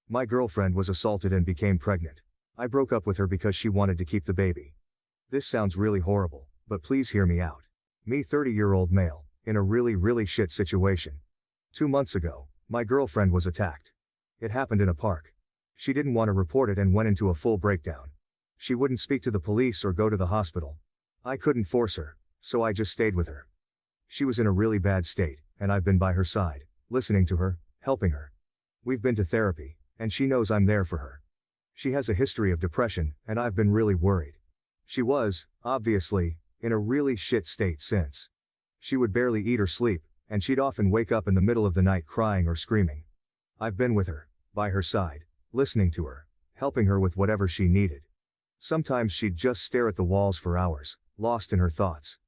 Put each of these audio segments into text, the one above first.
My girlfriend was assaulted and became pregnant. I broke up with her because she wanted to keep the baby. This sounds really horrible, but please hear me out. Me, 30-year-old male, in a really shit situation. 2 months ago, my girlfriend was attacked. It happened in a park. She didn't want to report it and went into a full breakdown. She wouldn't speak to the police or go to the hospital. I couldn't force her, so I just stayed with her. She was in a really bad state, and I've been by her side, listening to her, helping her. We've been to therapy, and she knows I'm there for her. She has a history of depression, and I've been really worried. She was, obviously, in a really shit state since. She would barely eat or sleep, and she'd often wake up in the middle of the night crying or screaming. I've been with her, by her side, listening to her, helping her with whatever she needed. Sometimes she'd just stare at the walls for hours, lost in her thoughts.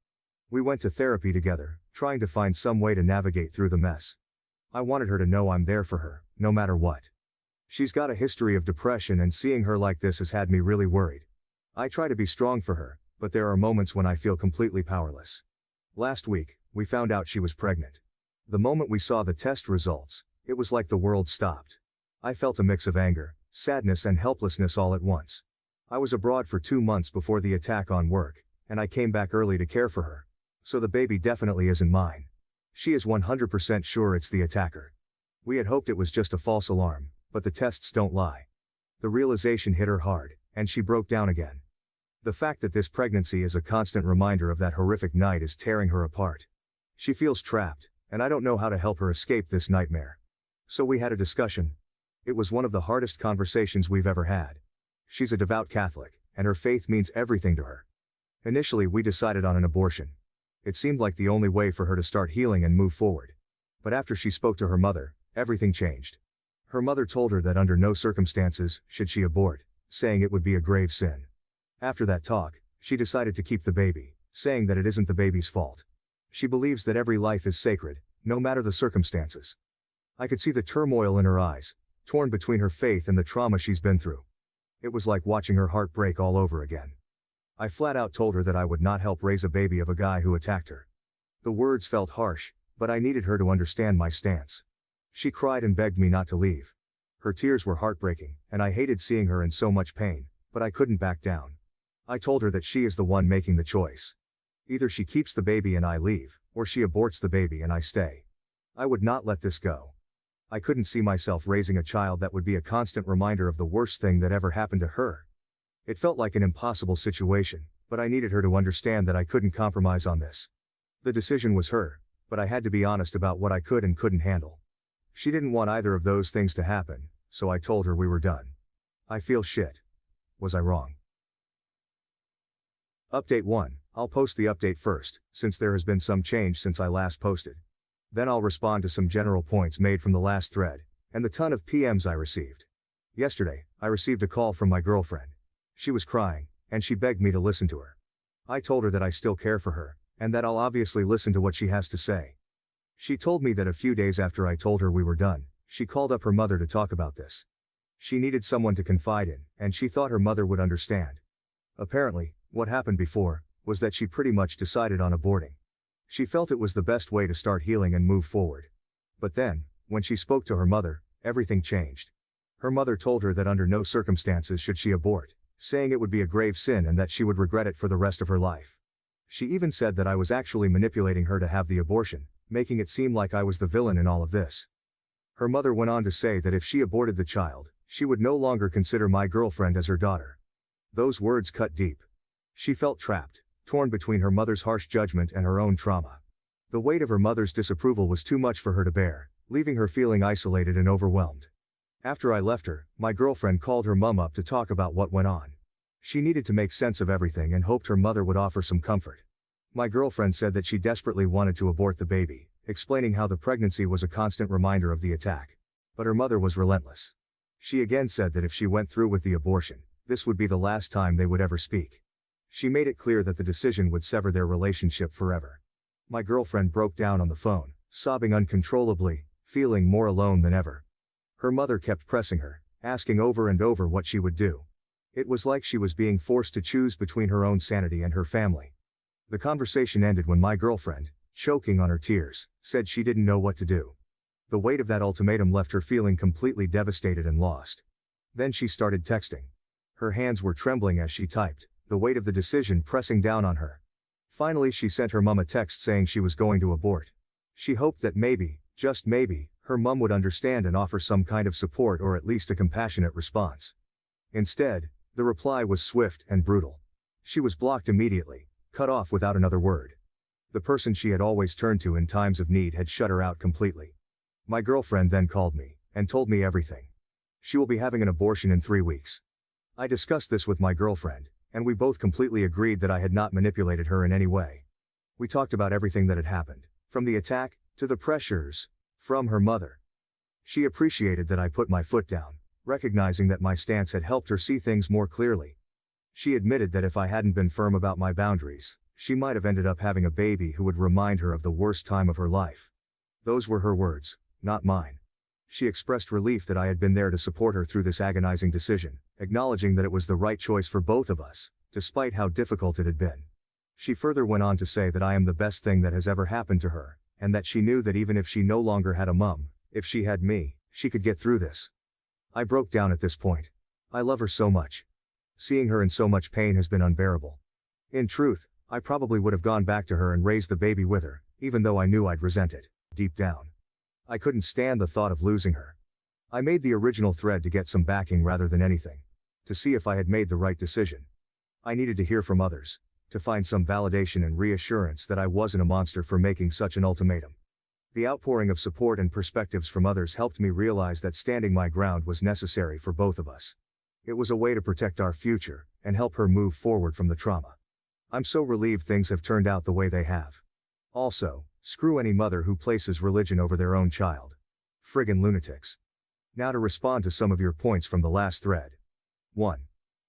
We went to therapy together, trying to find some way to navigate through the mess. I wanted her to know I'm there for her, no matter what. She's got a history of depression, and seeing her like this has had me really worried. I try to be strong for her, but there are moments when I feel completely powerless. Last week, we found out she was pregnant. The moment we saw the test results, it was like the world stopped. I felt a mix of anger, sadness and helplessness all at once. I was abroad for 2 months before the attack on work, and I came back early to care for her. So the baby definitely isn't mine. She is 100% sure it's the attacker. We had hoped it was just a false alarm, but the tests don't lie. The realization hit her hard, and she broke down again. The fact that this pregnancy is a constant reminder of that horrific night is tearing her apart. She feels trapped, and I don't know how to help her escape this nightmare. So we had a discussion. It was one of the hardest conversations we've ever had. She's a devout Catholic, and her faith means everything to her. Initially, we decided on an abortion. It seemed like the only way for her to start healing and move forward. But after she spoke to her mother, everything changed. Her mother told her that under no circumstances should she abort, saying it would be a grave sin. After that talk, she decided to keep the baby, saying that it isn't the baby's fault. She believes that every life is sacred, no matter the circumstances. I could see the turmoil in her eyes, torn between her faith and the trauma she's been through. It was like watching her heart break all over again. I flat out told her that I would not help raise a baby of a guy who attacked her. The words felt harsh, but I needed her to understand my stance. She cried and begged me not to leave. Her tears were heartbreaking, and I hated seeing her in so much pain, but I couldn't back down. I told her that she is the one making the choice. Either she keeps the baby and I leave, or she aborts the baby and I stay. I would not let this go. I couldn't see myself raising a child that would be a constant reminder of the worst thing that ever happened to her. It felt like an impossible situation, but I needed her to understand that I couldn't compromise on this. The decision was her, but I had to be honest about what I could and couldn't handle. She didn't want either of those things to happen, so I told her we were done. I feel shit. Was I wrong? Update 1. I'll post the update first, since there has been some change since I last posted. Then I'll respond to some general points made from the last thread, and the ton of PMs I received. Yesterday, I received a call from my girlfriend. She was crying, and she begged me to listen to her. I told her that I still care for her, and that I'll obviously listen to what she has to say. She told me that a few days after I told her we were done, she called up her mother to talk about this. She needed someone to confide in, and she thought her mother would understand. Apparently, what happened before was that she pretty much decided on aborting. She felt it was the best way to start healing and move forward. But then, when she spoke to her mother, everything changed. Her mother told her that under no circumstances should she abort, saying it would be a grave sin and that she would regret it for the rest of her life. She even said that I was actually manipulating her to have the abortion, making it seem like I was the villain in all of this. Her mother went on to say that if she aborted the child, she would no longer consider my girlfriend as her daughter. Those words cut deep. She felt trapped, torn between her mother's harsh judgment and her own trauma. The weight of her mother's disapproval was too much for her to bear, leaving her feeling isolated and overwhelmed. After I left her, my girlfriend called her mum up to talk about what went on. She needed to make sense of everything and hoped her mother would offer some comfort. My girlfriend said that she desperately wanted to abort the baby, explaining how the pregnancy was a constant reminder of the attack. But her mother was relentless. She again said that if she went through with the abortion, this would be the last time they would ever speak. She made it clear that the decision would sever their relationship forever. My girlfriend broke down on the phone, sobbing uncontrollably, feeling more alone than ever. Her mother kept pressing her, asking over and over what she would do. It was like she was being forced to choose between her own sanity and her family. The conversation ended when my girlfriend, choking on her tears, said she didn't know what to do. The weight of that ultimatum left her feeling completely devastated and lost. Then she started texting. Her hands were trembling as she typed, the weight of the decision pressing down on her. Finally she sent her mum a text saying she was going to abort. She hoped that maybe, just maybe, her mum would understand and offer some kind of support or at least a compassionate response. Instead, the reply was swift and brutal. She was blocked immediately, cut off without another word. The person she had always turned to in times of need had shut her out completely. My girlfriend then called me, and told me everything. She will be having an abortion in 3 weeks. I discussed this with my girlfriend, and we both completely agreed that I had not manipulated her in any way. We talked about everything that had happened, from the attack, to the pressures, from her mother. She appreciated that I put my foot down, recognizing that my stance had helped her see things more clearly. She admitted that if I hadn't been firm about my boundaries, she might have ended up having a baby who would remind her of the worst time of her life. Those were her words, not mine. She expressed relief that I had been there to support her through this agonizing decision, acknowledging that it was the right choice for both of us, despite how difficult it had been. She further went on to say that I am the best thing that has ever happened to her, and that she knew that even if she no longer had a mum, if she had me, she could get through this. I broke down at this point. I love her so much. Seeing her in so much pain has been unbearable. In truth, I probably would have gone back to her and raised the baby with her, even though I knew I'd resent it, deep down. I couldn't stand the thought of losing her. I made the original thread to get some backing rather than anything. To see if I had made the right decision. I needed to hear from others, to find some validation and reassurance that I wasn't a monster for making such an ultimatum. The outpouring of support and perspectives from others helped me realize that standing my ground was necessary for both of us. It was a way to protect our future, and help her move forward from the trauma. I'm so relieved things have turned out the way they have. Also, screw any mother who places religion over their own child. Friggin' lunatics. Now to respond to some of your points from the last thread. 1.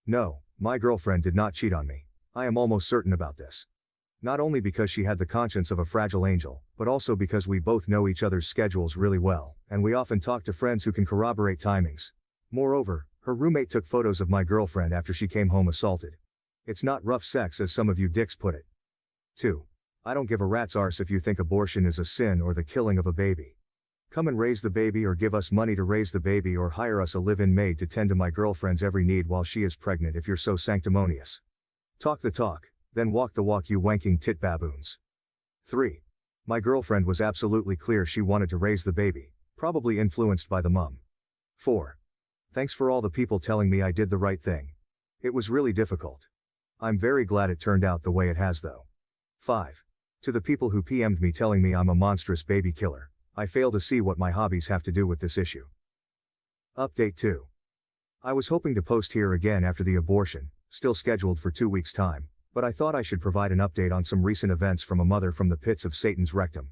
No, my girlfriend did not cheat on me. I am almost certain about this. Not only because she had the conscience of a fragile angel, but also because we both know each other's schedules really well, and we often talk to friends who can corroborate timings. Moreover, her roommate took photos of my girlfriend after she came home assaulted. It's not rough sex as some of you dicks put it. 2. I don't give a rat's arse if you think abortion is a sin or the killing of a baby. Come and raise the baby or give us money to raise the baby or hire us a live-in maid to tend to my girlfriend's every need while she is pregnant if you're so sanctimonious. Talk the talk, then walk the walk, you wanking tit baboons. 3. My girlfriend was absolutely clear she wanted to raise the baby, probably influenced by the mum. 4. Thanks for all the people telling me I did the right thing. It was really difficult. I'm very glad it turned out the way it has though. 5. To the people who PM'd me telling me I'm a monstrous baby killer, I fail to see what my hobbies have to do with this issue. Update 2. I was hoping to post here again after the abortion, still scheduled for 2 weeks' time, but I thought I should provide an update on some recent events from a mother from the pits of Satan's rectum.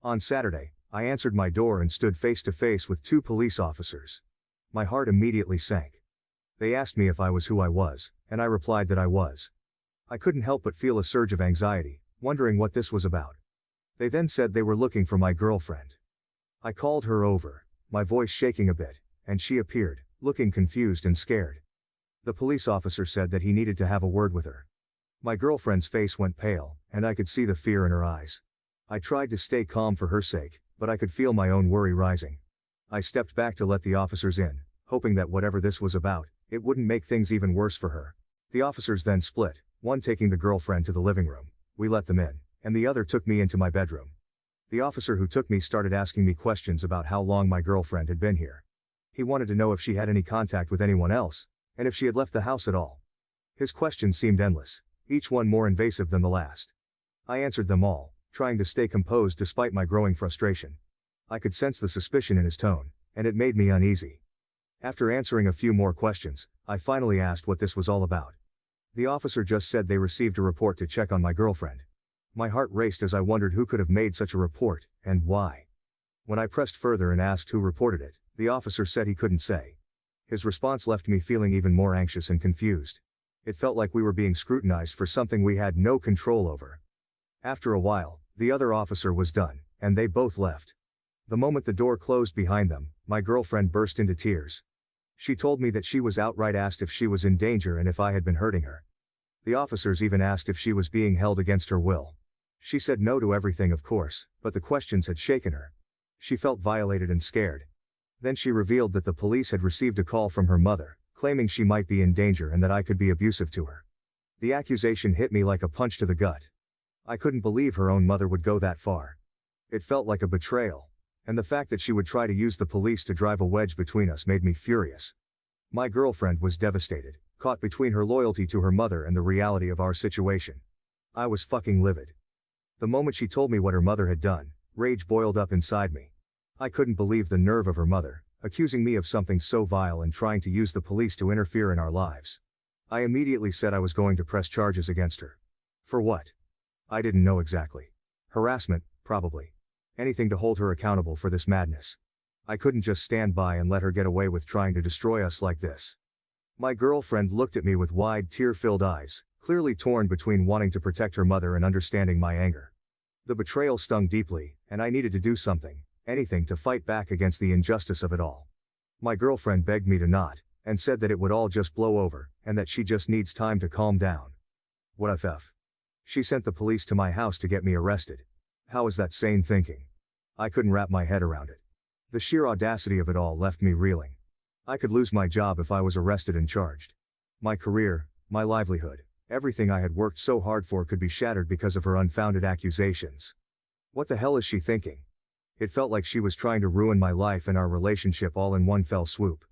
On Saturday, I answered my door and stood face to face with 2 police officers. My heart immediately sank. They asked me if I was who I was, and I replied that I was. I couldn't help but feel a surge of anxiety, wondering what this was about. They then said they were looking for my girlfriend. I called her over, my voice shaking a bit, and she appeared, looking confused and scared. The police officer said that he needed to have a word with her. My girlfriend's face went pale, and I could see the fear in her eyes. I tried to stay calm for her sake, but I could feel my own worry rising. I stepped back to let the officers in, hoping that whatever this was about, it wouldn't make things even worse for her. The officers then split, one taking the girlfriend to the living room. We let them in, and the other took me into my bedroom. The officer who took me started asking me questions about how long my girlfriend had been here. He wanted to know if she had any contact with anyone else, and if she had left the house at all. His questions seemed endless, each one more invasive than the last. I answered them all, trying to stay composed despite my growing frustration. I could sense the suspicion in his tone, and it made me uneasy. After answering a few more questions, I finally asked what this was all about. The officer just said they received a report to check on my girlfriend. My heart raced as I wondered who could have made such a report, and why. When I pressed further and asked who reported it, the officer said he couldn't say. His response left me feeling even more anxious and confused. It felt like we were being scrutinized for something we had no control over. After a while, the other officer was done, and they both left. The moment the door closed behind them, my girlfriend burst into tears. She told me that she was outright asked if she was in danger and if I had been hurting her. The officers even asked if she was being held against her will. She said no to everything, of course, but the questions had shaken her. She felt violated and scared. Then she revealed that the police had received a call from her mother, claiming she might be in danger and that I could be abusive to her. The accusation hit me like a punch to the gut. I couldn't believe her own mother would go that far. It felt like a betrayal, and the fact that she would try to use the police to drive a wedge between us made me furious. My girlfriend was devastated, caught between her loyalty to her mother and the reality of our situation. I was fucking livid. The moment she told me what her mother had done, rage boiled up inside me. I couldn't believe the nerve of her mother, accusing me of something so vile and trying to use the police to interfere in our lives. I immediately said I was going to press charges against her. For what? I didn't know exactly. Harassment, probably. Anything to hold her accountable for this madness. I couldn't just stand by and let her get away with trying to destroy us like this. My girlfriend looked at me with wide, tear-filled eyes, clearly torn between wanting to protect her mother and understanding my anger. The betrayal stung deeply, and I needed to do something, anything to fight back against the injustice of it all. My girlfriend begged me to not, and said that it would all just blow over, and that she just needs time to calm down. What a f. She sent the police to my house to get me arrested. How is that sane thinking? I couldn't wrap my head around it. The sheer audacity of it all left me reeling. I could lose my job if I was arrested and charged. My career, my livelihood, everything I had worked so hard for could be shattered because of her unfounded accusations. What the hell is she thinking? It felt like she was trying to ruin my life and our relationship all in one fell swoop.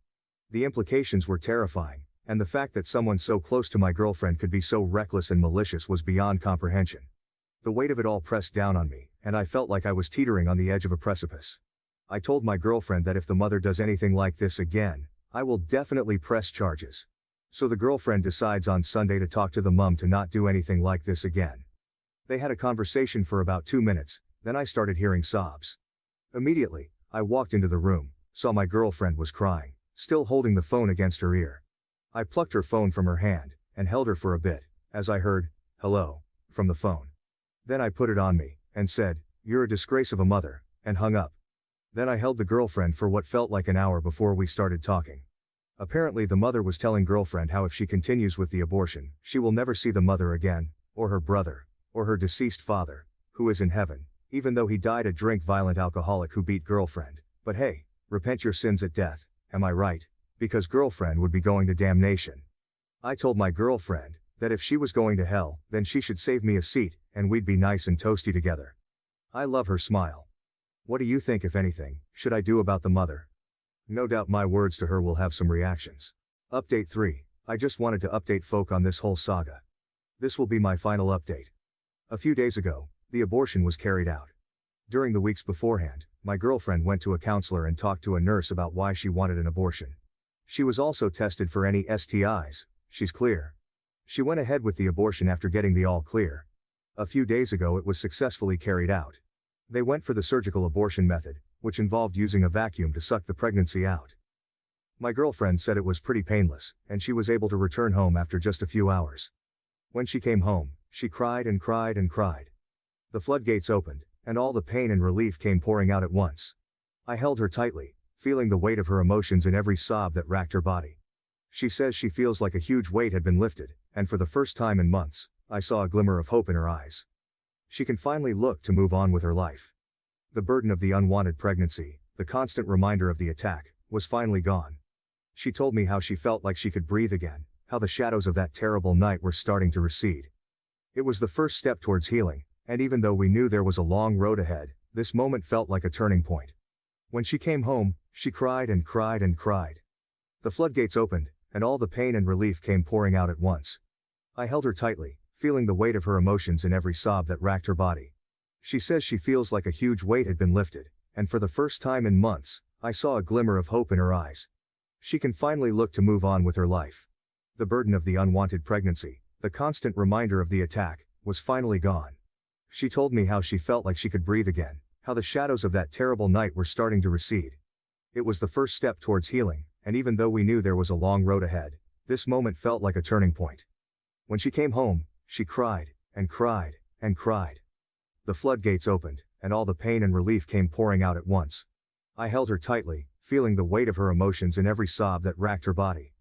The implications were terrifying, and the fact that someone so close to my girlfriend could be so reckless and malicious was beyond comprehension. The weight of it all pressed down on me, and I felt like I was teetering on the edge of a precipice. I told my girlfriend that if the mother does anything like this again, I will definitely press charges. So the girlfriend decides on Sunday to talk to the mom to not do anything like this again. They had a conversation for about 2 minutes, then I started hearing sobs. Immediately, I walked into the room, saw my girlfriend was crying, still holding the phone against her ear. I plucked her phone from her hand, and held her for a bit, as I heard, "Hello," from the phone. Then I put it on me, and said, "You're a disgrace of a mother," and hung up. Then I held the girlfriend for what felt like an hour before we started talking. Apparently the mother was telling girlfriend how if she continues with the abortion, she will never see the mother again, or her brother, or her deceased father, who is in heaven, even though he died a drink-violent alcoholic who beat girlfriend. But hey, repent your sins at death, am I right? Because girlfriend would be going to damnation. I told my girlfriend that if she was going to hell, then she should save me a seat, and we'd be nice and toasty together. I love her smile. What do you think, if anything, should I do about the mother? No doubt my words to her will have some reactions. Update 3. I just wanted to update folk on this whole saga. This will be my final update. A few days ago, the abortion was carried out. During the weeks beforehand, my girlfriend went to a counselor and talked to a nurse about why she wanted an abortion. She was also tested for any STIs, she's clear. She went ahead with the abortion after getting the all clear. A few days ago it was successfully carried out. They went for the surgical abortion method, which involved using a vacuum to suck the pregnancy out. My girlfriend said it was pretty painless, and she was able to return home after just a few hours. When she came home, she cried and cried and cried. The floodgates opened, and all the pain and relief came pouring out at once. I held her tightly, feeling the weight of her emotions in every sob that racked her body. She says she feels like a huge weight had been lifted, and for the first time in months, I saw a glimmer of hope in her eyes. She can finally look to move on with her life. The burden of the unwanted pregnancy, the constant reminder of the attack, was finally gone. She told me how she felt like she could breathe again, how the shadows of that terrible night were starting to recede. It was the first step towards healing, and even though we knew there was a long road ahead, this moment felt like a turning point. When she came home, she cried and cried and cried. The floodgates opened, and all the pain and relief came pouring out at once. I held her tightly, feeling the weight of her emotions in every sob that racked her body. She says she feels like a huge weight had been lifted, and for the first time in months, I saw a glimmer of hope in her eyes. She can finally look to move on with her life. The burden of the unwanted pregnancy, the constant reminder of the attack, was finally gone. She told me how she felt like she could breathe again, how the shadows of that terrible night were starting to recede. It was the first step towards healing, and even though we knew there was a long road ahead, this moment felt like a turning point. When she came home, she cried, and cried, and cried. The floodgates opened, and all the pain and relief came pouring out at once. I held her tightly, feeling the weight of her emotions in every sob that racked her body.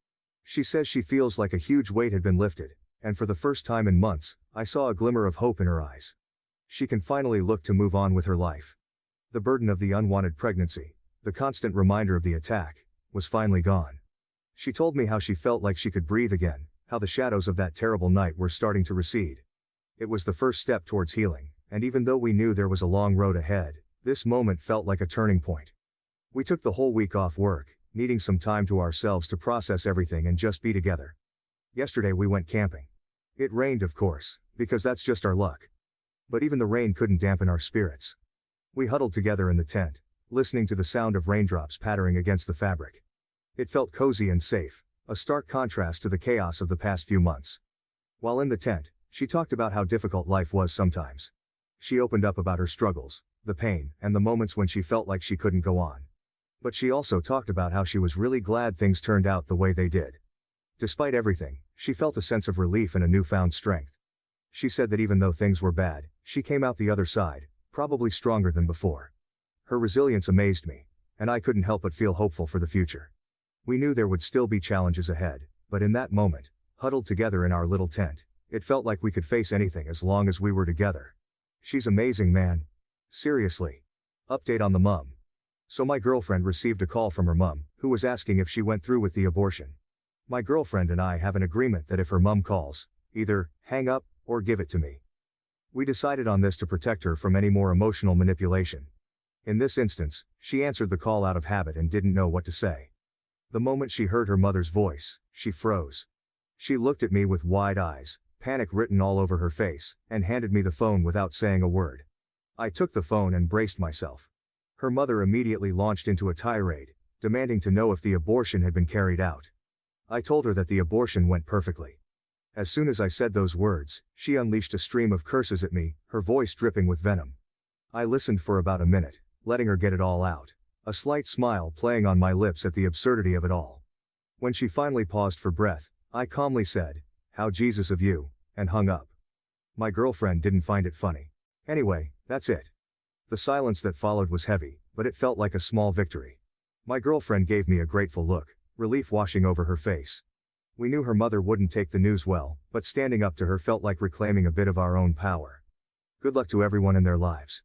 She says she feels like a huge weight had been lifted, and for the first time in months, I saw a glimmer of hope in her eyes. She can finally look to move on with her life. The burden of the unwanted pregnancy, the constant reminder of the attack, was finally gone. She told me how she felt like she could breathe again, how the shadows of that terrible night were starting to recede. It was the first step towards healing, and even though we knew there was a long road ahead, this moment felt like a turning point. We took the whole week off work, needing some time to ourselves to process everything and just be together. Yesterday we went camping. It rained, of course, because that's just our luck. But even the rain couldn't dampen our spirits. We huddled together in the tent, listening to the sound of raindrops pattering against the fabric. It felt cozy and safe, a stark contrast to the chaos of the past few months. While in the tent, she talked about how difficult life was sometimes. She opened up about her struggles, the pain, and the moments when she felt like she couldn't go on. But she also talked about how she was really glad things turned out the way they did. Despite everything, she felt a sense of relief and a newfound strength. She said that even though things were bad, she came out the other side, probably stronger than before. Her resilience amazed me, and I couldn't help but feel hopeful for the future. We knew there would still be challenges ahead, but in that moment, huddled together in our little tent, it felt like we could face anything as long as we were together. She's amazing, man. Seriously. Update on the mum. So my girlfriend received a call from her mum, who was asking if she went through with the abortion. My girlfriend and I have an agreement that if her mum calls, either hang up or give it to me. We decided on this to protect her from any more emotional manipulation. In this instance, she answered the call out of habit and didn't know what to say. The moment she heard her mother's voice, she froze. She looked at me with wide eyes, panic written all over her face, and handed me the phone without saying a word. I took the phone and braced myself. Her mother immediately launched into a tirade, demanding to know if the abortion had been carried out. I told her that the abortion went perfectly. As soon as I said those words, she unleashed a stream of curses at me, her voice dripping with venom. I listened for about a minute, letting her get it all out, a slight smile playing on my lips at the absurdity of it all. When she finally paused for breath, I calmly said, "How Jesus of you," and hung up. My girlfriend didn't find it funny. Anyway, that's it. The silence that followed was heavy, but it felt like a small victory. My girlfriend gave me a grateful look, relief washing over her face. We knew her mother wouldn't take the news well, but standing up to her felt like reclaiming a bit of our own power. Good luck to everyone in their lives.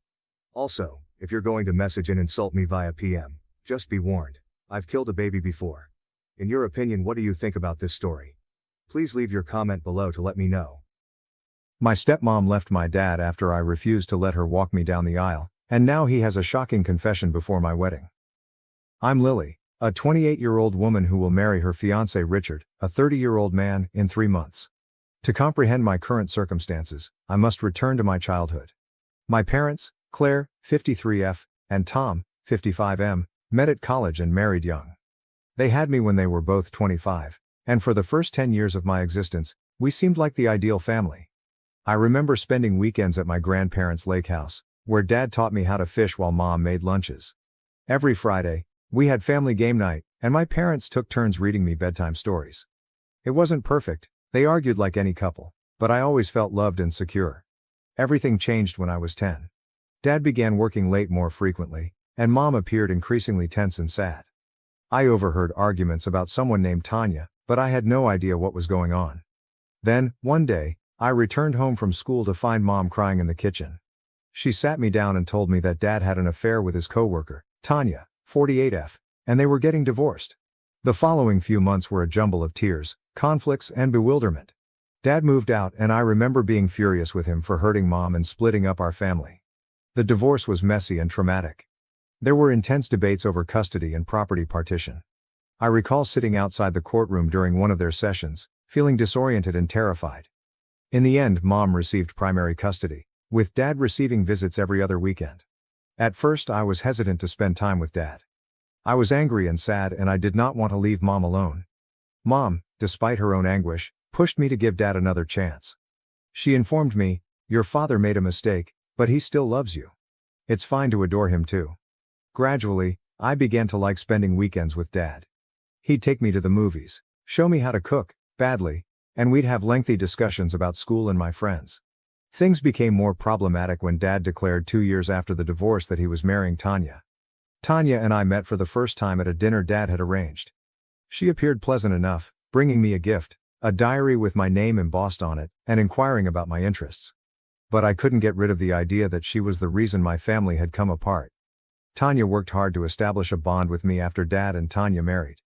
Also, if you're going to message and insult me via PM, just be warned. I've killed a baby before. In your opinion, what do you think about this story? Please leave your comment below to let me know. My stepmom left my dad after I refused to let her walk me down the aisle, and now he has a shocking confession before my wedding. I'm Lily, a 28-year-old woman who will marry her fiancé Richard, a 30-year-old man, in 3 months. To comprehend my current circumstances, I must return to my childhood. My parents, Claire, 53F, and Tom, 55M, met at college and married young. They had me when they were both 25, and for the first 10 years of my existence, we seemed like the ideal family. I remember spending weekends at my grandparents' lake house, where Dad taught me how to fish while Mom made lunches. Every Friday, we had family game night, and my parents took turns reading me bedtime stories. It wasn't perfect, they argued like any couple, but I always felt loved and secure. Everything changed when I was 10. Dad began working late more frequently, and Mom appeared increasingly tense and sad. I overheard arguments about someone named Tanya, but I had no idea what was going on. Then, one day, I returned home from school to find Mom crying in the kitchen. She sat me down and told me that Dad had an affair with his coworker, Tanya, 48F, and they were getting divorced. The following few months were a jumble of tears, conflicts, and bewilderment. Dad moved out, and I remember being furious with him for hurting Mom and splitting up our family. The divorce was messy and traumatic. There were intense debates over custody and property partition. I recall sitting outside the courtroom during one of their sessions, feeling disoriented and terrified. In the end, Mom received primary custody, with Dad receiving visits every other weekend. At first, I was hesitant to spend time with Dad. I was angry and sad, and I did not want to leave Mom alone. Mom, despite her own anguish, pushed me to give Dad another chance. She informed me, "Your father made a mistake, but he still loves you. It's fine to adore him too." Gradually, I began to like spending weekends with Dad. He'd take me to the movies, show me how to cook, badly, and we'd have lengthy discussions about school and my friends. Things became more problematic when Dad declared 2 years after the divorce that he was marrying Tanya. Tanya and I met for the first time at a dinner Dad had arranged. She appeared pleasant enough, bringing me a gift, a diary with my name embossed on it, and inquiring about my interests. But I couldn't get rid of the idea that she was the reason my family had come apart. Tanya worked hard to establish a bond with me after Dad and Tanya married.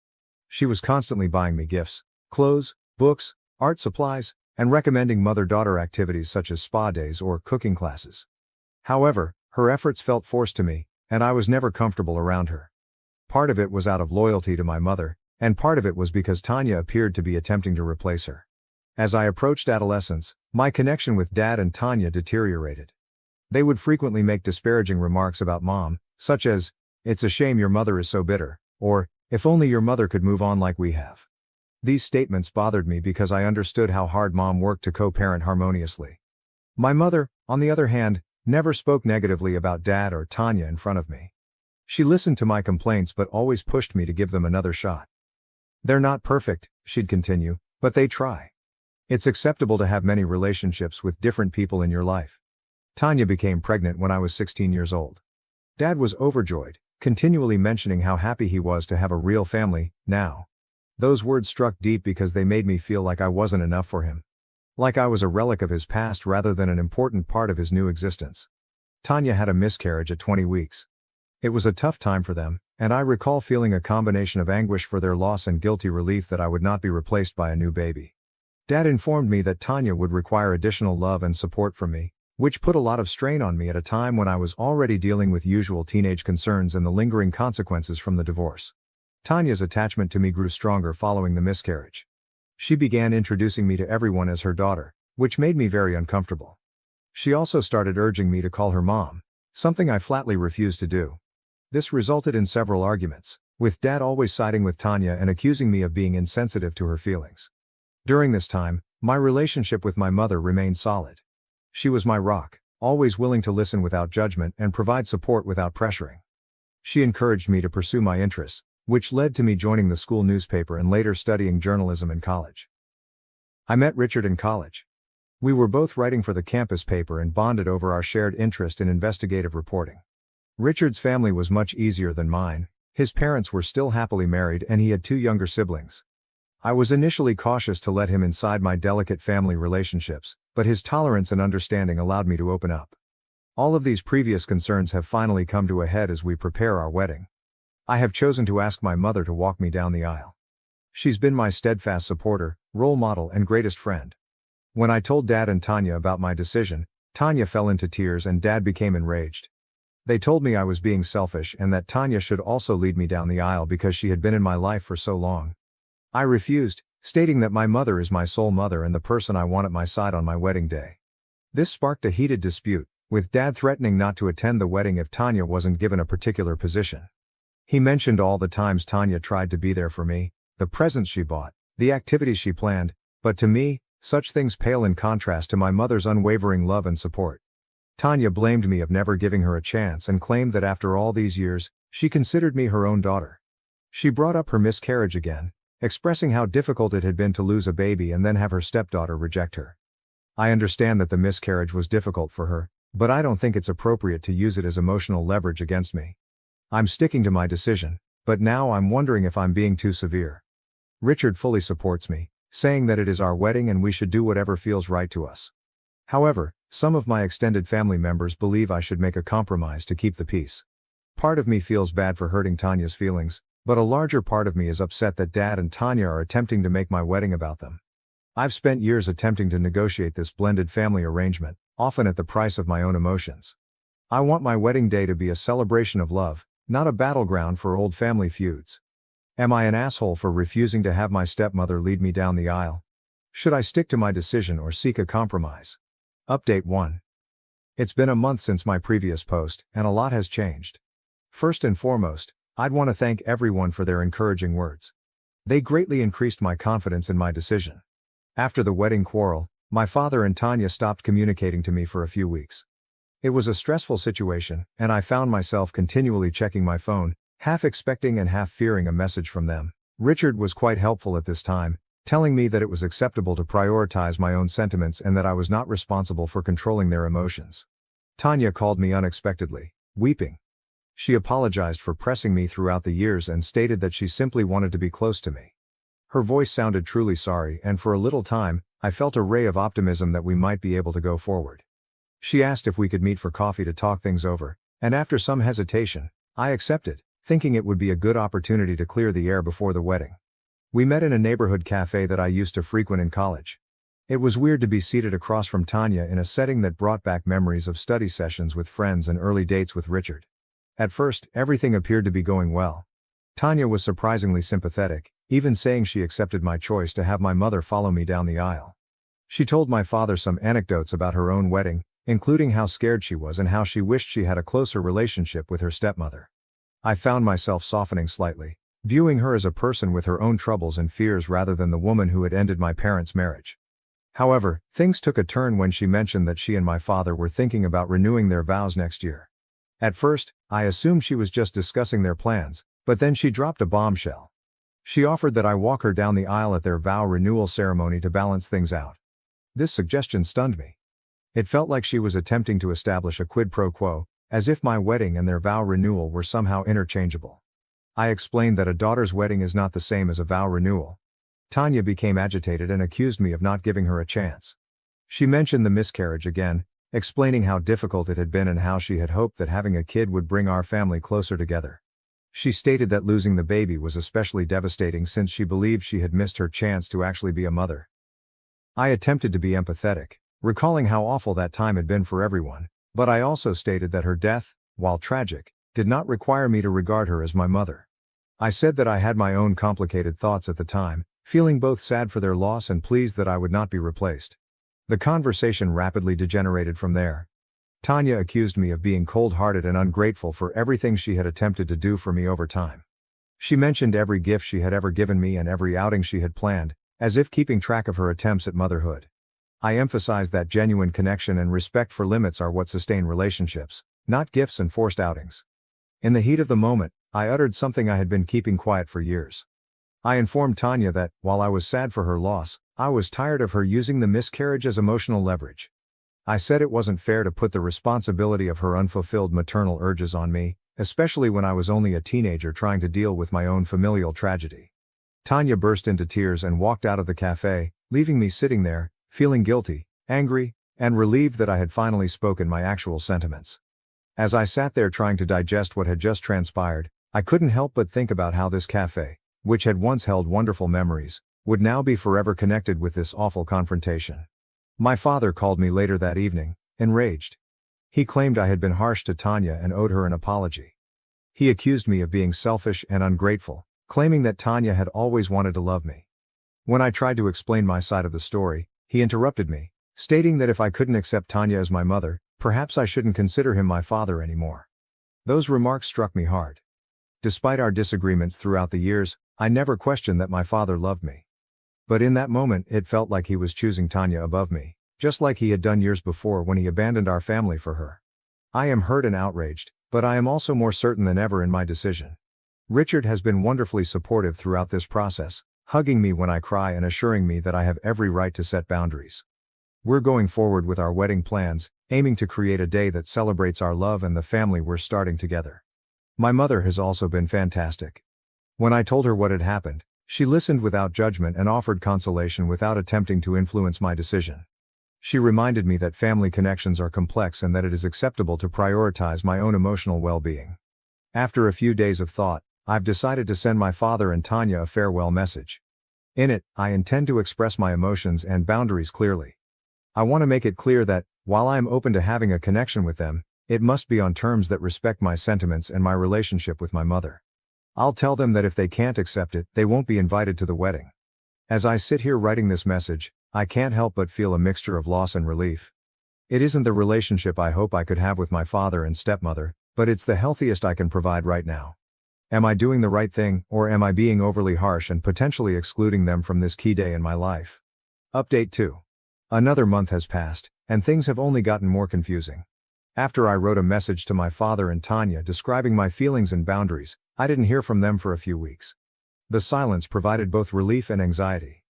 She was constantly buying me gifts, clothes, books, art supplies, and recommending mother-daughter activities such as spa days or cooking classes. However, her efforts felt forced to me, and I was never comfortable around her. Part of it was out of loyalty to my mother, and part of it was because Tanya appeared to be attempting to replace her. As I approached adolescence, my connection with Dad and Tanya deteriorated. They would frequently make disparaging remarks about Mom, such as, "It's a shame your mother is so bitter," or, "If only your mother could move on like we have." These statements bothered me because I understood how hard Mom worked to co-parent harmoniously. My mother, on the other hand, never spoke negatively about Dad or Tanya in front of me. She listened to my complaints but always pushed me to give them another shot. "They're not perfect," she'd continue, "but they try. It's acceptable to have many relationships with different people in your life." Tanya became pregnant when I was 16 years old. Dad was overjoyed, continually mentioning how happy he was to have a real family, now. Those words struck deep because they made me feel like I wasn't enough for him. Like I was a relic of his past rather than an important part of his new existence. Tanya had a miscarriage at 20 weeks. It was a tough time for them, and I recall feeling a combination of anguish for their loss and guilty relief that I would not be replaced by a new baby. Dad informed me that Tanya would require additional love and support from me, which put a lot of strain on me at a time when I was already dealing with usual teenage concerns and the lingering consequences from the divorce. Tanya's attachment to me grew stronger following the miscarriage. She began introducing me to everyone as her daughter, which made me very uncomfortable. She also started urging me to call her Mom, something I flatly refused to do. This resulted in several arguments, with Dad always siding with Tanya and accusing me of being insensitive to her feelings. During this time, my relationship with my mother remained solid. She was my rock, always willing to listen without judgment and provide support without pressuring. She encouraged me to pursue my interests, which led to me joining the school newspaper and later studying journalism in college. I met Richard in college. We were both writing for the campus paper and bonded over our shared interest in investigative reporting. Richard's family was much easier than mine. His parents were still happily married and he had 2 younger siblings. I was initially cautious to let him inside my delicate family relationships, but his tolerance and understanding allowed me to open up. All of these previous concerns have finally come to a head as we prepare our wedding. I have chosen to ask my mother to walk me down the aisle. She's been my steadfast supporter, role model, and greatest friend. When I told Dad and Tanya about my decision, Tanya fell into tears and Dad became enraged. They told me I was being selfish and that Tanya should also lead me down the aisle because she had been in my life for so long. I refused, stating that my mother is my soul mother and the person I want at my side on my wedding day. This sparked a heated dispute, with Dad threatening not to attend the wedding if Tanya wasn't given a particular position. He mentioned all the times Tanya tried to be there for me, the presents she bought, the activities she planned, but to me, such things pale in contrast to my mother's unwavering love and support. Tanya blamed me of never giving her a chance and claimed that after all these years, she considered me her own daughter. She brought up her miscarriage again, expressing how difficult it had been to lose a baby and then have her stepdaughter reject her. I understand that the miscarriage was difficult for her, but I don't think it's appropriate to use it as emotional leverage against me. I'm sticking to my decision, but now I'm wondering if I'm being too severe. Richard fully supports me, saying that it is our wedding and we should do whatever feels right to us. However, some of my extended family members believe I should make a compromise to keep the peace. Part of me feels bad for hurting Tanya's feelings, but a larger part of me is upset that Dad and Tanya are attempting to make my wedding about them. I've spent years attempting to negotiate this blended family arrangement, often at the price of my own emotions. I want my wedding day to be a celebration of love, not a battleground for old family feuds. Am I an asshole for refusing to have my stepmother lead me down the aisle? Should I stick to my decision or seek a compromise? Update 1. It's been a month since my previous post, and a lot has changed. First and foremost, I'd want to thank everyone for their encouraging words. They greatly increased my confidence in my decision. After the wedding quarrel, my father and Tanya stopped communicating to me for a few weeks. It was a stressful situation, and I found myself continually checking my phone, half expecting and half fearing a message from them. Richard was quite helpful at this time, telling me that it was acceptable to prioritize my own sentiments and that I was not responsible for controlling their emotions. Tanya called me unexpectedly, weeping. She apologized for pressing me throughout the years and stated that she simply wanted to be close to me. Her voice sounded truly sorry, and for a little time, I felt a ray of optimism that we might be able to go forward. She asked if we could meet for coffee to talk things over, and after some hesitation, I accepted, thinking it would be a good opportunity to clear the air before the wedding. We met in a neighborhood cafe that I used to frequent in college. It was weird to be seated across from Tanya in a setting that brought back memories of study sessions with friends and early dates with Richard. At first, everything appeared to be going well. Tanya was surprisingly sympathetic, even saying she accepted my choice to have my mother follow me down the aisle. She told my father some anecdotes about her own wedding, including how scared she was and how she wished she had a closer relationship with her stepmother. I found myself softening slightly, viewing her as a person with her own troubles and fears rather than the woman who had ended my parents' marriage. However, things took a turn when she mentioned that she and my father were thinking about renewing their vows next year. At first, I assumed she was just discussing their plans, but then she dropped a bombshell. She offered that I walk her down the aisle at their vow renewal ceremony to balance things out. This suggestion stunned me. It felt like she was attempting to establish a quid pro quo, as if my wedding and their vow renewal were somehow interchangeable. I explained that a daughter's wedding is not the same as a vow renewal. Tanya became agitated and accused me of not giving her a chance. She mentioned the miscarriage again, explaining how difficult it had been and how she had hoped that having a kid would bring our family closer together. She stated that losing the baby was especially devastating since she believed she had missed her chance to actually be a mother. I attempted to be empathetic, recalling how awful that time had been for everyone, but I also stated that her death, while tragic, did not require me to regard her as my mother. I said that I had my own complicated thoughts at the time, feeling both sad for their loss and pleased that I would not be replaced. The conversation rapidly degenerated from there. Tanya accused me of being cold-hearted and ungrateful for everything she had attempted to do for me over time. She mentioned every gift she had ever given me and every outing she had planned, as if keeping track of her attempts at motherhood. I emphasized that genuine connection and respect for limits are what sustain relationships, not gifts and forced outings. In the heat of the moment, I uttered something I had been keeping quiet for years. I informed Tanya that, while I was sad for her loss, I was tired of her using the miscarriage as emotional leverage. I said it wasn't fair to put the responsibility of her unfulfilled maternal urges on me, especially when I was only a teenager trying to deal with my own familial tragedy. Tanya burst into tears and walked out of the cafe, leaving me sitting there, feeling guilty, angry, and relieved that I had finally spoken my actual sentiments. As I sat there trying to digest what had just transpired, I couldn't help but think about how this cafe, which had once held wonderful memories, would now be forever connected with this awful confrontation. My father called me later that evening, enraged. He claimed I had been harsh to Tanya and owed her an apology. He accused me of being selfish and ungrateful, claiming that Tanya had always wanted to love me. When I tried to explain my side of the story, he interrupted me, stating that if I couldn't accept Tanya as my mother, perhaps I shouldn't consider him my father anymore. Those remarks struck me hard. Despite our disagreements throughout the years, I never questioned that my father loved me. But in that moment it felt like he was choosing Tanya above me, just like he had done years before when he abandoned our family for her. I am hurt and outraged, but I am also more certain than ever in my decision. Richard has been wonderfully supportive throughout this process, hugging me when I cry and assuring me that I have every right to set boundaries. We're going forward with our wedding plans, aiming to create a day that celebrates our love and the family we're starting together. My mother has also been fantastic. When I told her what had happened, she listened without judgment and offered consolation without attempting to influence my decision. She reminded me that family connections are complex and that it is acceptable to prioritize my own emotional well-being. After a few days of thought, I've decided to send my father and Tanya a farewell message. In it, I intend to express my emotions and boundaries clearly. I want to make it clear that, while I am open to having a connection with them, it must be on terms that respect my sentiments and my relationship with my mother. I'll tell them that if they can't accept it, they won't be invited to the wedding. As I sit here writing this message, I can't help but feel a mixture of loss and relief. It isn't the relationship I hope I could have with my father and stepmother, but it's the healthiest I can provide right now. Am I doing the right thing, or am I being overly harsh and potentially excluding them from this key day in my life? Update 2. Another month has passed, and things have only gotten more confusing. After I wrote a message to my father and Tanya describing my feelings and boundaries, I didn't hear from them for a few weeks. The silence provided both relief and anxiety.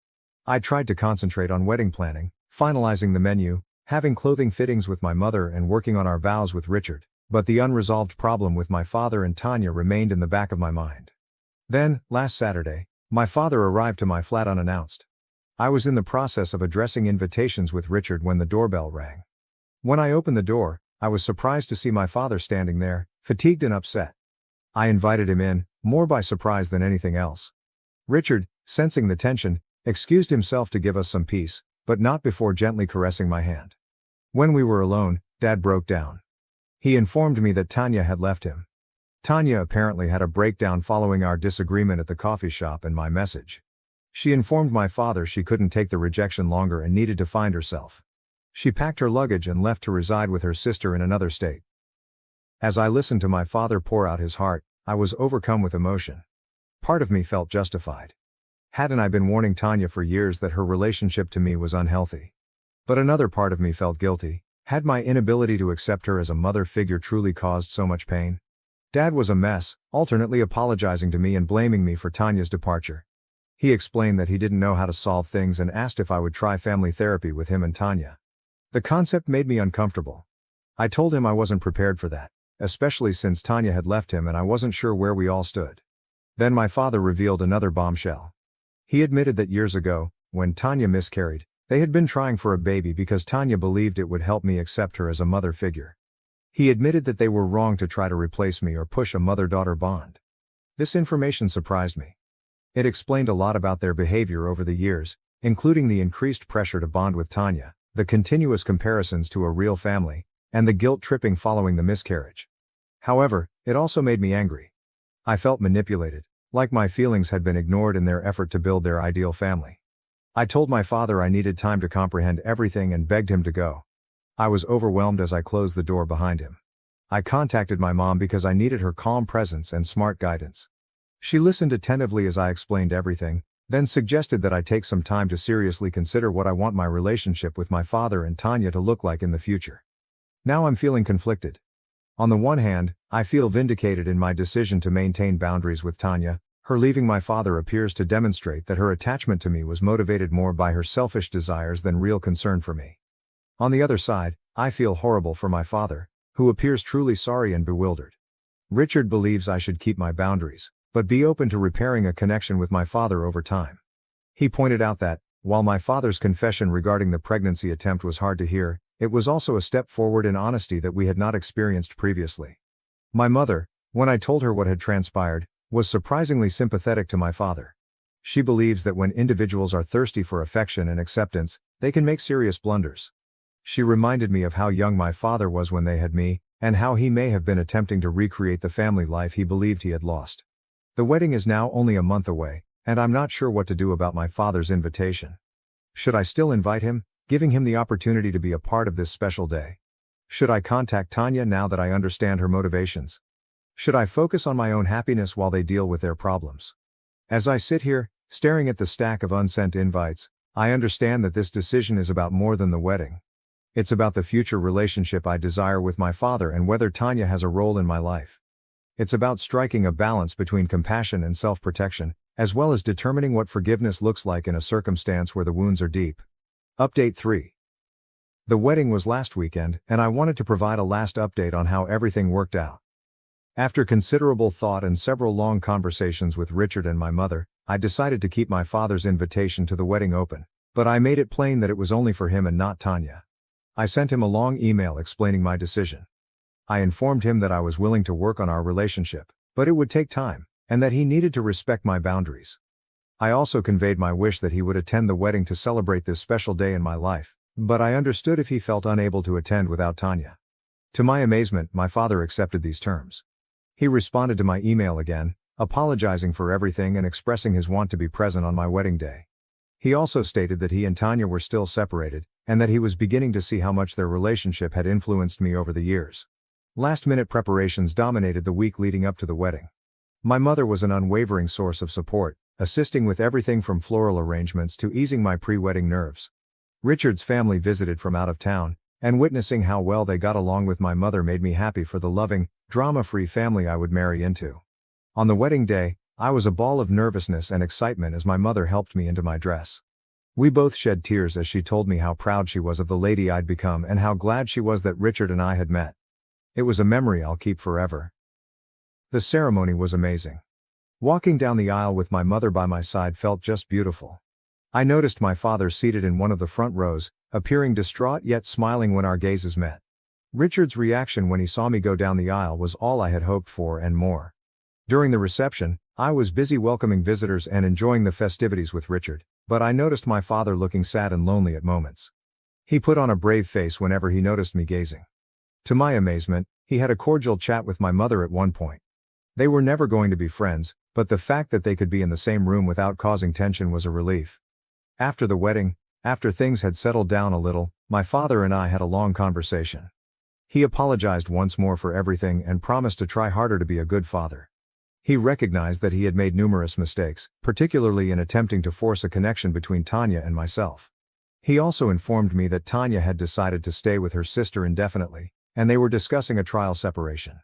I tried to concentrate on wedding planning, finalizing the menu, having clothing fittings with my mother and working on our vows with Richard, but the unresolved problem with my father and Tanya remained in the back of my mind. Then, last Saturday, my father arrived to my flat unannounced. I was in the process of addressing invitations with Richard when the doorbell rang. When I opened the door, I was surprised to see my father standing there, fatigued and upset. I invited him in, more by surprise than anything else. Richard, sensing the tension, excused himself to give us some peace, but not before gently caressing my hand. When we were alone, Dad broke down. He informed me that Tanya had left him. Tanya apparently had a breakdown following our disagreement at the coffee shop and my message. She informed my father she couldn't take the rejection longer and needed to find herself. She packed her luggage and left to reside with her sister in another state. As I listened to my father pour out his heart, I was overcome with emotion. Part of me felt justified. Hadn't I been warning Tanya for years that her relationship to me was unhealthy? But another part of me felt guilty. Had my inability to accept her as a mother figure truly caused so much pain? Dad was a mess, alternately apologizing to me and blaming me for Tanya's departure. He explained that he didn't know how to solve things and asked if I would try family therapy with him and Tanya. The concept made me uncomfortable. I told him I wasn't prepared for that, especially since Tanya had left him and I wasn't sure where we all stood. Then my father revealed another bombshell. He admitted that years ago, when Tanya miscarried, they had been trying for a baby because Tanya believed it would help me accept her as a mother figure. He admitted that they were wrong to try to replace me or push a mother-daughter bond. This information surprised me. It explained a lot about their behavior over the years, including the increased pressure to bond with Tanya, the continuous comparisons to a real family, and the guilt-tripping following the miscarriage. However, it also made me angry. I felt manipulated, like my feelings had been ignored in their effort to build their ideal family. I told my father I needed time to comprehend everything and begged him to go. I was overwhelmed as I closed the door behind him. I contacted my mom because I needed her calm presence and smart guidance. She listened attentively as I explained everything, then suggested that I take some time to seriously consider what I want my relationship with my father and Tanya to look like in the future. Now I'm feeling conflicted. On the one hand, I feel vindicated in my decision to maintain boundaries with Tanya. Her leaving my father appears to demonstrate that her attachment to me was motivated more by her selfish desires than real concern for me. On the other side, I feel horrible for my father, who appears truly sorry and bewildered. Richard believes I should keep my boundaries, but be open to repairing a connection with my father over time. He pointed out that, while my father's confession regarding the pregnancy attempt was hard to hear, it was also a step forward in honesty that we had not experienced previously. My mother, when I told her what had transpired, was surprisingly sympathetic to my father. She believes that when individuals are thirsty for affection and acceptance, they can make serious blunders. She reminded me of how young my father was when they had me, and how he may have been attempting to recreate the family life he believed he had lost. The wedding is now only a month away, and I'm not sure what to do about my father's invitation. Should I still invite him, giving him the opportunity to be a part of this special day? Should I contact Tanya now that I understand her motivations? Should I focus on my own happiness while they deal with their problems? As I sit here, staring at the stack of unsent invites, I understand that this decision is about more than the wedding. It's about the future relationship I desire with my father and whether Tanya has a role in my life. It's about striking a balance between compassion and self-protection, as well as determining what forgiveness looks like in a circumstance where the wounds are deep. Update 3. The wedding was last weekend, and I wanted to provide a last update on how everything worked out. After considerable thought and several long conversations with Richard and my mother, I decided to keep my father's invitation to the wedding open, but I made it plain that it was only for him and not Tanya. I sent him a long email explaining my decision. I informed him that I was willing to work on our relationship, but it would take time, and that he needed to respect my boundaries. I also conveyed my wish that he would attend the wedding to celebrate this special day in my life, but I understood if he felt unable to attend without Tanya. To my amazement, my father accepted these terms. He responded to my email again, apologizing for everything and expressing his want to be present on my wedding day. He also stated that he and Tanya were still separated, and that he was beginning to see how much their relationship had influenced me over the years. Last-minute preparations dominated the week leading up to the wedding. My mother was an unwavering source of support, assisting with everything from floral arrangements to easing my pre-wedding nerves. Richard's family visited from out of town, and witnessing how well they got along with my mother made me happy for the loving, drama-free family I would marry into. On the wedding day, I was a ball of nervousness and excitement as my mother helped me into my dress. We both shed tears as she told me how proud she was of the lady I'd become and how glad she was that Richard and I had met. It was a memory I'll keep forever. The ceremony was amazing. Walking down the aisle with my mother by my side felt just beautiful. I noticed my father seated in one of the front rows, appearing distraught yet smiling when our gazes met. Richard's reaction when he saw me go down the aisle was all I had hoped for and more. During the reception, I was busy welcoming visitors and enjoying the festivities with Richard, but I noticed my father looking sad and lonely at moments. He put on a brave face whenever he noticed me gazing. To my amazement, he had a cordial chat with my mother at one point. They were never going to be friends, but the fact that they could be in the same room without causing tension was a relief. After the wedding, after things had settled down a little, my father and I had a long conversation. He apologized once more for everything and promised to try harder to be a good father. He recognized that he had made numerous mistakes, particularly in attempting to force a connection between Tanya and myself. He also informed me that Tanya had decided to stay with her sister indefinitely, and they were discussing a trial separation.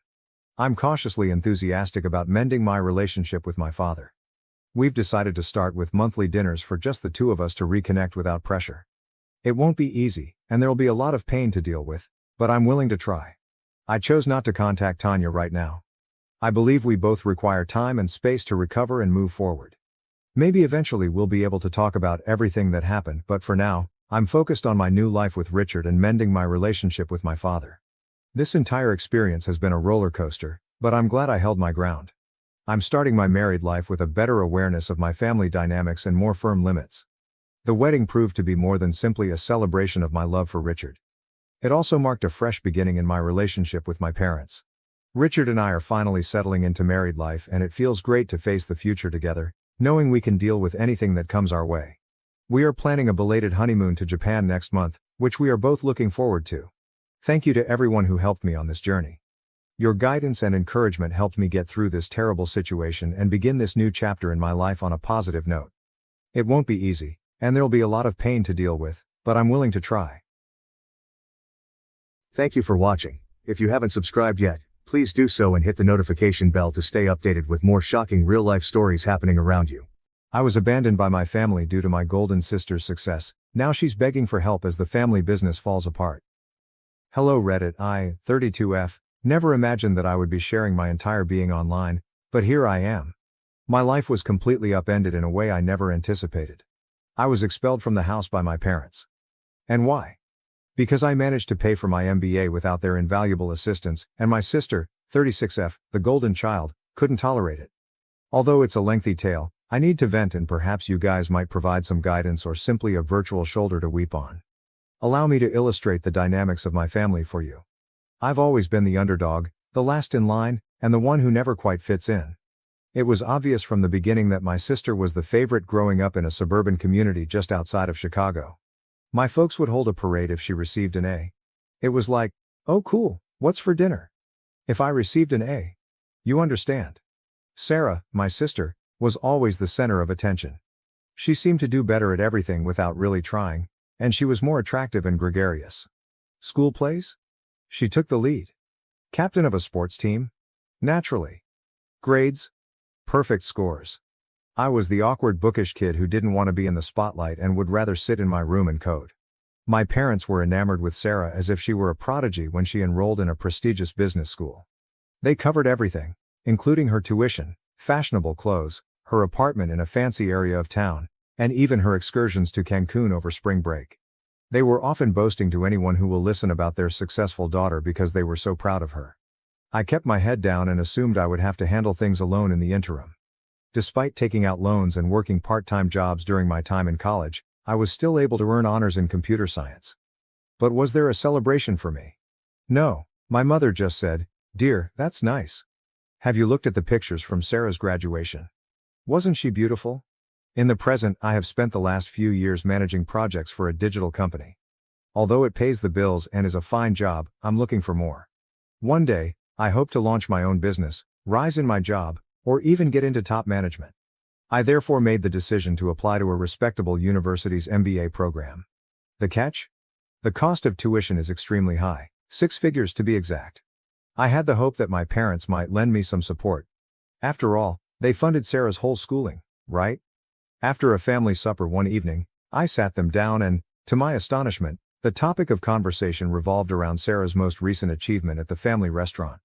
I'm cautiously enthusiastic about mending my relationship with my father. We've decided to start with monthly dinners for just the two of us to reconnect without pressure. It won't be easy, and there'll be a lot of pain to deal with, but I'm willing to try. I chose not to contact Tanya right now. I believe we both require time and space to recover and move forward. Maybe eventually we'll be able to talk about everything that happened, but for now, I'm focused on my new life with Richard and mending my relationship with my father. This entire experience has been a roller coaster, but I'm glad I held my ground. I'm starting my married life with a better awareness of my family dynamics and more firm limits. The wedding proved to be more than simply a celebration of my love for Richard. It also marked a fresh beginning in my relationship with my parents. Richard and I are finally settling into married life, and it feels great to face the future together, knowing we can deal with anything that comes our way. We are planning a belated honeymoon to Japan next month, which we are both looking forward to. Thank you to everyone who helped me on this journey. Your guidance and encouragement helped me get through this terrible situation and begin this new chapter in my life on a positive note. It won't be easy, and there'll be a lot of pain to deal with, but I'm willing to try. Thank you for watching. If you haven't subscribed yet, please do so and hit the notification bell to stay updated with more shocking real-life stories happening around you. I was abandoned by my family due to my golden sister's success. Now she's begging for help as the family business falls apart. Hello Reddit, I, 32F, never imagined that I would be sharing my entire being online, but here I am. My life was completely upended in a way I never anticipated. I was expelled from the house by my parents. And why? Because I managed to pay for my MBA without their invaluable assistance, and my sister, 36F, the golden child, couldn't tolerate it. Although it's a lengthy tale, I need to vent, and perhaps you guys might provide some guidance or simply a virtual shoulder to weep on. Allow me to illustrate the dynamics of my family for you. I've always been the underdog, the last in line, and the one who never quite fits in. It was obvious from the beginning that my sister was the favorite growing up in a suburban community just outside of Chicago. My folks would hold a parade if she received an A. It was like, oh cool, what's for dinner? If I received an A. You understand. Sarah, my sister, was always the center of attention. She seemed to do better at everything without really trying, and she was more attractive and gregarious. School plays? She took the lead. Captain of a sports team? Naturally. Grades? Perfect scores. I was the awkward bookish kid who didn't want to be in the spotlight and would rather sit in my room and code. My parents were enamored with Sarah as if she were a prodigy when she enrolled in a prestigious business school. They covered everything, including her tuition, fashionable clothes, her apartment in a fancy area of town, and even her excursions to Cancun over spring break. They were often boasting to anyone who will listen about their successful daughter because they were so proud of her. I kept my head down and assumed I would have to handle things alone in the interim. Despite taking out loans and working part-time jobs during my time in college, I was still able to earn honors in computer science. But was there a celebration for me? No, my mother just said, "Dear, that's nice. Have you looked at the pictures from Sarah's graduation? Wasn't she beautiful?" In the present, I have spent the last few years managing projects for a digital company. Although it pays the bills and is a fine job, I'm looking for more. One day, I hope to launch my own business, rise in my job, or even get into top management. I therefore made the decision to apply to a respectable university's MBA program. The catch? The cost of tuition is extremely high, 6 figures to be exact. I had the hope that my parents might lend me some support. After all, they funded Sarah's whole schooling, right? After a family supper one evening, I sat them down and, to my astonishment, the topic of conversation revolved around Sarah's most recent achievement at the family restaurant.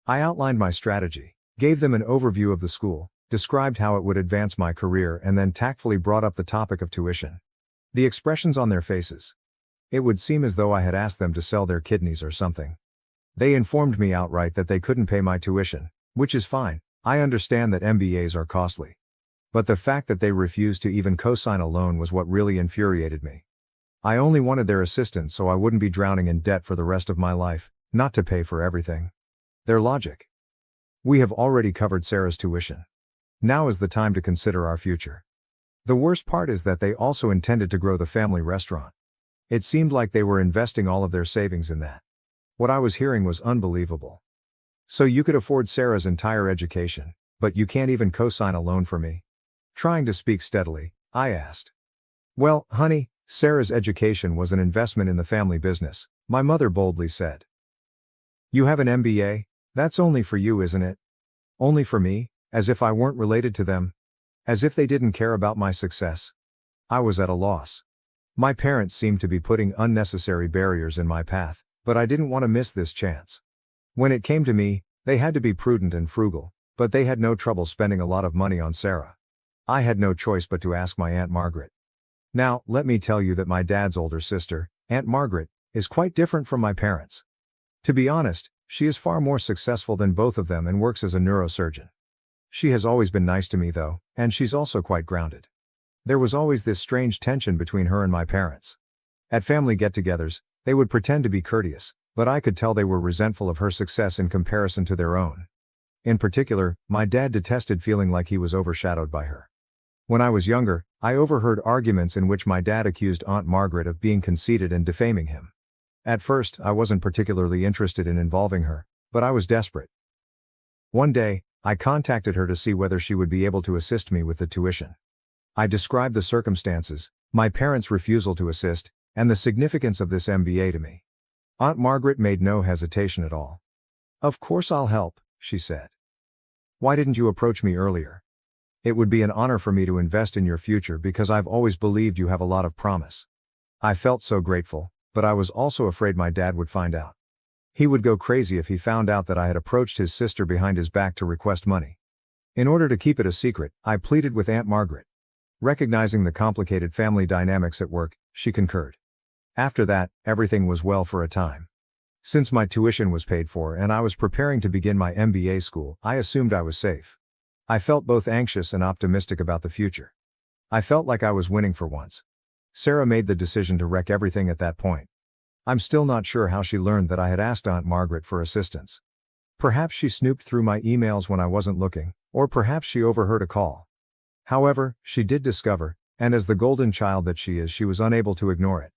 I outlined my strategy, gave them an overview of the school, described how it would advance my career, and then tactfully brought up the topic of tuition. The expressions on their faces. It would seem as though I had asked them to sell their kidneys or something. They informed me outright that they couldn't pay my tuition, which is fine, I understand that MBAs are costly. But the fact that they refused to even co-sign a loan was what really infuriated me. I only wanted their assistance so I wouldn't be drowning in debt for the rest of my life, not to pay for everything. Their logic. We have already covered Sarah's tuition. Now is the time to consider our future. The worst part is that they also intended to grow the family restaurant. It seemed like they were investing all of their savings in that. What I was hearing was unbelievable. So you could afford Sarah's entire education, but you can't even co-sign a loan for me? Trying to speak steadily, I asked. Well, honey, Sarah's education was an investment in the family business, my mother boldly said. You have an MBA? That's only for you, isn't it? Only for me, as if I weren't related to them? As if they didn't care about my success? I was at a loss. My parents seemed to be putting unnecessary barriers in my path, but I didn't want to miss this chance. When it came to me, they had to be prudent and frugal, but they had no trouble spending a lot of money on Sarah. I had no choice but to ask my Aunt Margaret. Now, let me tell you that my dad's older sister, Aunt Margaret, is quite different from my parents. To be honest, she is far more successful than both of them and works as a neurosurgeon. She has always been nice to me though, and she's also quite grounded. There was always this strange tension between her and my parents. At family get-togethers, they would pretend to be courteous, but I could tell they were resentful of her success in comparison to their own. In particular, my dad detested feeling like he was overshadowed by her. When I was younger, I overheard arguments in which my dad accused Aunt Margaret of being conceited and defaming him. At first, I wasn't particularly interested in involving her, but I was desperate. One day, I contacted her to see whether she would be able to assist me with the tuition. I described the circumstances, my parents' refusal to assist, and the significance of this MBA to me. Aunt Margaret made no hesitation at all. Of course I'll help, she said. Why didn't you approach me earlier? It would be an honor for me to invest in your future because I've always believed you have a lot of promise. I felt so grateful, but I was also afraid my dad would find out. He would go crazy if he found out that I had approached his sister behind his back to request money. In order to keep it a secret, I pleaded with Aunt Margaret. Recognizing the complicated family dynamics at work, she concurred. After that, everything was well for a time. Since my tuition was paid for and I was preparing to begin my MBA school, I assumed I was safe. I felt both anxious and optimistic about the future. I felt like I was winning for once. Sarah made the decision to wreck everything at that point. I'm still not sure how she learned that I had asked Aunt Margaret for assistance. Perhaps she snooped through my emails when I wasn't looking, or perhaps she overheard a call. However, she did discover, and as the golden child that she is, she was unable to ignore it.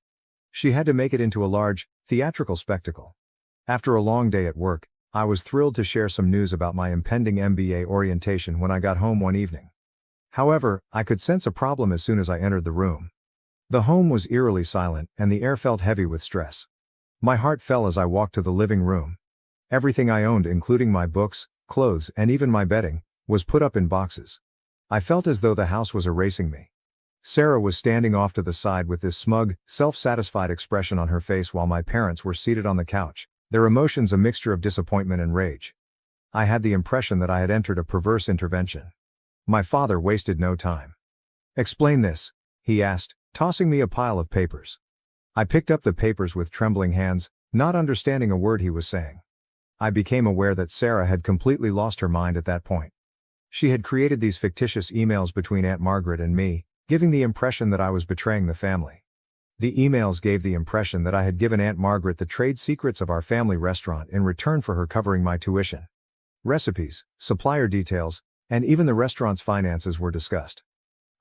She had to make it into a large, theatrical spectacle. After a long day at work, I was thrilled to share some news about my impending MBA orientation when I got home one evening. However, I could sense a problem as soon as I entered the room. The home was eerily silent, and the air felt heavy with stress. My heart fell as I walked to the living room. Everything I owned, including my books, clothes, and even my bedding, was put up in boxes. I felt as though the house was erasing me. Sarah was standing off to the side with this smug, self-satisfied expression on her face while my parents were seated on the couch, their emotions a mixture of disappointment and rage. I had the impression that I had entered a perverse intervention. My father wasted no time. "Explain this," he asked, tossing me a pile of papers. I picked up the papers with trembling hands, not understanding a word he was saying. I became aware that Sarah had completely lost her mind at that point. She had created these fictitious emails between Aunt Margaret and me, giving the impression that I was betraying the family. The emails gave the impression that I had given Aunt Margaret the trade secrets of our family restaurant in return for her covering my tuition. Recipes, supplier details, and even the restaurant's finances were discussed.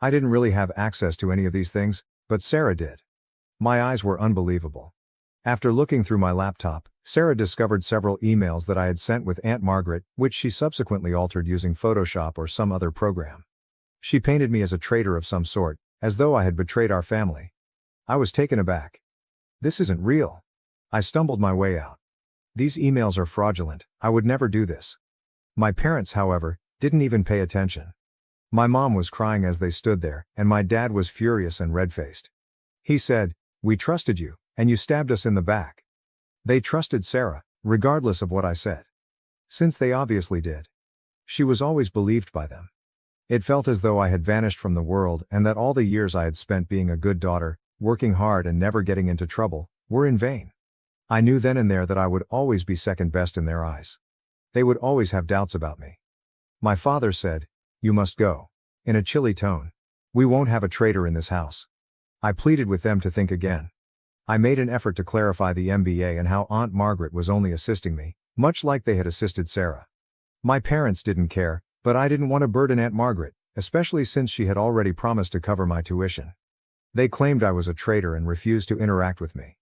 I didn't really have access to any of these things, but Sarah did. My eyes were unbelievable. After looking through my laptop, Sarah discovered several emails that I had sent with Aunt Margaret, which she subsequently altered using Photoshop or some other program. She painted me as a traitor of some sort, as though I had betrayed our family. I was taken aback. This isn't real. I stumbled my way out. These emails are fraudulent, I would never do this. My parents, however, didn't even pay attention. My mom was crying as they stood there, and my dad was furious and red-faced. He said, "We trusted you, and you stabbed us in the back." They trusted Sarah, regardless of what I said. Since they obviously did. She was always believed by them. It felt as though I had vanished from the world and that all the years I had spent being a good daughter, working hard and never getting into trouble, were in vain. I knew then and there that I would always be second best in their eyes. They would always have doubts about me. My father said, "You must go," in a chilly tone. "We won't have a traitor in this house." I pleaded with them to think again. I made an effort to clarify the MBA and how Aunt Margaret was only assisting me, much like they had assisted Sarah. My parents didn't care, but I didn't want to burden Aunt Margaret, especially since she had already promised to cover my tuition. They claimed I was a traitor and refused to interact with me.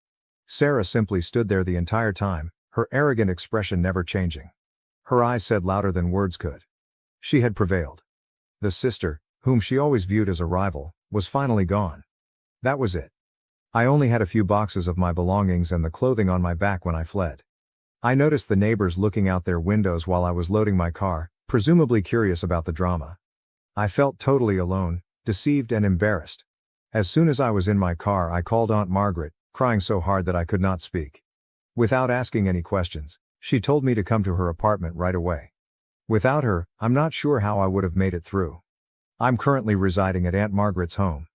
Sarah simply stood there the entire time, her arrogant expression never changing. Her eyes said louder than words could. She had prevailed. The sister, whom she always viewed as a rival, was finally gone. That was it. I only had a few boxes of my belongings and the clothing on my back when I fled. I noticed the neighbors looking out their windows while I was loading my car, presumably curious about the drama. I felt totally alone, deceived and embarrassed. As soon as I was in my car, I called Aunt Margaret, crying so hard that I could not speak. Without asking any questions, she told me to come to her apartment right away. Without her, I'm not sure how I would have made it through. I'm currently residing at Aunt Margaret's home.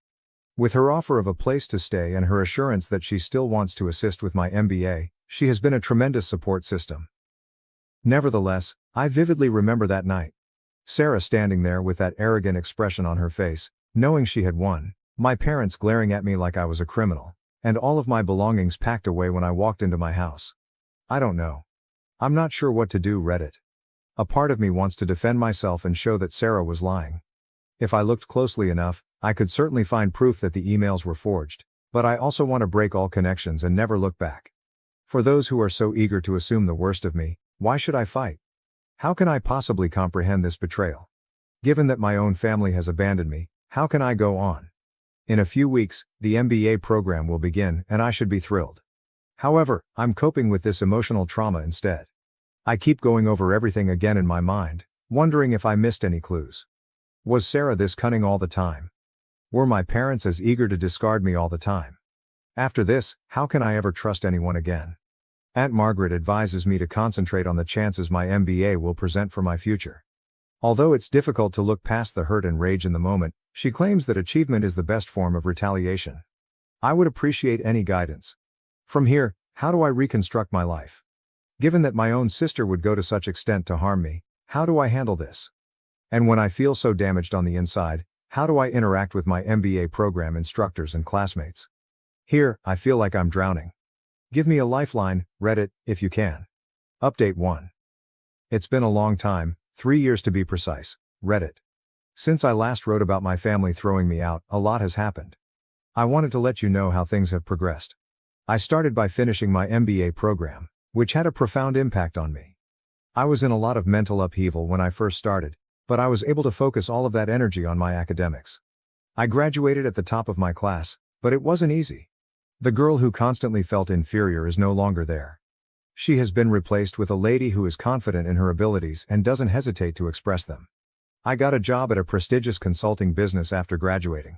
With her offer of a place to stay and her assurance that she still wants to assist with my MBA, she has been a tremendous support system. Nevertheless, I vividly remember that night. Sarah standing there with that arrogant expression on her face, knowing she had won, my parents glaring at me like I was a criminal, and all of my belongings packed away when I walked into my house. I don't know. I'm not sure what to do, Reddit. A part of me wants to defend myself and show that Sarah was lying. If I looked closely enough, I could certainly find proof that the emails were forged, but I also want to break all connections and never look back. For those who are so eager to assume the worst of me, why should I fight? How can I possibly comprehend this betrayal? Given that my own family has abandoned me, how can I go on? In a few weeks, the MBA program will begin and I should be thrilled. However, I'm coping with this emotional trauma instead. I keep going over everything again in my mind, wondering if I missed any clues. Was Sarah this cunning all the time? Were my parents as eager to discard me all the time? After this, how can I ever trust anyone again? Aunt Margaret advises me to concentrate on the chances my MBA will present for my future. Although it's difficult to look past the hurt and rage in the moment, she claims that achievement is the best form of retaliation. I would appreciate any guidance. From here, how do I reconstruct my life? Given that my own sister would go to such extent to harm me, how do I handle this? And when I feel so damaged on the inside, how do I interact with my MBA program instructors and classmates? Here, I feel like I'm drowning. Give me a lifeline, Reddit, if you can. Update 1. It's been a long time, 3 years to be precise, Reddit. Since I last wrote about my family throwing me out, a lot has happened. I wanted to let you know how things have progressed. I started by finishing my MBA program, which had a profound impact on me. I was in a lot of mental upheaval when I first started, but I was able to focus all of that energy on my academics. I graduated at the top of my class, but it wasn't easy. The girl who constantly felt inferior is no longer there. She has been replaced with a lady who is confident in her abilities and doesn't hesitate to express them. I got a job at a prestigious consulting business after graduating.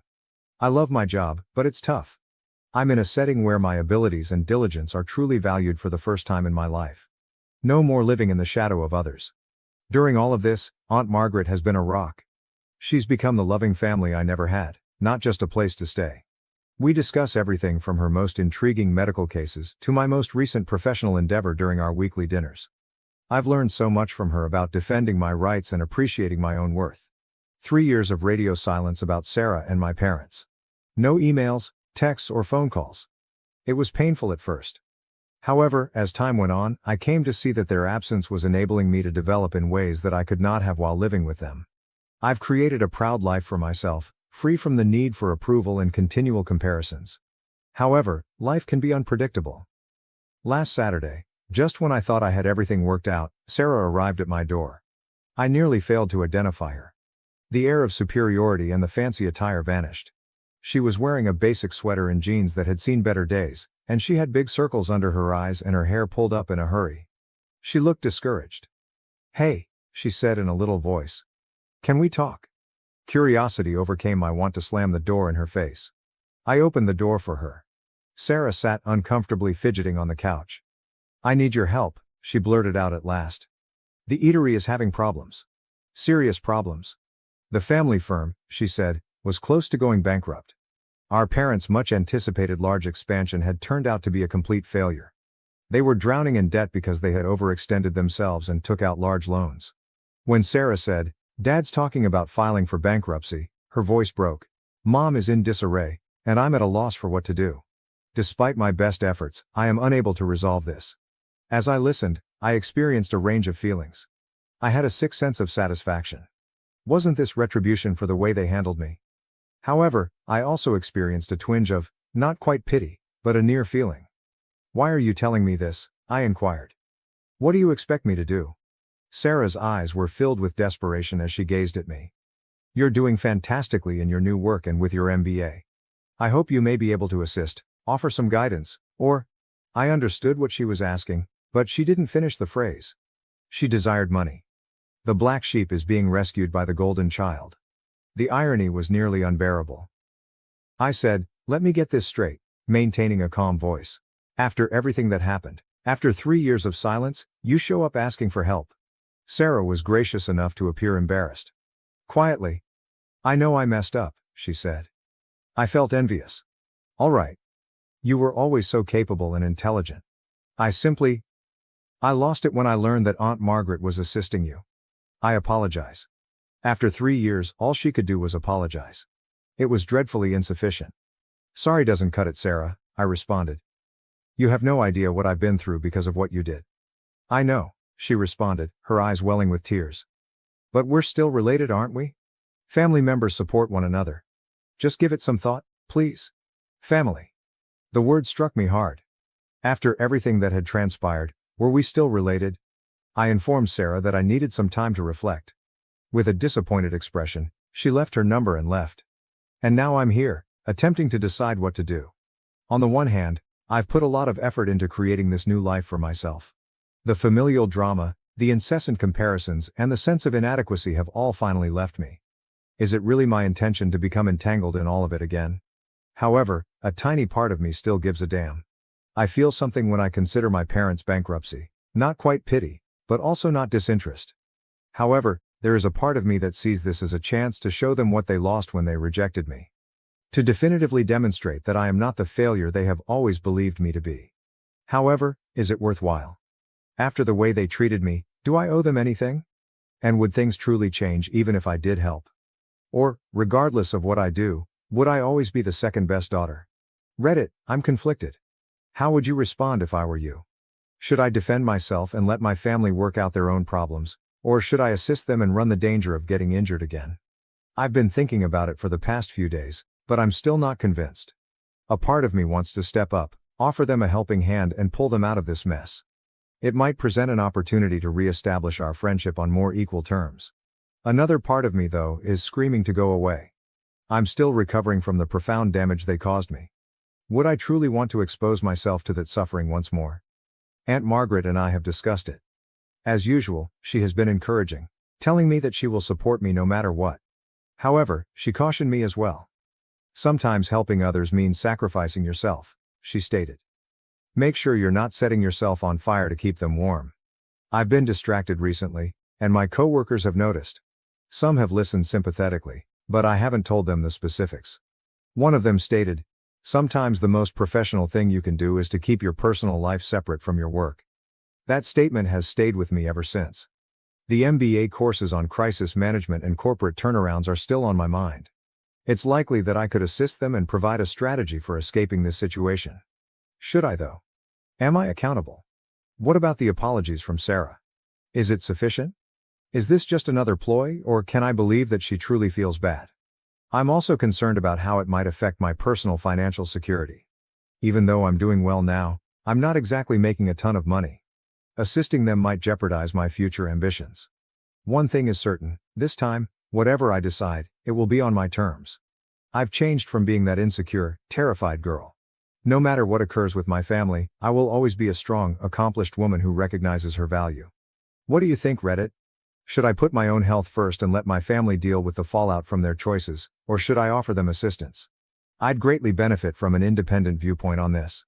I love my job, but it's tough. I'm in a setting where my abilities and diligence are truly valued for the first time in my life. No more living in the shadow of others. During all of this, Aunt Margaret has been a rock. She's become the loving family I never had, not just a place to stay. We discuss everything from her most intriguing medical cases to my most recent professional endeavor during our weekly dinners. I've learned so much from her about defending my rights and appreciating my own worth. 3 years of radio silence about Sarah and my parents. No emails, texts or phone calls. It was painful at first. However, as time went on, I came to see that their absence was enabling me to develop in ways that I could not have while living with them. I've created a proud life for myself, free from the need for approval and continual comparisons. However, life can be unpredictable. Last Saturday, just when I thought I had everything worked out, Sarah arrived at my door. I nearly failed to identify her. The air of superiority and the fancy attire vanished. She was wearing a basic sweater and jeans that had seen better days, and she had big circles under her eyes and her hair pulled up in a hurry. She looked discouraged. "Hey," she said in a little voice. "Can we talk?" Curiosity overcame my want to slam the door in her face. I opened the door for her. Sarah sat uncomfortably fidgeting on the couch. "I need your help," she blurted out at last. "The eatery is having problems. Serious problems. The family firm," she said, "was close to going bankrupt. Our parents' much anticipated large expansion had turned out to be a complete failure. They were drowning in debt because they had overextended themselves and took out large loans." When Sarah said, Dad's talking about filing for bankruptcy. Her voice broke. Mom is in disarray, and I'm at a loss for what to do. Despite my best efforts, I am unable to resolve this. As I listened, I experienced a range of feelings. I had a sick sense of satisfaction. Wasn't this retribution for the way they handled me? However, I also experienced a twinge of, not quite pity, but a near feeling. Why are you telling me this? I inquired. What do you expect me to do? Sarah's eyes were filled with desperation as she gazed at me. You're doing fantastically in your new work and with your MBA. I hope you may be able to assist, offer some guidance, or... I understood what she was asking, but she didn't finish the phrase. She desired money. The black sheep is being rescued by the golden child. The irony was nearly unbearable. I said, let me get this straight, maintaining a calm voice. After everything that happened, after 3 years of silence, you show up asking for help. Sarah was gracious enough to appear embarrassed. Quietly. I know I messed up, she said. I felt envious. All right. You were always so capable and intelligent. I lost it when I learned that Aunt Margaret was assisting you. I apologize. After 3 years, all she could do was apologize. It was dreadfully insufficient. Sorry doesn't cut it, Sarah, I responded. You have no idea what I've been through because of what you did. I know, she responded, her eyes welling with tears. But we're still related, aren't we? Family members support one another. Just give it some thought, please. Family. The word struck me hard. After everything that had transpired, were we still related? I informed Sarah that I needed some time to reflect. With a disappointed expression, she left her number and left. And now I'm here, attempting to decide what to do. On the one hand, I've put a lot of effort into creating this new life for myself. The familial drama, the incessant comparisons, and the sense of inadequacy have all finally left me. Is it really my intention to become entangled in all of it again? However, a tiny part of me still gives a damn. I feel something when I consider my parents' bankruptcy, not quite pity, but also not disinterest. However, there is a part of me that sees this as a chance to show them what they lost when they rejected me. To definitively demonstrate that I am not the failure they have always believed me to be. However, is it worthwhile? After the way they treated me, do I owe them anything? And would things truly change even if I did help? Or, regardless of what I do, would I always be the second best daughter? Reddit, I'm conflicted. How would you respond if I were you? Should I defend myself and let my family work out their own problems, or should I assist them and run the danger of getting injured again? I've been thinking about it for the past few days, but I'm still not convinced. A part of me wants to step up, offer them a helping hand and pull them out of this mess. It might present an opportunity to re-establish our friendship on more equal terms. Another part of me, though, is screaming to go away. I'm still recovering from the profound damage they caused me. Would I truly want to expose myself to that suffering once more? Aunt Margaret and I have discussed it. As usual, she has been encouraging, telling me that she will support me no matter what. However, she cautioned me as well. Sometimes helping others means sacrificing yourself, she stated. Make sure you're not setting yourself on fire to keep them warm. I've been distracted recently, and my coworkers have noticed. Some have listened sympathetically, but I haven't told them the specifics. One of them stated, sometimes the most professional thing you can do is to keep your personal life separate from your work. That statement has stayed with me ever since. The MBA courses on crisis management and corporate turnarounds are still on my mind. It's likely that I could assist them and provide a strategy for escaping this situation. Should I though? Am I accountable? What about the apologies from Sarah? Is it sufficient? Is this just another ploy, or can I believe that she truly feels bad? I'm also concerned about how it might affect my personal financial security. Even though I'm doing well now, I'm not exactly making a ton of money. Assisting them might jeopardize my future ambitions. One thing is certain, this time, whatever I decide, it will be on my terms. I've changed from being that insecure, terrified girl. No matter what occurs with my family, I will always be a strong, accomplished woman who recognizes her value. What do you think, Reddit? Should I put my own health first and let my family deal with the fallout from their choices, or should I offer them assistance? I'd greatly benefit from an independent viewpoint on this.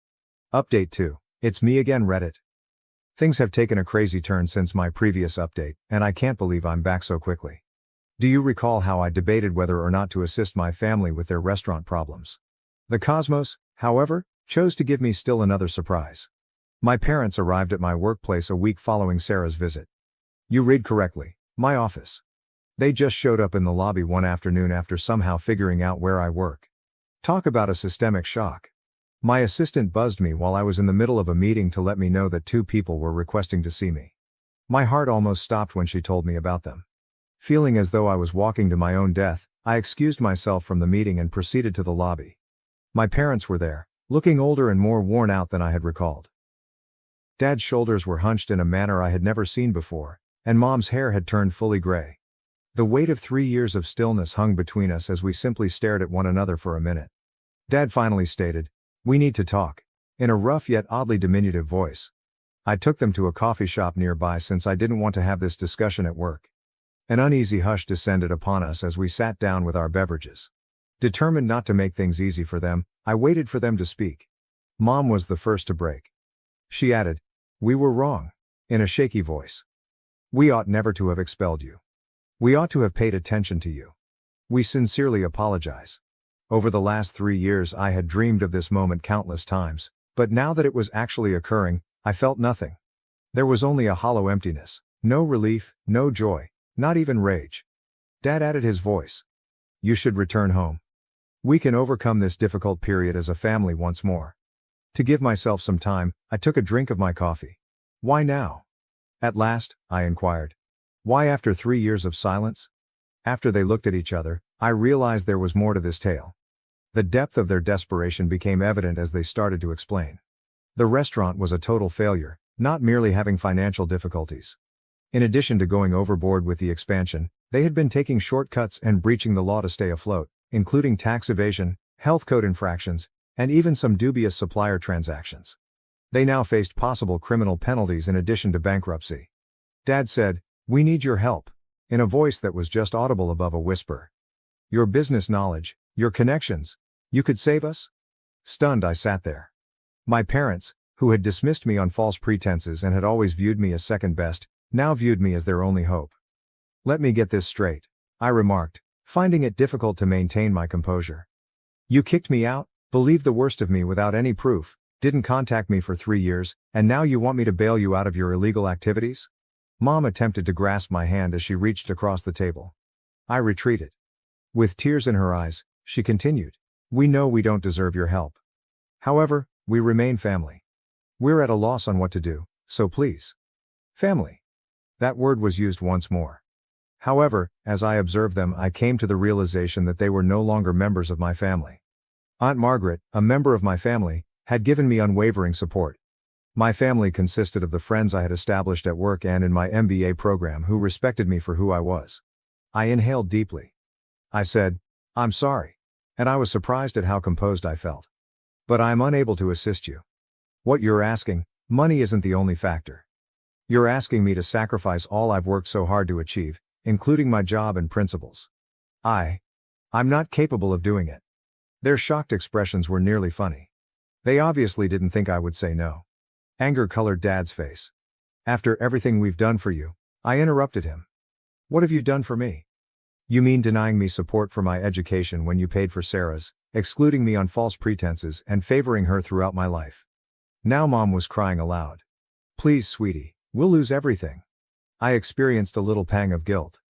Update 2. It's me again, Reddit. Things have taken a crazy turn since my previous update, and I can't believe I'm back so quickly. Do you recall how I debated whether or not to assist my family with their restaurant problems? The cosmos, however, chose to give me still another surprise. My parents arrived at my workplace a week following Sarah's visit. You read correctly, my office. They just showed up in the lobby one afternoon after somehow figuring out where I work. Talk about a systemic shock. My assistant buzzed me while I was in the middle of a meeting to let me know that 2 people were requesting to see me. My heart almost stopped when she told me about them. Feeling as though I was walking to my own death, I excused myself from the meeting and proceeded to the lobby. My parents were there, looking older and more worn out than I had recalled. Dad's shoulders were hunched in a manner I had never seen before, and Mom's hair had turned fully gray. The weight of 3 years of stillness hung between us as we simply stared at one another for a minute. Dad finally stated, "We need to talk," in a rough yet oddly diminutive voice. I took them to a coffee shop nearby since I didn't want to have this discussion at work. An uneasy hush descended upon us as we sat down with our beverages. Determined not to make things easy for them, I waited for them to speak. Mom was the first to break. She added, "We were wrong," in a shaky voice. "We ought never to have expelled you. We ought to have paid attention to you. We sincerely apologize. Over the last 3 years I had dreamed of this moment countless times, but now that it was actually occurring, I felt nothing. There was only a hollow emptiness, no relief, no joy, not even rage." Dad added his voice. "You should return home. We can overcome this difficult period as a family once more." To give myself some time, I took a drink of my coffee. "Why now?" At last, I inquired. "Why after 3 years of silence?" After they looked at each other, I realized there was more to this tale. The depth of their desperation became evident as they started to explain. The restaurant was a total failure, not merely having financial difficulties. In addition to going overboard with the expansion, they had been taking shortcuts and breaching the law to stay afloat, including tax evasion, health code infractions, and even some dubious supplier transactions. They now faced possible criminal penalties in addition to bankruptcy. Dad said, "We need your help," in a voice that was just audible above a whisper. "Your business knowledge, your connections, you could save us?" Stunned, I sat there. My parents, who had dismissed me on false pretenses and had always viewed me as second best, now viewed me as their only hope. "Let me get this straight," I remarked, finding it difficult to maintain my composure. "You kicked me out, believed the worst of me without any proof, didn't contact me for 3 years, and now you want me to bail you out of your illegal activities?" Mom attempted to grasp my hand as she reached across the table. I retreated. With tears in her eyes, she continued, "We know we don't deserve your help. However, we remain family. We're at a loss on what to do, so please." Family. That word was used once more. However, as I observed them, I came to the realization that they were no longer members of my family. Aunt Margaret, a member of my family, had given me unwavering support. My family consisted of the friends I had established at work and in my MBA program who respected me for who I was. I inhaled deeply. I said, "I'm sorry," and I was surprised at how composed I felt. "But I'm unable to assist you. What you're asking, money isn't the only factor. You're asking me to sacrifice all I've worked so hard to achieve, including my job and principles. I'm not capable of doing it." Their shocked expressions were nearly funny. They obviously didn't think I would say no. Anger colored Dad's face. "After everything we've done for you," I interrupted him. "What have you done for me?" "You mean denying me support for my education when you paid for Sarah's, excluding me on false pretenses and favoring her throughout my life?" Now Mom was crying aloud. "Please, sweetie, we'll lose everything." I experienced a little pang of guilt.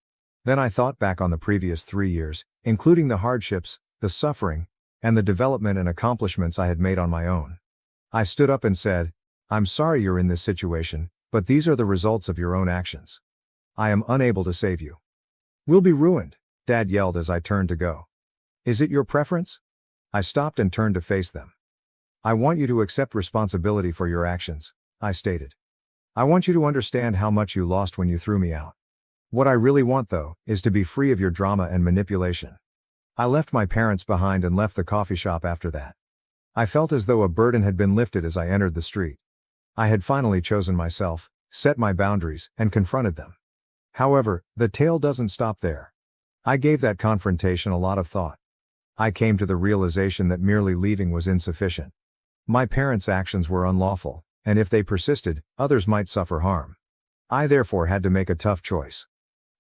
Then I thought back on the previous 3 years, including the hardships, the suffering, and the development and accomplishments I had made on my own. I stood up and said, "I'm sorry you're in this situation, but these are the results of your own actions. I am unable to save you." "We'll be ruined," Dad yelled as I turned to go. "Is it your preference?" I stopped and turned to face them. "I want you to accept responsibility for your actions," I stated. "I want you to understand how much you lost when you threw me out. What I really want, though, is to be free of your drama and manipulation." I left my parents behind and left the coffee shop after that. I felt as though a burden had been lifted as I entered the street. I had finally chosen myself, set my boundaries, and confronted them. However, the tale doesn't stop there. I gave that confrontation a lot of thought. I came to the realization that merely leaving was insufficient. My parents' actions were unlawful, and if they persisted, others might suffer harm. I therefore had to make a tough choice.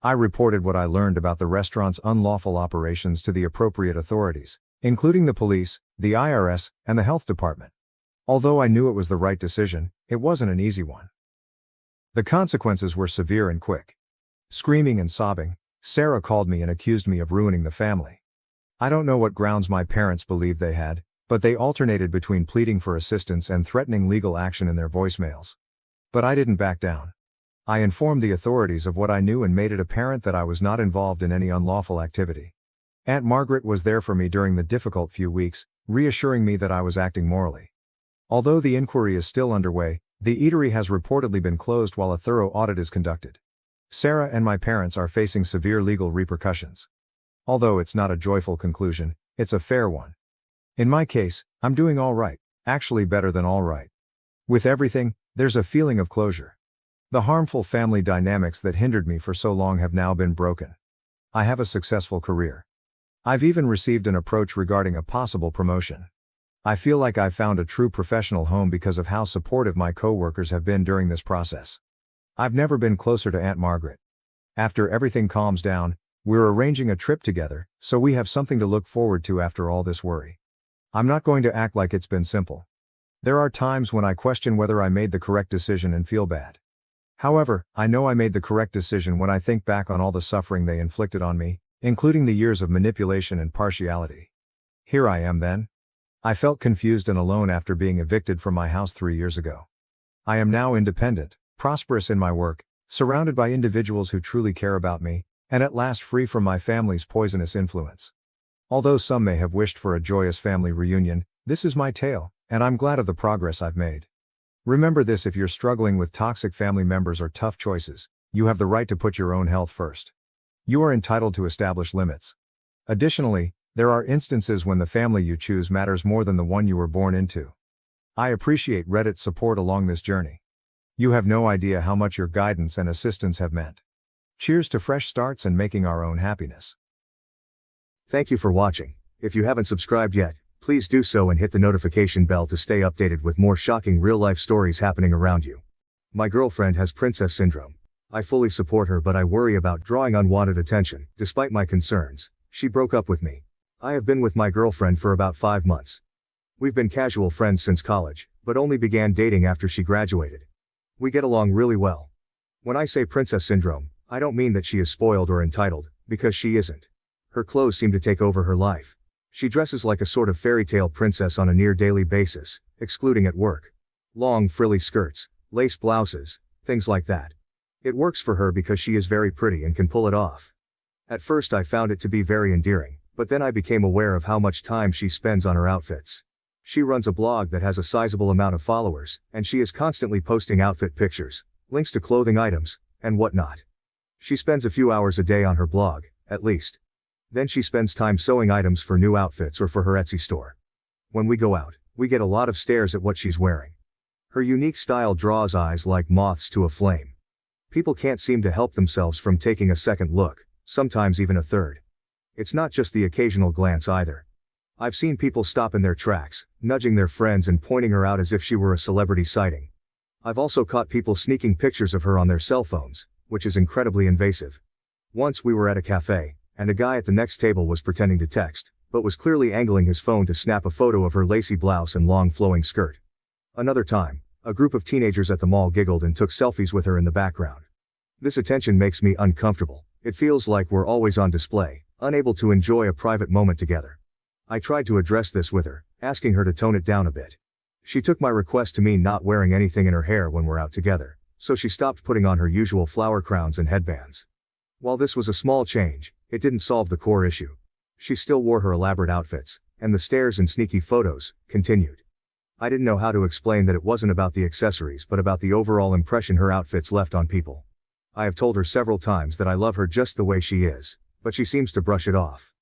I reported what I learned about the restaurant's unlawful operations to the appropriate authorities, including the police, the IRS, and the health department. Although I knew it was the right decision, it wasn't an easy one. The consequences were severe and quick. Screaming and sobbing, Sarah called me and accused me of ruining the family. I don't know what grounds my parents believed they had, but they alternated between pleading for assistance and threatening legal action in their voicemails. But I didn't back down. I informed the authorities of what I knew and made it apparent that I was not involved in any unlawful activity. Aunt Margaret was there for me during the difficult few weeks, reassuring me that I was acting morally. Although the inquiry is still underway, the eatery has reportedly been closed while a thorough audit is conducted. Sarah and my parents are facing severe legal repercussions. Although it's not a joyful conclusion, it's a fair one. In my case, I'm doing all right, actually better than all right. With everything, there's a feeling of closure. The harmful family dynamics that hindered me for so long have now been broken. I have a successful career. I've even received an approach regarding a possible promotion. I feel like I've found a true professional home because of how supportive my coworkers have been during this process. I've never been closer to Aunt Margaret. After everything calms down, we're arranging a trip together, so we have something to look forward to after all this worry. I'm not going to act like it's been simple. There are times when I question whether I made the correct decision and feel bad. However, I know I made the correct decision when I think back on all the suffering they inflicted on me, including the years of manipulation and partiality. Here I am then. I felt confused and alone after being evicted from my house 3 years ago. I am now independent, prosperous in my work, surrounded by individuals who truly care about me, and at last free from my family's poisonous influence. Although some may have wished for a joyous family reunion, this is my tale, and I'm glad of the progress I've made. Remember this: if you're struggling with toxic family members or tough choices, you have the right to put your own health first. You are entitled to establish limits. Additionally, there are instances when the family you choose matters more than the one you were born into. I appreciate Reddit's support along this journey. You have no idea how much your guidance and assistance have meant. Cheers to fresh starts and making our own happiness. Thank you for watching. If you haven't subscribed yet, please do so and hit the notification bell to stay updated with more shocking real-life stories happening around you. My girlfriend has princess syndrome. I fully support her, but I worry about drawing unwanted attention. Despite my concerns, she broke up with me. I have been with my girlfriend for about 5 months. We've been casual friends since college, but only began dating after she graduated. We get along really well. When I say princess syndrome, I don't mean that she is spoiled or entitled, because she isn't. Her clothes seem to take over her life. She dresses like a sort of fairy tale princess on a near daily basis, excluding at work. Long frilly skirts, lace blouses, things like that. It works for her because she is very pretty and can pull it off. At first I found it to be very endearing, but then I became aware of how much time she spends on her outfits. She runs a blog that has a sizable amount of followers, and she is constantly posting outfit pictures, links to clothing items, and whatnot. She spends a few hours a day on her blog, at least. Then she spends time sewing items for new outfits or for her Etsy store. When we go out, we get a lot of stares at what she's wearing. Her unique style draws eyes like moths to a flame. People can't seem to help themselves from taking a second look, sometimes even a third. It's not just the occasional glance either. I've seen people stop in their tracks, nudging their friends and pointing her out as if she were a celebrity sighting. I've also caught people sneaking pictures of her on their cell phones, which is incredibly invasive. Once we were at a cafe, and a guy at the next table was pretending to text, but was clearly angling his phone to snap a photo of her lacy blouse and long flowing skirt. Another time, a group of teenagers at the mall giggled and took selfies with her in the background. This attention makes me uncomfortable. It feels like we're always on display, unable to enjoy a private moment together. I tried to address this with her, asking her to tone it down a bit. She took my request to mean not wearing anything in her hair when we're out together, so she stopped putting on her usual flower crowns and headbands. While this was a small change, it didn't solve the core issue. She still wore her elaborate outfits, and the stares and sneaky photos continued. I didn't know how to explain that it wasn't about the accessories but about the overall impression her outfits left on people. I have told her several times that I love her just the way she is, but she seems to brush it off.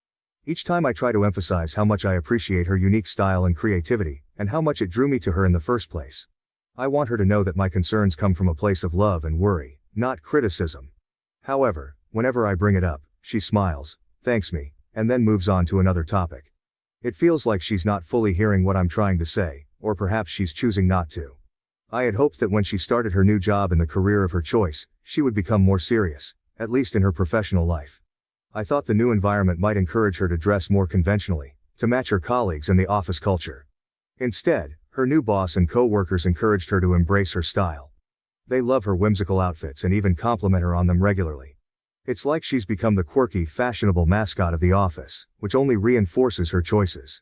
Each time I try to emphasize how much I appreciate her unique style and creativity, and how much it drew me to her in the first place. I want her to know that my concerns come from a place of love and worry, not criticism. However, whenever I bring it up, she smiles, thanks me, and then moves on to another topic. It feels like she's not fully hearing what I'm trying to say, or perhaps she's choosing not to. I had hoped that when she started her new job in the career of her choice, she would become more serious, at least in her professional life. I thought the new environment might encourage her to dress more conventionally, to match her colleagues and the office culture. Instead, her new boss and co-workers encouraged her to embrace her style. They love her whimsical outfits and even compliment her on them regularly. It's like she's become the quirky, fashionable mascot of the office, which only reinforces her choices.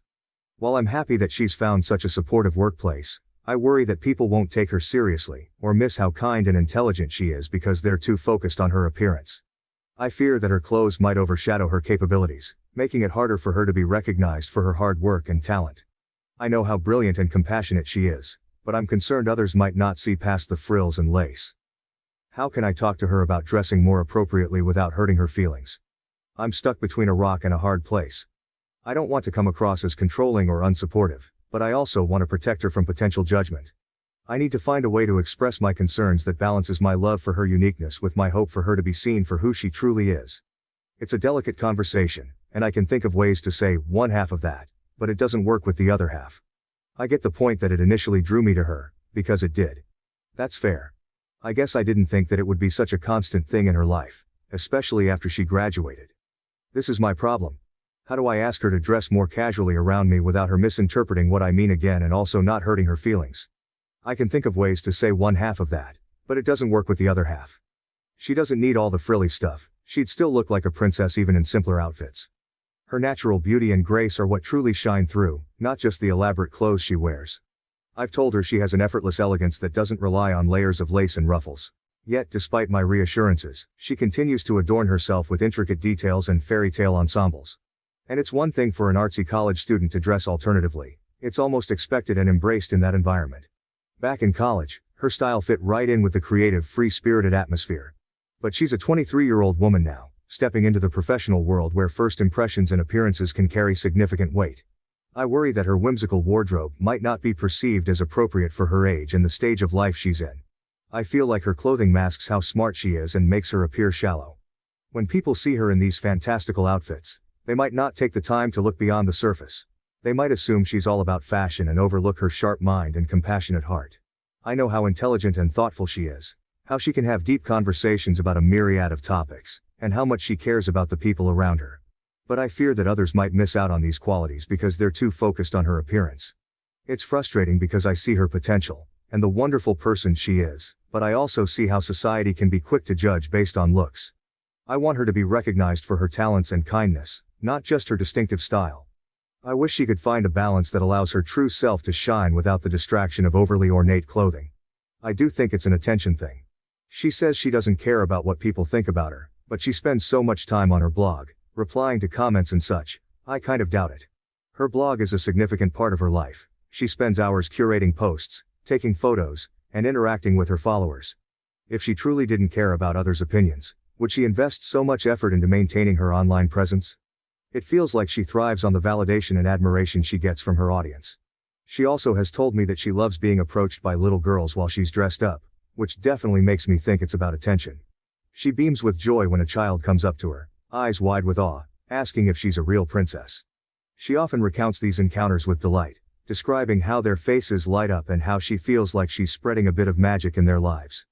While I'm happy that she's found such a supportive workplace, I worry that people won't take her seriously, or miss how kind and intelligent she is because they're too focused on her appearance. I fear that her clothes might overshadow her capabilities, making it harder for her to be recognized for her hard work and talent. I know how brilliant and compassionate she is, but I'm concerned others might not see past the frills and lace. How can I talk to her about dressing more appropriately without hurting her feelings? I'm stuck between a rock and a hard place. I don't want to come across as controlling or unsupportive, but I also want to protect her from potential judgment. I need to find a way to express my concerns that balances my love for her uniqueness with my hope for her to be seen for who she truly is. It's a delicate conversation, and I can think of ways to say one half of that, but it doesn't work with the other half. I get the point that it initially drew me to her, because it did. That's fair. I guess I didn't think that it would be such a constant thing in her life, especially after she graduated. This is my problem. How do I ask her to dress more casually around me without her misinterpreting what I mean again and also not hurting her feelings? I can think of ways to say one half of that, but it doesn't work with the other half. She doesn't need all the frilly stuff, she'd still look like a princess even in simpler outfits. Her natural beauty and grace are what truly shine through, not just the elaborate clothes she wears. I've told her she has an effortless elegance that doesn't rely on layers of lace and ruffles. Yet, despite my reassurances, she continues to adorn herself with intricate details and fairy tale ensembles. And it's one thing for an artsy college student to dress alternatively. It's almost expected and embraced in that environment. Back in college, her style fit right in with the creative, free-spirited atmosphere. But she's a 23-year-old woman now, stepping into the professional world where first impressions and appearances can carry significant weight. I worry that her whimsical wardrobe might not be perceived as appropriate for her age and the stage of life she's in. I feel like her clothing masks how smart she is and makes her appear shallow. When people see her in these fantastical outfits, they might not take the time to look beyond the surface. They might assume she's all about fashion and overlook her sharp mind and compassionate heart. I know how intelligent and thoughtful she is, how she can have deep conversations about a myriad of topics, and how much she cares about the people around her. But I fear that others might miss out on these qualities because they're too focused on her appearance. It's frustrating because I see her potential, and the wonderful person she is, but I also see how society can be quick to judge based on looks. I want her to be recognized for her talents and kindness, not just her distinctive style. I wish she could find a balance that allows her true self to shine without the distraction of overly ornate clothing. I do think it's an attention thing. She says she doesn't care about what people think about her, but she spends so much time on her blog, replying to comments and such. I kind of doubt it. Her blog is a significant part of her life. She spends hours curating posts, taking photos, and interacting with her followers. If she truly didn't care about others' opinions, would she invest so much effort into maintaining her online presence? It feels like she thrives on the validation and admiration she gets from her audience. She also has told me that she loves being approached by little girls while she's dressed up, which definitely makes me think it's about attention. She beams with joy when a child comes up to her, eyes wide with awe, asking if she's a real princess. She often recounts these encounters with delight, describing how their faces light up and how she feels like she's spreading a bit of magic in their lives.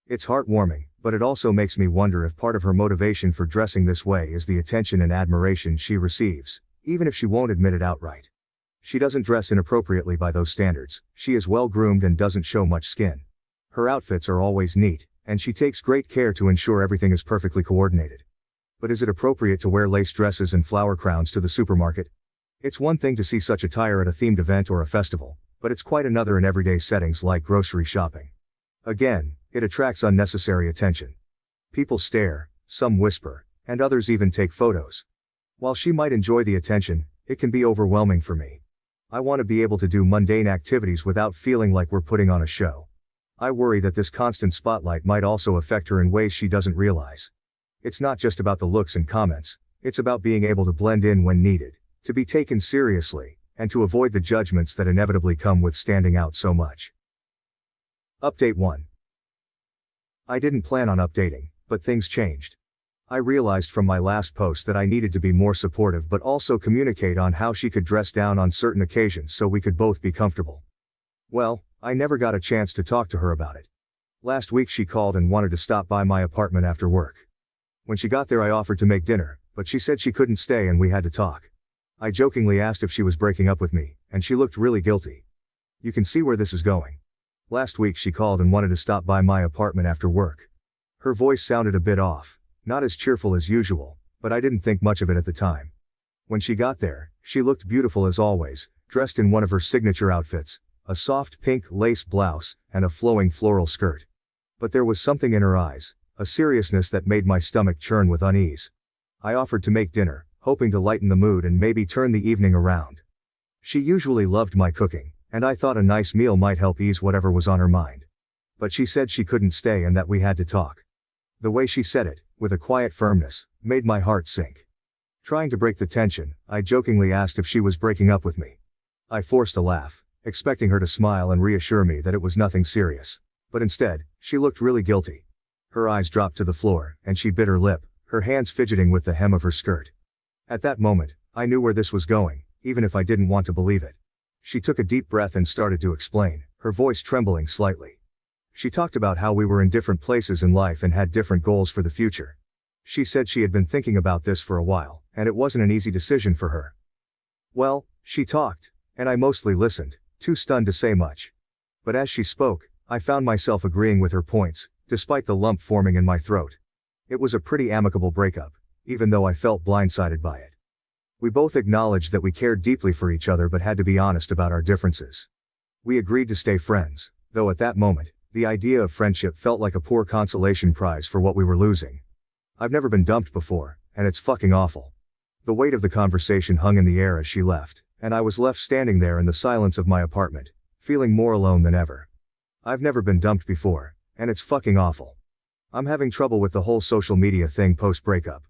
It's heartwarming, but it also makes me wonder if part of her motivation for dressing this way is the attention and admiration she receives, even if she won't admit it outright. She doesn't dress inappropriately by those standards, she is well groomed and doesn't show much skin. Her outfits are always neat, and she takes great care to ensure everything is perfectly coordinated. But is it appropriate to wear lace dresses and flower crowns to the supermarket? It's one thing to see such attire at a themed event or a festival, but it's quite another in everyday settings like grocery shopping. Again, it attracts unnecessary attention. People stare, some whisper, and others even take photos. While she might enjoy the attention, it can be overwhelming for me. I want to be able to do mundane activities without feeling like we're putting on a show. I worry that this constant spotlight might also affect her in ways she doesn't realize. It's not just about the looks and comments, it's about being able to blend in when needed, to be taken seriously, and to avoid the judgments that inevitably come with standing out so much. Update 1. I didn't plan on updating, but things changed. I realized from my last post that I needed to be more supportive but also communicate on how she could dress down on certain occasions so we could both be comfortable. Well, I never got a chance to talk to her about it. Last week she called and wanted to stop by my apartment after work. When she got there I offered to make dinner, but she said she couldn't stay and we had to talk. I jokingly asked if she was breaking up with me, and she looked really guilty. You can see where this is going. Last week she called and wanted to stop by my apartment after work. Her voice sounded a bit off, Not as cheerful as usual, but I didn't think much of it at the time. When she got there, she looked beautiful as always, dressed in one of her signature outfits, a soft pink lace blouse, and a flowing floral skirt. But there was something in her eyes, a seriousness that made my stomach churn with unease. I offered to make dinner, hoping to lighten the mood and maybe turn the evening around. She usually loved my cooking, and I thought a nice meal might help ease whatever was on her mind. But she said she couldn't stay and that we had to talk. The way she said it, with a quiet firmness, made my heart sink. Trying to break the tension, I jokingly asked if she was breaking up with me. I forced a laugh, expecting her to smile and reassure me that it was nothing serious. But instead, she looked really guilty. Her eyes dropped to the floor, and she bit her lip, her hands fidgeting with the hem of her skirt. At that moment, I knew where this was going, even if I didn't want to believe it. She took a deep breath and started to explain, her voice trembling slightly. She talked about how we were in different places in life and had different goals for the future. She said she had been thinking about this for a while, and it wasn't an easy decision for her. Well, she talked, and I mostly listened, too stunned to say much. But as she spoke, I found myself agreeing with her points, despite the lump forming in my throat. It was a pretty amicable breakup, even though I felt blindsided by it. We both acknowledged that we cared deeply for each other but had to be honest about our differences. We agreed to stay friends, though at that moment, the idea of friendship felt like a poor consolation prize for what we were losing. I've never been dumped before, and it's fucking awful. The weight of the conversation hung in the air as she left, and I was left standing there in the silence of my apartment, feeling more alone than ever. I've never been dumped before, and it's fucking awful. I'm having trouble with the whole social media thing post-breakup.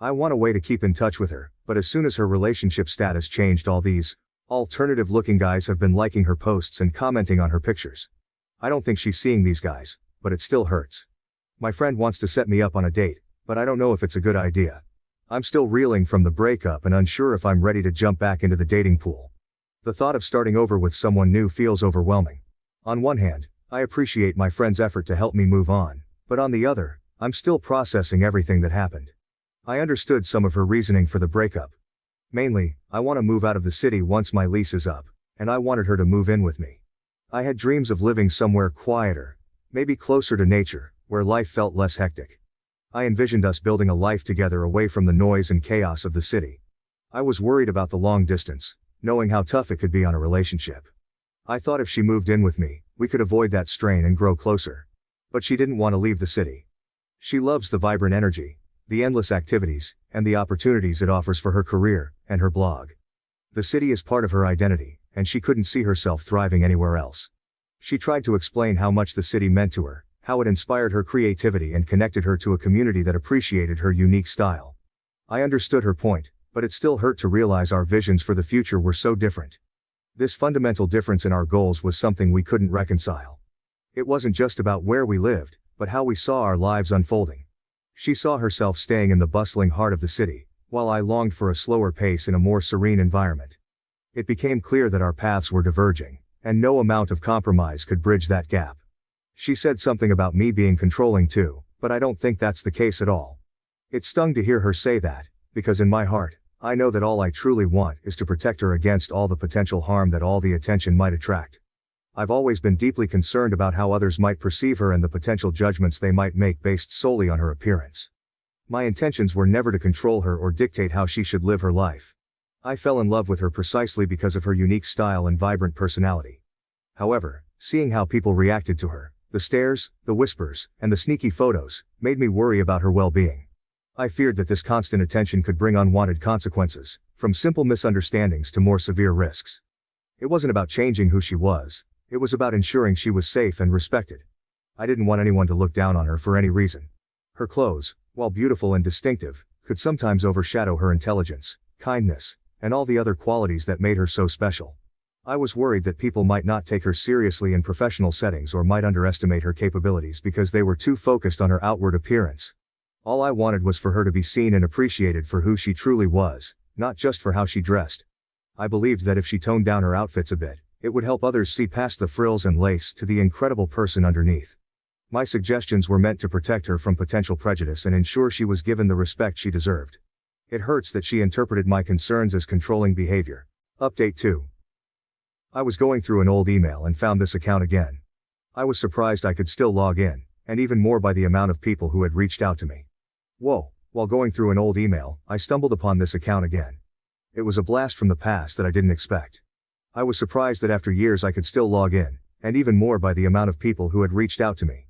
I want a way to keep in touch with her, but as soon as her relationship status changed, all these alternative-looking guys have been liking her posts and commenting on her pictures. I don't think she's seeing these guys, but it still hurts. My friend wants to set me up on a date, but I don't know if it's a good idea. I'm still reeling from the breakup and unsure if I'm ready to jump back into the dating pool. The thought of starting over with someone new feels overwhelming. On one hand, I appreciate my friend's effort to help me move on, but on the other, I'm still processing everything that happened. I understood some of her reasoning for the breakup. Mainly, I want to move out of the city once my lease is up, and I wanted her to move in with me. I had dreams of living somewhere quieter, maybe closer to nature, where life felt less hectic. I envisioned us building a life together away from the noise and chaos of the city. I was worried about the long distance, knowing how tough it could be on a relationship. I thought if she moved in with me, we could avoid that strain and grow closer. But she didn't want to leave the city. She loves the vibrant energy, the endless activities, and the opportunities it offers for her career and her blog. The city is part of her identity, and she couldn't see herself thriving anywhere else. She tried to explain how much the city meant to her, how it inspired her creativity and connected her to a community that appreciated her unique style. I understood her point, but it still hurt to realize our visions for the future were so different. This fundamental difference in our goals was something we couldn't reconcile. It wasn't just about where we lived, but how we saw our lives unfolding. She saw herself staying in the bustling heart of the city, while I longed for a slower pace in a more serene environment. It became clear that our paths were diverging, and no amount of compromise could bridge that gap. She said something about me being controlling too, but I don't think that's the case at all. It stung to hear her say that, because in my heart, I know that all I truly want is to protect her against all the potential harm that all the attention might attract. I've always been deeply concerned about how others might perceive her and the potential judgments they might make based solely on her appearance. My intentions were never to control her or dictate how she should live her life. I fell in love with her precisely because of her unique style and vibrant personality. However, seeing how people reacted to her, the stares, the whispers, and the sneaky photos, made me worry about her well-being. I feared that this constant attention could bring unwanted consequences, from simple misunderstandings to more severe risks. It wasn't about changing who she was, it was about ensuring she was safe and respected. I didn't want anyone to look down on her for any reason. Her clothes, while beautiful and distinctive, could sometimes overshadow her intelligence, kindness, and all the other qualities that made her so special. I was worried that people might not take her seriously in professional settings or might underestimate her capabilities because they were too focused on her outward appearance. All I wanted was for her to be seen and appreciated for who she truly was, not just for how she dressed. I believed that if she toned down her outfits a bit, it would help others see past the frills and lace to the incredible person underneath. My suggestions were meant to protect her from potential prejudice and ensure she was given the respect she deserved. It hurts that she interpreted my concerns as controlling behavior. Update 2. I was going through an old email and found this account again. I was surprised I could still log in, and even more by the amount of people who had reached out to me. Whoa, while going through an old email, I stumbled upon this account again. It was a blast from the past that I didn't expect. I was surprised that after years I could still log in, and even more by the amount of people who had reached out to me.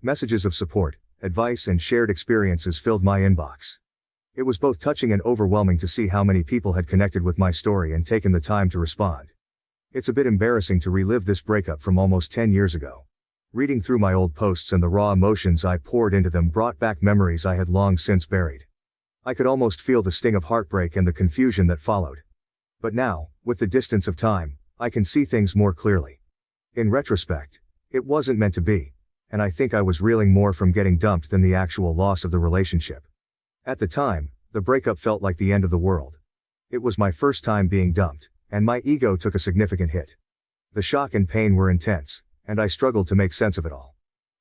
Messages of support, advice and shared experiences filled my inbox. It was both touching and overwhelming to see how many people had connected with my story and taken the time to respond. It's a bit embarrassing to relive this breakup from almost 10 years ago. Reading through my old posts and the raw emotions I poured into them brought back memories I had long since buried. I could almost feel the sting of heartbreak and the confusion that followed. But now, with the distance of time, I can see things more clearly. In retrospect, it wasn't meant to be, and I think I was reeling more from getting dumped than the actual loss of the relationship. At the time, the breakup felt like the end of the world. It was my first time being dumped, and my ego took a significant hit. The shock and pain were intense, and I struggled to make sense of it all.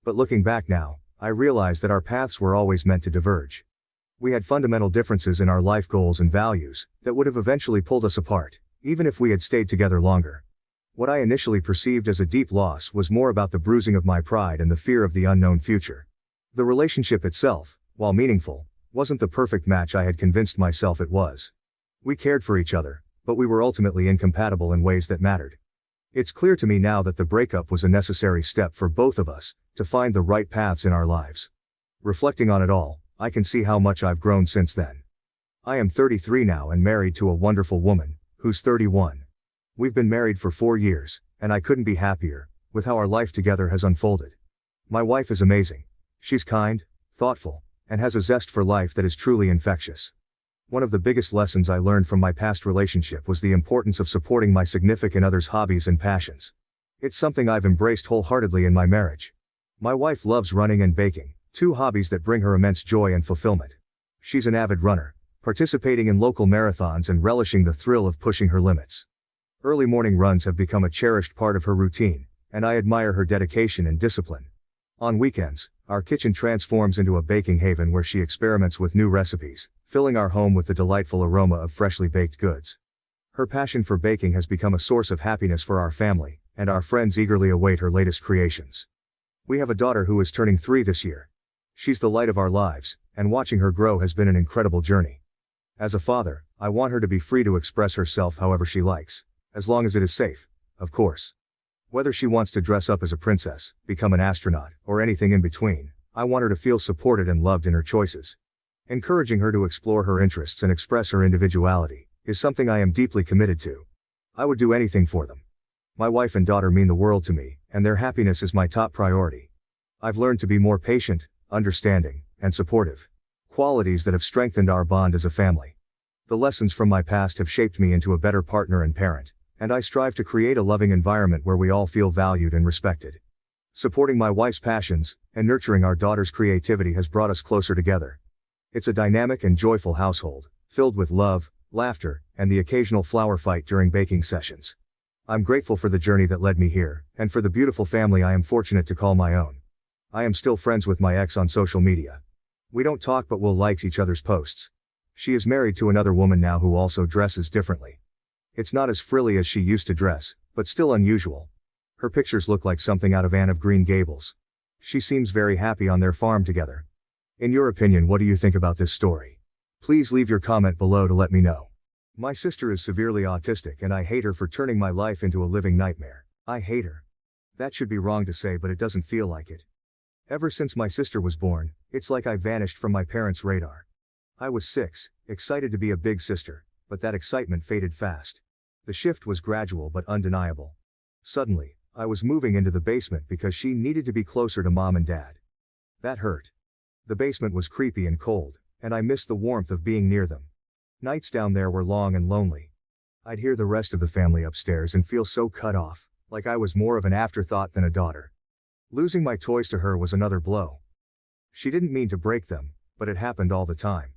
But looking back now, I realize that our paths were always meant to diverge. We had fundamental differences in our life goals and values that would have eventually pulled us apart, even if we had stayed together longer. What I initially perceived as a deep loss was more about the bruising of my pride and the fear of the unknown future. The relationship itself, while meaningful, wasn't the perfect match I had convinced myself it was. We cared for each other, but we were ultimately incompatible in ways that mattered. It's clear to me now that the breakup was a necessary step for both of us to find the right paths in our lives. Reflecting on it all, I can see how much I've grown since then. I am 33 now and married to a wonderful woman, who's 31. We've been married for 4 years, and I couldn't be happier with how our life together has unfolded. My wife is amazing. She's kind, thoughtful, and has a zest for life that is truly infectious. One of the biggest lessons I learned from my past relationship was the importance of supporting my significant other's hobbies and passions. It's something I've embraced wholeheartedly in my marriage. My wife loves running and baking, 2 hobbies that bring her immense joy and fulfillment. She's an avid runner, participating in local marathons and relishing the thrill of pushing her limits. Early morning runs have become a cherished part of her routine, and I admire her dedication and discipline. On weekends, our kitchen transforms into a baking haven where she experiments with new recipes, filling our home with the delightful aroma of freshly baked goods. Her passion for baking has become a source of happiness for our family, and our friends eagerly await her latest creations. We have a daughter who is turning 3 this year. She's the light of our lives, and watching her grow has been an incredible journey. As a father, I want her to be free to express herself however she likes, as long as it is safe, of course. Whether she wants to dress up as a princess, become an astronaut, or anything in between, I want her to feel supported and loved in her choices. Encouraging her to explore her interests and express her individuality is something I am deeply committed to. I would do anything for them. My wife and daughter mean the world to me, and their happiness is my top priority. I've learned to be more patient, understanding, and supportive. Qualities that have strengthened our bond as a family. The lessons from my past have shaped me into a better partner and parent, and I strive to create a loving environment where we all feel valued and respected. Supporting my wife's passions and nurturing our daughter's creativity has brought us closer together. It's a dynamic and joyful household, filled with love, laughter, and the occasional flower fight during baking sessions. I'm grateful for the journey that led me here, and for the beautiful family I am fortunate to call my own. I am still friends with my ex on social media. We don't talk but we'll like each other's posts. She is married to another woman now who also dresses differently. It's not as frilly as she used to dress, but still unusual. Her pictures look like something out of Anne of Green Gables. She seems very happy on their farm together. In your opinion, what do you think about this story? Please leave your comment below to let me know. My sister is severely autistic and I hate her for turning my life into a living nightmare. I hate her. That should be wrong to say, but it doesn't feel like it. Ever since my sister was born, it's like I vanished from my parents' radar. I was 6, excited to be a big sister, but that excitement faded fast. The shift was gradual but undeniable. Suddenly, I was moving into the basement because she needed to be closer to mom and dad. That hurt. The basement was creepy and cold, and I missed the warmth of being near them. Nights down there were long and lonely. I'd hear the rest of the family upstairs and feel so cut off, like I was more of an afterthought than a daughter. Losing my toys to her was another blow. She didn't mean to break them, but it happened all the time.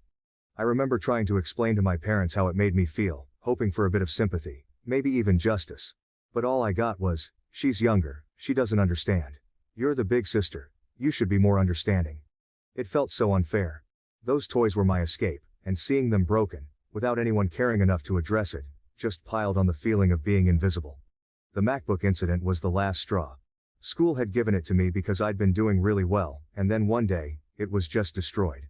I remember trying to explain to my parents how it made me feel, hoping for a bit of sympathy, maybe even justice. But all I got was, "She's younger, she doesn't understand. You're the big sister, you should be more understanding." It felt so unfair. Those toys were my escape, and seeing them broken, without anyone caring enough to address it, just piled on the feeling of being invisible. The MacBook incident was the last straw. School had given it to me because I'd been doing really well, and then one day, it was just destroyed.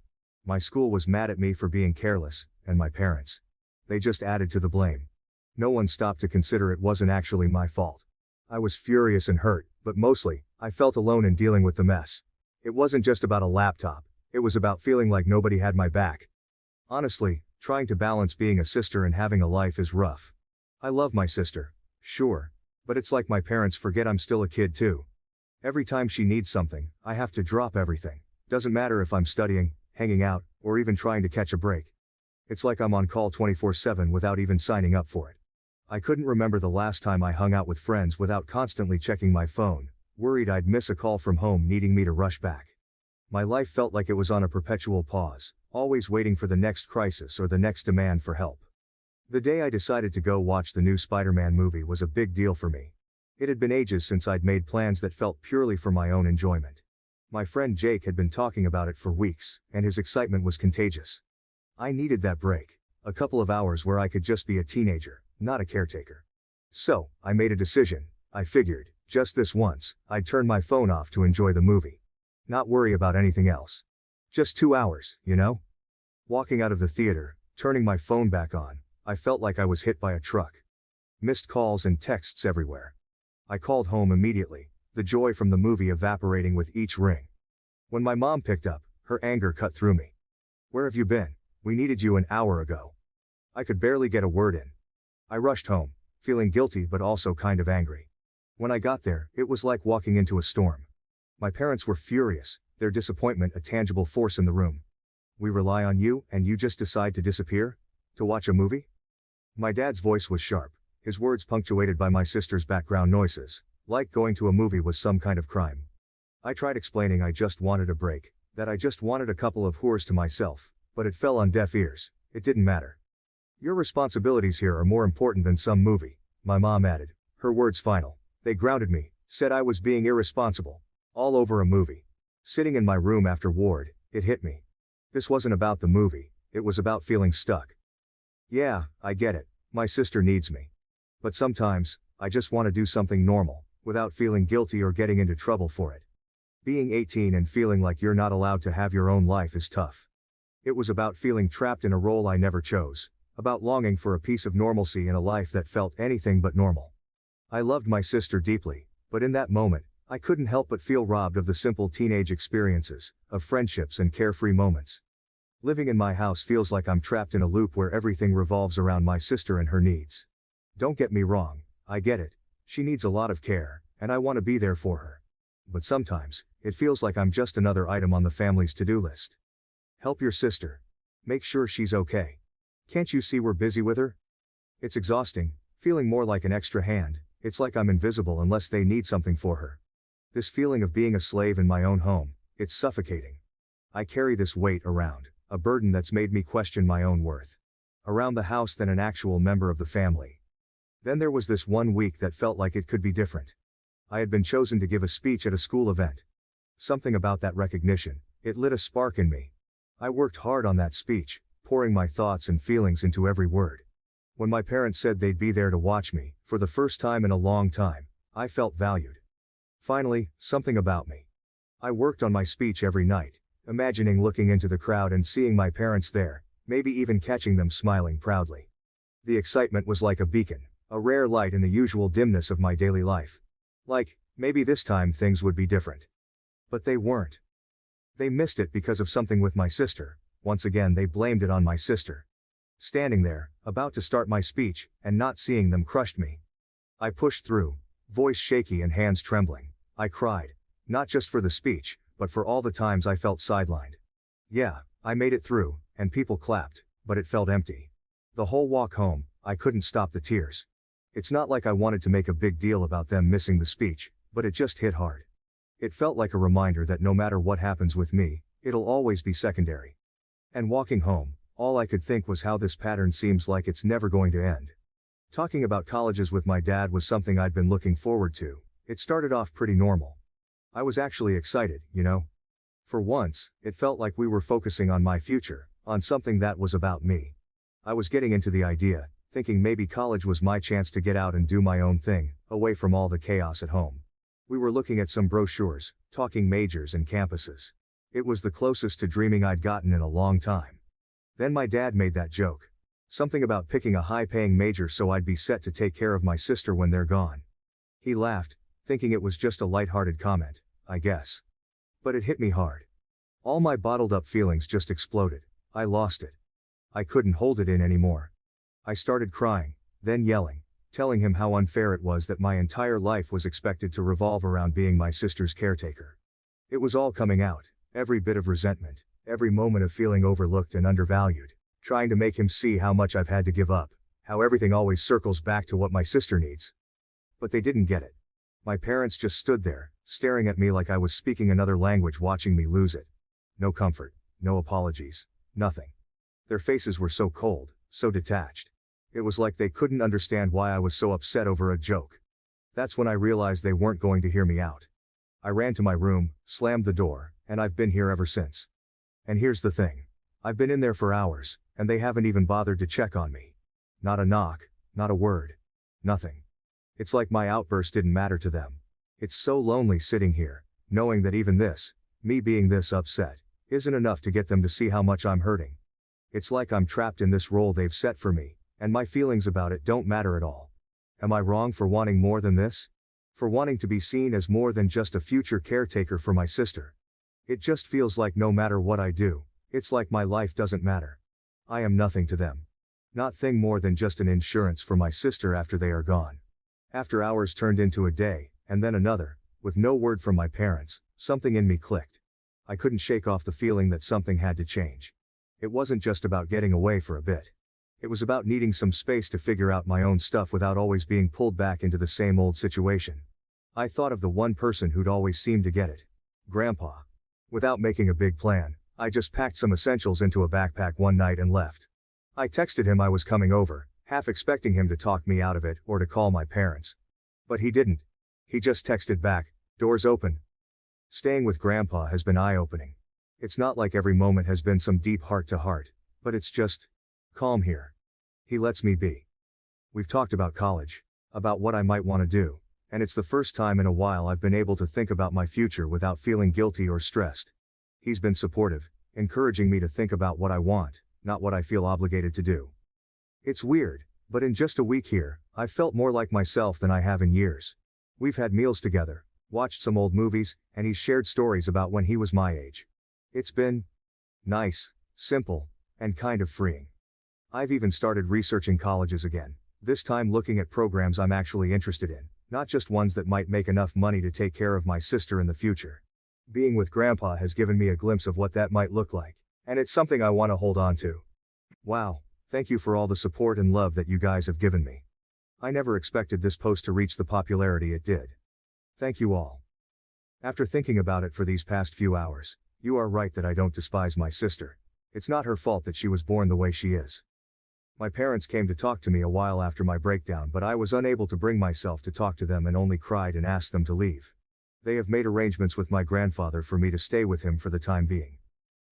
My school was mad at me for being careless, and my parents. They just added to the blame. No one stopped to consider it wasn't actually my fault. I was furious and hurt, but mostly, I felt alone in dealing with the mess. It wasn't just about a laptop, it was about feeling like nobody had my back. Honestly, trying to balance being a sister and having a life is rough. I love my sister, sure, but it's like my parents forget I'm still a kid too. Every time she needs something, I have to drop everything. Doesn't matter if I'm studying, hanging out, or even trying to catch a break. It's like I'm on call 24/7 without even signing up for it. I couldn't remember the last time I hung out with friends without constantly checking my phone, worried I'd miss a call from home needing me to rush back. My life felt like it was on a perpetual pause, always waiting for the next crisis or the next demand for help. The day I decided to go watch the new Spider-Man movie was a big deal for me. It had been ages since I'd made plans that felt purely for my own enjoyment. My friend Jake had been talking about it for weeks, and his excitement was contagious. I needed that break, a couple of hours where I could just be a teenager, not a caretaker. So, I made a decision. I figured, just this once, I'd turn my phone off to enjoy the movie. Not worry about anything else. Just 2 hours, you know? Walking out of the theater, turning my phone back on, I felt like I was hit by a truck. Missed calls and texts everywhere. I called home immediately, the joy from the movie evaporating with each ring. When my mom picked up, her anger cut through me. "Where have you been? We needed you an hour ago." I could barely get a word in. I rushed home, feeling guilty but also kind of angry. When I got there, it was like walking into a storm. My parents were furious, their disappointment a tangible force in the room. "We rely on you, and you just decide to disappear? To watch a movie?" My dad's voice was sharp, his words punctuated by my sister's background noises, like going to a movie was some kind of crime. I tried explaining I just wanted a break, that I just wanted a couple of whores to myself, but it fell on deaf ears. It didn't matter. "Your responsibilities here are more important than some movie," my mom added, her words final. They grounded me, said I was being irresponsible. All over a movie. Sitting in my room after Ward, it hit me. This wasn't about the movie, it was about feeling stuck. Yeah, I get it, my sister needs me. But sometimes, I just want to do something normal, without feeling guilty or getting into trouble for it. Being 18 and feeling like you're not allowed to have your own life is tough. It was about feeling trapped in a role I never chose, about longing for a piece of normalcy in a life that felt anything but normal. I loved my sister deeply, but in that moment, I couldn't help but feel robbed of the simple teenage experiences, of friendships and carefree moments. Living in my house feels like I'm trapped in a loop where everything revolves around my sister and her needs. Don't get me wrong, I get it. She needs a lot of care, and I want to be there for her. But sometimes, it feels like I'm just another item on the family's to-do list. Help your sister. Make sure she's okay. Can't you see we're busy with her? It's exhausting, feeling more like an extra hand. It's like I'm invisible unless they need something for her. This feeling of being a slave in my own home, it's suffocating. I carry this weight around, a burden that's made me question my own worth. Around the house than an actual member of the family. Then there was this one week that felt like it could be different. I had been chosen to give a speech at a school event. Something about that recognition, it lit a spark in me. I worked hard on that speech, pouring my thoughts and feelings into every word. When my parents said they'd be there to watch me, for the first time in a long time, I felt valued. Finally, something about me. I worked on my speech every night, imagining looking into the crowd and seeing my parents there, maybe even catching them smiling proudly. The excitement was like a beacon, a rare light in the usual dimness of my daily life. Like, maybe this time things would be different. But they weren't. They missed it because of something with my sister. Once again they blamed it on my sister. Standing there, about to start my speech, and not seeing them crushed me. I pushed through, voice shaky and hands trembling. I cried, not just for the speech, but for all the times I felt sidelined. Yeah, I made it through, and people clapped, but it felt empty. The whole walk home, I couldn't stop the tears. It's not like I wanted to make a big deal about them missing the speech, but it just hit hard. It felt like a reminder that no matter what happens with me, it'll always be secondary. And walking home, all I could think was how this pattern seems like it's never going to end. Talking about colleges with my dad was something I'd been looking forward to. It started off pretty normal. I was actually excited, you know? For once, it felt like we were focusing on my future, on something that was about me. I was getting into the idea, thinking maybe college was my chance to get out and do my own thing, away from all the chaos at home. We were looking at some brochures, talking majors and campuses. It was the closest to dreaming I'd gotten in a long time. Then my dad made that joke. Something about picking a high-paying major so I'd be set to take care of my sister when they're gone. He laughed, thinking it was just a light-hearted comment, I guess. But it hit me hard. All my bottled-up feelings just exploded. I lost it. I couldn't hold it in anymore. I started crying, then yelling, telling him how unfair it was that my entire life was expected to revolve around being my sister's caretaker. It was all coming out, every bit of resentment, every moment of feeling overlooked and undervalued, trying to make him see how much I've had to give up, how everything always circles back to what my sister needs. But they didn't get it. My parents just stood there, staring at me like I was speaking another language, watching me lose it. No comfort, no apologies, nothing. Their faces were so cold, so detached. It was like they couldn't understand why I was so upset over a joke. That's when I realized they weren't going to hear me out. I ran to my room, slammed the door, and I've been here ever since. And here's the thing. I've been in there for hours, and they haven't even bothered to check on me. Not a knock, not a word. Nothing. It's like my outburst didn't matter to them. It's so lonely sitting here, knowing that even this, me being this upset, isn't enough to get them to see how much I'm hurting. It's like I'm trapped in this role they've set for me, and my feelings about it don't matter at all. Am I wrong for wanting more than this? For wanting to be seen as more than just a future caretaker for my sister? It just feels like no matter what I do, it's like my life doesn't matter. I am nothing to them. Nothing more than just an insurance for my sister after they are gone. After hours turned into a day, and then another, with no word from my parents, something in me clicked. I couldn't shake off the feeling that something had to change. It wasn't just about getting away for a bit. It was about needing some space to figure out my own stuff without always being pulled back into the same old situation. I thought of the one person who'd always seemed to get it. Grandpa. Without making a big plan, I just packed some essentials into a backpack one night and left. I texted him I was coming over, half expecting him to talk me out of it or to call my parents. But he didn't. He just texted back, "Doors open." Staying with Grandpa has been eye-opening. It's not like every moment has been some deep heart-to-heart, but it's just calm here. He lets me be. We've talked about college, about what I might want to do, and it's the first time in a while I've been able to think about my future without feeling guilty or stressed. He's been supportive, encouraging me to think about what I want, not what I feel obligated to do. It's weird, but in just a week here, I've felt more like myself than I have in years. We've had meals together, watched some old movies, and he's shared stories about when he was my age. It's been nice, simple, and kind of freeing. I've even started researching colleges again, this time looking at programs I'm actually interested in, not just ones that might make enough money to take care of my sister in the future. Being with Grandpa has given me a glimpse of what that might look like, and it's something I want to hold on to. Wow, thank you for all the support and love that you guys have given me. I never expected this post to reach the popularity it did. Thank you all. After thinking about it for these past few hours, you are right that I don't despise my sister. It's not her fault that she was born the way she is. My parents came to talk to me a while after my breakdown, but I was unable to bring myself to talk to them and only cried and asked them to leave. They have made arrangements with my grandfather for me to stay with him for the time being.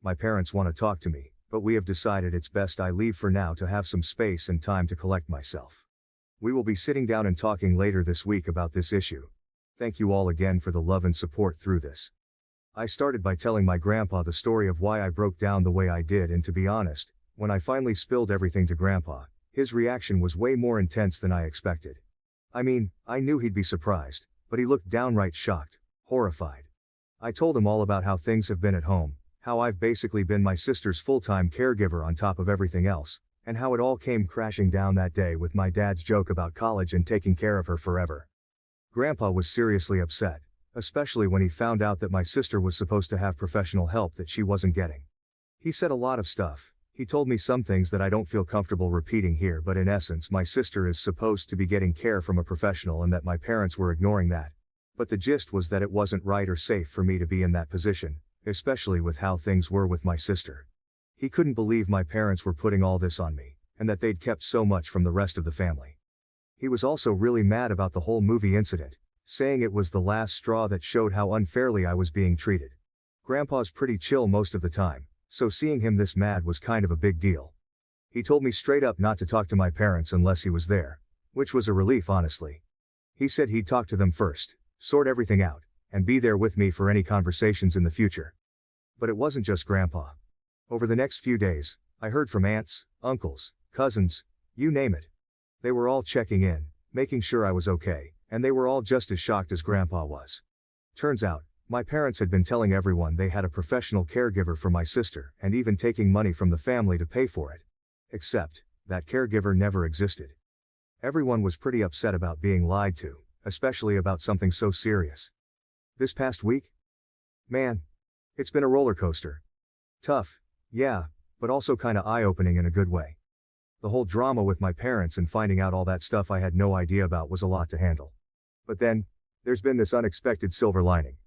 My parents want to talk to me, but we have decided it's best I leave for now to have some space and time to collect myself. We will be sitting down and talking later this week about this issue. Thank you all again for the love and support through this. I started by telling my grandpa the story of why I broke down the way I did, and to be honest, when I finally spilled everything to Grandpa, his reaction was way more intense than I expected. I mean, I knew he'd be surprised, but he looked downright shocked, horrified. I told him all about how things have been at home, how I've basically been my sister's full-time caregiver on top of everything else, and how it all came crashing down that day with my dad's joke about college and taking care of her forever. Grandpa was seriously upset, especially when he found out that my sister was supposed to have professional help that she wasn't getting. He said a lot of stuff. He told me some things that I don't feel comfortable repeating here, but in essence my sister is supposed to be getting care from a professional and that my parents were ignoring that. But the gist was that it wasn't right or safe for me to be in that position, especially with how things were with my sister. He couldn't believe my parents were putting all this on me, and that they'd kept so much from the rest of the family. He was also really mad about the whole movie incident, saying it was the last straw that showed how unfairly I was being treated. Grandpa's pretty chill most of the time, so seeing him this mad was kind of a big deal. He told me straight up not to talk to my parents unless he was there, which was a relief honestly. He said he'd talk to them first, sort everything out, and be there with me for any conversations in the future. But it wasn't just Grandpa. Over the next few days, I heard from aunts, uncles, cousins, you name it. They were all checking in, making sure I was okay, and they were all just as shocked as Grandpa was. Turns out, my parents had been telling everyone they had a professional caregiver for my sister and even taking money from the family to pay for it. Except, that caregiver never existed. Everyone was pretty upset about being lied to, especially about something so serious. This past week? Man, it's been a roller coaster. Tough, yeah, but also kinda eye-opening in a good way. The whole drama with my parents and finding out all that stuff I had no idea about was a lot to handle. But then, there's been this unexpected silver lining.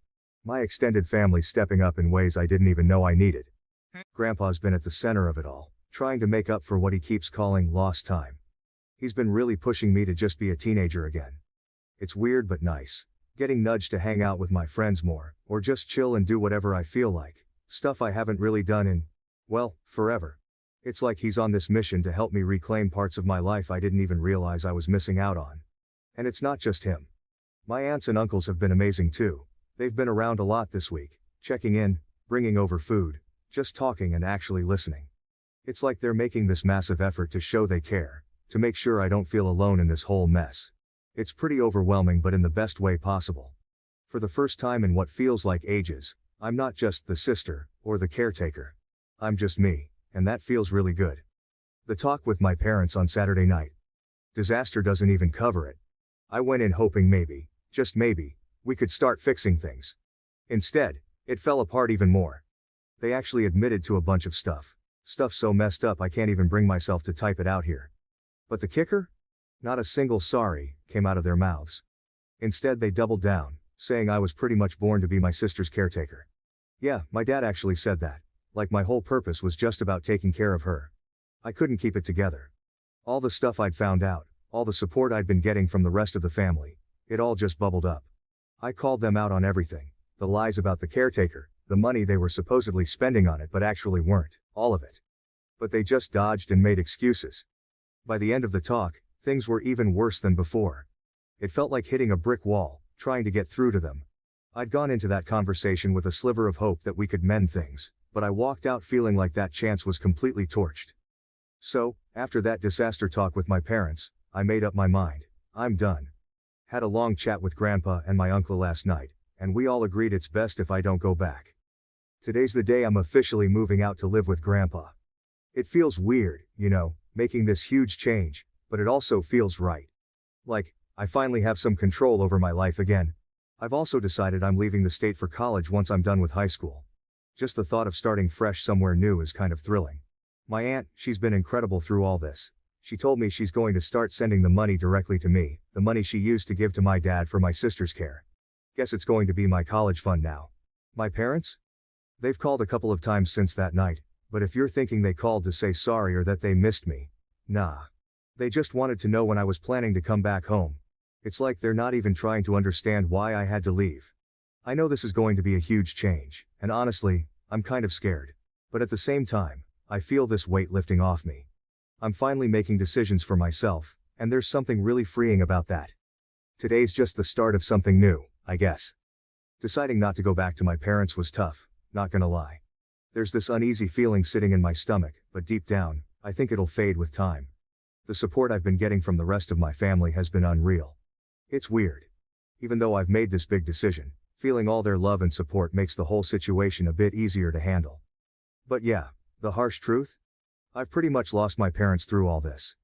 My extended family stepping up in ways I didn't even know I needed. Grandpa's been at the center of it all, trying to make up for what he keeps calling lost time. He's been really pushing me to just be a teenager again. It's weird but nice, getting nudged to hang out with my friends more, or just chill and do whatever I feel like, stuff I haven't really done in, well, forever. It's like he's on this mission to help me reclaim parts of my life I didn't even realize I was missing out on. And it's not just him. My aunts and uncles have been amazing too. They've been around a lot this week, checking in, bringing over food, just talking and actually listening. It's like they're making this massive effort to show they care, to make sure I don't feel alone in this whole mess. It's pretty overwhelming but in the best way possible. For the first time in what feels like ages, I'm not just the sister, or the caretaker. I'm just me, and that feels really good. The talk with my parents on Saturday night. Disaster doesn't even cover it. I went in hoping maybe, just maybe, we could start fixing things. Instead, it fell apart even more. They actually admitted to a bunch of stuff. Stuff so messed up I can't even bring myself to type it out here. But the kicker? Not a single sorry came out of their mouths. Instead they doubled down, saying I was pretty much born to be my sister's caretaker. Yeah, my dad actually said that, like my whole purpose was just about taking care of her. I couldn't keep it together. All the stuff I'd found out, all the support I'd been getting from the rest of the family, it all just bubbled up. I called them out on everything, the lies about the caretaker, the money they were supposedly spending on it but actually weren't, all of it. But they just dodged and made excuses. By the end of the talk, things were even worse than before. It felt like hitting a brick wall, trying to get through to them. I'd gone into that conversation with a sliver of hope that we could mend things, but I walked out feeling like that chance was completely torched. So, after that disaster talk with my parents, I made up my mind. I'm done. Had a long chat with Grandpa and my uncle last night, and we all agreed it's best if I don't go back. Today's the day I'm officially moving out to live with Grandpa. It feels weird, making this huge change, but it also feels right. Like, I finally have some control over my life again. I've also decided I'm leaving the state for college once I'm done with high school. Just the thought of starting fresh somewhere new is kind of thrilling. My aunt, she's been incredible through all this. She told me she's going to start sending the money directly to me, the money she used to give to my dad for my sister's care. Guess it's going to be my college fund now. My parents? They've called a couple of times since that night, but if you're thinking they called to say sorry or that they missed me, nah. They just wanted to know when I was planning to come back home. It's like they're not even trying to understand why I had to leave. I know this is going to be a huge change, and honestly, I'm kind of scared. But at the same time, I feel this weight lifting off me. I'm finally making decisions for myself, and there's something really freeing about that. Today's just the start of something new, I guess. Deciding not to go back to my parents was tough, not gonna lie. There's this uneasy feeling sitting in my stomach, but deep down, I think it'll fade with time. The support I've been getting from the rest of my family has been unreal. It's weird. Even though I've made this big decision, feeling all their love and support makes the whole situation a bit easier to handle. But yeah, the harsh truth? I've pretty much lost my parents through all this.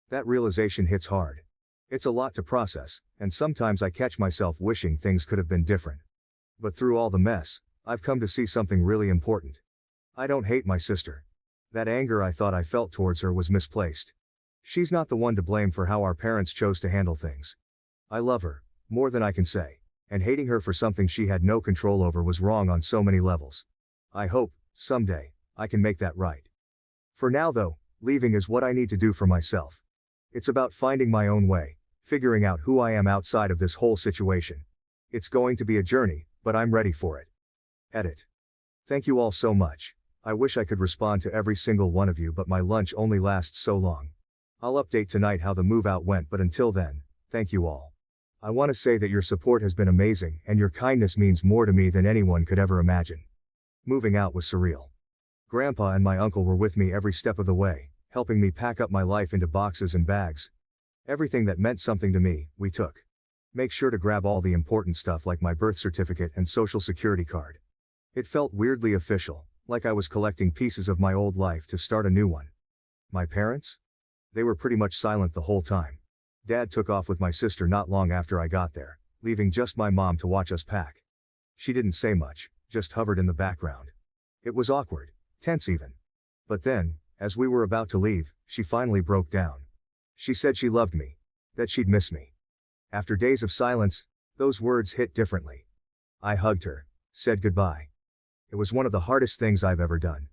That realization hits hard. It's a lot to process, and sometimes I catch myself wishing things could have been different. But through all the mess, I've come to see something really important. I don't hate my sister. That anger I thought I felt towards her was misplaced. She's not the one to blame for how our parents chose to handle things. I love her, more than I can say, and hating her for something she had no control over was wrong on so many levels. I hope, someday, I can make that right. For now though, leaving is what I need to do for myself. It's about finding my own way, figuring out who I am outside of this whole situation. It's going to be a journey, but I'm ready for it. Edit. Thank you all so much. I wish I could respond to every single one of you, but my lunch only lasts so long. I'll update tonight how the move out went, but until then, thank you all. I want to say that your support has been amazing and your kindness means more to me than anyone could ever imagine. Moving out was surreal. Grandpa and my uncle were with me every step of the way, helping me pack up my life into boxes and bags. Everything that meant something to me, we took. Make sure to grab all the important stuff like my birth certificate and social security card. It felt weirdly official, like I was collecting pieces of my old life to start a new one. My parents? They were pretty much silent the whole time. Dad took off with my sister not long after I got there, leaving just my mom to watch us pack. She didn't say much, just hovered in the background. It was awkward, tense even. But then, as we were about to leave, she finally broke down. She said she loved me, that she'd miss me. After days of silence, those words hit differently. I hugged her, said goodbye. It was one of the hardest things I've ever done.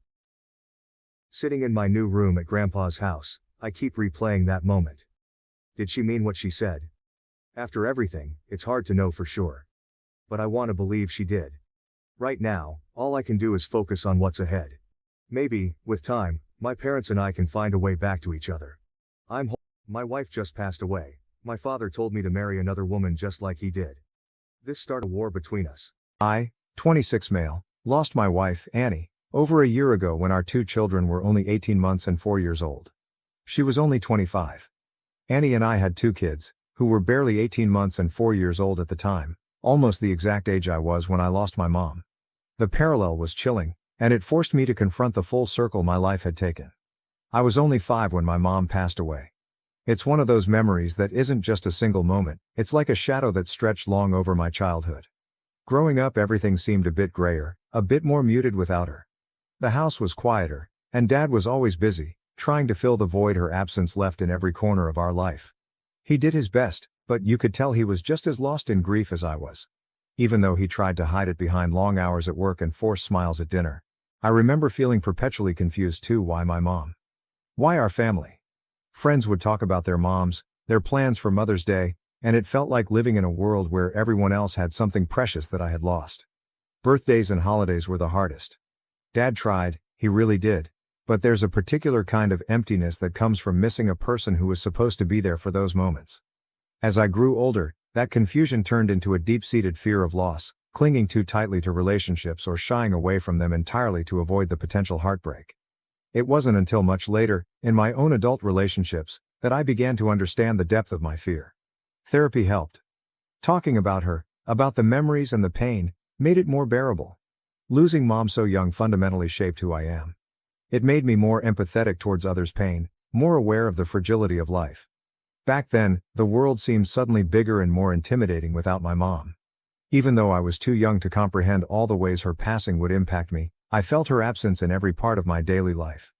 Sitting in my new room at Grandpa's house, I keep replaying that moment. Did she mean what she said? After everything, it's hard to know for sure. But I want to believe she did. Right now, all I can do is focus on what's ahead. Maybe, with time, my parents and I can find a way back to each other. My wife just passed away. My father told me to marry another woman just like he did. This started a war between us. I, 26 male, lost my wife, Annie, over a year ago when our two children were only 18 months and 4 years old. She was only 25. Annie and I had two kids, who were barely 18 months and 4 years old at the time, almost the exact age I was when I lost my mom. The parallel was chilling, and it forced me to confront the full circle my life had taken. I was only 5 when my mom passed away. It's one of those memories that isn't just a single moment, it's like a shadow that stretched long over my childhood. Growing up, everything seemed a bit grayer, a bit more muted without her. The house was quieter, and Dad was always busy, trying to fill the void her absence left in every corner of our life. He did his best, but you could tell he was just as lost in grief as I was. Even though he tried to hide it behind long hours at work and forced smiles at dinner. I remember feeling perpetually confused too. Why my mom? Why our family? Friends would talk about their moms, their plans for Mother's Day, and it felt like living in a world where everyone else had something precious that I had lost. Birthdays and holidays were the hardest. Dad tried, he really did. But there's a particular kind of emptiness that comes from missing a person who was supposed to be there for those moments. As I grew older, that confusion turned into a deep-seated fear of loss, clinging too tightly to relationships or shying away from them entirely to avoid the potential heartbreak. It wasn't until much later, in my own adult relationships, that I began to understand the depth of my fear. Therapy helped. Talking about her, about the memories and the pain, made it more bearable. Losing Mom so young fundamentally shaped who I am. It made me more empathetic towards others' pain, more aware of the fragility of life. Back then, the world seemed suddenly bigger and more intimidating without my mom. Even though I was too young to comprehend all the ways her passing would impact me, I felt her absence in every part of my daily life.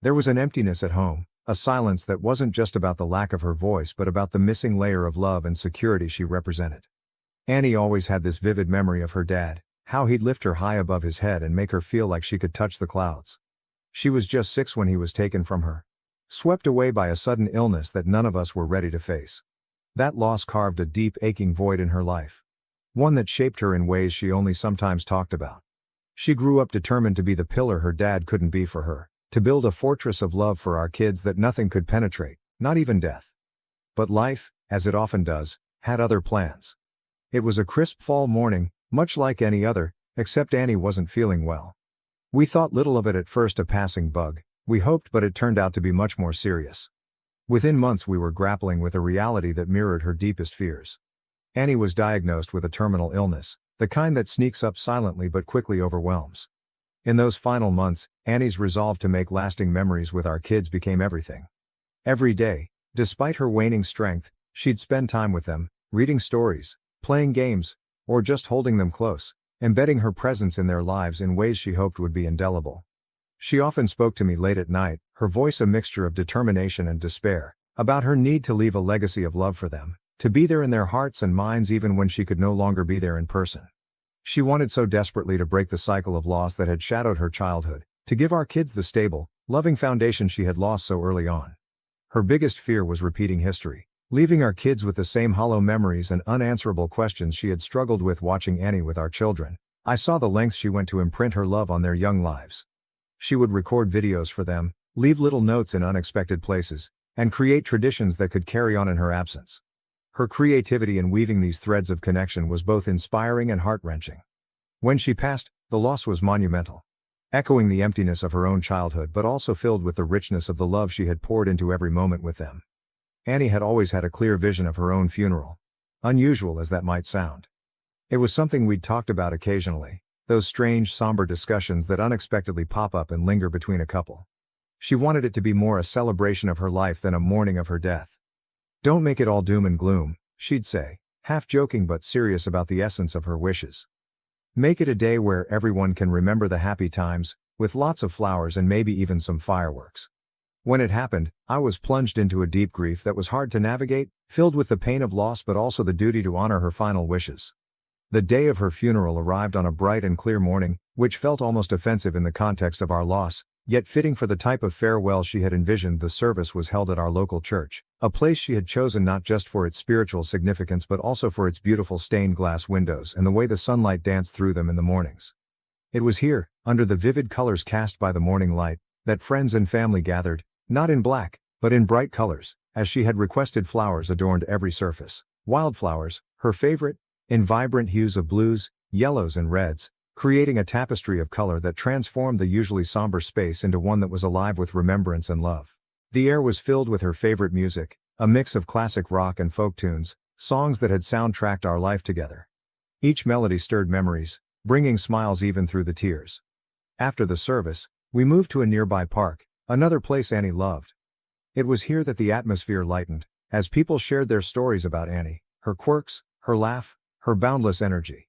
There was an emptiness at home, a silence that wasn't just about the lack of her voice but about the missing layer of love and security she represented. Annie always had this vivid memory of her dad, how he'd lift her high above his head and make her feel like she could touch the clouds. She was just 6 when he was taken from her. Swept away by a sudden illness that none of us were ready to face. That loss carved a deep, aching void in her life. One that shaped her in ways she only sometimes talked about. She grew up determined to be the pillar her dad couldn't be for her, to build a fortress of love for our kids that nothing could penetrate, not even death. But life, as it often does, had other plans. It was a crisp fall morning, much like any other, except Annie wasn't feeling well. We thought little of it at first, a passing bug, we hoped, but it turned out to be much more serious. Within months we were grappling with a reality that mirrored her deepest fears. Annie was diagnosed with a terminal illness, the kind that sneaks up silently but quickly overwhelms. In those final months, Annie's resolve to make lasting memories with our kids became everything. Every day, despite her waning strength, she'd spend time with them, reading stories, playing games, or just holding them close, embedding her presence in their lives in ways she hoped would be indelible. She often spoke to me late at night, her voice a mixture of determination and despair, about her need to leave a legacy of love for them, to be there in their hearts and minds even when she could no longer be there in person. She wanted so desperately to break the cycle of loss that had shadowed her childhood, to give our kids the stable, loving foundation she had lost so early on. Her biggest fear was repeating history, leaving our kids with the same hollow memories and unanswerable questions she had struggled with watching Annie with our children. I saw the lengths she went to imprint her love on their young lives. She would record videos for them, leave little notes in unexpected places, and create traditions that could carry on in her absence. Her creativity in weaving these threads of connection was both inspiring and heart-wrenching. When she passed, the loss was monumental. Echoing the emptiness of her own childhood but also filled with the richness of the love she had poured into every moment with them. Annie had always had a clear vision of her own funeral. Unusual as that might sound. It was something we'd talked about occasionally, those strange, somber discussions that unexpectedly pop up and linger between a couple. She wanted it to be more a celebration of her life than a mourning of her death. "Don't make it all doom and gloom," she'd say, half joking but serious about the essence of her wishes. "Make it a day where everyone can remember the happy times, with lots of flowers and maybe even some fireworks." When it happened, I was plunged into a deep grief that was hard to navigate, filled with the pain of loss but also the duty to honor her final wishes. The day of her funeral arrived on a bright and clear morning, which felt almost offensive in the context of our loss, yet fitting for the type of farewell she had envisioned. The service was held at our local church, a place she had chosen not just for its spiritual significance but also for its beautiful stained glass windows and the way the sunlight danced through them in the mornings. It was here, under the vivid colors cast by the morning light, that friends and family gathered, not in black, but in bright colors, as she had requested. Flowers adorned every surface. Wildflowers, her favorite, in vibrant hues of blues, yellows and reds, creating a tapestry of color that transformed the usually somber space into one that was alive with remembrance and love. The air was filled with her favorite music, a mix of classic rock and folk tunes, songs that had soundtracked our life together. Each melody stirred memories, bringing smiles even through the tears. After the service, we moved to a nearby park, another place Annie loved. It was here that the atmosphere lightened, as people shared their stories about Annie, her quirks, her laugh, her boundless energy.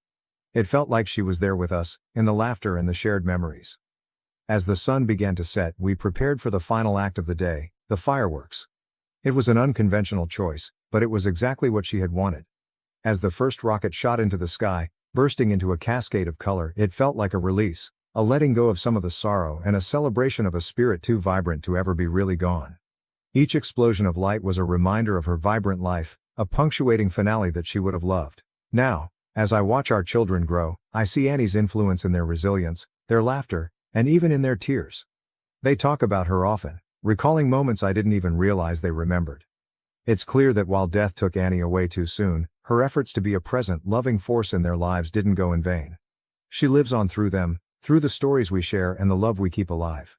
It felt like she was there with us, in the laughter and the shared memories. As the sun began to set, we prepared for the final act of the day, the fireworks. It was an unconventional choice, but it was exactly what she had wanted. As the first rocket shot into the sky, bursting into a cascade of color, it felt like a release, a letting go of some of the sorrow and a celebration of a spirit too vibrant to ever be really gone. Each explosion of light was a reminder of her vibrant life, a punctuating finale that she would have loved. Now, as I watch our children grow, I see Annie's influence in their resilience, their laughter, and even in their tears. They talk about her often, recalling moments I didn't even realize they remembered. It's clear that while death took Annie away too soon, her efforts to be a present, loving force in their lives didn't go in vain. She lives on through them, through the stories we share and the love we keep alive.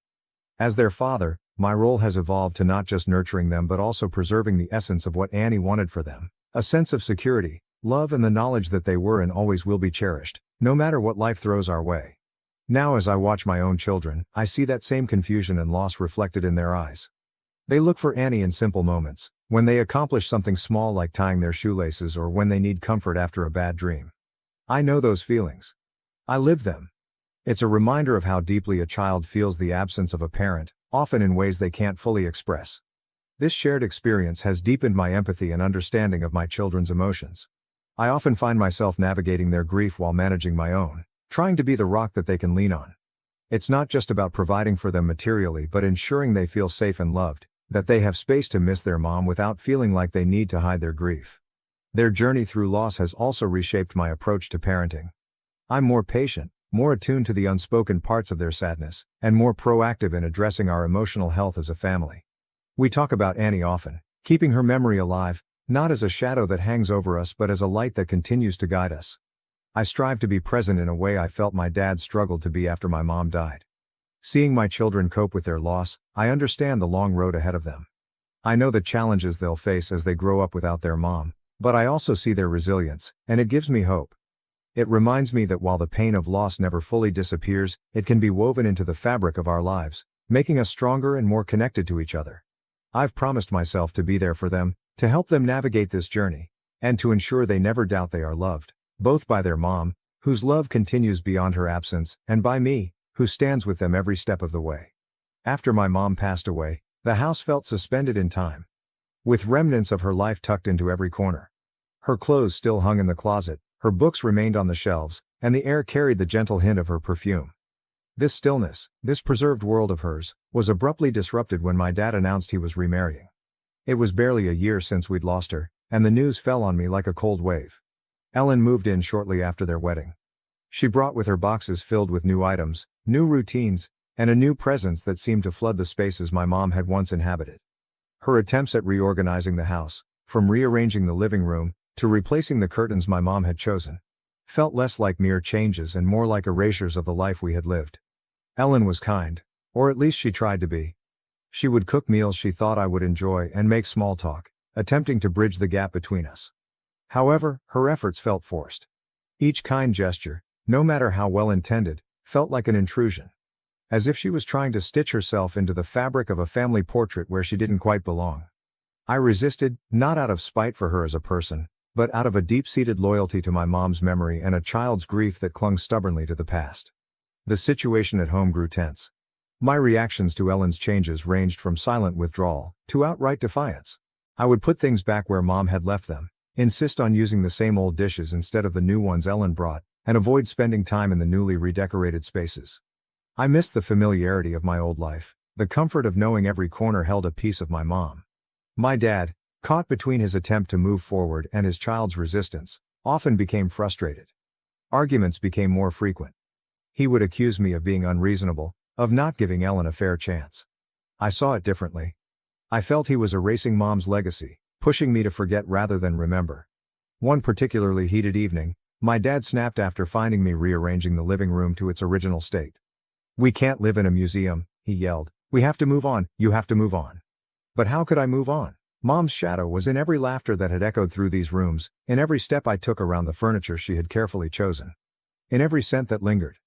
As their father, my role has evolved to not just nurturing them but also preserving the essence of what Annie wanted for them, a sense of security, love and the knowledge that they were and always will be cherished, no matter what life throws our way. Now as I watch my own children, I see that same confusion and loss reflected in their eyes. They look for Annie in simple moments, when they accomplish something small like tying their shoelaces or when they need comfort after a bad dream. I know those feelings. I live them. It's a reminder of how deeply a child feels the absence of a parent, often in ways they can't fully express. This shared experience has deepened my empathy and understanding of my children's emotions. I often find myself navigating their grief while managing my own, trying to be the rock that they can lean on. It's not just about providing for them materially but ensuring they feel safe and loved, that they have space to miss their mom without feeling like they need to hide their grief. Their journey through loss has also reshaped my approach to parenting. I'm more patient, more attuned to the unspoken parts of their sadness, and more proactive in addressing our emotional health as a family. We talk about Annie often, keeping her memory alive, not as a shadow that hangs over us but as a light that continues to guide us. I strive to be present in a way I felt my dad struggled to be after my mom died. Seeing my children cope with their loss, I understand the long road ahead of them. I know the challenges they'll face as they grow up without their mom, but I also see their resilience, and it gives me hope. It reminds me that while the pain of loss never fully disappears, it can be woven into the fabric of our lives, making us stronger and more connected to each other. I've promised myself to be there for them, to help them navigate this journey, and to ensure they never doubt they are loved, both by their mom, whose love continues beyond her absence, and by me, who stands with them every step of the way. After my mom passed away, the house felt suspended in time, with remnants of her life tucked into every corner. Her clothes still hung in the closet, her books remained on the shelves, and the air carried the gentle hint of her perfume. This stillness, this preserved world of hers, was abruptly disrupted when my dad announced he was remarrying. It was barely a year since we'd lost her, and the news fell on me like a cold wave. Ellen moved in shortly after their wedding. She brought with her boxes filled with new items, new routines, and a new presence that seemed to flood the spaces my mom had once inhabited. Her attempts at reorganizing the house, from rearranging the living room, to replacing the curtains my mom had chosen, felt less like mere changes and more like erasures of the life we had lived. Ellen was kind, or at least she tried to be. She would cook meals she thought I would enjoy and make small talk, attempting to bridge the gap between us. However, her efforts felt forced. Each kind gesture, no matter how well intended, felt like an intrusion. As if she was trying to stitch herself into the fabric of a family portrait where she didn't quite belong. I resisted, not out of spite for her as a person, but out of a deep-seated loyalty to my mom's memory and a child's grief that clung stubbornly to the past. The situation at home grew tense. My reactions to Ellen's changes ranged from silent withdrawal to outright defiance. I would put things back where Mom had left them, insist on using the same old dishes instead of the new ones Ellen brought, and avoid spending time in the newly redecorated spaces. I missed the familiarity of my old life, the comfort of knowing every corner held a piece of my mom. My dad, caught between his attempt to move forward and his child's resistance, often became frustrated. Arguments became more frequent. He would accuse me of being unreasonable, of not giving Ellen a fair chance. I saw it differently. I felt he was erasing Mom's legacy, pushing me to forget rather than remember. One particularly heated evening, my dad snapped after finding me rearranging the living room to its original state. "We can't live in a museum," he yelled. "We have to move on, you have to move on." But how could I move on? Mom's shadow was in every laughter that had echoed through these rooms, in every step I took around the furniture she had carefully chosen. In every scent that lingered.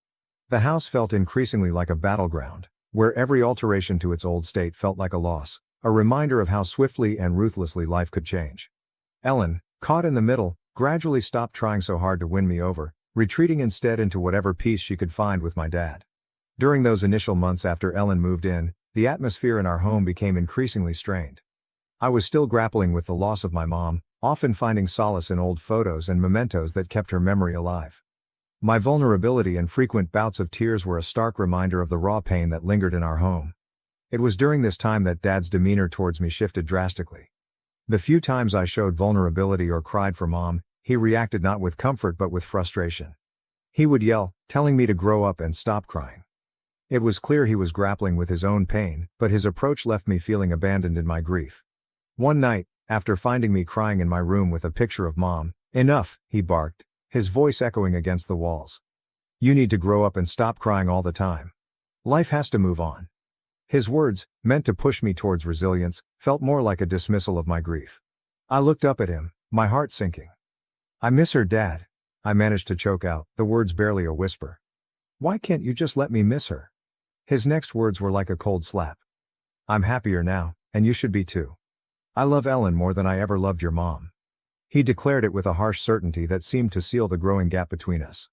The house felt increasingly like a battleground, where every alteration to its old state felt like a loss, a reminder of how swiftly and ruthlessly life could change. Ellen, caught in the middle, gradually stopped trying so hard to win me over, retreating instead into whatever peace she could find with my dad. During those initial months after Ellen moved in, the atmosphere in our home became increasingly strained. I was still grappling with the loss of my mom, often finding solace in old photos and mementos that kept her memory alive. My vulnerability and frequent bouts of tears were a stark reminder of the raw pain that lingered in our home. It was during this time that Dad's demeanor towards me shifted drastically. The few times I showed vulnerability or cried for Mom, he reacted not with comfort but with frustration. He would yell, telling me to grow up and stop crying. It was clear he was grappling with his own pain, but his approach left me feeling abandoned in my grief. One night, after finding me crying in my room with a picture of Mom, "Enough," he barked, his voice echoing against the walls. "You need to grow up and stop crying all the time. Life has to move on." His words, meant to push me towards resilience, felt more like a dismissal of my grief. I looked up at him, my heart sinking. "I miss her, Dad." I managed to choke out, the words barely a whisper. "Why can't you just let me miss her?" His next words were like a cold slap. "I'm happier now, and you should be too. I love Ellen more than I ever loved your mom." He declared it with a harsh certainty that seemed to seal the growing gap between us.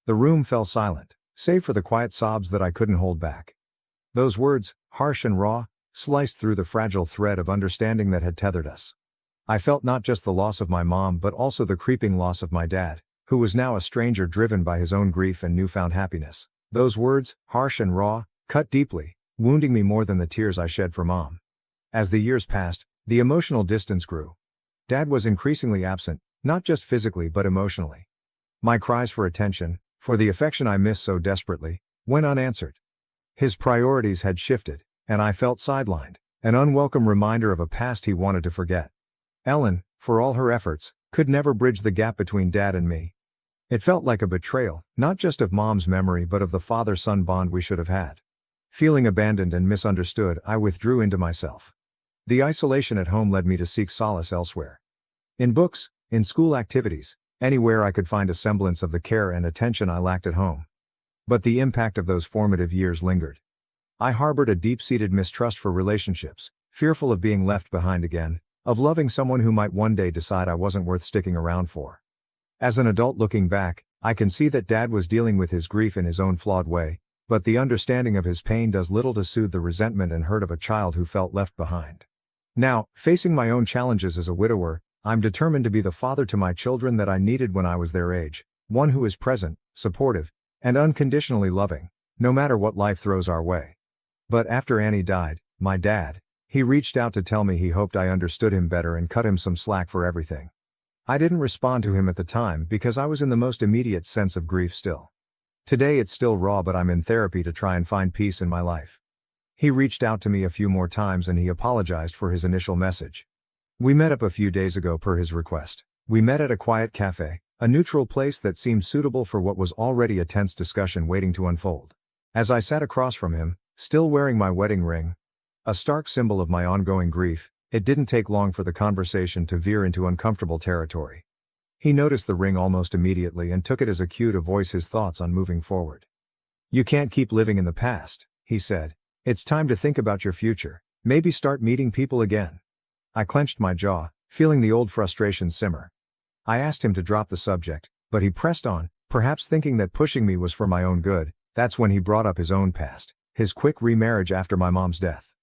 The room fell silent, save for the quiet sobs that I couldn't hold back. Those words, harsh and raw, sliced through the fragile thread of understanding that had tethered us. I felt not just the loss of my mom but also the creeping loss of my dad, who was now a stranger driven by his own grief and newfound happiness. Those words, harsh and raw, cut deeply, wounding me more than the tears I shed for Mom. As the years passed, the emotional distance grew. Dad was increasingly absent, not just physically but emotionally. My cries for attention, for the affection I missed so desperately, went unanswered. His priorities had shifted, and I felt sidelined, an unwelcome reminder of a past he wanted to forget. Ellen, for all her efforts, could never bridge the gap between Dad and me. It felt like a betrayal, not just of Mom's memory but of the father-son bond we should have had. Feeling abandoned and misunderstood, I withdrew into myself. The isolation at home led me to seek solace elsewhere. In books, in school activities, anywhere I could find a semblance of the care and attention I lacked at home. But the impact of those formative years lingered. I harbored a deep-seated mistrust for relationships, fearful of being left behind again, of loving someone who might one day decide I wasn't worth sticking around for. As an adult looking back, I can see that Dad was dealing with his grief in his own flawed way, but the understanding of his pain does little to soothe the resentment and hurt of a child who felt left behind. Now, facing my own challenges as a widower, I'm determined to be the father to my children that I needed when I was their age, one who is present, supportive, and unconditionally loving, no matter what life throws our way. But after Annie died, my dad, he reached out to tell me he hoped I understood him better and cut him some slack for everything. I didn't respond to him at the time because I was in the most immediate sense of grief still. Today it's still raw, but I'm in therapy to try and find peace in my life. He reached out to me a few more times and he apologized for his initial message. We met up a few days ago per his request. We met at a quiet cafe, A neutral place that seemed suitable for what was already a tense discussion waiting to unfold. As I sat across from him, still wearing my wedding ring, a stark symbol of my ongoing grief, it didn't take long for the conversation to veer into uncomfortable territory. He noticed the ring almost immediately and took it as a cue to voice his thoughts on moving forward. "You can't keep living in the past," he said. "It's time to think about your future, maybe start meeting people again." I clenched my jaw, feeling the old frustration simmer. I asked him to drop the subject, but he pressed on, perhaps thinking that pushing me was for my own good. That's when he brought up his own past, his quick remarriage after my mom's death.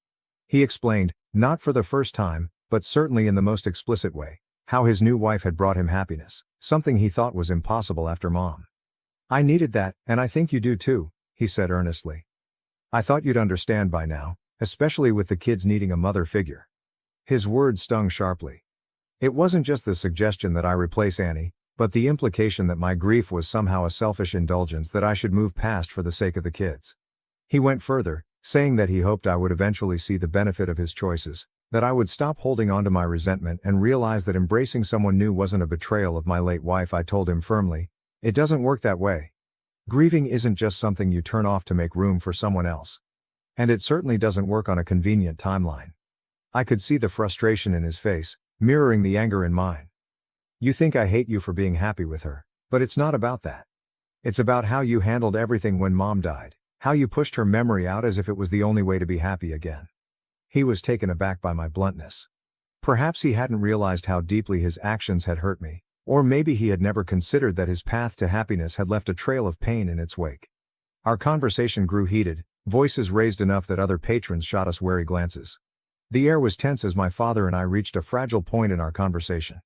He explained, not for the first time, but certainly in the most explicit way, how his new wife had brought him happiness, something he thought was impossible after mom. "I needed that, and I think you do too," he said earnestly. "I thought you'd understand by now, especially with the kids needing a mother figure." His words stung sharply. It wasn't just the suggestion that I replace Annie, but the implication that my grief was somehow a selfish indulgence that I should move past for the sake of the kids. He went further, saying that he hoped I would eventually see the benefit of his choices, that I would stop holding on to my resentment and realize that embracing someone new wasn't a betrayal of my late wife. I told him firmly, "It doesn't work that way. Grieving isn't just something you turn off to make room for someone else. And it certainly doesn't work on a convenient timeline." I could see the frustration in his face, mirroring the anger in mine. "You think I hate you for being happy with her, but it's not about that. It's about how you handled everything when mom died, how you pushed her memory out as if it was the only way to be happy again." He was taken aback by my bluntness. Perhaps he hadn't realized how deeply his actions had hurt me, or maybe he had never considered that his path to happiness had left a trail of pain in its wake. Our conversation grew heated, voices raised enough that other patrons shot us wary glances. The air was tense as my father and I reached a fragile point in our conversation.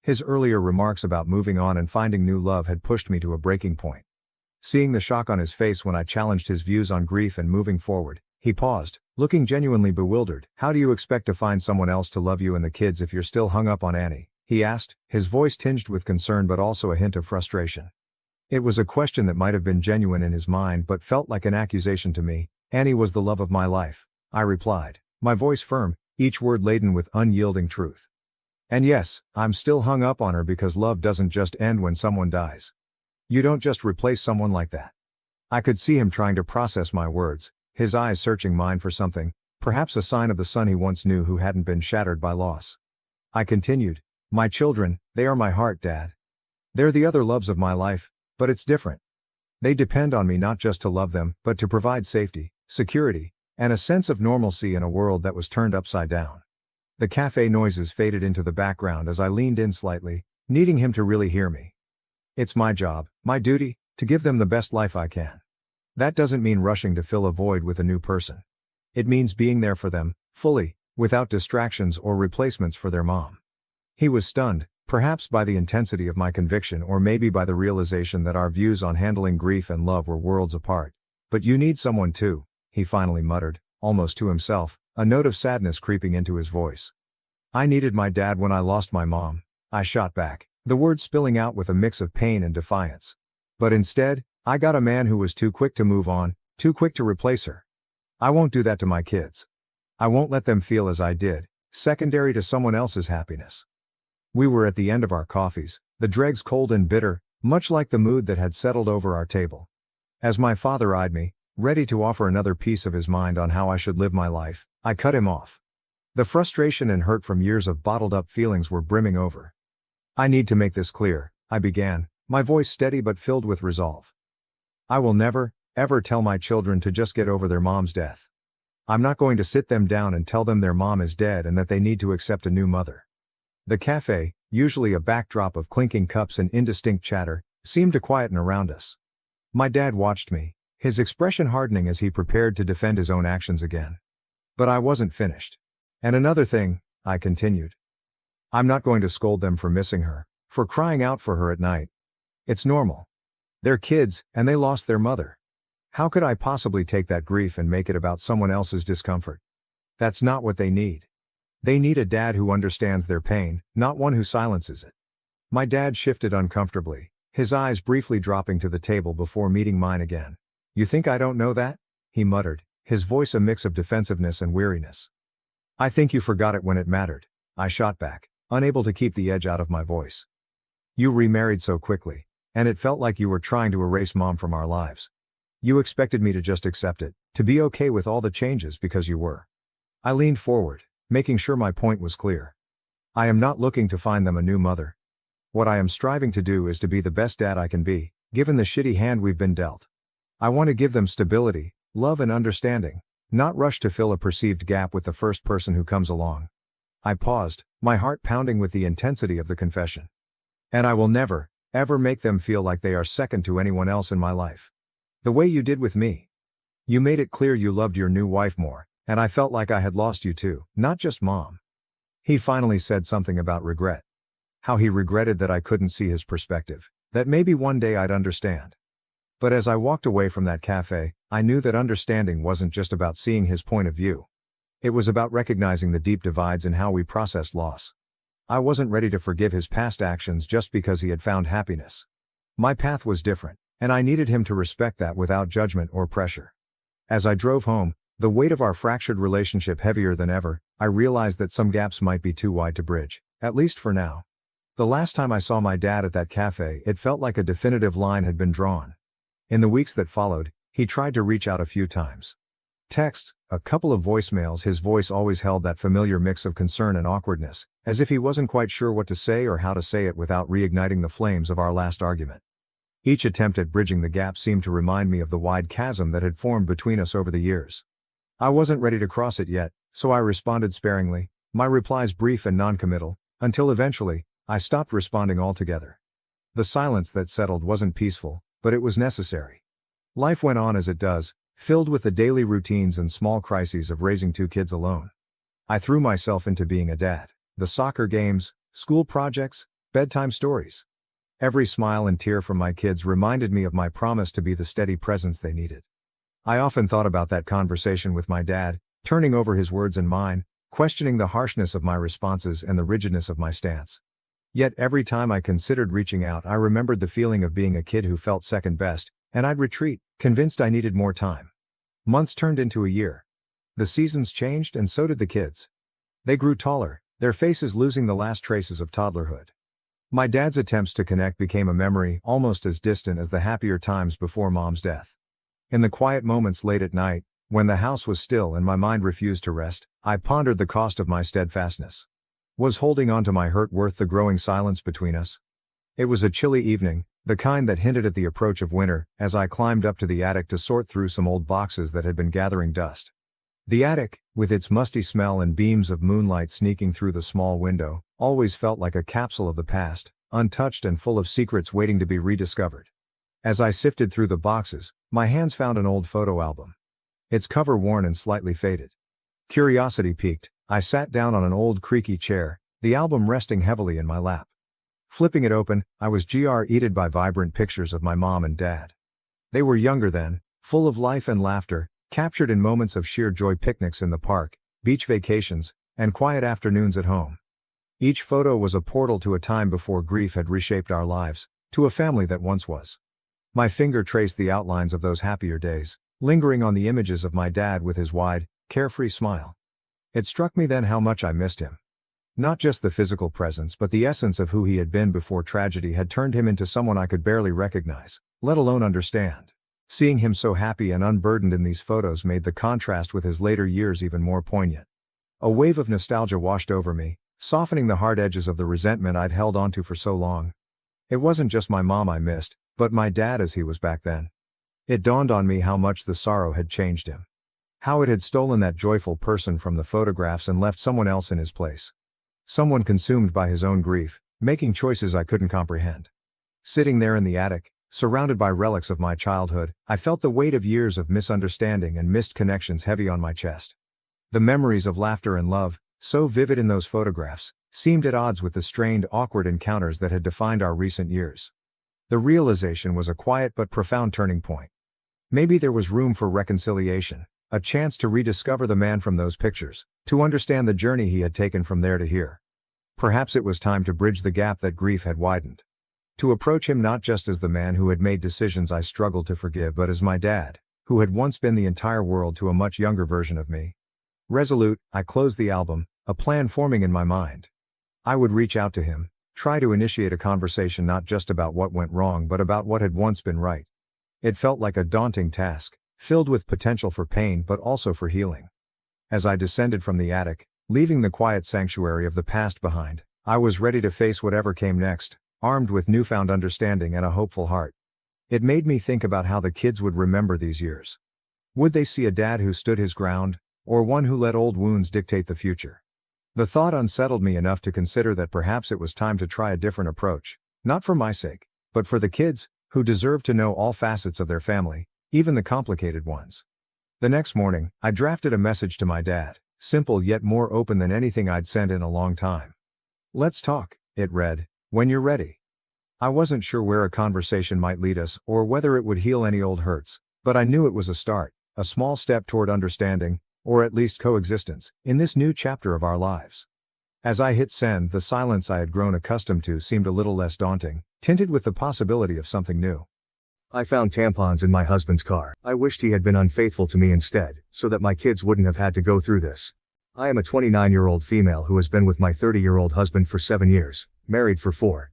His earlier remarks about moving on and finding new love had pushed me to a breaking point. Seeing the shock on his face when I challenged his views on grief and moving forward, he paused, looking genuinely bewildered. "How do you expect to find someone else to love you and the kids if you're still hung up on Annie?" he asked, his voice tinged with concern but also a hint of frustration. It was a question that might have been genuine in his mind but felt like an accusation to me. "Annie was the love of my life," I replied, my voice firm, each word laden with unyielding truth. "And yes, I'm still hung up on her because love doesn't just end when someone dies. You don't just replace someone like that." I could see him trying to process my words, his eyes searching mine for something, perhaps a sign of the son he once knew who hadn't been shattered by loss. I continued, "My children, they are my heart, Dad. They're the other loves of my life, but it's different. They depend on me not just to love them, but to provide safety, security, and a sense of normalcy in a world that was turned upside down." The cafe noises faded into the background as I leaned in slightly, needing him to really hear me. "It's my job, my duty, to give them the best life I can. That doesn't mean rushing to fill a void with a new person. It means being there for them, fully, without distractions or replacements for their mom." He was stunned, perhaps by the intensity of my conviction or maybe by the realization that our views on handling grief and love were worlds apart. "But you need someone too," he finally muttered, almost to himself, a note of sadness creeping into his voice. "I needed my dad when I lost my mom," I shot back, the words spilling out with a mix of pain and defiance. "But instead, I got a man who was too quick to move on, too quick to replace her. I won't do that to my kids. I won't let them feel as I did, secondary to someone else's happiness." We were at the end of our coffees, the dregs cold and bitter, much like the mood that had settled over our table. As my father eyed me, ready to offer another piece of his mind on how I should live my life, I cut him off. The frustration and hurt from years of bottled-up feelings were brimming over. "I need to make this clear," I began, my voice steady but filled with resolve. "I will never, ever tell my children to just get over their mom's death. I'm not going to sit them down and tell them their mom is dead and that they need to accept a new mother." The cafe, usually a backdrop of clinking cups and indistinct chatter, seemed to quieten around us. My dad watched me, his expression hardening as he prepared to defend his own actions again. But I wasn't finished. "And another thing," I continued. "I'm not going to scold them for missing her, for crying out for her at night. It's normal. They're kids, and they lost their mother. How could I possibly take that grief and make it about someone else's discomfort? That's not what they need. They need a dad who understands their pain, not one who silences it." My dad shifted uncomfortably, his eyes briefly dropping to the table before meeting mine again. "You think I don't know that?" he muttered, his voice a mix of defensiveness and weariness. "I think you forgot it when it mattered," I shot back, unable to keep the edge out of my voice. You remarried so quickly, and it felt like you were trying to erase Mom from our lives. You expected me to just accept it, to be okay with all the changes because you were. I leaned forward, making sure my point was clear. I am not looking to find them a new mother. What I am striving to do is to be the best dad I can be, given the shitty hand we've been dealt. I want to give them stability, love and understanding, not rush to fill a perceived gap with the first person who comes along. I paused, my heart pounding with the intensity of the confession. And I will never, ever make them feel like they are second to anyone else in my life. The way you did with me. You made it clear you loved your new wife more, and I felt like I had lost you too, not just Mom. He finally said something about regret. How he regretted that I couldn't see his perspective, that maybe one day I'd understand. But as I walked away from that cafe, I knew that understanding wasn't just about seeing his point of view. It was about recognizing the deep divides in how we processed loss. I wasn't ready to forgive his past actions just because he had found happiness. My path was different, and I needed him to respect that without judgment or pressure. As I drove home, the weight of our fractured relationship heavier than ever, I realized that some gaps might be too wide to bridge, at least for now. The last time I saw my dad at that cafe, it felt like a definitive line had been drawn. In the weeks that followed, he tried to reach out a few times. Texts, a couple of voicemails. His voice always held that familiar mix of concern and awkwardness, as if he wasn't quite sure what to say or how to say it without reigniting the flames of our last argument. Each attempt at bridging the gap seemed to remind me of the wide chasm that had formed between us over the years. I wasn't ready to cross it yet, so I responded sparingly, my replies brief and non-committal, until eventually, I stopped responding altogether. The silence that settled wasn't peaceful, but it was necessary. Life went on as it does, filled with the daily routines and small crises of raising two kids alone. I threw myself into being a dad. The soccer games, school projects, bedtime stories. Every smile and tear from my kids reminded me of my promise to be the steady presence they needed. I often thought about that conversation with my dad, turning over his words and mine, questioning the harshness of my responses and the rigidness of my stance. Yet every time I considered reaching out, I remembered the feeling of being a kid who felt second best, and I'd retreat, convinced I needed more time. Months turned into a year. The seasons changed and so did the kids. They grew taller, their faces losing the last traces of toddlerhood. My dad's attempts to connect became a memory almost as distant as the happier times before Mom's death. In the quiet moments late at night, when the house was still and my mind refused to rest, I pondered the cost of my steadfastness. Was holding on to my hurt worth the growing silence between us? It was a chilly evening, the kind that hinted at the approach of winter, as I climbed up to the attic to sort through some old boxes that had been gathering dust. The attic, with its musty smell and beams of moonlight sneaking through the small window, always felt like a capsule of the past, untouched and full of secrets waiting to be rediscovered. As I sifted through the boxes, my hands found an old photo album. Its cover worn and slightly faded. Curiosity piqued, I sat down on an old creaky chair, the album resting heavily in my lap. Flipping it open, I was greeted by vibrant pictures of my mom and dad. They were younger then, full of life and laughter, captured in moments of sheer joy: picnics in the park, beach vacations, and quiet afternoons at home. Each photo was a portal to a time before grief had reshaped our lives, to a family that once was. My finger traced the outlines of those happier days, lingering on the images of my dad with his wide, carefree smile. It struck me then how much I missed him. Not just the physical presence but the essence of who he had been before tragedy had turned him into someone I could barely recognize, let alone understand. Seeing him so happy and unburdened in these photos made the contrast with his later years even more poignant. A wave of nostalgia washed over me, softening the hard edges of the resentment I'd held onto for so long. It wasn't just my mom I missed, but my dad as he was back then. It dawned on me how much the sorrow had changed him. How it had stolen that joyful person from the photographs and left someone else in his place. Someone consumed by his own grief, making choices I couldn't comprehend. Sitting there in the attic, surrounded by relics of my childhood, I felt the weight of years of misunderstanding and missed connections heavy on my chest. The memories of laughter and love, so vivid in those photographs, seemed at odds with the strained, awkward encounters that had defined our recent years. The realization was a quiet but profound turning point. Maybe there was room for reconciliation, a chance to rediscover the man from those pictures, to understand the journey he had taken from there to here. Perhaps it was time to bridge the gap that grief had widened. To approach him not just as the man who had made decisions I struggled to forgive but as my dad, who had once been the entire world to a much younger version of me. Resolute, I closed the album, a plan forming in my mind. I would reach out to him, Try to initiate a conversation not just about what went wrong but about what had once been right. It felt like a daunting task, filled with potential for pain but also for healing. As I descended from the attic, leaving the quiet sanctuary of the past behind, I was ready to face whatever came next, armed with newfound understanding and a hopeful heart. It made me think about how the kids would remember these years. Would they see a dad who stood his ground, or one who let old wounds dictate the future? The thought unsettled me enough to consider that perhaps it was time to try a different approach, not for my sake, but for the kids, who deserve to know all facets of their family, even the complicated ones. The next morning, I drafted a message to my dad, simple yet more open than anything I'd sent in a long time. "Let's talk," it read, "when you're ready." I wasn't sure where a conversation might lead us or whether it would heal any old hurts, but I knew it was a start, a small step toward understanding, or at least coexistence, in this new chapter of our lives. As I hit send, the silence I had grown accustomed to seemed a little less daunting, tinted with the possibility of something new. "I found tampons in my husband's car. I wished he had been unfaithful to me instead, so that my kids wouldn't have had to go through this. I am a 29-year-old female who has been with my 30-year-old husband for 7 years, married for 4.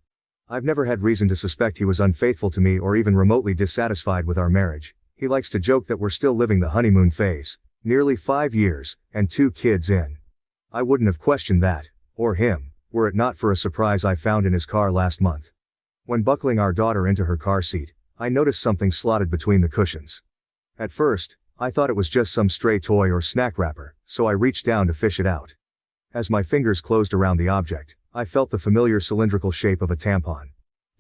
I've never had reason to suspect he was unfaithful to me or even remotely dissatisfied with our marriage. He likes to joke that we're still living the honeymoon phase, nearly 5 years, and 2 kids in. I wouldn't have questioned that, or him, were it not for a surprise I found in his car last month. When buckling our daughter into her car seat, I noticed something slotted between the cushions. At first, I thought it was just some stray toy or snack wrapper, so I reached down to fish it out. As my fingers closed around the object, I felt the familiar cylindrical shape of a tampon.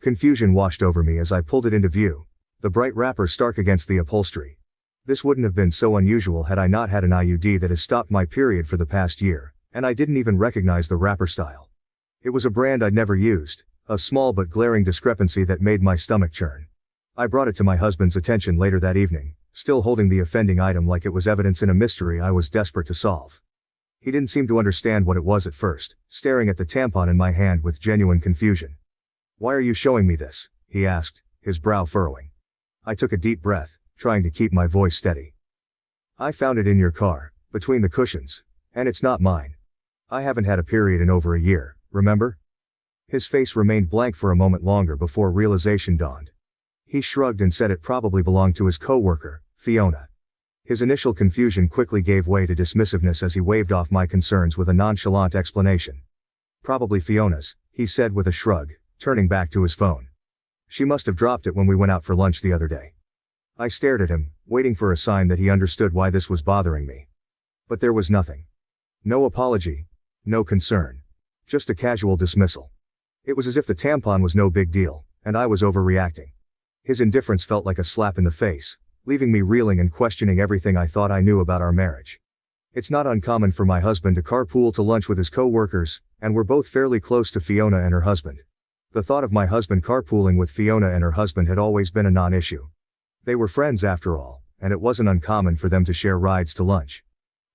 Confusion washed over me as I pulled it into view, the bright wrapper stark against the upholstery. This wouldn't have been so unusual had I not had an IUD that has stopped my period for the past year, and I didn't even recognize the wrapper style. It was a brand I'd never used, a small but glaring discrepancy that made my stomach churn. I brought it to my husband's attention later that evening, still holding the offending item like it was evidence in a mystery I was desperate to solve. He didn't seem to understand what it was at first, staring at the tampon in my hand with genuine confusion. "Why are you showing me this?" he asked, his brow furrowing. I took a deep breath, trying to keep my voice steady. "I found it in your car, between the cushions, and it's not mine. I haven't had a period in over a year, remember?" His face remained blank for a moment longer before realization dawned. He shrugged and said it probably belonged to his coworker, Fiona. His initial confusion quickly gave way to dismissiveness as he waved off my concerns with a nonchalant explanation. "Probably Fiona's," he said with a shrug, turning back to his phone. "She must have dropped it when we went out for lunch the other day." I stared at him, waiting for a sign that he understood why this was bothering me. But there was nothing. No apology, no concern. Just a casual dismissal. It was as if the tampon was no big deal, and I was overreacting. His indifference felt like a slap in the face, leaving me reeling and questioning everything I thought I knew about our marriage. It's not uncommon for my husband to carpool to lunch with his co-workers, and we're both fairly close to Fiona and her husband. The thought of my husband carpooling with Fiona and her husband had always been a non-issue. They were friends after all, and it wasn't uncommon for them to share rides to lunch.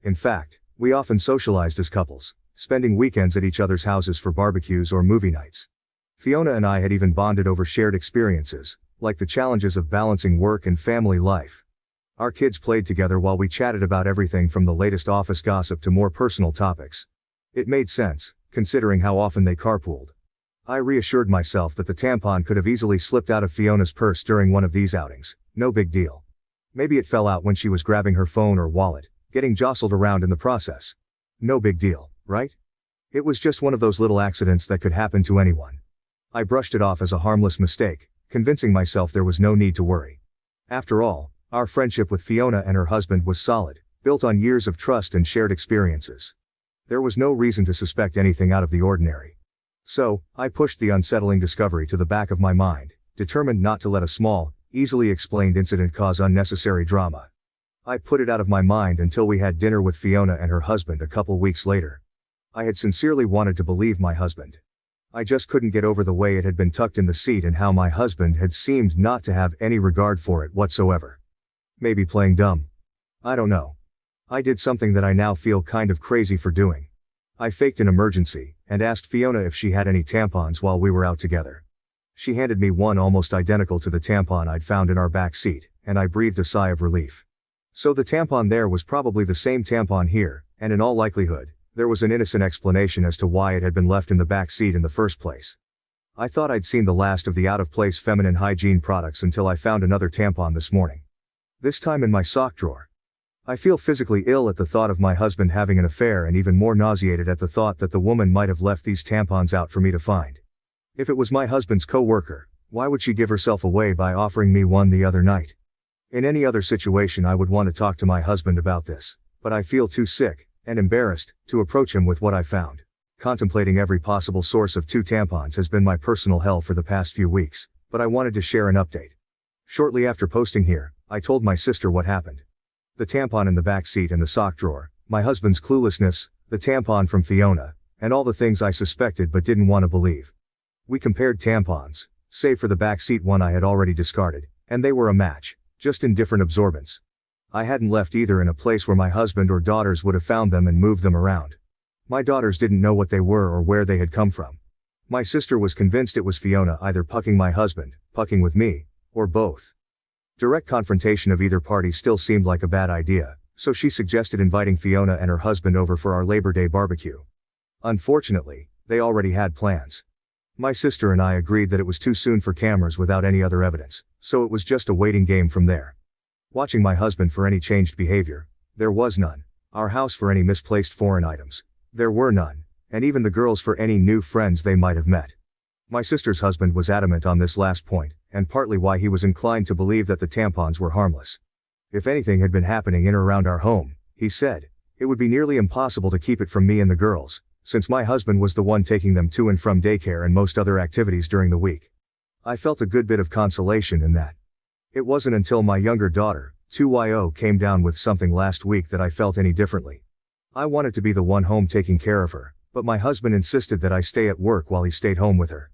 In fact, we often socialized as couples, spending weekends at each other's houses for barbecues or movie nights. Fiona and I had even bonded over shared experiences, like the challenges of balancing work and family life. Our kids played together while we chatted about everything from the latest office gossip to more personal topics. It made sense, considering how often they carpooled. I reassured myself that the tampon could have easily slipped out of Fiona's purse during one of these outings, no big deal. Maybe it fell out when she was grabbing her phone or wallet, getting jostled around in the process. No big deal, right? It was just one of those little accidents that could happen to anyone. I brushed it off as a harmless mistake, convincing myself there was no need to worry. After all, our friendship with Fiona and her husband was solid, built on years of trust and shared experiences. There was no reason to suspect anything out of the ordinary. So, I pushed the unsettling discovery to the back of my mind, determined not to let a small, easily explained incident cause unnecessary drama. I put it out of my mind until we had dinner with Fiona and her husband a couple weeks later. I had sincerely wanted to believe my husband. I just couldn't get over the way it had been tucked in the seat and how my husband had seemed not to have any regard for it whatsoever. Maybe playing dumb. I don't know. I did something that I now feel kind of crazy for doing. I faked an emergency, and asked Fiona if she had any tampons while we were out together. She handed me one almost identical to the tampon I'd found in our back seat, and I breathed a sigh of relief. So the tampon there was probably the same tampon here, and in all likelihood, there was an innocent explanation as to why it had been left in the back seat in the first place. I thought I'd seen the last of the out-of-place feminine hygiene products until I found another tampon this morning. This time in my sock drawer. I feel physically ill at the thought of my husband having an affair and even more nauseated at the thought that the woman might have left these tampons out for me to find. If it was my husband's co-worker, why would she give herself away by offering me one the other night? In any other situation I would want to talk to my husband about this, but I feel too sick, and embarrassed, to approach him with what I found. Contemplating every possible source of 2 tampons has been my personal hell for the past few weeks, but I wanted to share an update. Shortly after posting here, I told my sister what happened. The tampon in the back seat and the sock drawer, my husband's cluelessness, the tampon from Fiona, and all the things I suspected but didn't want to believe. We compared tampons, save for the back seat one I had already discarded, and they were a match, just in different absorbents. I hadn't left either in a place where my husband or daughters would have found them and moved them around. My daughters didn't know what they were or where they had come from. My sister was convinced it was Fiona either pucking my husband, pucking with me, or both. Direct confrontation of either party still seemed like a bad idea, so she suggested inviting Fiona and her husband over for our Labor Day barbecue. Unfortunately, they already had plans. My sister and I agreed that it was too soon for cameras without any other evidence, so it was just a waiting game from there. Watching my husband for any changed behavior, there was none. Our house for any misplaced foreign items, there were none, and even the girls for any new friends they might have met. My sister's husband was adamant on this last point, and partly why he was inclined to believe that the tampons were harmless. If anything had been happening in or around our home, he said, it would be nearly impossible to keep it from me and the girls, since my husband was the one taking them to and from daycare and most other activities during the week. I felt a good bit of consolation in that. It wasn't until my younger daughter, 2yo, came down with something last week that I felt any differently. I wanted to be the one home taking care of her, but my husband insisted that I stay at work while he stayed home with her.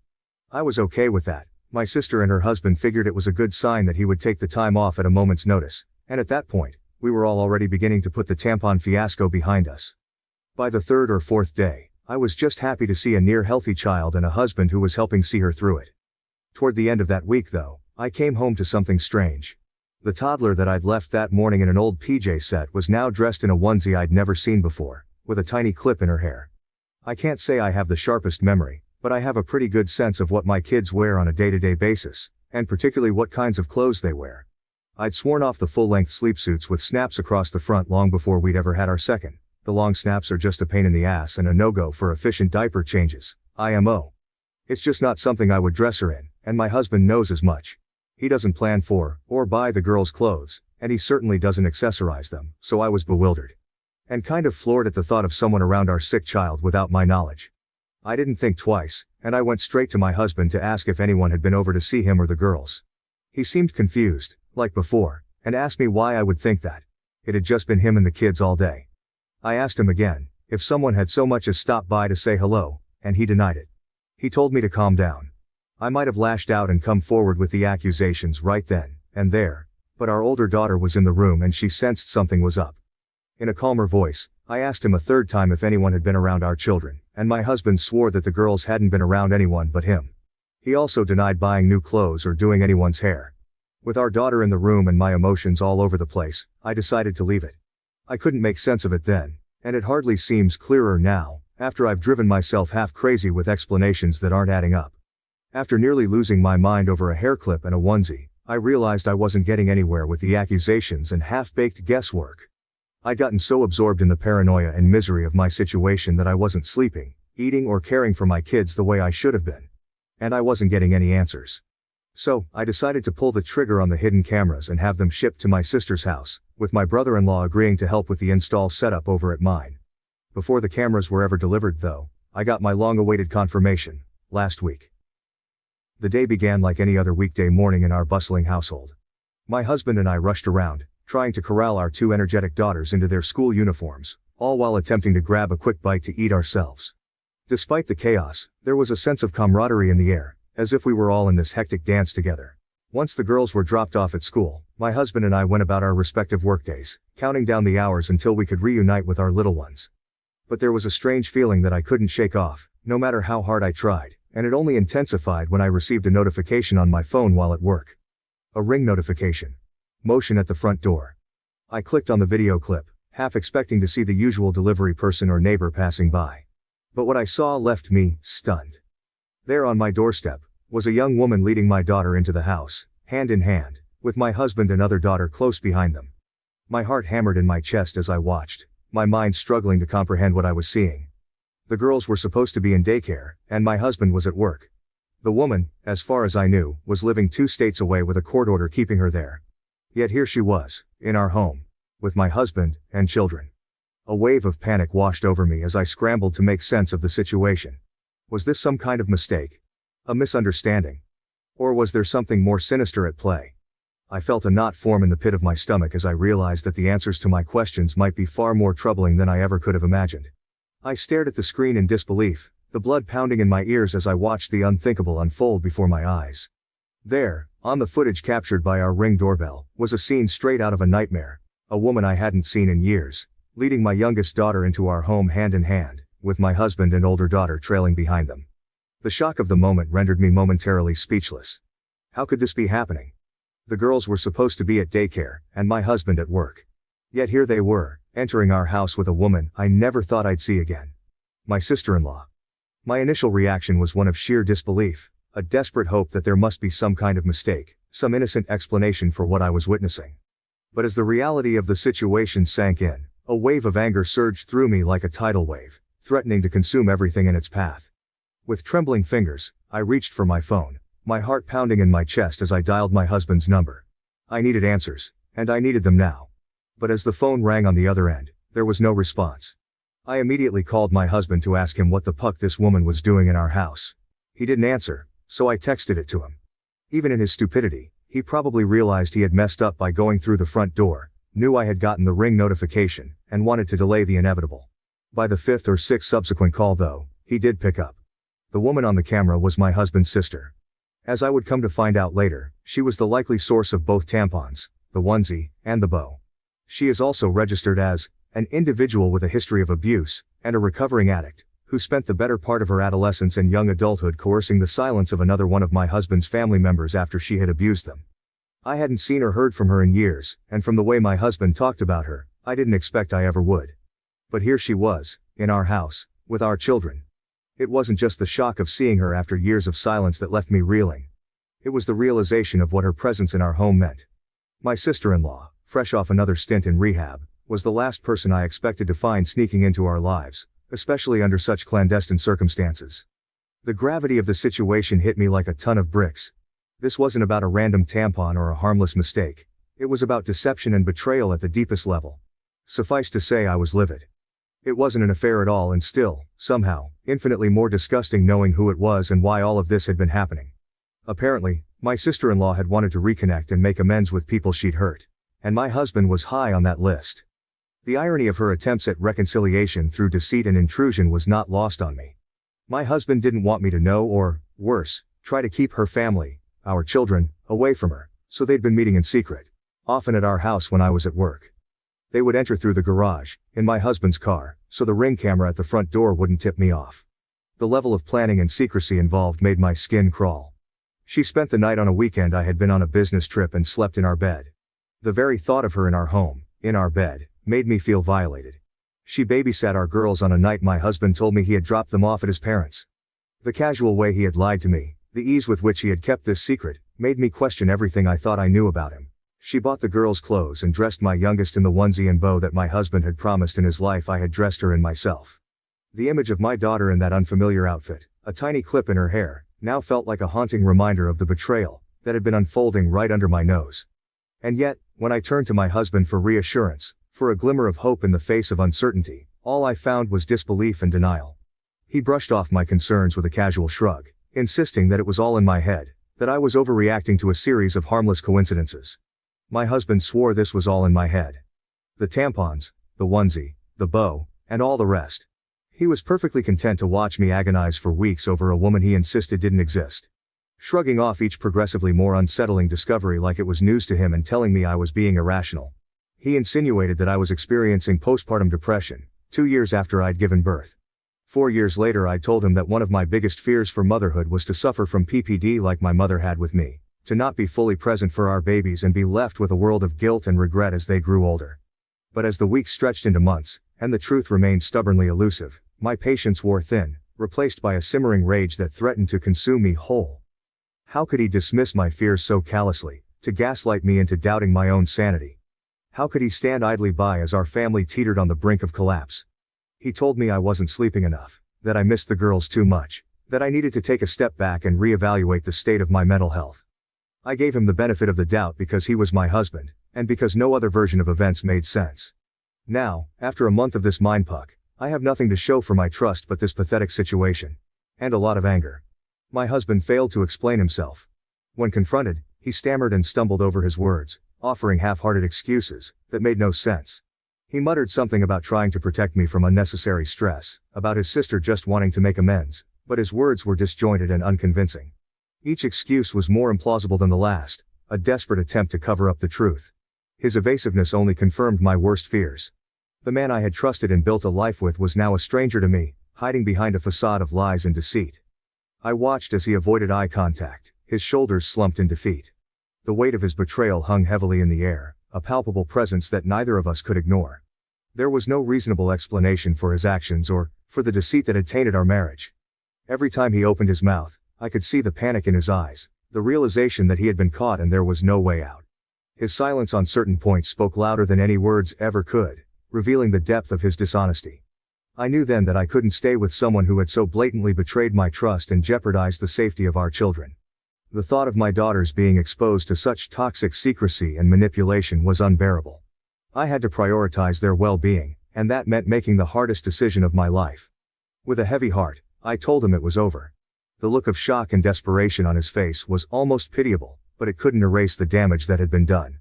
I was okay with that. My sister and her husband figured it was a good sign that he would take the time off at a moment's notice, and at that point, we were all already beginning to put the tampon fiasco behind us. By the 3rd or 4th day, I was just happy to see a near-healthy child and a husband who was helping see her through it. Toward the end of that week though, I came home to something strange. The toddler that I'd left that morning in an old PJ set was now dressed in a onesie I'd never seen before, with a tiny clip in her hair. I can't say I have the sharpest memory, but I have a pretty good sense of what my kids wear on a day-to-day basis, and particularly what kinds of clothes they wear. I'd sworn off the full-length sleepsuits with snaps across the front long before we'd ever had our second. The long snaps are just a pain in the ass and a no-go for efficient diaper changes, IMO. It's just not something I would dress her in, and my husband knows as much. He doesn't plan for, or buy the girls' clothes, and he certainly doesn't accessorize them, so I was bewildered. And kind of floored at the thought of someone around our sick child without my knowledge. I didn't think twice, and I went straight to my husband to ask if anyone had been over to see him or the girls. He seemed confused, like before, and asked me why I would think that. It had just been him and the kids all day. I asked him again, if someone had so much as stopped by to say hello, and he denied it. He told me to calm down. I might have lashed out and come forward with the accusations right then and there, but our older daughter was in the room and she sensed something was up. In a calmer voice, I asked him a 3rd time if anyone had been around our children, and my husband swore that the girls hadn't been around anyone but him. He also denied buying new clothes or doing anyone's hair. With our daughter in the room and my emotions all over the place, I decided to leave it. I couldn't make sense of it then, and it hardly seems clearer now, after I've driven myself half crazy with explanations that aren't adding up. After nearly losing my mind over a hair clip and a onesie, I realized I wasn't getting anywhere with the accusations and half-baked guesswork. I'd gotten so absorbed in the paranoia and misery of my situation that I wasn't sleeping, eating or caring for my kids the way I should have been. And I wasn't getting any answers. So, I decided to pull the trigger on the hidden cameras and have them shipped to my sister's house, with my brother-in-law agreeing to help with the install setup over at mine. Before the cameras were ever delivered though, I got my long-awaited confirmation, last week. The day began like any other weekday morning in our bustling household. My husband and I rushed around, trying to corral our 2 energetic daughters into their school uniforms, all while attempting to grab a quick bite to eat ourselves. Despite the chaos, there was a sense of camaraderie in the air, as if we were all in this hectic dance together. Once the girls were dropped off at school, my husband and I went about our respective workdays, counting down the hours until we could reunite with our little ones. But there was a strange feeling that I couldn't shake off, no matter how hard I tried, and it only intensified when I received a notification on my phone while at work. A ring notification. Motion at the front door. I clicked on the video clip, half expecting to see the usual delivery person or neighbor passing by. But what I saw left me stunned. There on my doorstep was a young woman leading my daughter into the house, hand in hand, with my husband and other daughter close behind them. My heart hammered in my chest as I watched, my mind struggling to comprehend what I was seeing. The girls were supposed to be in daycare, and my husband was at work. The woman, as far as I knew, was living 2 states away with a court order keeping her there. Yet here she was, in our home, with my husband and children. A wave of panic washed over me as I scrambled to make sense of the situation. Was this some kind of mistake? A misunderstanding? Or was there something more sinister at play? I felt a knot form in the pit of my stomach as I realized that the answers to my questions might be far more troubling than I ever could have imagined. I stared at the screen in disbelief, the blood pounding in my ears as I watched the unthinkable unfold before my eyes. There, on the footage captured by our Ring doorbell, was a scene straight out of a nightmare. A woman I hadn't seen in years, leading my youngest daughter into our home hand in hand, with my husband and older daughter trailing behind them. The shock of the moment rendered me momentarily speechless. How could this be happening? The girls were supposed to be at daycare, and my husband at work. Yet here they were, entering our house with a woman I never thought I'd see again. My sister-in-law. My initial reaction was one of sheer disbelief, a desperate hope that there must be some kind of mistake, some innocent explanation for what I was witnessing. But as the reality of the situation sank in, a wave of anger surged through me like a tidal wave, threatening to consume everything in its path. With trembling fingers, I reached for my phone, my heart pounding in my chest as I dialed my husband's number. I needed answers, and I needed them now. But as the phone rang on the other end, there was no response. I immediately called my husband to ask him what the puck this woman was doing in our house. He didn't answer, so I texted it to him. Even in his stupidity, he probably realized he had messed up by going through the front door, knew I had gotten the Ring notification, and wanted to delay the inevitable. By the 5th or 6th subsequent call though, he did pick up. The woman on the camera was my husband's sister. As I would come to find out later, she was the likely source of both tampons, the onesie, and the bow. She is also registered as an individual with a history of abuse, and a recovering addict, who spent the better part of her adolescence and young adulthood coercing the silence of another one of my husband's family members after she had abused them. I hadn't seen or heard from her in years, and from the way my husband talked about her, I didn't expect I ever would. But here she was, in our house, with our children. It wasn't just the shock of seeing her after years of silence that left me reeling. It was the realization of what her presence in our home meant. My sister-in-law, fresh off another stint in rehab, was the last person I expected to find sneaking into our lives, especially under such clandestine circumstances. The gravity of the situation hit me like a ton of bricks. This wasn't about a random tampon or a harmless mistake. It was about deception and betrayal at the deepest level. Suffice to say I was livid. It wasn't an affair at all and still, somehow, infinitely more disgusting knowing who it was and why all of this had been happening. Apparently, my sister-in-law had wanted to reconnect and make amends with people she'd hurt. And my husband was high on that list. The irony of her attempts at reconciliation through deceit and intrusion was not lost on me. My husband didn't want me to know or, worse, try to keep her family, our children, away from her, so they'd been meeting in secret, often at our house when I was at work. They would enter through the garage, in my husband's car, so the Ring camera at the front door wouldn't tip me off. The level of planning and secrecy involved made my skin crawl. She spent the night on a weekend I had been on a business trip and slept in our bed. The very thought of her in our home, in our bed, made me feel violated. She babysat our girls on a night my husband told me he had dropped them off at his parents'. The casual way he had lied to me, the ease with which he had kept this secret, made me question everything I thought I knew about him. She bought the girls clothes and dressed my youngest in the onesie and bow that my husband had promised in his life I had dressed her in myself. The image of my daughter in that unfamiliar outfit, a tiny clip in her hair, now felt like a haunting reminder of the betrayal that had been unfolding right under my nose. And yet, when I turned to my husband for reassurance, for a glimmer of hope in the face of uncertainty, all I found was disbelief and denial. He brushed off my concerns with a casual shrug, insisting that it was all in my head, that I was overreacting to a series of harmless coincidences. My husband swore this was all in my head. The tampons, the onesie, the bow, and all the rest. He was perfectly content to watch me agonize for weeks over a woman he insisted didn't exist. Shrugging off each progressively more unsettling discovery like it was news to him and telling me I was being irrational. He insinuated that I was experiencing postpartum depression, 2 years after I'd given birth. 4 years later I told him that one of my biggest fears for motherhood was to suffer from PPD like my mother had with me, to not be fully present for our babies and be left with a world of guilt and regret as they grew older. But as the weeks stretched into months, and the truth remained stubbornly elusive, my patience wore thin, replaced by a simmering rage that threatened to consume me whole. How could he dismiss my fears so callously, to gaslight me into doubting my own sanity? How could he stand idly by as our family teetered on the brink of collapse? He told me I wasn't sleeping enough, that I missed the girls too much, that I needed to take a step back and reevaluate the state of my mental health. I gave him the benefit of the doubt because he was my husband, and because no other version of events made sense. Now, after a month of this mindfuck, I have nothing to show for my trust but this pathetic situation. And a lot of anger. My husband failed to explain himself. When confronted, he stammered and stumbled over his words, offering half-hearted excuses that made no sense. He muttered something about trying to protect me from unnecessary stress, about his sister just wanting to make amends, but his words were disjointed and unconvincing. Each excuse was more implausible than the last, a desperate attempt to cover up the truth. His evasiveness only confirmed my worst fears. The man I had trusted and built a life with was now a stranger to me, hiding behind a facade of lies and deceit. I watched as he avoided eye contact, his shoulders slumped in defeat. The weight of his betrayal hung heavily in the air, a palpable presence that neither of us could ignore. There was no reasonable explanation for his actions or for the deceit that had tainted our marriage. Every time he opened his mouth, I could see the panic in his eyes, the realization that he had been caught and there was no way out. His silence on certain points spoke louder than any words ever could, revealing the depth of his dishonesty. I knew then that I couldn't stay with someone who had so blatantly betrayed my trust and jeopardized the safety of our children. The thought of my daughters being exposed to such toxic secrecy and manipulation was unbearable. I had to prioritize their well-being, and that meant making the hardest decision of my life. With a heavy heart, I told him it was over. The look of shock and desperation on his face was almost pitiable, but it couldn't erase the damage that had been done.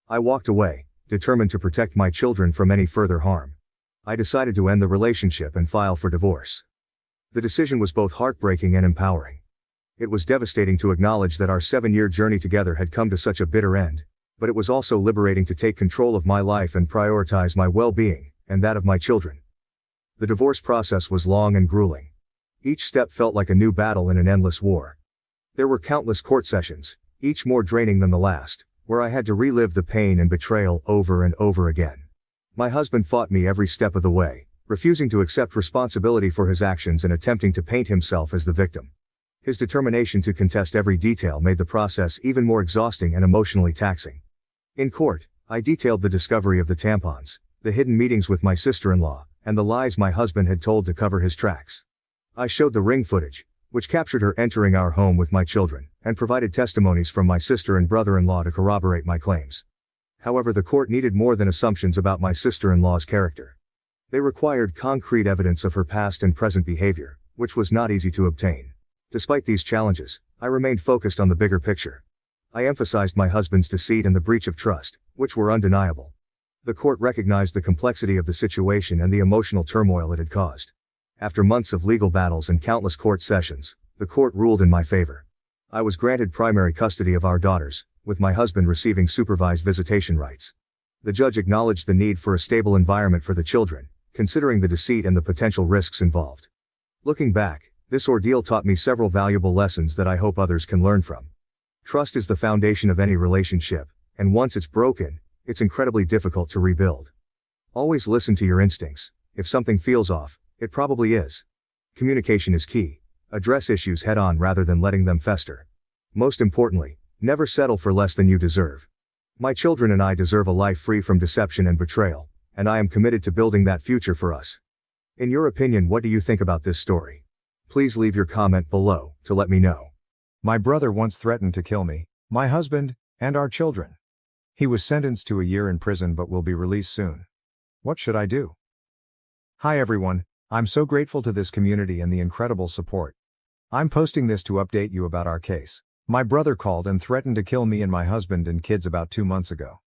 I walked away, determined to protect my children from any further harm. I decided to end the relationship and file for divorce. The decision was both heartbreaking and empowering. It was devastating to acknowledge that our 7-year journey together had come to such a bitter end, but it was also liberating to take control of my life and prioritize my well-being, and that of my children. The divorce process was long and grueling. Each step felt like a new battle in an endless war. There were countless court sessions, each more draining than the last, where I had to relive the pain and betrayal over and over again. My husband fought me every step of the way, refusing to accept responsibility for his actions and attempting to paint himself as the victim. His determination to contest every detail made the process even more exhausting and emotionally taxing. In court, I detailed the discovery of the tampons, the hidden meetings with my sister-in-law, and the lies my husband had told to cover his tracks. I showed the ring footage, which captured her entering our home with my children, and provided testimonies from my sister and brother-in-law to corroborate my claims. However, the court needed more than assumptions about my sister-in-law's character. They required concrete evidence of her past and present behavior, which was not easy to obtain. Despite these challenges, I remained focused on the bigger picture. I emphasized my husband's deceit and the breach of trust, which were undeniable. The court recognized the complexity of the situation and the emotional turmoil it had caused. After months of legal battles and countless court sessions, the court ruled in my favor. I was granted primary custody of our daughters, with my husband receiving supervised visitation rights. The judge acknowledged the need for a stable environment for the children, considering the deceit and the potential risks involved. Looking back, this ordeal taught me several valuable lessons that I hope others can learn from. Trust is the foundation of any relationship, and once it's broken, it's incredibly difficult to rebuild. Always listen to your instincts. If something feels off, it probably is. Communication is key. Address issues head-on rather than letting them fester. Most importantly, never settle for less than you deserve. My children and I deserve a life free from deception and betrayal, and I am committed to building that future for us. In your opinion, what do you think about this story? Please leave your comment below to let me know. My brother once threatened to kill me, my husband, and our children. He was sentenced to a year in prison but will be released soon. What should I do? Hi everyone, I'm so grateful to this community and the incredible support. I'm posting this to update you about our case. My brother called and threatened to kill me and my husband and kids about 2 months ago.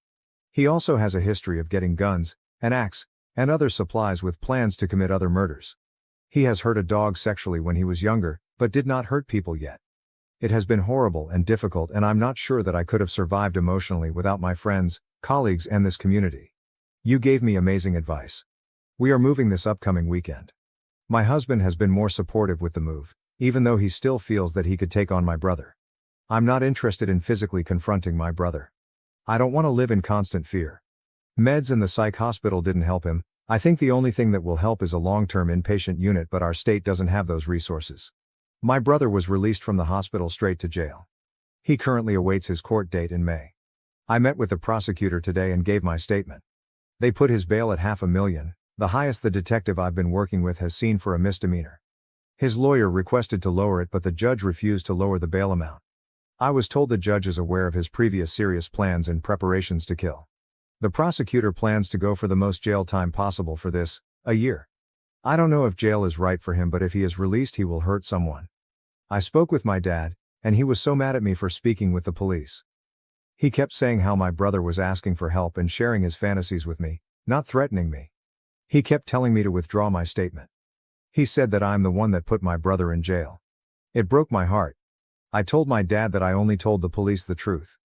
He also has a history of getting guns, an axe, and other supplies with plans to commit other murders. He has hurt a dog sexually when he was younger, but did not hurt people yet. It has been horrible and difficult, and I'm not sure that I could have survived emotionally without my friends, colleagues, and this community. You gave me amazing advice. We are moving this upcoming weekend. My husband has been more supportive with the move, even though he still feels that he could take on my brother. I'm not interested in physically confronting my brother. I don't want to live in constant fear. Meds and the psych hospital didn't help him, I think the only thing that will help is a long-term inpatient unit, but our state doesn't have those resources. My brother was released from the hospital straight to jail. He currently awaits his court date in May. I met with the prosecutor today and gave my statement. They put his bail at $500,000, the highest the detective I've been working with has seen for a misdemeanor. His lawyer requested to lower it, but the judge refused to lower the bail amount. I was told the judge is aware of his previous serious plans and preparations to kill. The prosecutor plans to go for the most jail time possible for this, a year. I don't know if jail is right for him, but if he is released he will hurt someone. I spoke with my dad, and he was so mad at me for speaking with the police. He kept saying how my brother was asking for help and sharing his fantasies with me, not threatening me. He kept telling me to withdraw my statement. He said that I'm the one that put my brother in jail. It broke my heart. I told my dad that I only told the police the truth.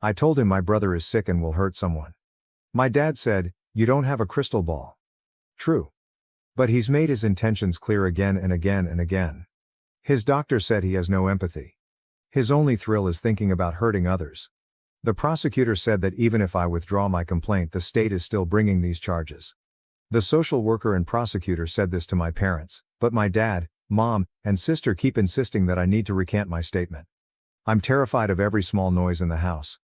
I told him my brother is sick and will hurt someone. My dad said, "You don't have a crystal ball." True. But he's made his intentions clear again and again and again. His doctor said he has no empathy. His only thrill is thinking about hurting others. The prosecutor said that even if I withdraw my complaint, the state is still bringing these charges. The social worker and prosecutor said this to my parents, but my dad, mom, and sister keep insisting that I need to recant my statement. I'm terrified of every small noise in the house.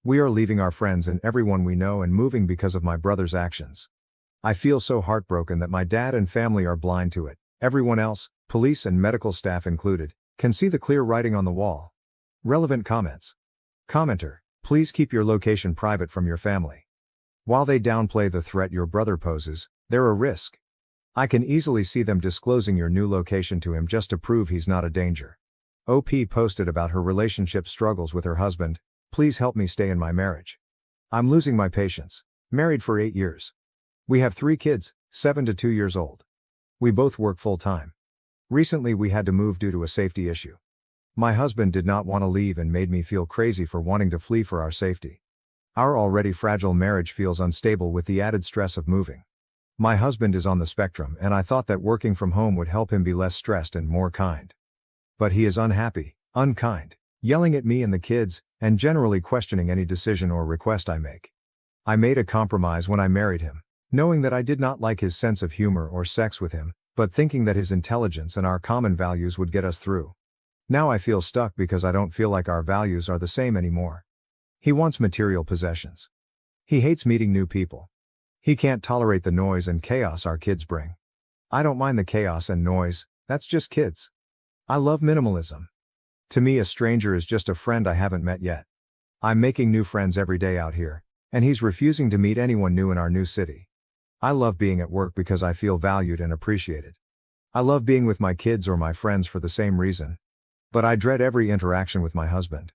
We are leaving our friends and everyone we know and moving because of my brother's actions. I feel so heartbroken that my dad and family are blind to it. Everyone else, police and medical staff included, can see the clear writing on the wall. Relevant comments. Commenter, please keep your location private from your family. While they downplay the threat your brother poses, they're a risk. I can easily see them disclosing your new location to him just to prove he's not a danger. OP posted about her relationship struggles with her husband. Please help me stay in my marriage. I'm losing my patience. Married for 8 years. We have 3 kids, 7 to 2 years old. We both work full-time. Recently we had to move due to a safety issue. My husband did not want to leave and made me feel crazy for wanting to flee for our safety. Our already fragile marriage feels unstable with the added stress of moving. My husband is on the spectrum and I thought that working from home would help him be less stressed and more kind. But he is unhappy, unkind, yelling at me and the kids, and generally questioning any decision or request I make. I made a compromise when I married him, knowing that I did not like his sense of humor or sex with him, but thinking that his intelligence and our common values would get us through. Now I feel stuck because I don't feel like our values are the same anymore. He wants material possessions. He hates meeting new people. He can't tolerate the noise and chaos our kids bring. I don't mind the chaos and noise, that's just kids. I love minimalism. To me, a stranger is just a friend I haven't met yet. I'm making new friends every day out here, and he's refusing to meet anyone new in our new city. I love being at work because I feel valued and appreciated. I love being with my kids or my friends for the same reason. But I dread every interaction with my husband.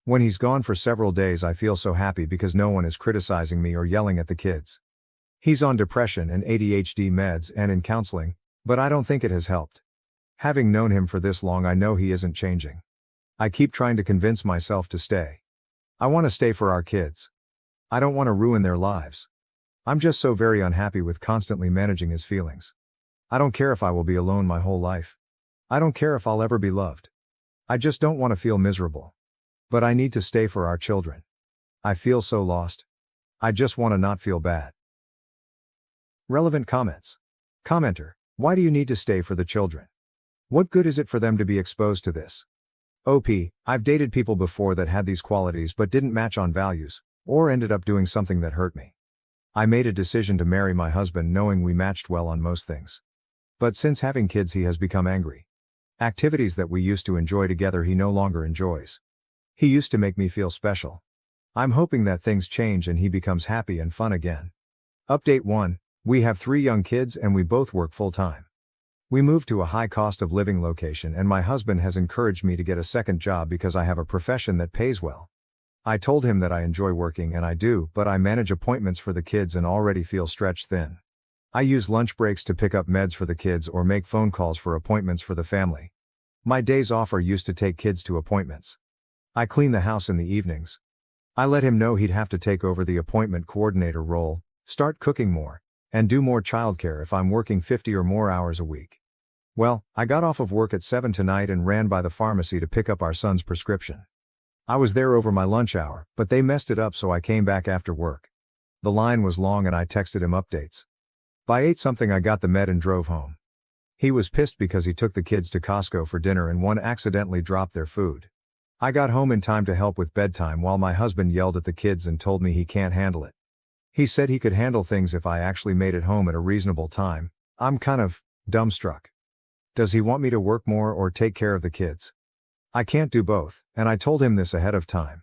When he's gone for several days, I feel so happy because no one is criticizing me or yelling at the kids. He's on depression and ADHD meds and in counseling, but I don't think it has helped. Having known him for this long, I know he isn't changing. I keep trying to convince myself to stay. I want to stay for our kids. I don't want to ruin their lives. I'm just so very unhappy with constantly managing his feelings. I don't care if I will be alone my whole life. I don't care if I'll ever be loved. I just don't want to feel miserable. But I need to stay for our children. I feel so lost. I just want to not feel bad. Relevant comments. Commenter, why do you need to stay for the children? What good is it for them to be exposed to this? OP, I've dated people before that had these qualities but didn't match on values, or ended up doing something that hurt me. I made a decision to marry my husband knowing we matched well on most things. But since having kids he has become angry. Activities that we used to enjoy together he no longer enjoys. He used to make me feel special. I'm hoping that things change and he becomes happy and fun again. Update 1, we have 3 young kids and we both work full-time. We moved to a high cost of living location and my husband has encouraged me to get a second job because I have a profession that pays well. I told him that I enjoy working and I do, but I manage appointments for the kids and already feel stretched thin. I use lunch breaks to pick up meds for the kids or make phone calls for appointments for the family. My days off are used to take kids to appointments. I clean the house in the evenings. I let him know he'd have to take over the appointment coordinator role, start cooking more, and do more childcare if I'm working 50 or more hours a week. Well, I got off of work at 7 tonight and ran by the pharmacy to pick up our son's prescription. I was there over my lunch hour, but they messed it up so I came back after work. The line was long and I texted him updates. By 8 something I got the med and drove home. He was pissed because he took the kids to Costco for dinner and one accidentally dropped their food. I got home in time to help with bedtime while my husband yelled at the kids and told me he can't handle it. He said he could handle things if I actually made it home at a reasonable time. I'm kind of dumbstruck. Does he want me to work more or take care of the kids? I can't do both, and I told him this ahead of time.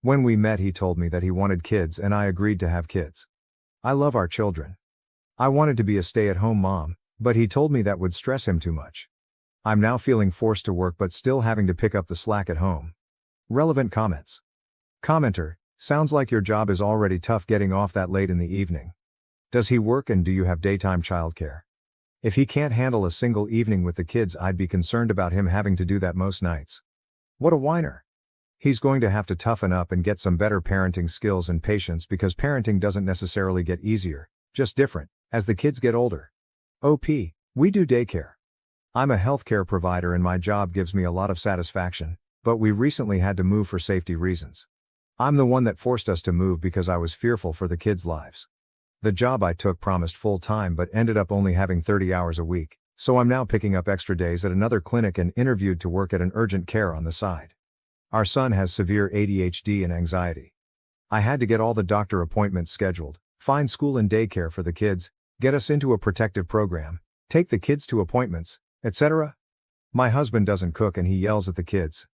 When we met, he told me that he wanted kids and I agreed to have kids. I love our children. I wanted to be a stay-at-home mom, but he told me that would stress him too much. I'm now feeling forced to work but still having to pick up the slack at home. Relevant comments. Commenter, sounds like your job is already tough getting off that late in the evening. Does he work and do you have daytime childcare? If he can't handle a single evening with the kids, I'd be concerned about him having to do that most nights. What a whiner. He's going to have to toughen up and get some better parenting skills and patience because parenting doesn't necessarily get easier, just different, as the kids get older. OP, we do daycare. I'm a healthcare provider and my job gives me a lot of satisfaction, but we recently had to move for safety reasons. I'm the one that forced us to move because I was fearful for the kids' lives. The job I took promised full time but ended up only having 30 hours a week, so I'm now picking up extra days at another clinic and interviewed to work at an urgent care on the side. Our son has severe ADHD and anxiety. I had to get all the doctor appointments scheduled, find school and daycare for the kids, get us into a protective program, take the kids to appointments, etc. My husband doesn't cook and he yells at the kids.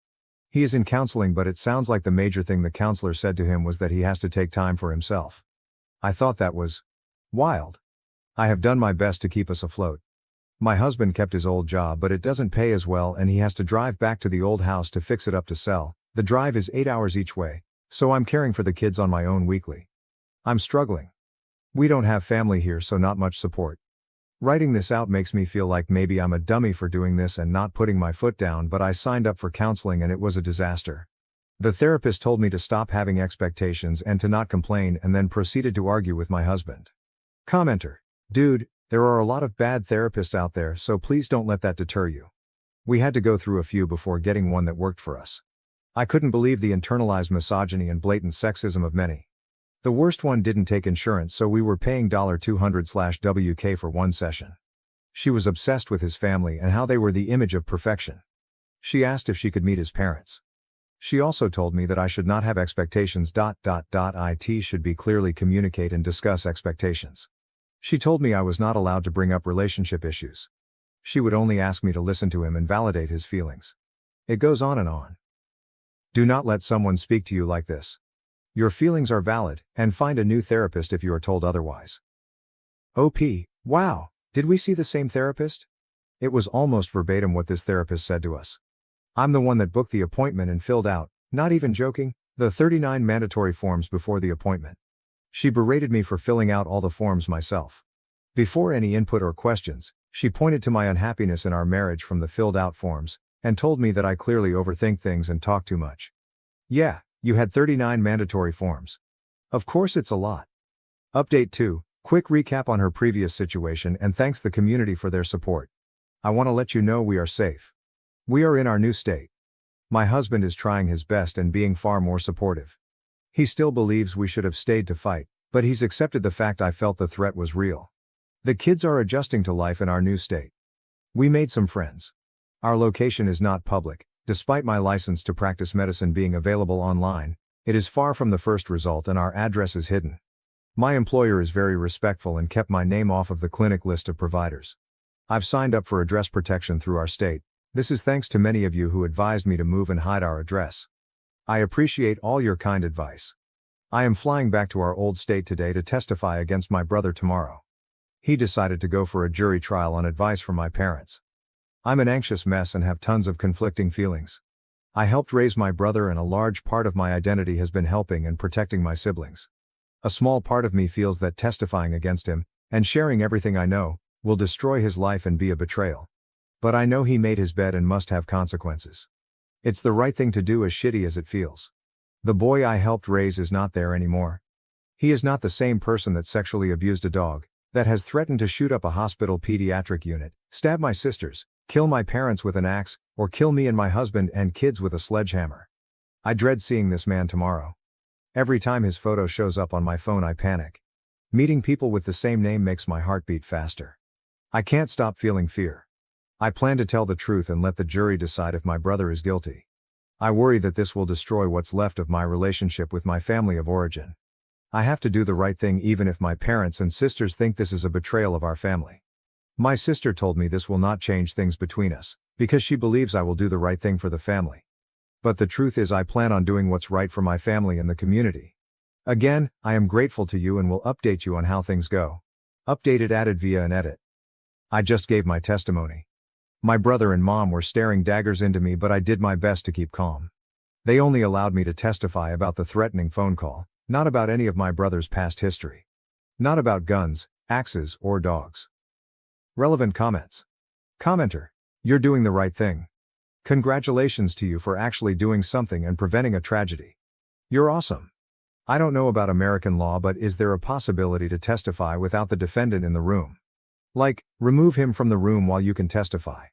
He is in counseling, but it sounds like the major thing the counselor said to him was that he has to take time for himself. I thought that was wild. I have done my best to keep us afloat. My husband kept his old job, but it doesn't pay as well and he has to drive back to the old house to fix it up to sell. The drive is 8 hours each way, so I'm caring for the kids on my own weekly. I'm struggling. We don't have family here, so not much support. Writing this out makes me feel like maybe I'm a dummy for doing this and not putting my foot down, but I signed up for counseling and it was a disaster. The therapist told me to stop having expectations and to not complain and then proceeded to argue with my husband. Commenter, dude, there are a lot of bad therapists out there, so please don't let that deter you. We had to go through a few before getting one that worked for us. I couldn't believe the internalized misogyny and blatant sexism of many. The worst one didn't take insurance, so we were paying $200/WK for one session. She was obsessed with his family and how they were the image of perfection. She asked if she could meet his parents. She also told me that I should not have expectations. It should be clearly communicate and discuss expectations. She told me I was not allowed to bring up relationship issues. She would only ask me to listen to him and validate his feelings. It goes on and on. Do not let someone speak to you like this. Your feelings are valid, and find a new therapist if you are told otherwise. OP, wow, did we see the same therapist? It was almost verbatim what this therapist said to us. I'm the one that booked the appointment and filled out, not even joking, the 39 mandatory forms before the appointment. She berated me for filling out all the forms myself. Before any input or questions, she pointed to my unhappiness in our marriage from the filled out forms, and told me that I clearly overthink things and talk too much. Yeah, you had 39 mandatory forms. Of course it's a lot. Update 2, quick recap on her previous situation and thanks the community for their support. I want to let you know we are safe. We are in our new state. My husband is trying his best and being far more supportive. He still believes we should have stayed to fight, but he's accepted the fact I felt the threat was real. The kids are adjusting to life in our new state. We made some friends. Our location is not public, despite my license to practice medicine being available online. It is far from the first result and our address is hidden. My employer is very respectful and kept my name off of the clinic list of providers. I've signed up for address protection through our state. This is thanks to many of you who advised me to move and hide our address. I appreciate all your kind advice. I am flying back to our old state today to testify against my brother tomorrow. He decided to go for a jury trial on advice from my parents. I'm an anxious mess and have tons of conflicting feelings. I helped raise my brother and a large part of my identity has been helping and protecting my siblings. A small part of me feels that testifying against him, and sharing everything I know, will destroy his life and be a betrayal. But I know he made his bed and must have consequences. It's the right thing to do, as shitty as it feels. The boy I helped raise is not there anymore. He is not the same person that sexually abused a dog, that has threatened to shoot up a hospital pediatric unit, stab my sisters, kill my parents with an axe, or kill me and my husband and kids with a sledgehammer. I dread seeing this man tomorrow. Every time his photo shows up on my phone I panic. Meeting people with the same name makes my heart beat faster. I can't stop feeling fear. I plan to tell the truth and let the jury decide if my brother is guilty. I worry that this will destroy what's left of my relationship with my family of origin. I have to do the right thing even if my parents and sisters think this is a betrayal of our family. My sister told me this will not change things between us, because she believes I will do the right thing for the family. But the truth is I plan on doing what's right for my family and the community. Again, I am grateful to you and will update you on how things go. Updated added via an edit. I just gave my testimony. My brother and mom were staring daggers into me, but I did my best to keep calm. They only allowed me to testify about the threatening phone call, not about any of my brother's past history. Not about guns, axes, or dogs. Relevant comments. Commenter. You're doing the right thing. Congratulations to you for actually doing something and preventing a tragedy. You're awesome. I don't know about American law, but is there a possibility to testify without the defendant in the room? Like, remove him from the room while you can testify.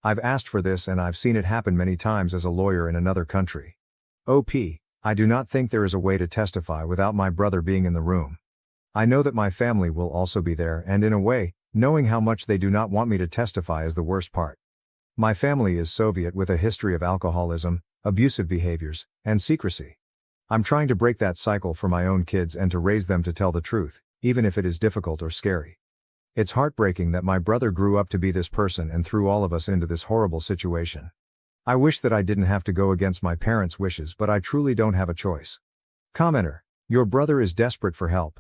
I've asked for this and I've seen it happen many times as a lawyer in another country. OP, I do not think there is a way to testify without my brother being in the room. I know that my family will also be there, and in a way, knowing how much they do not want me to testify is the worst part. My family is Soviet with a history of alcoholism, abusive behaviors, and secrecy. I'm trying to break that cycle for my own kids and to raise them to tell the truth, even if it is difficult or scary. It's heartbreaking that my brother grew up to be this person and threw all of us into this horrible situation. I wish that I didn't have to go against my parents' wishes, but I truly don't have a choice. Commenter. Your brother is desperate for help.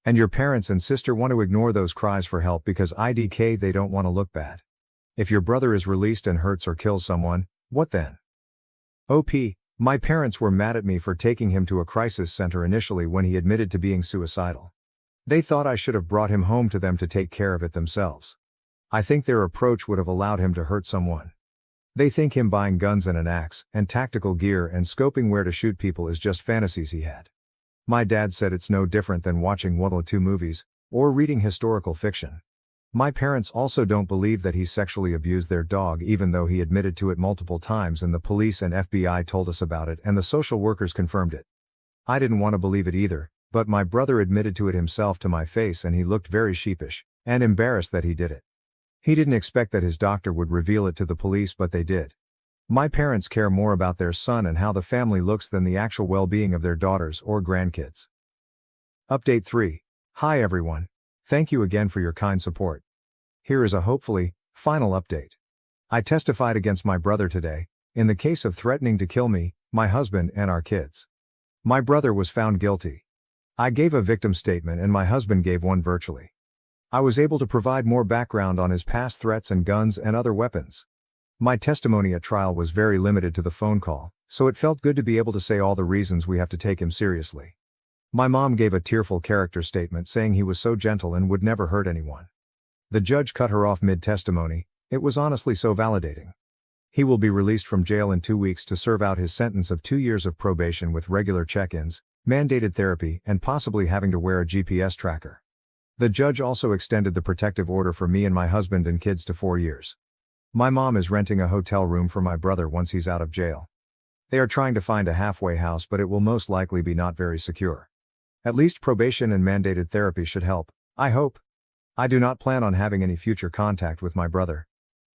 And your parents and sister want to ignore those cries for help because IDK they don't want to look bad. If your brother is released and hurts or kills someone, what then? OP. My parents were mad at me for taking him to a crisis center initially when he admitted to being suicidal. They thought I should have brought him home to them to take care of it themselves. I think their approach would have allowed him to hurt someone. They think him buying guns and an axe, and tactical gear and scoping where to shoot people is just fantasies he had. My dad said it's no different than watching World War II movies, or reading historical fiction. My parents also don't believe that he sexually abused their dog, even though he admitted to it multiple times and the police and FBI told us about it and the social workers confirmed it. I didn't want to believe it either, but my brother admitted to it himself to my face and he looked very sheepish, and embarrassed that he did it. He didn't expect that his doctor would reveal it to the police, but they did. My parents care more about their son and how the family looks than the actual well-being of their daughters or grandkids. Update 3. Hi everyone. Thank you again for your kind support. Here is a hopefully, final update. I testified against my brother today, in the case of threatening to kill me, my husband and our kids. My brother was found guilty. I gave a victim statement and my husband gave one virtually. I was able to provide more background on his past threats and guns and other weapons. My testimony at trial was very limited to the phone call, so it felt good to be able to say all the reasons we have to take him seriously. My mom gave a tearful character statement saying he was so gentle and would never hurt anyone. The judge cut her off mid-testimony. It was honestly so validating. He will be released from jail in 2 weeks to serve out his sentence of 2 years of probation with regular check-ins, mandated therapy, and possibly having to wear a GPS tracker. The judge also extended the protective order for me and my husband and kids to 4 years. My mom is renting a hotel room for my brother once he's out of jail. They are trying to find a halfway house, but it will most likely be not very secure. At least probation and mandated therapy should help, I hope. I do not plan on having any future contact with my brother.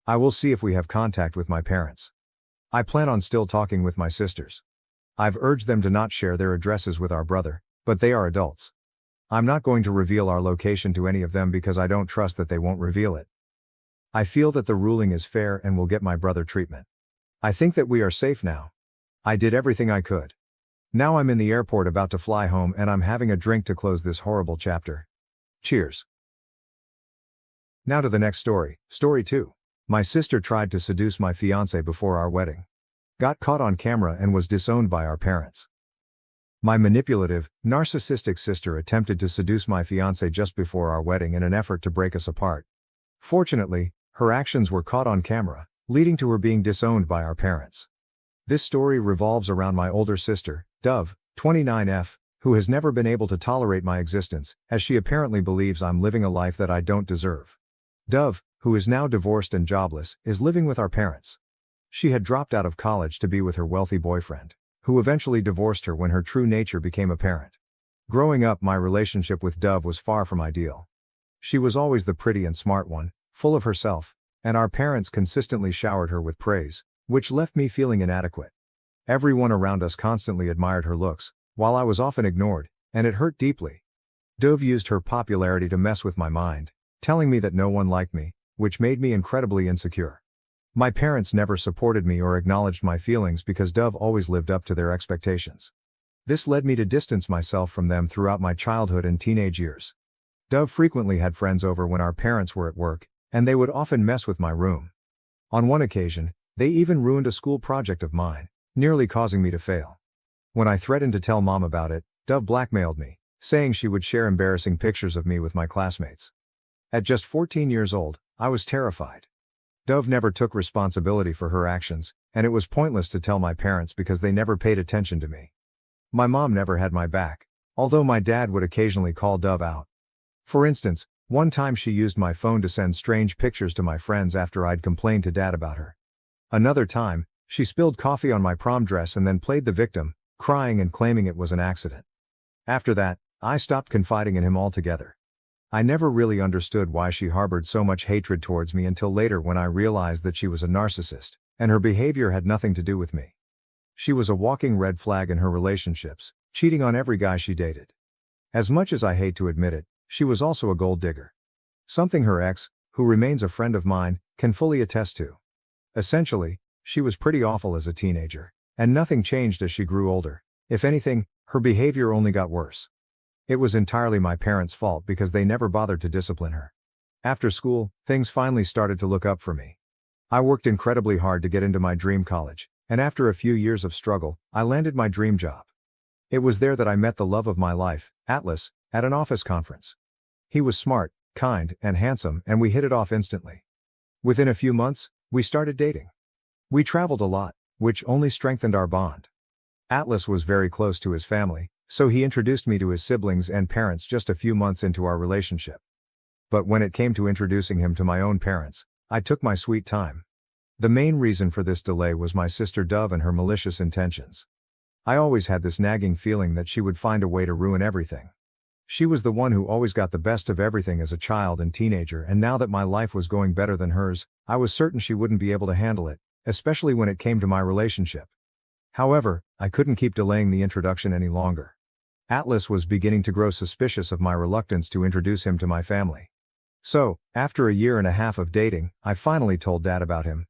I will see if we have contact with my parents. I plan on still talking with my sisters. I've urged them to not share their addresses with our brother, but they are adults. I'm not going to reveal our location to any of them because I don't trust that they won't reveal it. I feel that the ruling is fair and will get my brother treatment. I think that we are safe now. I did everything I could. Now I'm in the airport about to fly home and I'm having a drink to close this horrible chapter. Cheers. Now to the next story, story 2. My sister tried to seduce my fiancé before our wedding. Got caught on camera and was disowned by our parents. My manipulative, narcissistic sister attempted to seduce my fiancé just before our wedding in an effort to break us apart. Fortunately, her actions were caught on camera, leading to her being disowned by our parents. This story revolves around my older sister, Dove, 29F, who has never been able to tolerate my existence, as she apparently believes I'm living a life that I don't deserve. Dove, who is now divorced and jobless, is living with our parents. She had dropped out of college to be with her wealthy boyfriend, who eventually divorced her when her true nature became apparent. Growing up, my relationship with Dove was far from ideal. She was always the pretty and smart one, full of herself, and our parents consistently showered her with praise, which left me feeling inadequate. Everyone around us constantly admired her looks, while I was often ignored, and it hurt deeply. Dove used her popularity to mess with my mind, telling me that no one liked me, which made me incredibly insecure. My parents never supported me or acknowledged my feelings because Dove always lived up to their expectations. This led me to distance myself from them throughout my childhood and teenage years. Dove frequently had friends over when our parents were at work, and they would often mess with my room. On one occasion, they even ruined a school project of mine, nearly causing me to fail. When I threatened to tell Mom about it, Dove blackmailed me, saying she would share embarrassing pictures of me with my classmates. At just 14 years old, I was terrified. Dove never took responsibility for her actions, and it was pointless to tell my parents because they never paid attention to me. My mom never had my back, although my dad would occasionally call Dove out. For instance, one time she used my phone to send strange pictures to my friends after I'd complained to Dad about her. Another time, she spilled coffee on my prom dress and then played the victim, crying and claiming it was an accident. After that, I stopped confiding in him altogether. I never really understood why she harbored so much hatred towards me until later when I realized that she was a narcissist, and her behavior had nothing to do with me. She was a walking red flag in her relationships, cheating on every guy she dated. As much as I hate to admit it, she was also a gold digger. Something her ex, who remains a friend of mine, can fully attest to. Essentially, she was pretty awful as a teenager, and nothing changed as she grew older. If anything, her behavior only got worse. It was entirely my parents' fault because they never bothered to discipline her. After school, things finally started to look up for me. I worked incredibly hard to get into my dream college, and after a few years of struggle, I landed my dream job. It was there that I met the love of my life, Atlas, at an office conference. He was smart, kind, and handsome, and we hit it off instantly. Within a few months, we started dating. We traveled a lot, which only strengthened our bond. Atlas was very close to his family, so he introduced me to his siblings and parents just a few months into our relationship. But when it came to introducing him to my own parents, I took my sweet time. The main reason for this delay was my sister Dove and her malicious intentions. I always had this nagging feeling that she would find a way to ruin everything. She was the one who always got the best of everything as a child and teenager, and now that my life was going better than hers, I was certain she wouldn't be able to handle it, especially when it came to my relationship. However, I couldn't keep delaying the introduction any longer. Atlas was beginning to grow suspicious of my reluctance to introduce him to my family. So, after a year and a half of dating, I finally told Dad about him.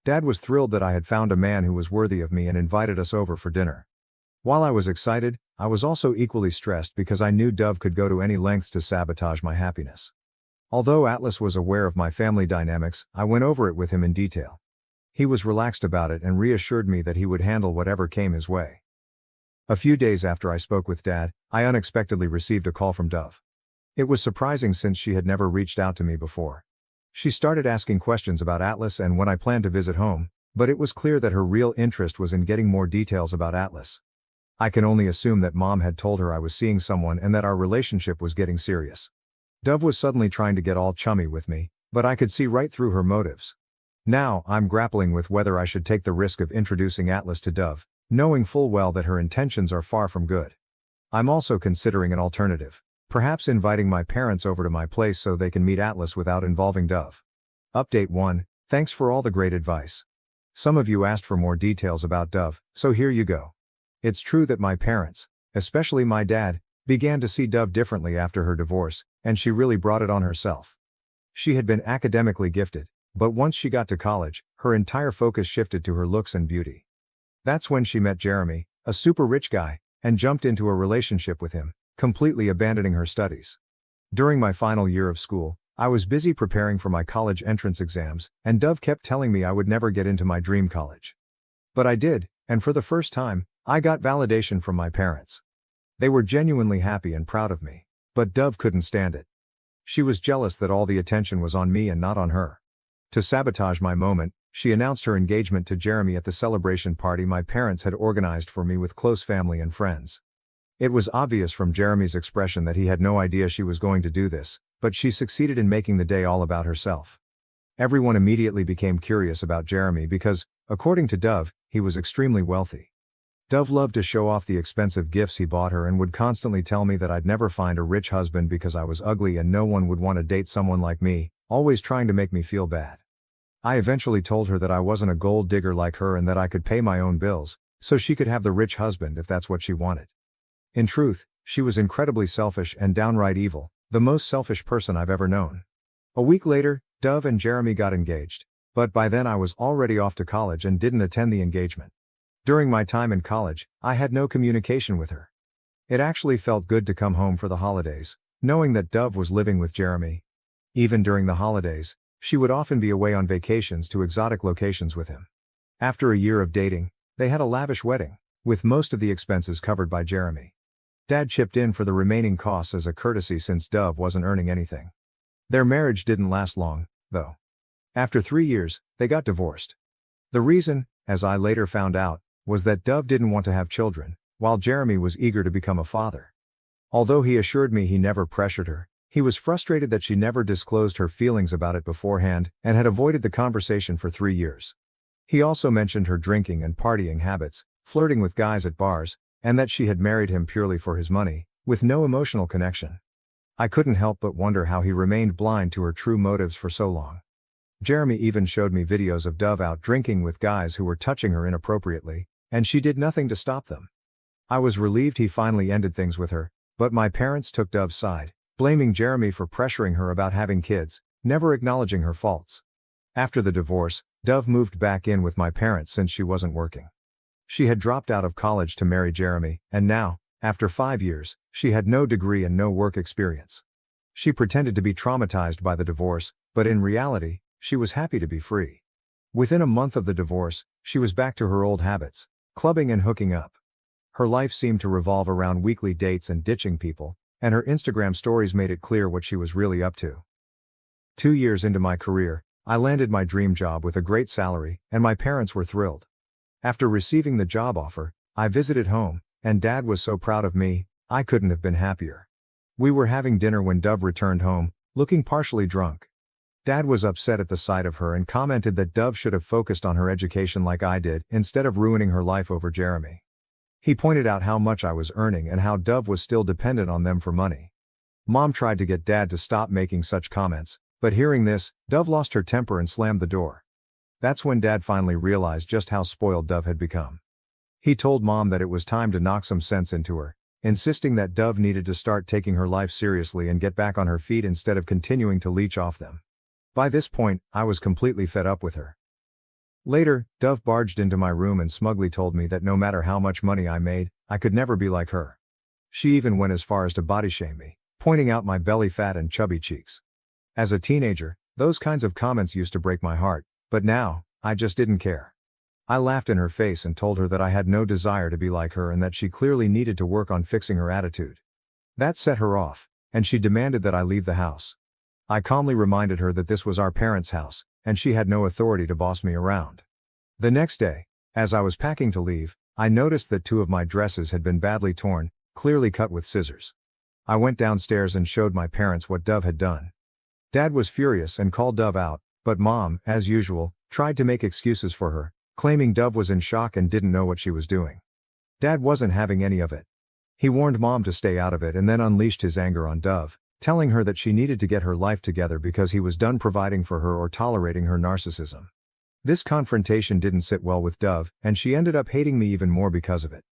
Dad was thrilled that I had found a man who was worthy of me and invited us over for dinner. While I was excited, I was also equally stressed because I knew Dove could go to any lengths to sabotage my happiness. Although Atlas was aware of my family dynamics, I went over it with him in detail. He was relaxed about it and reassured me that he would handle whatever came his way. A few days after I spoke with Dad, I unexpectedly received a call from Dove. It was surprising since she had never reached out to me before. She started asking questions about Atlas and when I planned to visit home, but it was clear that her real interest was in getting more details about Atlas. I can only assume that Mom had told her I was seeing someone and that our relationship was getting serious. Dove was suddenly trying to get all chummy with me, but I could see right through her motives. Now, I'm grappling with whether I should take the risk of introducing Atlas to Dove, knowing full well that her intentions are far from good. I'm also considering an alternative, perhaps inviting my parents over to my place so they can meet Atlas without involving Dove. Update 1, thanks for all the great advice. Some of you asked for more details about Dove, so here you go. It's true that my parents, especially my dad, began to see Dove differently after her divorce, and she really brought it on herself. She had been academically gifted, but once she got to college, her entire focus shifted to her looks and beauty. That's when she met Jeremy, a super rich guy, and jumped into a relationship with him, completely abandoning her studies. During my final year of school, I was busy preparing for my college entrance exams, and Dove kept telling me I would never get into my dream college. But I did, and for the first time, I got validation from my parents. They were genuinely happy and proud of me, but Dove couldn't stand it. She was jealous that all the attention was on me and not on her. To sabotage my moment, she announced her engagement to Jeremy at the celebration party my parents had organized for me with close family and friends. It was obvious from Jeremy's expression that he had no idea she was going to do this, but she succeeded in making the day all about herself. Everyone immediately became curious about Jeremy because, according to Dove, he was extremely wealthy. Dove loved to show off the expensive gifts he bought her and would constantly tell me that I'd never find a rich husband because I was ugly and no one would want to date someone like me, always trying to make me feel bad. I eventually told her that I wasn't a gold digger like her and that I could pay my own bills, so she could have the rich husband if that's what she wanted. In truth, she was incredibly selfish and downright evil, the most selfish person I've ever known. A week later, Dove and Jeremy got engaged, but by then I was already off to college and didn't attend the engagement. During my time in college, I had no communication with her. It actually felt good to come home for the holidays, knowing that Dove was living with Jeremy. Even during the holidays, she would often be away on vacations to exotic locations with him. After a year of dating, they had a lavish wedding, with most of the expenses covered by Jeremy. Dad chipped in for the remaining costs as a courtesy since Dove wasn't earning anything. Their marriage didn't last long, though. After 3 years, they got divorced. The reason, as I later found out, was that Dove didn't want to have children, while Jeremy was eager to become a father. Although he assured me he never pressured her, he was frustrated that she never disclosed her feelings about it beforehand and had avoided the conversation for 3 years. He also mentioned her drinking and partying habits, flirting with guys at bars, and that she had married him purely for his money, with no emotional connection. I couldn't help but wonder how he remained blind to her true motives for so long. Jeremy even showed me videos of Dove out drinking with guys who were touching her inappropriately, and she did nothing to stop them. I was relieved he finally ended things with her, but my parents took Dove's side, blaming Jeremy for pressuring her about having kids, never acknowledging her faults. After the divorce, Dove moved back in with my parents since she wasn't working. She had dropped out of college to marry Jeremy, and now, after 5 years, she had no degree and no work experience. She pretended to be traumatized by the divorce, but in reality, she was happy to be free. Within a month of the divorce, she was back to her old habits, clubbing and hooking up. Her life seemed to revolve around weekly dates and ditching people, and her Instagram stories made it clear what she was really up to. 2 years into my career, I landed my dream job with a great salary, and my parents were thrilled. After receiving the job offer, I visited home, and Dad was so proud of me, I couldn't have been happier. We were having dinner when Dove returned home, looking partially drunk. Dad was upset at the sight of her and commented that Dove should have focused on her education like I did, instead of ruining her life over Jeremy. He pointed out how much I was earning and how Dove was still dependent on them for money. Mom tried to get Dad to stop making such comments, but hearing this, Dove lost her temper and slammed the door. That's when Dad finally realized just how spoiled Dove had become. He told Mom that it was time to knock some sense into her, insisting that Dove needed to start taking her life seriously and get back on her feet instead of continuing to leech off them. By this point, I was completely fed up with her. Later, Dove barged into my room and smugly told me that no matter how much money I made, I could never be like her. She even went as far as to body shame me, pointing out my belly fat and chubby cheeks. As a teenager, those kinds of comments used to break my heart, but now, I just didn't care. I laughed in her face and told her that I had no desire to be like her and that she clearly needed to work on fixing her attitude. That set her off, and she demanded that I leave the house. I calmly reminded her that this was our parents' house, and she had no authority to boss me around. The next day, as I was packing to leave, I noticed that 2 of my dresses had been badly torn, clearly cut with scissors. I went downstairs and showed my parents what Dove had done. Dad was furious and called Dove out, but Mom, as usual, tried to make excuses for her, claiming Dove was in shock and didn't know what she was doing. Dad wasn't having any of it. He warned Mom to stay out of it and then unleashed his anger on Dove, telling her that she needed to get her life together because he was done providing for her or tolerating her narcissism. This confrontation didn't sit well with Dove, and she ended up hating me even more because of it.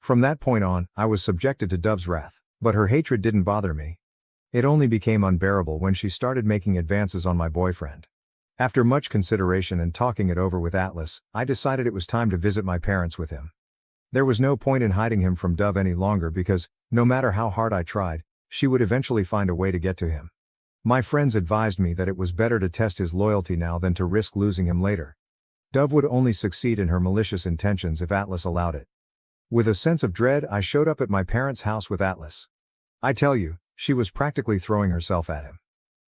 From that point on, I was subjected to Dove's wrath, but her hatred didn't bother me. It only became unbearable when she started making advances on my boyfriend. After much consideration and talking it over with Atlas, I decided it was time to visit my parents with him. There was no point in hiding him from Dove any longer because, no matter how hard I tried, she would eventually find a way to get to him. My friends advised me that it was better to test his loyalty now than to risk losing him later. Dove would only succeed in her malicious intentions if Atlas allowed it. With a sense of dread, I showed up at my parents' house with Atlas. I tell you, she was practically throwing herself at him.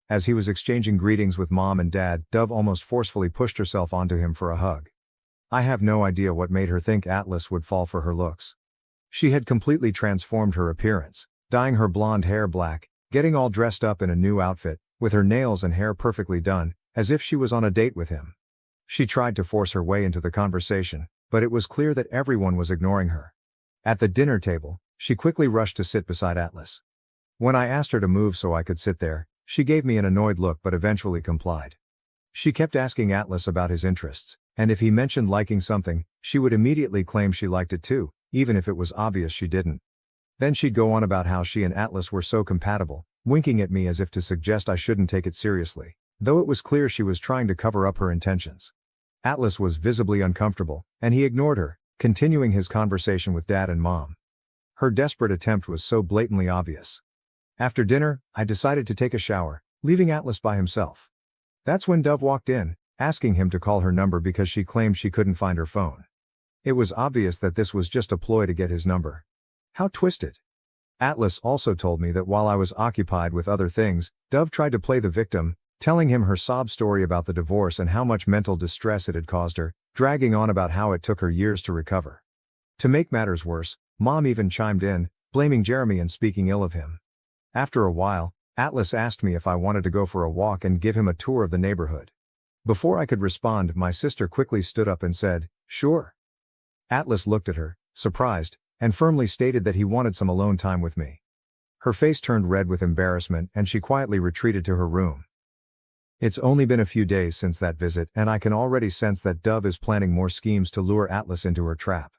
As he was exchanging greetings with Mom and Dad, Dove almost forcefully pushed herself onto him for a hug. I have no idea what made her think Atlas would fall for her looks. She had completely transformed her appearance, dyeing her blonde hair black, getting all dressed up in a new outfit, with her nails and hair perfectly done, as if she was on a date with him. She tried to force her way into the conversation, but it was clear that everyone was ignoring her. At the dinner table, she quickly rushed to sit beside Atlas. When I asked her to move so I could sit there, she gave me an annoyed look but eventually complied. She kept asking Atlas about his interests, and if he mentioned liking something, she would immediately claim she liked it too, even if it was obvious she didn't. Then she'd go on about how she and Atlas were so compatible, winking at me as if to suggest I shouldn't take it seriously, though it was clear she was trying to cover up her intentions. Atlas was visibly uncomfortable, and he ignored her, continuing his conversation with Dad and Mom. Her desperate attempt was so blatantly obvious. After dinner, I decided to take a shower, leaving Atlas by himself. That's when Dove walked in, asking him to call her number because she claimed she couldn't find her phone. It was obvious that this was just a ploy to get his number. How twisted. Atlas also told me that while I was occupied with other things, Dove tried to play the victim, telling him her sob story about the divorce and how much mental distress it had caused her, dragging on about how it took her years to recover. To make matters worse, Mom even chimed in, blaming Jeremy and speaking ill of him. After a while, Atlas asked me if I wanted to go for a walk and give him a tour of the neighborhood. Before I could respond, my sister quickly stood up and said, "Sure." Atlas looked at her, surprised, and firmly stated that he wanted some alone time with me. Her face turned red with embarrassment and she quietly retreated to her room. It's only been a few days since that visit and I can already sense that Dove is planning more schemes to lure Atlas into her trap.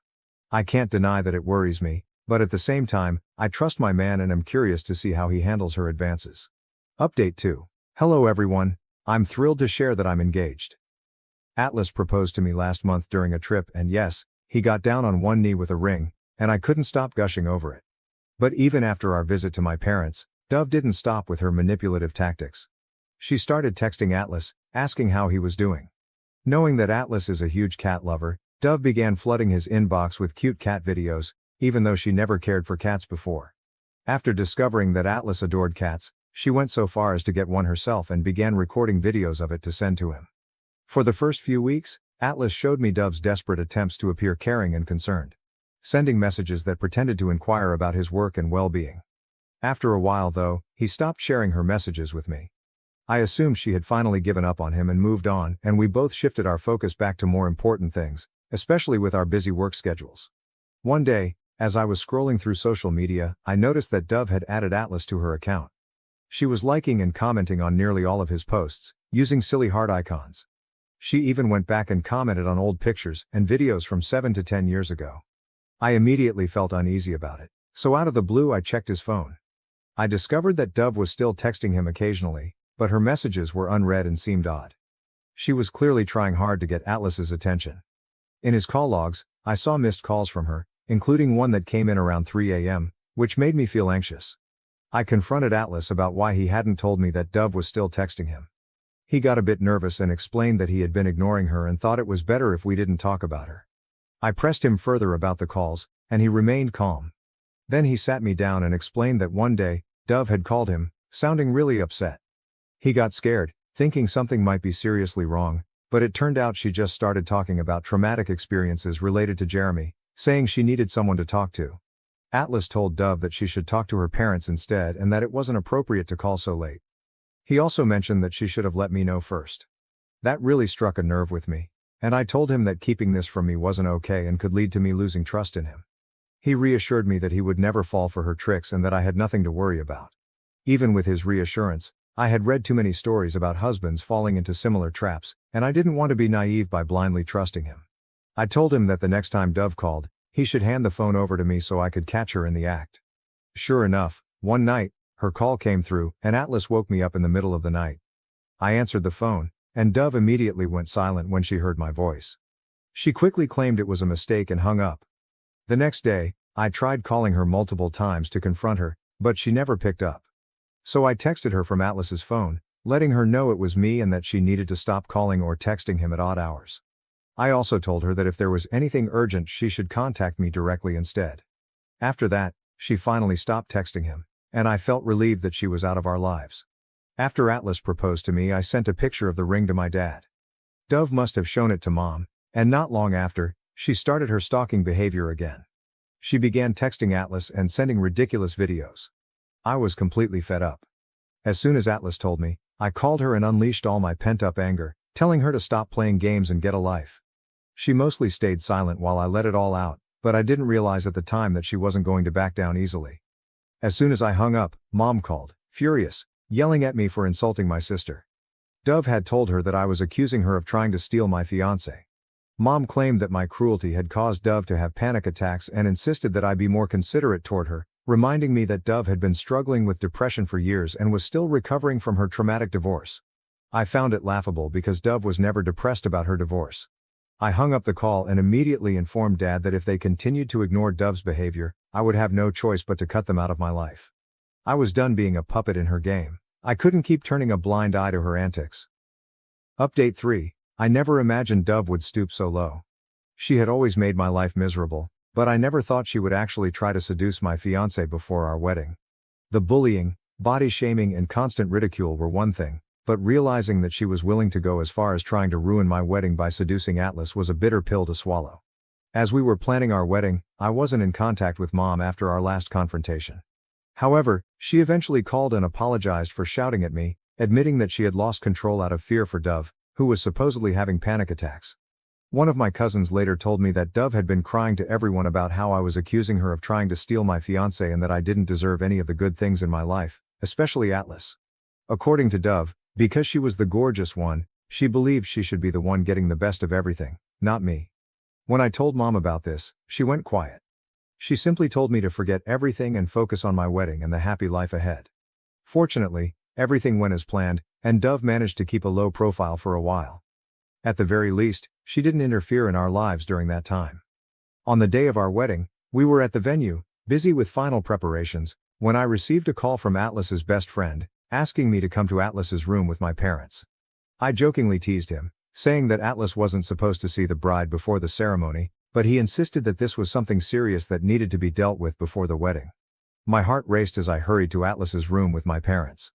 I can't deny that it worries me, but at the same time, I trust my man and am curious to see how he handles her advances. Update 2. Hello everyone, I'm thrilled to share that I'm engaged. Atlas proposed to me last month during a trip and yes, he got down on one knee with a ring, and I couldn't stop gushing over it. But even after our visit to my parents, Dove didn't stop with her manipulative tactics. She started texting Atlas, asking how he was doing. Knowing that Atlas is a huge cat lover, Dove began flooding his inbox with cute cat videos, even though she never cared for cats before. After discovering that Atlas adored cats, she went so far as to get one herself and began recording videos of it to send to him. For the first few weeks, Atlas showed me Dove's desperate attempts to appear caring and concerned, sending messages that pretended to inquire about his work and well-being. After a while though, he stopped sharing her messages with me. I assumed she had finally given up on him and moved on, and we both shifted our focus back to more important things, especially with our busy work schedules. One day, as I was scrolling through social media, I noticed that Dove had added Atlas to her account. She was liking and commenting on nearly all of his posts, using silly heart icons. She even went back and commented on old pictures and videos from 7 to 10 years ago. I immediately felt uneasy about it, so out of the blue I checked his phone. I discovered that Dove was still texting him occasionally, but her messages were unread and seemed odd. She was clearly trying hard to get Atlas's attention. In his call logs, I saw missed calls from her, including one that came in around 3 a.m., which made me feel anxious. I confronted Atlas about why he hadn't told me that Dove was still texting him. He got a bit nervous and explained that he had been ignoring her and thought it was better if we didn't talk about her. I pressed him further about the calls, and he remained calm. Then he sat me down and explained that one day, Dove had called him, sounding really upset. He got scared, thinking something might be seriously wrong, but it turned out she just started talking about traumatic experiences related to Jeremy, saying she needed someone to talk to. Atlas told Dove that she should talk to her parents instead and that it wasn't appropriate to call so late. He also mentioned that she should have let me know first. That really struck a nerve with me, and I told him that keeping this from me wasn't okay and could lead to me losing trust in him. He reassured me that he would never fall for her tricks and that I had nothing to worry about. Even with his reassurance, I had read too many stories about husbands falling into similar traps, and I didn't want to be naive by blindly trusting him. I told him that the next time Dove called, he should hand the phone over to me so I could catch her in the act. Sure enough, one night, her call came through, and Atlas woke me up in the middle of the night. I answered the phone, and Dove immediately went silent when she heard my voice. She quickly claimed it was a mistake and hung up. The next day, I tried calling her multiple times to confront her, but she never picked up. So I texted her from Atlas's phone, letting her know it was me and that she needed to stop calling or texting him at odd hours. I also told her that if there was anything urgent she should contact me directly instead. After that, she finally stopped texting him, and I felt relieved that she was out of our lives. After Atlas proposed to me, I sent a picture of the ring to my dad. Dove must have shown it to Mom, and not long after, she started her stalking behavior again. She began texting Atlas and sending ridiculous videos. I was completely fed up. As soon as Atlas told me, I called her and unleashed all my pent-up anger, telling her to stop playing games and get a life. She mostly stayed silent while I let it all out, but I didn't realize at the time that she wasn't going to back down easily. As soon as I hung up, Mom called, furious, yelling at me for insulting my sister. Dove had told her that I was accusing her of trying to steal my fiancé. Mom claimed that my cruelty had caused Dove to have panic attacks and insisted that I be more considerate toward her, reminding me that Dove had been struggling with depression for years and was still recovering from her traumatic divorce. I found it laughable because Dove was never depressed about her divorce. I hung up the call and immediately informed Dad that if they continued to ignore Dove's behavior, I would have no choice but to cut them out of my life. I was done being a puppet in her game. I couldn't keep turning a blind eye to her antics. Update 3. I never imagined Dove would stoop so low. She had always made my life miserable, but I never thought she would actually try to seduce my fiancé before our wedding. The bullying, body shaming and constant ridicule were one thing, but realizing that she was willing to go as far as trying to ruin my wedding by seducing Atlas was a bitter pill to swallow. As we were planning our wedding, I wasn't in contact with Mom after our last confrontation. However, she eventually called and apologized for shouting at me, admitting that she had lost control out of fear for Dove, who was supposedly having panic attacks. One of my cousins later told me that Dove had been crying to everyone about how I was accusing her of trying to steal my fiancé and that I didn't deserve any of the good things in my life, especially Atlas. According to Dove, because she was the gorgeous one, she believed she should be the one getting the best of everything, not me. When I told Mom about this, she went quiet. She simply told me to forget everything and focus on my wedding and the happy life ahead. Fortunately, everything went as planned, and Dove managed to keep a low profile for a while. At the very least, she didn't interfere in our lives during that time. On the day of our wedding, we were at the venue, busy with final preparations, when I received a call from Atlas's best friend, asking me to come to Atlas's room with my parents. I jokingly teased him, saying that Atlas wasn't supposed to see the bride before the ceremony, but he insisted that this was something serious that needed to be dealt with before the wedding. My heart raced as I hurried to Atlas's room with my parents.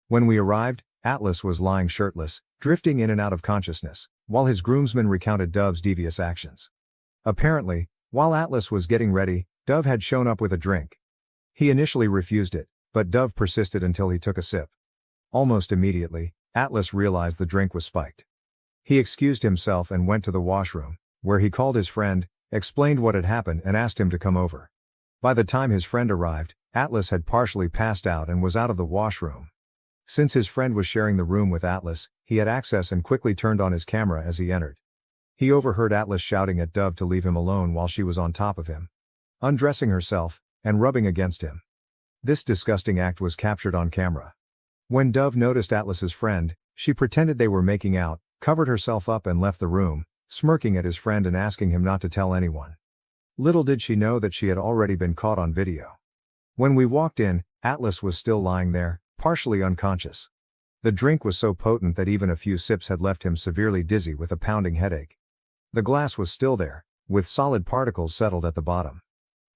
When we arrived, Atlas was lying shirtless, drifting in and out of consciousness, while his groomsmen recounted Dove's devious actions. Apparently, while Atlas was getting ready, Dove had shown up with a drink. He initially refused it, but Dove persisted until he took a sip. Almost immediately, Atlas realized the drink was spiked. He excused himself and went to the washroom, where he called his friend, explained what had happened and asked him to come over. By the time his friend arrived, Atlas had partially passed out and was out of the washroom. Since his friend was sharing the room with Atlas, he had access and quickly turned on his camera as he entered. He overheard Atlas shouting at Dove to leave him alone while she was on top of him, undressing herself, and rubbing against him. This disgusting act was captured on camera. When Dove noticed Atlas's friend, she pretended they were making out, covered herself up and left the room, smirking at his friend and asking him not to tell anyone. Little did she know that she had already been caught on video. When we walked in, Atlas was still lying there, partially unconscious. The drink was so potent that even a few sips had left him severely dizzy with a pounding headache. The glass was still there, with solid particles settled at the bottom.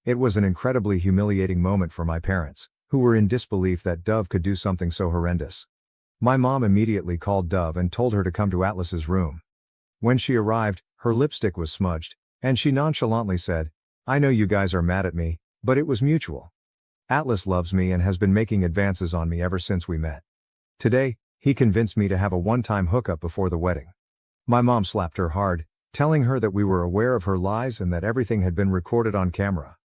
It was an incredibly humiliating moment for my parents, who were in disbelief that Dove could do something so horrendous. My mom immediately called Dove and told her to come to Atlas's room. When she arrived, her lipstick was smudged, and she nonchalantly said, "I know you guys are mad at me, but it was mutual. Atlas loves me and has been making advances on me ever since we met. Today, he convinced me to have a one-time hookup before the wedding." My mom slapped her hard, telling her that we were aware of her lies and that everything had been recorded on camera.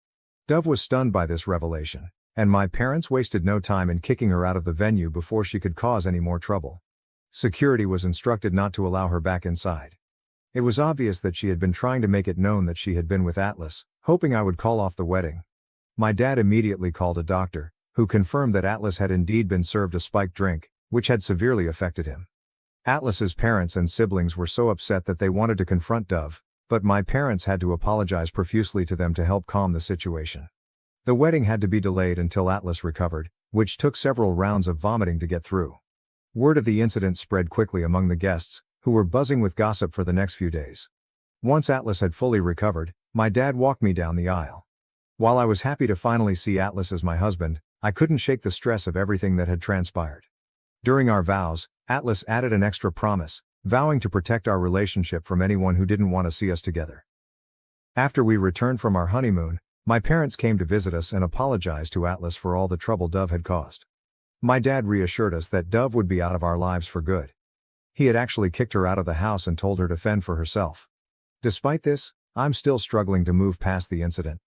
Dove was stunned by this revelation, and my parents wasted no time in kicking her out of the venue before she could cause any more trouble. Security was instructed not to allow her back inside. It was obvious that she had been trying to make it known that she had been with Atlas, hoping I would call off the wedding. My dad immediately called a doctor, who confirmed that Atlas had indeed been served a spiked drink, which had severely affected him. Atlas's parents and siblings were so upset that they wanted to confront Dove, but my parents had to apologize profusely to them to help calm the situation. The wedding had to be delayed until Atlas recovered, which took several rounds of vomiting to get through. Word of the incident spread quickly among the guests, who were buzzing with gossip for the next few days. Once Atlas had fully recovered, my dad walked me down the aisle. While I was happy to finally see Atlas as my husband, I couldn't shake the stress of everything that had transpired. During our vows, Atlas added an extra promise, vowing to protect our relationship from anyone who didn't want to see us together. After we returned from our honeymoon, my parents came to visit us and apologized to Atlas for all the trouble Dove had caused. My dad reassured us that Dove would be out of our lives for good. He had actually kicked her out of the house and told her to fend for herself. Despite this, I'm still struggling to move past the incident.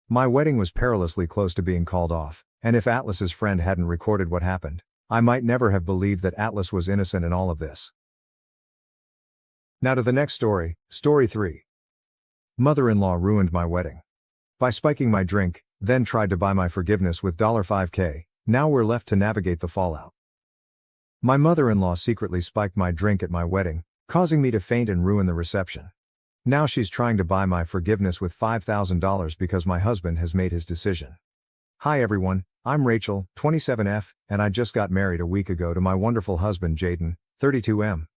My wedding was perilously close to being called off, and if Atlas's friend hadn't recorded what happened, I might never have believed that Atlas was innocent in all of this. Now to the next story, story 3. Mother-in-law ruined my wedding. By spiking my drink, then tried to buy my forgiveness with $5K, now we're left to navigate the fallout. My mother-in-law secretly spiked my drink at my wedding, causing me to faint and ruin the reception. Now she's trying to buy my forgiveness with $5,000 because my husband has made his decision. Hi everyone, I'm Rachel, 27F, and I just got married a week ago to my wonderful husband Jaden, 32M.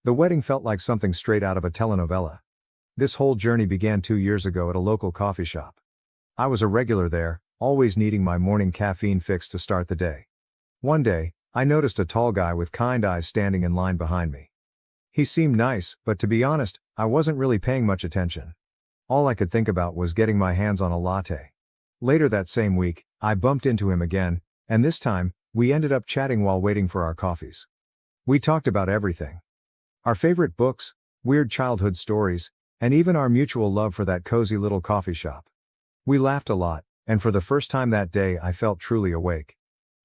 The wedding felt like something straight out of a telenovela. This whole journey began 2 years ago at a local coffee shop. I was a regular there, always needing my morning caffeine fix to start the day. One day, I noticed a tall guy with kind eyes standing in line behind me. He seemed nice, but to be honest, I wasn't really paying much attention. All I could think about was getting my hands on a latte. Later that same week, I bumped into him again, and this time, we ended up chatting while waiting for our coffees. We talked about everything. Our favorite books, weird childhood stories, and even our mutual love for that cozy little coffee shop. We laughed a lot, and for the first time that day I felt truly awake.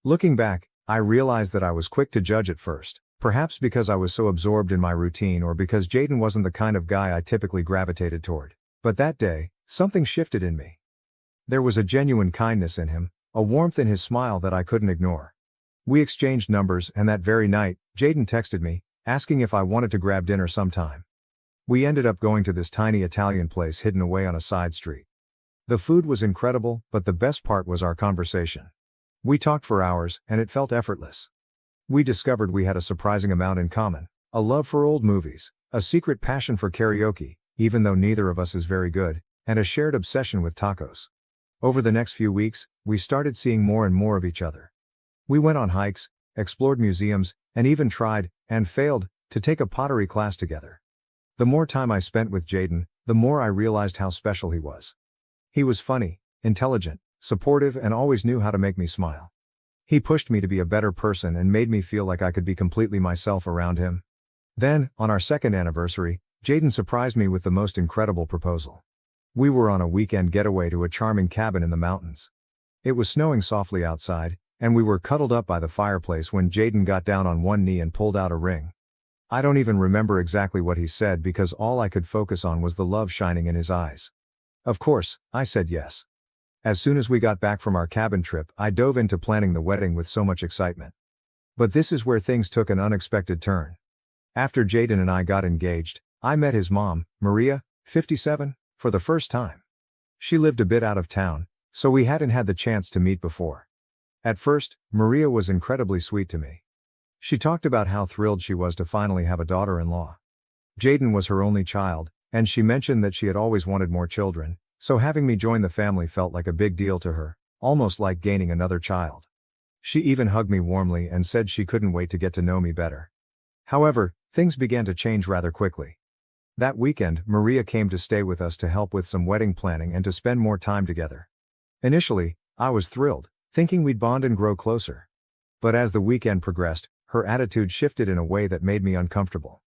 Looking back, I realized that I was quick to judge at first. Perhaps because I was so absorbed in my routine or because Jaden wasn't the kind of guy I typically gravitated toward. But that day, something shifted in me. There was a genuine kindness in him, a warmth in his smile that I couldn't ignore. We exchanged numbers and that very night, Jaden texted me, asking if I wanted to grab dinner sometime. We ended up going to this tiny Italian place hidden away on a side street. The food was incredible, but the best part was our conversation. We talked for hours, and it felt effortless. We discovered we had a surprising amount in common, a love for old movies, a secret passion for karaoke, even though neither of us is very good, and a shared obsession with tacos. Over the next few weeks, we started seeing more and more of each other. We went on hikes, explored museums, and even tried, and failed, to take a pottery class together. The more time I spent with Jaden, the more I realized how special he was. He was funny, intelligent, supportive, and always knew how to make me smile. He pushed me to be a better person and made me feel like I could be completely myself around him. Then, on our second anniversary, Jaden surprised me with the most incredible proposal. We were on a weekend getaway to a charming cabin in the mountains. It was snowing softly outside, and we were cuddled up by the fireplace when Jaden got down on one knee and pulled out a ring. I don't even remember exactly what he said because all I could focus on was the love shining in his eyes. Of course, I said yes. As soon as we got back from our cabin trip, I dove into planning the wedding with so much excitement. But this is where things took an unexpected turn. After Jaden and I got engaged, I met his mom, Maria, 57, for the first time. She lived a bit out of town, so we hadn't had the chance to meet before. At first, Maria was incredibly sweet to me. She talked about how thrilled she was to finally have a daughter-in-law. Jaden was her only child, and she mentioned that she had always wanted more children. So having me join the family felt like a big deal to her, almost like gaining another child. She even hugged me warmly and said she couldn't wait to get to know me better. However, things began to change rather quickly. That weekend, Maria came to stay with us to help with some wedding planning and to spend more time together. Initially, I was thrilled, thinking we'd bond and grow closer. But as the weekend progressed, her attitude shifted in a way that made me uncomfortable.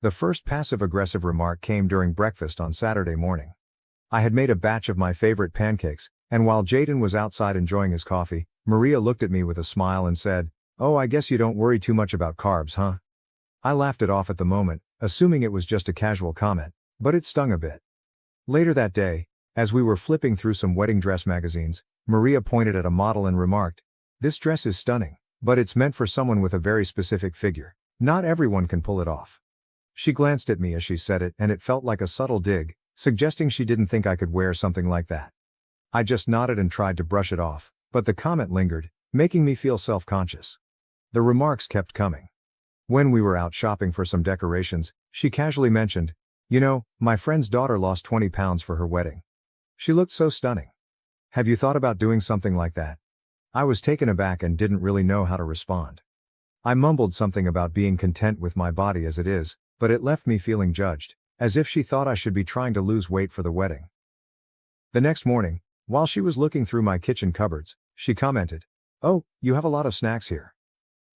The first passive-aggressive remark came during breakfast on Saturday morning. I had made a batch of my favorite pancakes, and while Jaden was outside enjoying his coffee, Maria looked at me with a smile and said, "Oh, I guess you don't worry too much about carbs, huh?" I laughed it off at the moment, assuming it was just a casual comment, but it stung a bit. Later that day, as we were flipping through some wedding dress magazines, Maria pointed at a model and remarked, "This dress is stunning, but it's meant for someone with a very specific figure. Not everyone can pull it off." She glanced at me as she said it, and it felt like a subtle dig, suggesting she didn't think I could wear something like that. I just nodded and tried to brush it off, but the comment lingered, making me feel self-conscious. The remarks kept coming. When we were out shopping for some decorations, she casually mentioned, "You know, my friend's daughter lost 20 pounds for her wedding. She looked so stunning. Have you thought about doing something like that?" I was taken aback and didn't really know how to respond. I mumbled something about being content with my body as it is, but it left me feeling judged, as if she thought I should be trying to lose weight for the wedding. The next morning, while she was looking through my kitchen cupboards, she commented, "Oh, you have a lot of snacks here.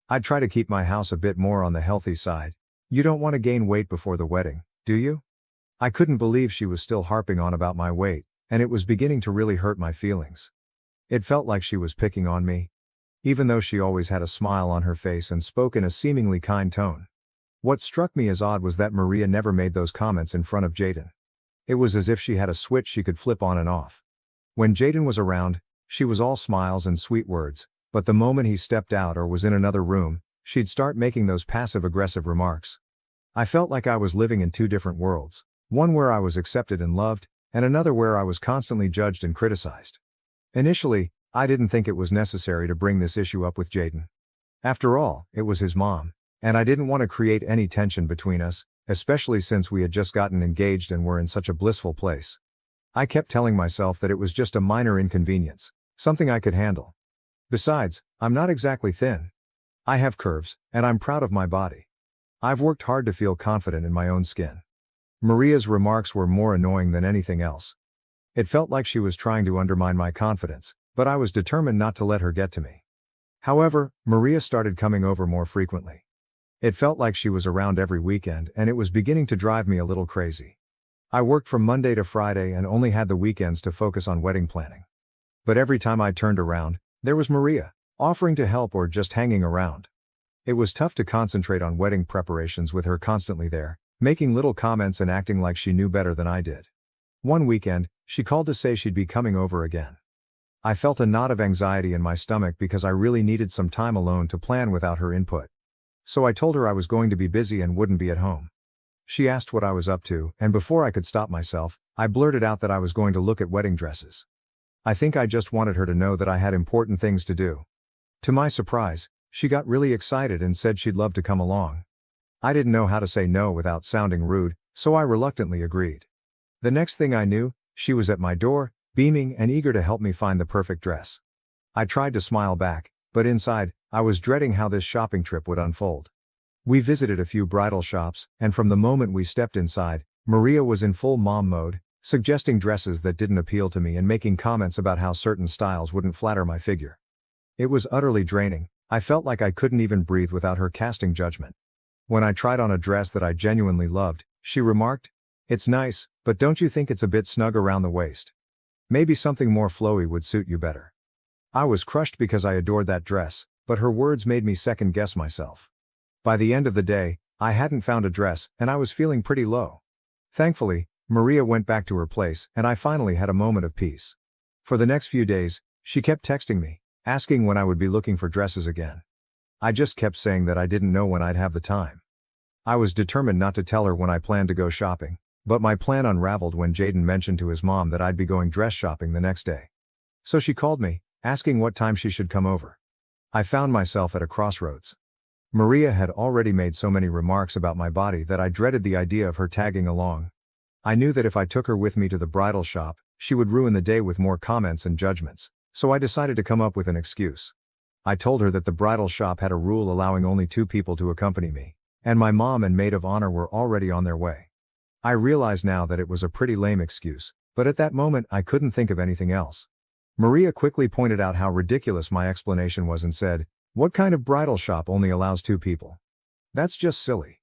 I'd try to keep my house a bit more on the healthy side. You don't want to gain weight before the wedding, do you?" I couldn't believe she was still harping on about my weight, and it was beginning to really hurt my feelings. It felt like she was picking on me, even though she always had a smile on her face and spoke in a seemingly kind tone. What struck me as odd was that Maria never made those comments in front of Jaden. It was as if she had a switch she could flip on and off. When Jaden was around, she was all smiles and sweet words, but the moment he stepped out or was in another room, she'd start making those passive-aggressive remarks. I felt like I was living in two different worlds, one where I was accepted and loved, and another where I was constantly judged and criticized. Initially, I didn't think it was necessary to bring this issue up with Jaden. After all, it was his mom, and I didn't want to create any tension between us, especially since we had just gotten engaged and were in such a blissful place. I kept telling myself that it was just a minor inconvenience, something I could handle. Besides, I'm not exactly thin. I have curves, and I'm proud of my body. I've worked hard to feel confident in my own skin. Maria's remarks were more annoying than anything else. It felt like she was trying to undermine my confidence, but I was determined not to let her get to me. However, Maria started coming over more frequently. It felt like she was around every weekend, and it was beginning to drive me a little crazy. I worked from Monday to Friday and only had the weekends to focus on wedding planning. But every time I turned around, there was Maria, offering to help or just hanging around. It was tough to concentrate on wedding preparations with her constantly there, making little comments and acting like she knew better than I did. One weekend, she called to say she'd be coming over again. I felt a knot of anxiety in my stomach because I really needed some time alone to plan without her input. So I told her I was going to be busy and wouldn't be at home. She asked what I was up to, and before I could stop myself, I blurted out that I was going to look at wedding dresses. I think I just wanted her to know that I had important things to do. To my surprise, she got really excited and said she'd love to come along. I didn't know how to say no without sounding rude, so I reluctantly agreed. The next thing I knew, she was at my door, beaming and eager to help me find the perfect dress. I tried to smile back, but inside, I was dreading how this shopping trip would unfold. We visited a few bridal shops, and from the moment we stepped inside, Maria was in full mom mode, suggesting dresses that didn't appeal to me and making comments about how certain styles wouldn't flatter my figure. It was utterly draining. I felt like I couldn't even breathe without her casting judgment. When I tried on a dress that I genuinely loved, she remarked, "It's nice, but don't you think it's a bit snug around the waist? Maybe something more flowy would suit you better." I was crushed because I adored that dress, but her words made me second-guess myself. By the end of the day, I hadn't found a dress, and I was feeling pretty low. Thankfully, Maria went back to her place, and I finally had a moment of peace. For the next few days, she kept texting me, asking when I would be looking for dresses again. I just kept saying that I didn't know when I'd have the time. I was determined not to tell her when I planned to go shopping, but my plan unraveled when Jaden mentioned to his mom that I'd be going dress shopping the next day. So she called me, asking what time she should come over. I found myself at a crossroads. Maria had already made so many remarks about my body that I dreaded the idea of her tagging along. I knew that if I took her with me to the bridal shop, she would ruin the day with more comments and judgments, so I decided to come up with an excuse. I told her that the bridal shop had a rule allowing only 2 people to accompany me, and my mom and maid of honor were already on their way. I realize now that it was a pretty lame excuse, but at that moment I couldn't think of anything else. Maria quickly pointed out how ridiculous my explanation was and said, "What kind of bridal shop only allows 2 people? That's just silly."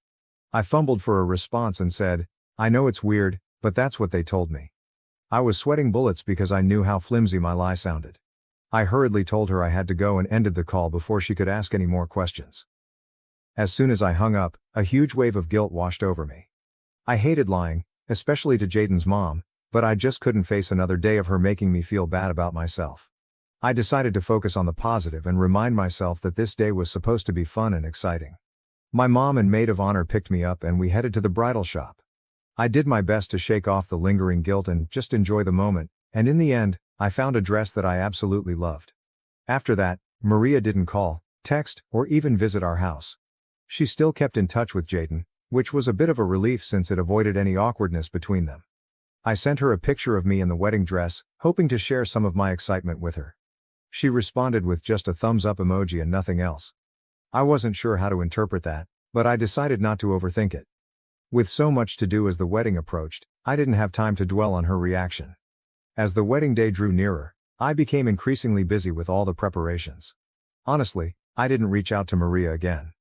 I fumbled for a response and said, "I know it's weird, but that's what they told me." I was sweating bullets because I knew how flimsy my lie sounded. I hurriedly told her I had to go and ended the call before she could ask any more questions. As soon as I hung up, a huge wave of guilt washed over me. I hated lying, especially to Jaden's mom, but I just couldn't face another day of her making me feel bad about myself. I decided to focus on the positive and remind myself that this day was supposed to be fun and exciting. My mom and maid of honor picked me up and we headed to the bridal shop. I did my best to shake off the lingering guilt and just enjoy the moment, and in the end, I found a dress that I absolutely loved. After that, Maria didn't call, text, or even visit our house. She still kept in touch with Jaden, which was a bit of a relief since it avoided any awkwardness between them. I sent her a picture of me in the wedding dress, hoping to share some of my excitement with her. She responded with just a thumbs up emoji and nothing else. I wasn't sure how to interpret that, but I decided not to overthink it. With so much to do as the wedding approached, I didn't have time to dwell on her reaction. As the wedding day drew nearer, I became increasingly busy with all the preparations. Honestly, I didn't reach out to Maria again.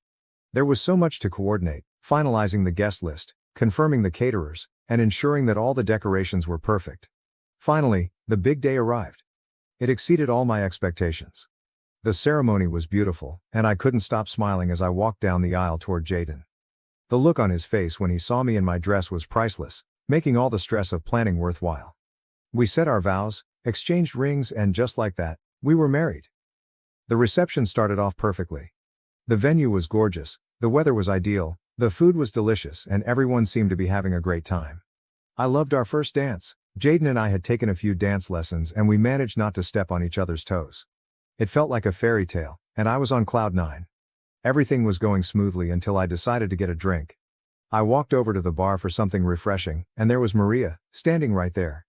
There was so much to coordinate, finalizing the guest list, confirming the caterers, and ensuring that all the decorations were perfect. Finally, the big day arrived. It exceeded all my expectations. The ceremony was beautiful, and I couldn't stop smiling as I walked down the aisle toward Jaden. The look on his face when he saw me in my dress was priceless, making all the stress of planning worthwhile. We said our vows, exchanged rings, and just like that, we were married. The reception started off perfectly. The venue was gorgeous, the weather was ideal, the food was delicious, and everyone seemed to be having a great time. I loved our first dance. Jaden and I had taken a few dance lessons and we managed not to step on each other's toes. It felt like a fairy tale, and I was on cloud 9. Everything was going smoothly until I decided to get a drink. I walked over to the bar for something refreshing, and there was Maria, standing right there.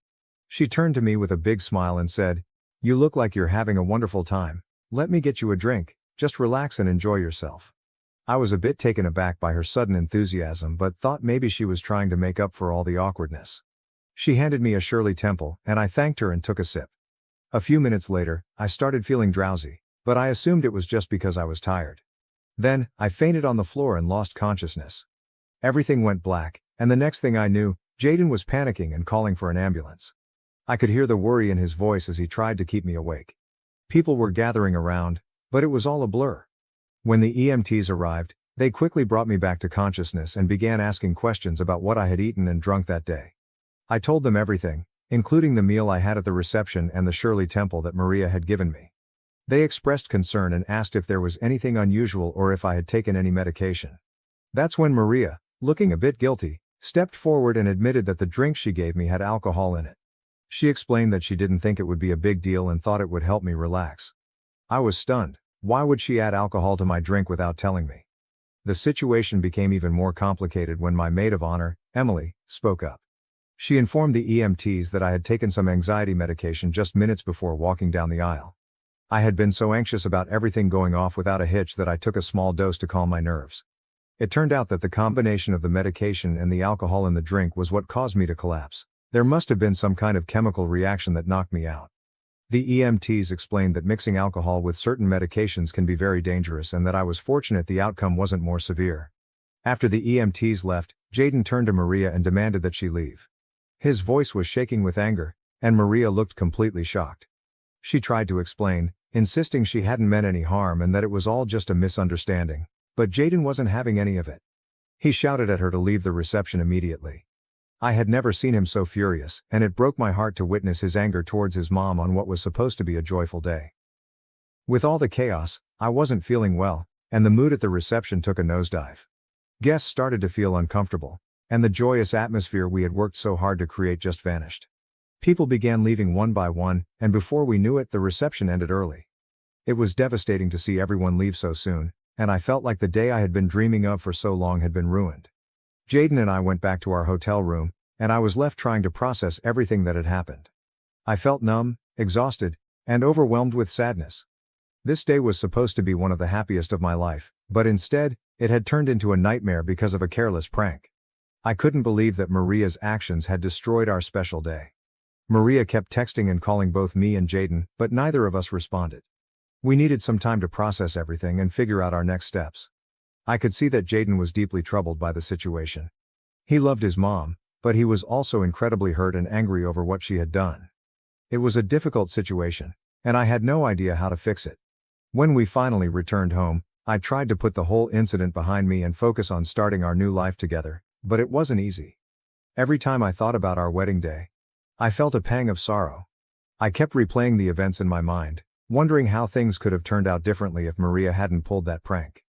She turned to me with a big smile and said, "You look like you're having a wonderful time. Let me get you a drink, just relax and enjoy yourself." I was a bit taken aback by her sudden enthusiasm but thought maybe she was trying to make up for all the awkwardness. She handed me a Shirley Temple, and I thanked her and took a sip. A few minutes later, I started feeling drowsy, but I assumed it was just because I was tired. Then, I fainted on the floor and lost consciousness. Everything went black, and the next thing I knew, Jaden was panicking and calling for an ambulance. I could hear the worry in his voice as he tried to keep me awake. People were gathering around, but it was all a blur. When the EMTs arrived, they quickly brought me back to consciousness and began asking questions about what I had eaten and drunk that day. I told them everything, including the meal I had at the reception and the Shirley Temple that Maria had given me. They expressed concern and asked if there was anything unusual or if I had taken any medication. That's when Maria, looking a bit guilty, stepped forward and admitted that the drink she gave me had alcohol in it. She explained that she didn't think it would be a big deal and thought it would help me relax. I was stunned. Why would she add alcohol to my drink without telling me? The situation became even more complicated when my maid of honor, Emily, spoke up. She informed the EMTs that I had taken some anxiety medication just minutes before walking down the aisle. I had been so anxious about everything going off without a hitch that I took a small dose to calm my nerves. It turned out that the combination of the medication and the alcohol in the drink was what caused me to collapse. There must have been some kind of chemical reaction that knocked me out. The EMTs explained that mixing alcohol with certain medications can be very dangerous and that I was fortunate the outcome wasn't more severe. After the EMTs left, Jaden turned to Maria and demanded that she leave. His voice was shaking with anger, and Maria looked completely shocked. She tried to explain, insisting she hadn't meant any harm and that it was all just a misunderstanding, but Jaden wasn't having any of it. He shouted at her to leave the reception immediately. I had never seen him so furious, and it broke my heart to witness his anger towards his mom on what was supposed to be a joyful day. With all the chaos, I wasn't feeling well, and the mood at the reception took a nosedive. Guests started to feel uncomfortable, and the joyous atmosphere we had worked so hard to create just vanished. People began leaving one by one, and before we knew it, the reception ended early. It was devastating to see everyone leave so soon, and I felt like the day I had been dreaming of for so long had been ruined. Jaden and I went back to our hotel room, and I was left trying to process everything that had happened. I felt numb, exhausted, and overwhelmed with sadness. This day was supposed to be one of the happiest of my life, but instead, it had turned into a nightmare because of a careless prank. I couldn't believe that Maria's actions had destroyed our special day. Maria kept texting and calling both me and Jaden, but neither of us responded. We needed some time to process everything and figure out our next steps. I could see that Jaden was deeply troubled by the situation. He loved his mom, but he was also incredibly hurt and angry over what she had done. It was a difficult situation, and I had no idea how to fix it. When we finally returned home, I tried to put the whole incident behind me and focus on starting our new life together, but it wasn't easy. Every time I thought about our wedding day, I felt a pang of sorrow. I kept replaying the events in my mind, wondering how things could have turned out differently if Maria hadn't pulled that prank.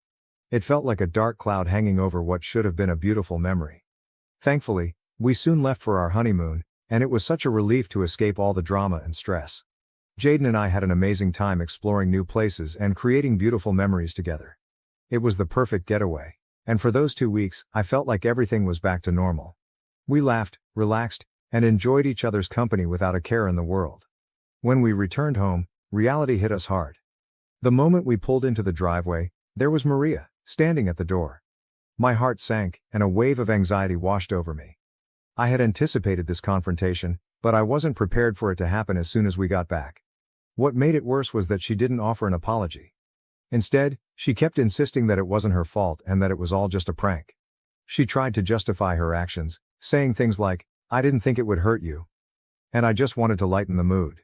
It felt like a dark cloud hanging over what should have been a beautiful memory. Thankfully, we soon left for our honeymoon, and it was such a relief to escape all the drama and stress. Jaden and I had an amazing time exploring new places and creating beautiful memories together. It was the perfect getaway, and for those 2 weeks, I felt like everything was back to normal. We laughed, relaxed, and enjoyed each other's company without a care in the world. When we returned home, reality hit us hard. The moment we pulled into the driveway, there was Maria, standing at the door. My heart sank, and a wave of anxiety washed over me. I had anticipated this confrontation, but I wasn't prepared for it to happen as soon as we got back. What made it worse was that she didn't offer an apology. Instead, she kept insisting that it wasn't her fault and that it was all just a prank. She tried to justify her actions, saying things like, "I didn't think it would hurt you. And I just wanted to lighten the mood."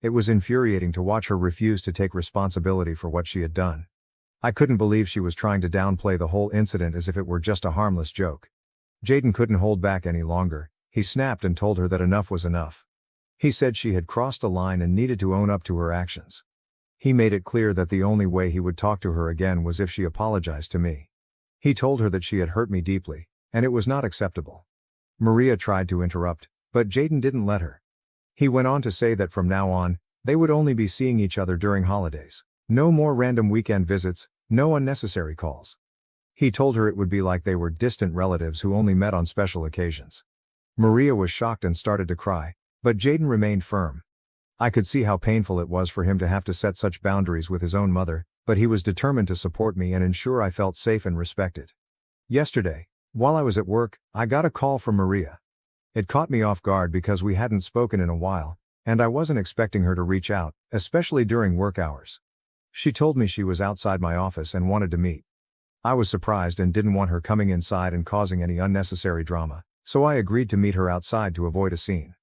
It was infuriating to watch her refuse to take responsibility for what she had done. I couldn't believe she was trying to downplay the whole incident as if it were just a harmless joke. Jaden couldn't hold back any longer. He snapped and told her that enough was enough. He said she had crossed a line and needed to own up to her actions. He made it clear that the only way he would talk to her again was if she apologized to me. He told her that she had hurt me deeply, and it was not acceptable. Maria tried to interrupt, but Jaden didn't let her. He went on to say that from now on, they would only be seeing each other during holidays. No more random weekend visits, no unnecessary calls. He told her it would be like they were distant relatives who only met on special occasions. Maria was shocked and started to cry, but Jaden remained firm. I could see how painful it was for him to have to set such boundaries with his own mother, but he was determined to support me and ensure I felt safe and respected. Yesterday, while I was at work, I got a call from Maria. It caught me off guard because we hadn't spoken in a while, and I wasn't expecting her to reach out, especially during work hours. She told me she was outside my office and wanted to meet. I was surprised and didn't want her coming inside and causing any unnecessary drama, so I agreed to meet her outside to avoid a scene.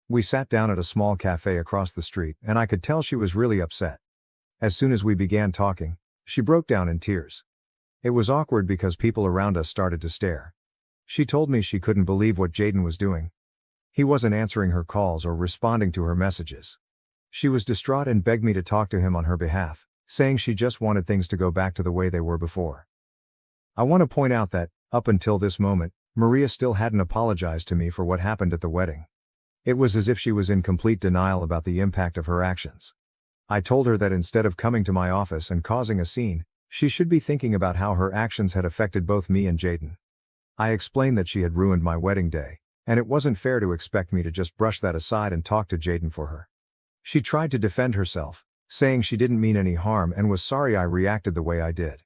We sat down at a small cafe across the street and I could tell she was really upset. As soon as we began talking, she broke down in tears. It was awkward because people around us started to stare. She told me she couldn't believe what Jaden was doing. He wasn't answering her calls or responding to her messages. She was distraught and begged me to talk to him on her behalf, saying she just wanted things to go back to the way they were before. I want to point out that, up until this moment, Maria still hadn't apologized to me for what happened at the wedding. It was as if she was in complete denial about the impact of her actions. I told her that instead of coming to my office and causing a scene, she should be thinking about how her actions had affected both me and Jaden. I explained that she had ruined my wedding day, and it wasn't fair to expect me to just brush that aside and talk to Jaden for her. She tried to defend herself, saying she didn't mean any harm and was sorry I reacted the way I did.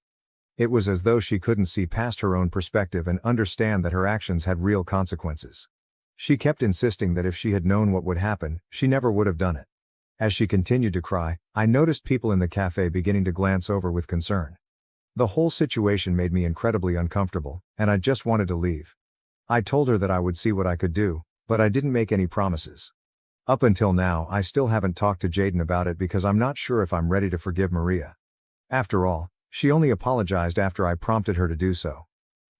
It was as though she couldn't see past her own perspective and understand that her actions had real consequences. She kept insisting that if she had known what would happen, she never would have done it. As she continued to cry, I noticed people in the cafe beginning to glance over with concern. The whole situation made me incredibly uncomfortable, and I just wanted to leave. I told her that I would see what I could do, but I didn't make any promises. Up until now, I still haven't talked to Jaden about it because I'm not sure if I'm ready to forgive Maria. After all, she only apologized after I prompted her to do so.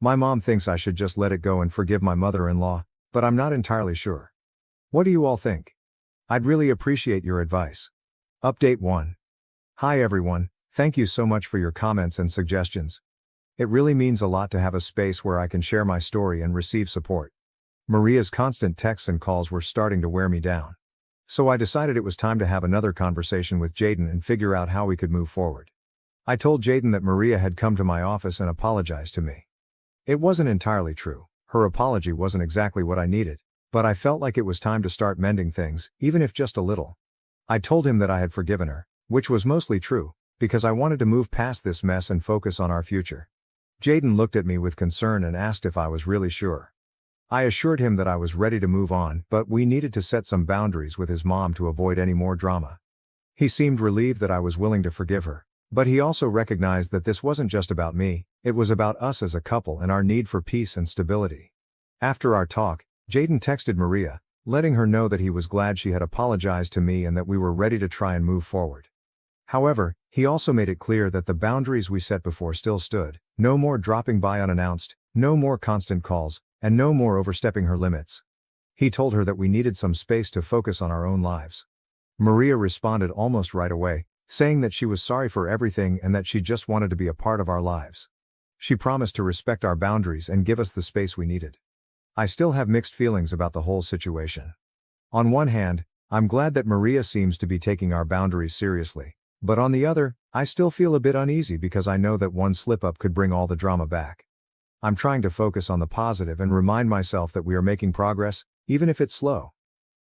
My mom thinks I should just let it go and forgive my mother-in-law, but I'm not entirely sure. What do you all think? I'd really appreciate your advice. Update 1. Hi everyone, thank you so much for your comments and suggestions. It really means a lot to have a space where I can share my story and receive support. Maria's constant texts and calls were starting to wear me down. So I decided it was time to have another conversation with Jaden and figure out how we could move forward. I told Jaden that Maria had come to my office and apologized to me. It wasn't entirely true. Her apology wasn't exactly what I needed, but I felt like it was time to start mending things, even if just a little. I told him that I had forgiven her, which was mostly true, because I wanted to move past this mess and focus on our future. Jaden looked at me with concern and asked if I was really sure. I assured him that I was ready to move on, but we needed to set some boundaries with his mom to avoid any more drama. He seemed relieved that I was willing to forgive her, but he also recognized that this wasn't just about me, it was about us as a couple and our need for peace and stability. After our talk, Jaden texted Maria, letting her know that he was glad she had apologized to me and that we were ready to try and move forward. However, he also made it clear that the boundaries we set before still stood: no more dropping by unannounced, no more constant calls, and no more overstepping her limits. He told her that we needed some space to focus on our own lives. Maria responded almost right away, saying that she was sorry for everything and that she just wanted to be a part of our lives. She promised to respect our boundaries and give us the space we needed. I still have mixed feelings about the whole situation. On one hand, I'm glad that Maria seems to be taking our boundaries seriously, but on the other, I still feel a bit uneasy because I know that one slip-up could bring all the drama back. I'm trying to focus on the positive and remind myself that we are making progress, even if it's slow.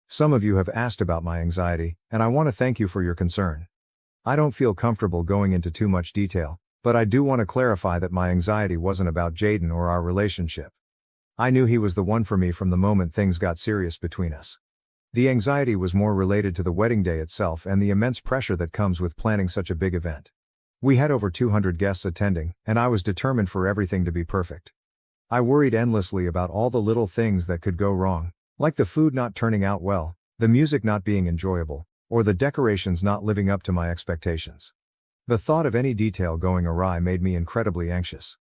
Some of you have asked about my anxiety, and I want to thank you for your concern. I don't feel comfortable going into too much detail, but I do want to clarify that my anxiety wasn't about Jaden or our relationship. I knew he was the one for me from the moment things got serious between us. The anxiety was more related to the wedding day itself and the immense pressure that comes with planning such a big event. We had over 200 guests attending, and I was determined for everything to be perfect. I worried endlessly about all the little things that could go wrong, like the food not turning out well, the music not being enjoyable, or the decorations not living up to my expectations. The thought of any detail going awry made me incredibly anxious.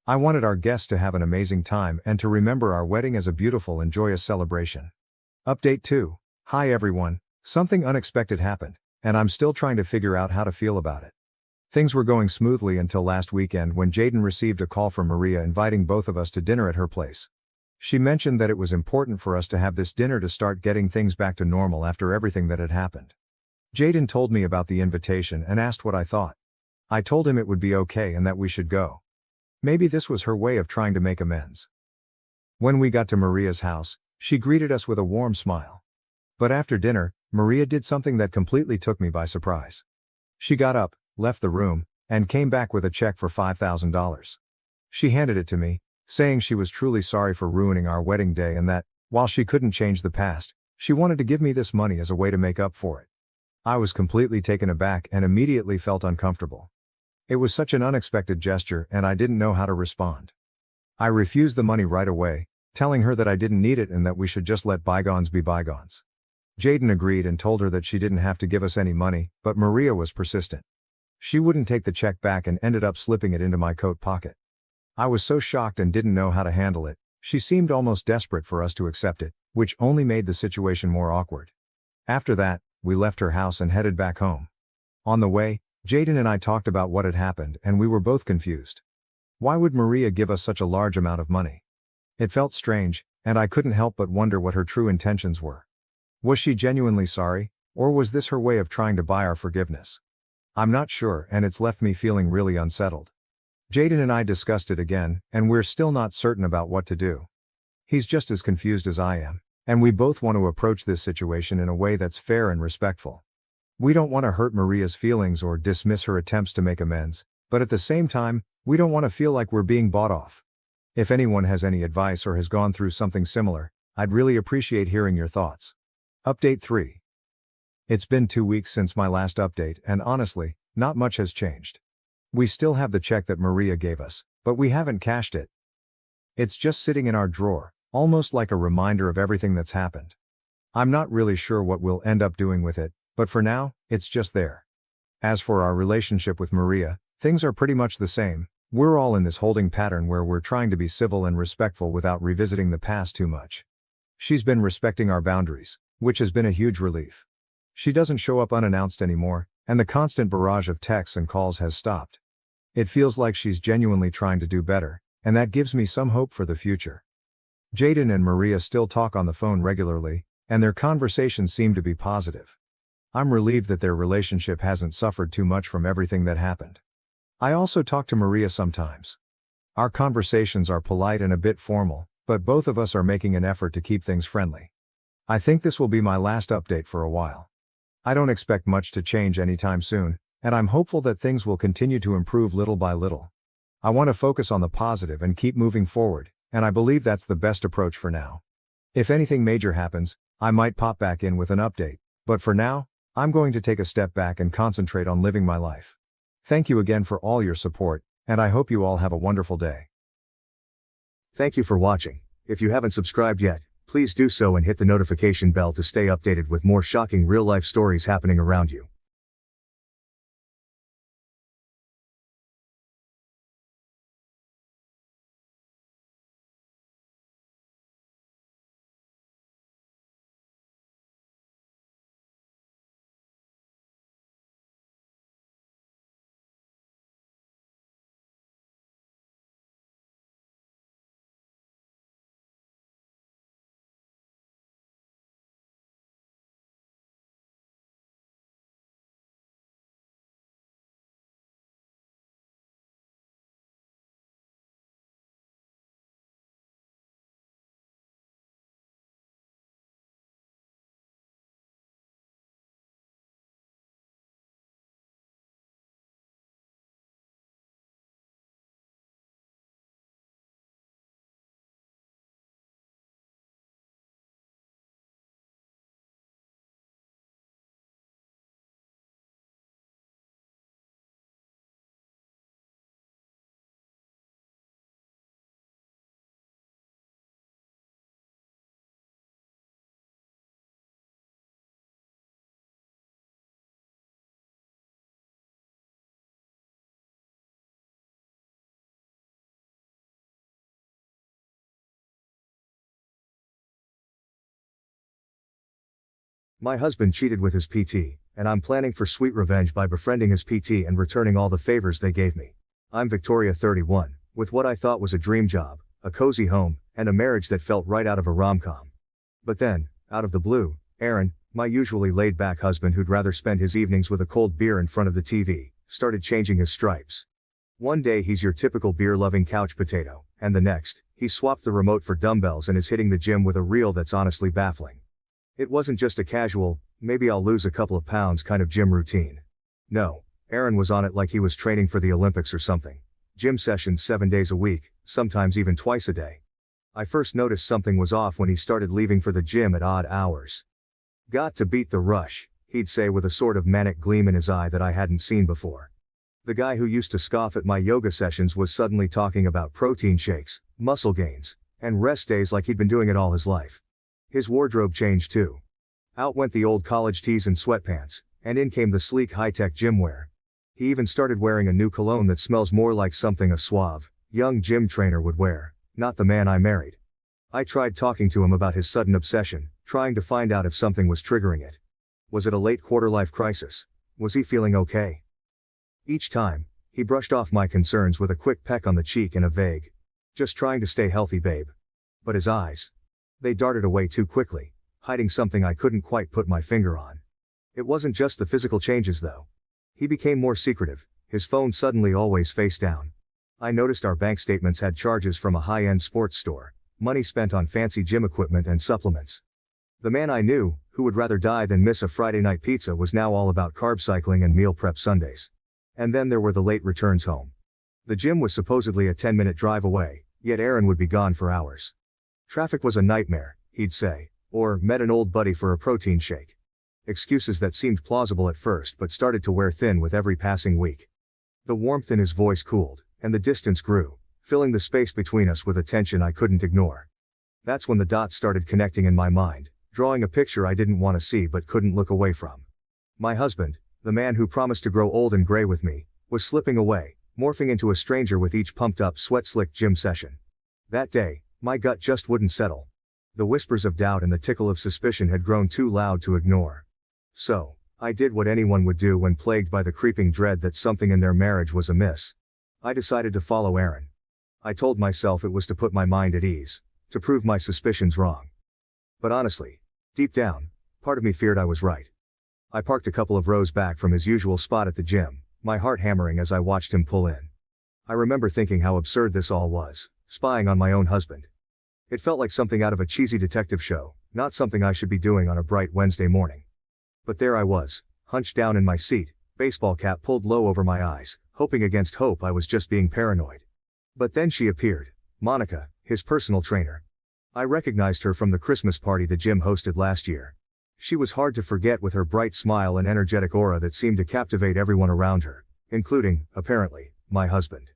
I wanted our guests to have an amazing time and to remember our wedding as a beautiful and joyous celebration. Update 2. Hi everyone, something unexpected happened, and I'm still trying to figure out how to feel about it. Things were going smoothly until last weekend when Jaden received a call from Maria inviting both of us to dinner at her place. She mentioned that it was important for us to have this dinner to start getting things back to normal after everything that had happened. Jaden told me about the invitation and asked what I thought. I told him it would be okay and that we should go. Maybe this was her way of trying to make amends. When we got to Maria's house, she greeted us with a warm smile. But after dinner, Maria did something that completely took me by surprise. She got up, left the room, and came back with a check for $5,000. She handed it to me, saying she was truly sorry for ruining our wedding day and that, while she couldn't change the past, she wanted to give me this money as a way to make up for it. I was completely taken aback and immediately felt uncomfortable. It was such an unexpected gesture and I didn't know how to respond. I refused the money right away, telling her that I didn't need it and that we should just let bygones be bygones. Jaden agreed and told her that she didn't have to give us any money, but Maria was persistent. She wouldn't take the check back and ended up slipping it into my coat pocket. I was so shocked and didn't know how to handle it. She seemed almost desperate for us to accept it, which only made the situation more awkward. After that, we left her house and headed back home. On the way, Jaden and I talked about what had happened and we were both confused. Why would Maria give us such a large amount of money? It felt strange, and I couldn't help but wonder what her true intentions were. Was she genuinely sorry, or was this her way of trying to buy our forgiveness? I'm not sure and it's left me feeling really unsettled. Jaden and I discussed it again, and we're still not certain about what to do. He's just as confused as I am, and we both want to approach this situation in a way that's fair and respectful. We don't want to hurt Maria's feelings or dismiss her attempts to make amends, but at the same time, we don't want to feel like we're being bought off. If anyone has any advice or has gone through something similar, I'd really appreciate hearing your thoughts. Update 3. It's been 2 weeks since my last update and honestly, not much has changed. We still have the check that Maria gave us, but we haven't cashed it. It's just sitting in our drawer, almost like a reminder of everything that's happened. I'm not really sure what we'll end up doing with it, but for now, it's just there. As for our relationship with Maria, things are pretty much the same. We're all in this holding pattern where we're trying to be civil and respectful without revisiting the past too much. She's been respecting our boundaries, which has been a huge relief. She doesn't show up unannounced anymore, and the constant barrage of texts and calls has stopped. It feels like she's genuinely trying to do better, and that gives me some hope for the future. Jaden and Maria still talk on the phone regularly, and their conversations seem to be positive. I'm relieved that their relationship hasn't suffered too much from everything that happened. I also talk to Maria sometimes. Our conversations are polite and a bit formal, but both of us are making an effort to keep things friendly. I think this will be my last update for a while. I don't expect much to change anytime soon, and I'm hopeful that things will continue to improve little by little. I want to focus on the positive and keep moving forward, and I believe that's the best approach for now. If anything major happens, I might pop back in with an update, but for now, I'm going to take a step back and concentrate on living my life. Thank you again for all your support, and I hope you all have a wonderful day. Thank you for watching. If you haven't subscribed yet, please do so and hit the notification bell to stay updated with more shocking real-life stories happening around you. My husband cheated with his PT, and I'm planning for sweet revenge by befriending his PT and returning all the favors they gave me. I'm Victoria 31, with what I thought was a dream job, a cozy home, and a marriage that felt right out of a rom-com. But then, out of the blue, Aaron, my usually laid-back husband who'd rather spend his evenings with a cold beer in front of the TV, started changing his stripes. One day he's your typical beer-loving couch potato, and the next, he swapped the remote for dumbbells and is hitting the gym with a reel that's honestly baffling. It wasn't just a casual, maybe I'll lose a couple of pounds kind of gym routine. No, Aaron was on it like he was training for the Olympics or something. Gym sessions 7 days a week, sometimes even twice a day. I first noticed something was off when he started leaving for the gym at odd hours. "Got to beat the rush," he'd say with a sort of manic gleam in his eye that I hadn't seen before. The guy who used to scoff at my yoga sessions was suddenly talking about protein shakes, muscle gains, and rest days like he'd been doing it all his life. His wardrobe changed too. Out went the old college tees and sweatpants, and in came the sleek high-tech gym wear. He even started wearing a new cologne that smells more like something a suave, young gym trainer would wear, not the man I married. I tried talking to him about his sudden obsession, trying to find out if something was triggering it. Was it a late quarter-life crisis? Was he feeling okay? Each time, he brushed off my concerns with a quick peck on the cheek and a vague, "Just trying to stay healthy, babe." But his eyes, they darted away too quickly, hiding something I couldn't quite put my finger on. It wasn't just the physical changes though. He became more secretive, his phone suddenly always face down. I noticed our bank statements had charges from a high-end sports store, money spent on fancy gym equipment and supplements. The man I knew, who would rather die than miss a Friday night pizza, was now all about carb cycling and meal prep Sundays. And then there were the late returns home. The gym was supposedly a 10-minute drive away, yet Aaron would be gone for hours. Traffic was a nightmare, he'd say, or met an old buddy for a protein shake. Excuses that seemed plausible at first but started to wear thin with every passing week. The warmth in his voice cooled, and the distance grew, filling the space between us with a tension I couldn't ignore. That's when the dots started connecting in my mind, drawing a picture I didn't want to see but couldn't look away from. My husband, the man who promised to grow old and gray with me, was slipping away, morphing into a stranger with each pumped-up sweat-slicked gym session. That day, my gut just wouldn't settle. The whispers of doubt and the tickle of suspicion had grown too loud to ignore. So, I did what anyone would do when plagued by the creeping dread that something in their marriage was amiss. I decided to follow Aaron. I told myself it was to put my mind at ease, to prove my suspicions wrong. But honestly, deep down, part of me feared I was right. I parked a couple of rows back from his usual spot at the gym, my heart hammering as I watched him pull in. I remember thinking how absurd this all was, spying on my own husband. It felt like something out of a cheesy detective show, not something I should be doing on a bright Wednesday morning. But there I was, hunched down in my seat, baseball cap pulled low over my eyes, hoping against hope I was just being paranoid. But then she appeared, Monica, his personal trainer. I recognized her from the Christmas party the gym hosted last year. She was hard to forget with her bright smile and energetic aura that seemed to captivate everyone around her, including, apparently, my husband.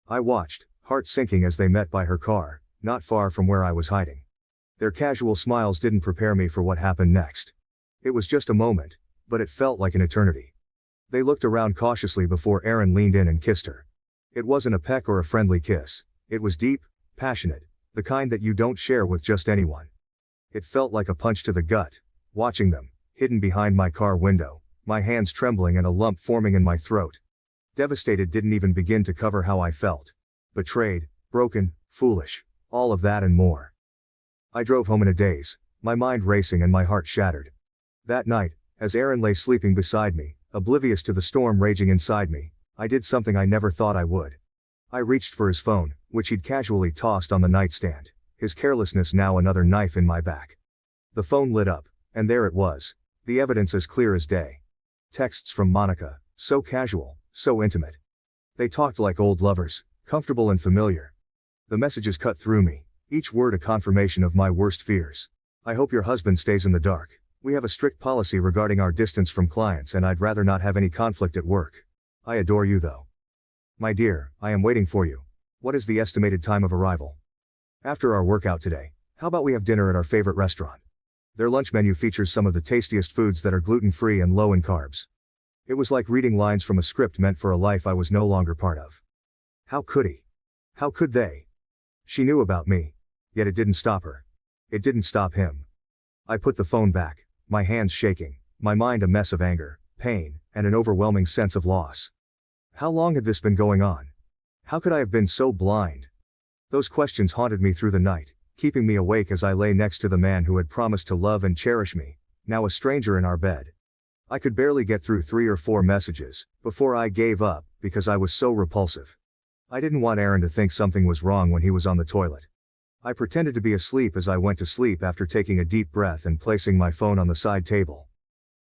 I watched, heart sinking as they met by her car, not far from where I was hiding. Their casual smiles didn't prepare me for what happened next. It was just a moment, but it felt like an eternity. They looked around cautiously before Aaron leaned in and kissed her. It wasn't a peck or a friendly kiss, it was deep, passionate, the kind that you don't share with just anyone. It felt like a punch to the gut. Watching them, hidden behind my car window, my hands trembling and a lump forming in my throat. Devastated didn't even begin to cover how I felt. Betrayed, broken, foolish, all of that and more. I drove home in a daze, my mind racing and my heart shattered. That night, as Aaron lay sleeping beside me, oblivious to the storm raging inside me, I did something I never thought I would. I reached for his phone, which he'd casually tossed on the nightstand, his carelessness now another knife in my back. The phone lit up. And there it was, the evidence as clear as day. Texts from Monica, so casual, so intimate. They talked like old lovers, comfortable and familiar. The messages cut through me, each word a confirmation of my worst fears. "I hope your husband stays in the dark. We have a strict policy regarding our distance from clients and I'd rather not have any conflict at work. I adore you though. My dear, I am waiting for you. What is the estimated time of arrival? After our workout today, how about we have dinner at our favorite restaurant? Their lunch menu features some of the tastiest foods that are gluten-free and low in carbs." It was like reading lines from a script meant for a life I was no longer part of. How could he? How could they? She knew about me. Yet it didn't stop her. It didn't stop him. I put the phone back, my hands shaking, my mind a mess of anger, pain, and an overwhelming sense of loss. How long had this been going on? How could I have been so blind? Those questions haunted me through the night, keeping me awake as I lay next to the man who had promised to love and cherish me, now a stranger in our bed. I could barely get through 3 or 4 messages before I gave up because I was so repulsive. I didn't want Aaron to think something was wrong when he was on the toilet. I pretended to be asleep as I went to sleep after taking a deep breath and placing my phone on the side table.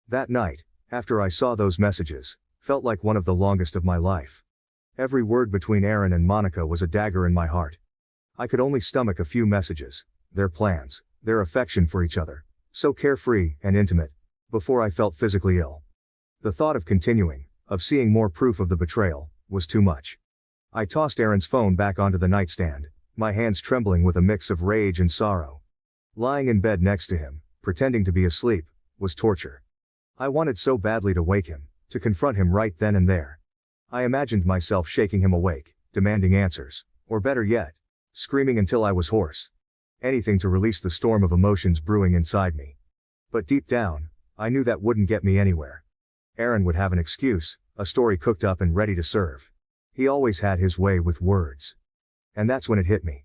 That night, after I saw those messages, felt like one of the longest of my life. Every word between Aaron and Monica was a dagger in my heart. I could only stomach a few messages, their plans, their affection for each other, so carefree and intimate, before I felt physically ill. The thought of continuing, of seeing more proof of the betrayal, was too much. I tossed Aaron's phone back onto the nightstand, my hands trembling with a mix of rage and sorrow. Lying in bed next to him, pretending to be asleep, was torture. I wanted so badly to wake him, to confront him right then and there. I imagined myself shaking him awake, demanding answers, or better yet, screaming until I was hoarse. Anything to release the storm of emotions brewing inside me. But deep down, I knew that wouldn't get me anywhere. Aaron would have an excuse, a story cooked up and ready to serve. He always had his way with words. And that's when it hit me.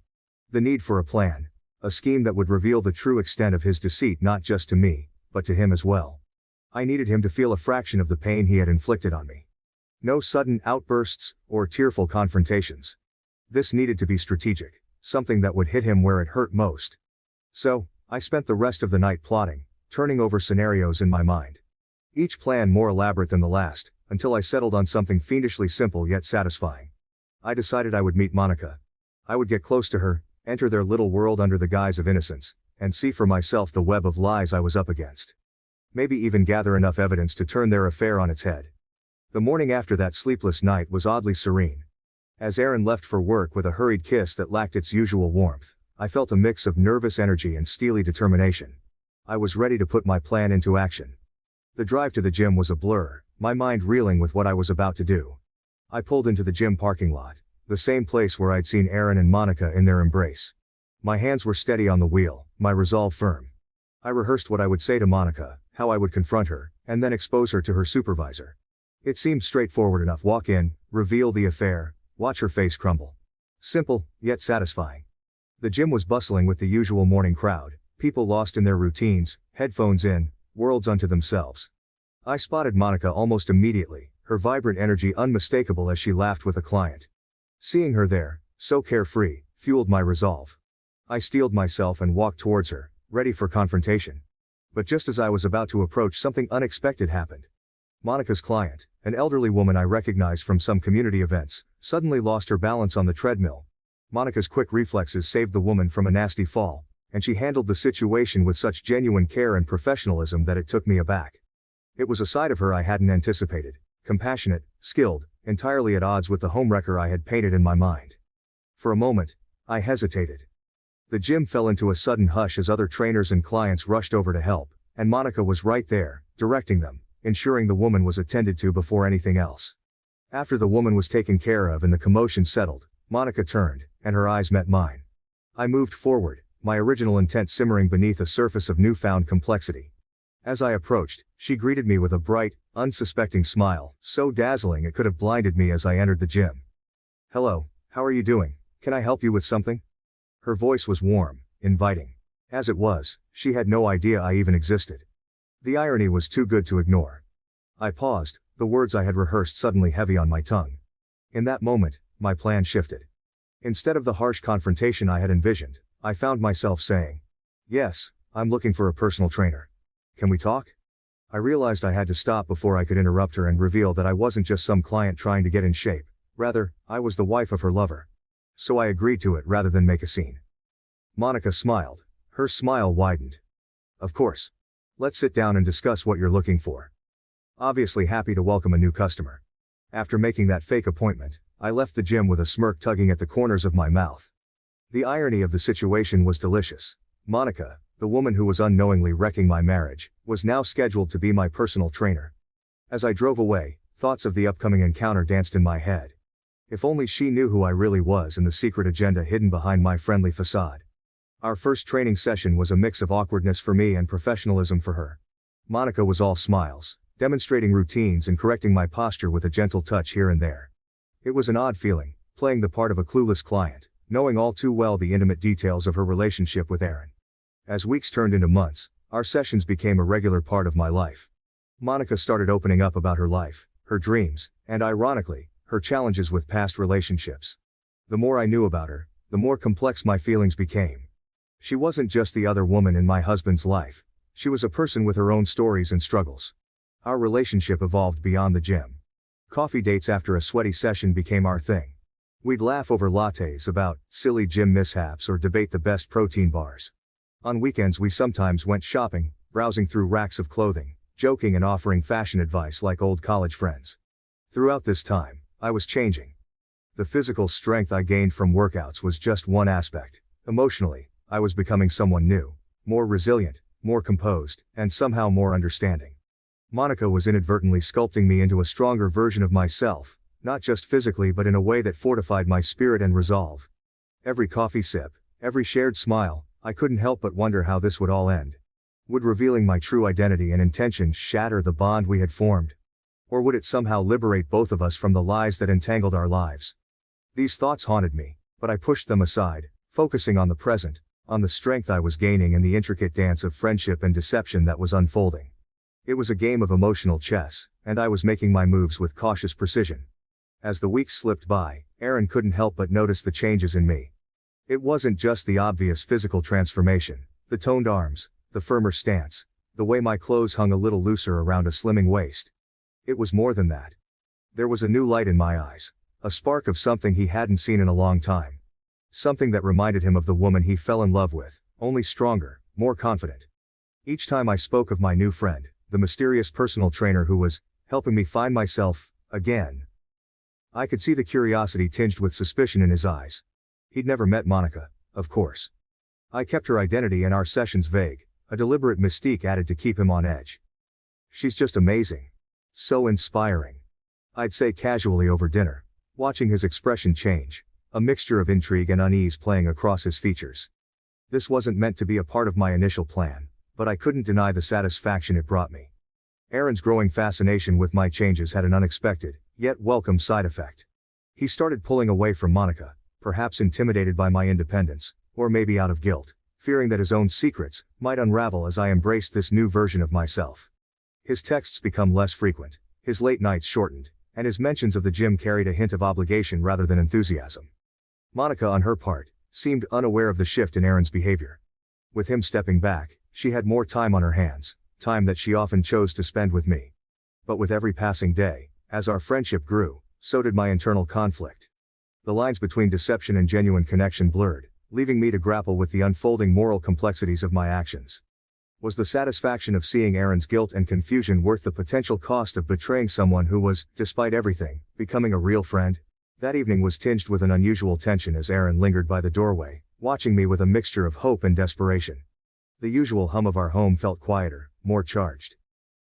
The need for a plan, a scheme that would reveal the true extent of his deceit not just to me, but to him as well. I needed him to feel a fraction of the pain he had inflicted on me. No sudden outbursts, or tearful confrontations. This needed to be strategic, something that would hit him where it hurt most. So, I spent the rest of the night plotting, turning over scenarios in my mind. Each plan more elaborate than the last, until I settled on something fiendishly simple yet satisfying. I decided I would meet Monica. I would get close to her, enter their little world under the guise of innocence, and see for myself the web of lies I was up against. Maybe even gather enough evidence to turn their affair on its head. The morning after that sleepless night was oddly serene. As Aaron left for work with a hurried kiss that lacked its usual warmth, I felt a mix of nervous energy and steely determination. I was ready to put my plan into action. The drive to the gym was a blur, my mind reeling with what I was about to do. I pulled into the gym parking lot, the same place where I'd seen Aaron and Monica in their embrace. My hands were steady on the wheel, my resolve firm. I rehearsed what I would say to Monica, how I would confront her, and then expose her to her supervisor. It seemed straightforward enough: walk in, reveal the affair, watch her face crumble. Simple, yet satisfying. The gym was bustling with the usual morning crowd, people lost in their routines, headphones in, worlds unto themselves. I spotted Monica almost immediately, her vibrant energy unmistakable as she laughed with a client. Seeing her there, so carefree, fueled my resolve. I steeled myself and walked towards her, ready for confrontation. But just as I was about to approach, something unexpected happened. Monica's client, an elderly woman I recognized from some community events, suddenly lost her balance on the treadmill. Monica's quick reflexes saved the woman from a nasty fall, and she handled the situation with such genuine care and professionalism that it took me aback. It was a side of her I hadn't anticipated, compassionate, skilled, entirely at odds with the homewrecker I had painted in my mind. For a moment, I hesitated. The gym fell into a sudden hush as other trainers and clients rushed over to help, and Monica was right there, directing them, ensuring the woman was attended to before anything else. After the woman was taken care of and the commotion settled, Monica turned, and her eyes met mine. I moved forward, my original intent simmering beneath a surface of newfound complexity. As I approached, she greeted me with a bright, unsuspecting smile, so dazzling it could have blinded me as I entered the gym. "Hello, how are you doing? Can I help you with something?" Her voice was warm, inviting. As it was, she had no idea I even existed. The irony was too good to ignore. I paused, the words I had rehearsed suddenly heavy on my tongue. In that moment, my plan shifted. Instead of the harsh confrontation I had envisioned, I found myself saying, "Yes, I'm looking for a personal trainer. Can we talk?" I realized I had to stop before I could interrupt her and reveal that I wasn't just some client trying to get in shape. Rather, I was the wife of her lover. So I agreed to it rather than make a scene. Monica smiled. Her smile widened. "Of course. Let's sit down and discuss what you're looking for." Obviously happy to welcome a new customer. After making that fake appointment, I left the gym with a smirk tugging at the corners of my mouth. The irony of the situation was delicious. Monica, the woman who was unknowingly wrecking my marriage, was now scheduled to be my personal trainer. As I drove away, thoughts of the upcoming encounter danced in my head. If only she knew who I really was and the secret agenda hidden behind my friendly facade. Our first training session was a mix of awkwardness for me and professionalism for her. Monica was all smiles, demonstrating routines and correcting my posture with a gentle touch here and there. It was an odd feeling, playing the part of a clueless client, knowing all too well the intimate details of her relationship with Aaron. As weeks turned into months, our sessions became a regular part of my life. Monica started opening up about her life, her dreams, and ironically, her challenges with past relationships. The more I knew about her, the more complex my feelings became. She wasn't just the other woman in my husband's life. She was a person with her own stories and struggles. Our relationship evolved beyond the gym. Coffee dates after a sweaty session became our thing. We'd laugh over lattes about silly gym mishaps or debate the best protein bars. On weekends we sometimes went shopping, browsing through racks of clothing, joking and offering fashion advice like old college friends. Throughout this time, I was changing. The physical strength I gained from workouts was just one aspect. Emotionally, I was becoming someone new, more resilient, more composed, and somehow more understanding. Monica was inadvertently sculpting me into a stronger version of myself, not just physically but in a way that fortified my spirit and resolve. Every coffee sip, every shared smile, I couldn't help but wonder how this would all end. Would revealing my true identity and intentions shatter the bond we had formed? Or would it somehow liberate both of us from the lies that entangled our lives? These thoughts haunted me, but I pushed them aside, focusing on the present, on the strength I was gaining and the intricate dance of friendship and deception that was unfolding. It was a game of emotional chess, and I was making my moves with cautious precision. As the weeks slipped by, Aaron couldn't help but notice the changes in me. It wasn't just the obvious physical transformation, the toned arms, the firmer stance, the way my clothes hung a little looser around a slimming waist. It was more than that. There was a new light in my eyes, a spark of something he hadn't seen in a long time. Something that reminded him of the woman he fell in love with, only stronger, more confident. Each time I spoke of my new friend, the mysterious personal trainer who was helping me find myself again, I could see the curiosity tinged with suspicion in his eyes. He'd never met Monica, of course. I kept her identity and our sessions vague, a deliberate mystique added to keep him on edge. She's just amazing. So inspiring. I'd say casually over dinner, watching his expression change, a mixture of intrigue and unease playing across his features. This wasn't meant to be a part of my initial plan, but I couldn't deny the satisfaction it brought me. Aaron's growing fascination with my changes had an unexpected, yet welcome side effect. He started pulling away from Monica, perhaps intimidated by my independence, or maybe out of guilt, fearing that his own secrets might unravel as I embraced this new version of myself. His texts become less frequent, his late nights shortened, and his mentions of the gym carried a hint of obligation rather than enthusiasm. Monica, on her part, seemed unaware of the shift in Aaron's behavior. With him stepping back, she had more time on her hands, time that she often chose to spend with me. But with every passing day, as our friendship grew, so did my internal conflict. The lines between deception and genuine connection blurred, leaving me to grapple with the unfolding moral complexities of my actions. Was the satisfaction of seeing Aaron's guilt and confusion worth the potential cost of betraying someone who was, despite everything, becoming a real friend? That evening was tinged with an unusual tension as Aaron lingered by the doorway, watching me with a mixture of hope and desperation. The usual hum of our home felt quieter, more charged.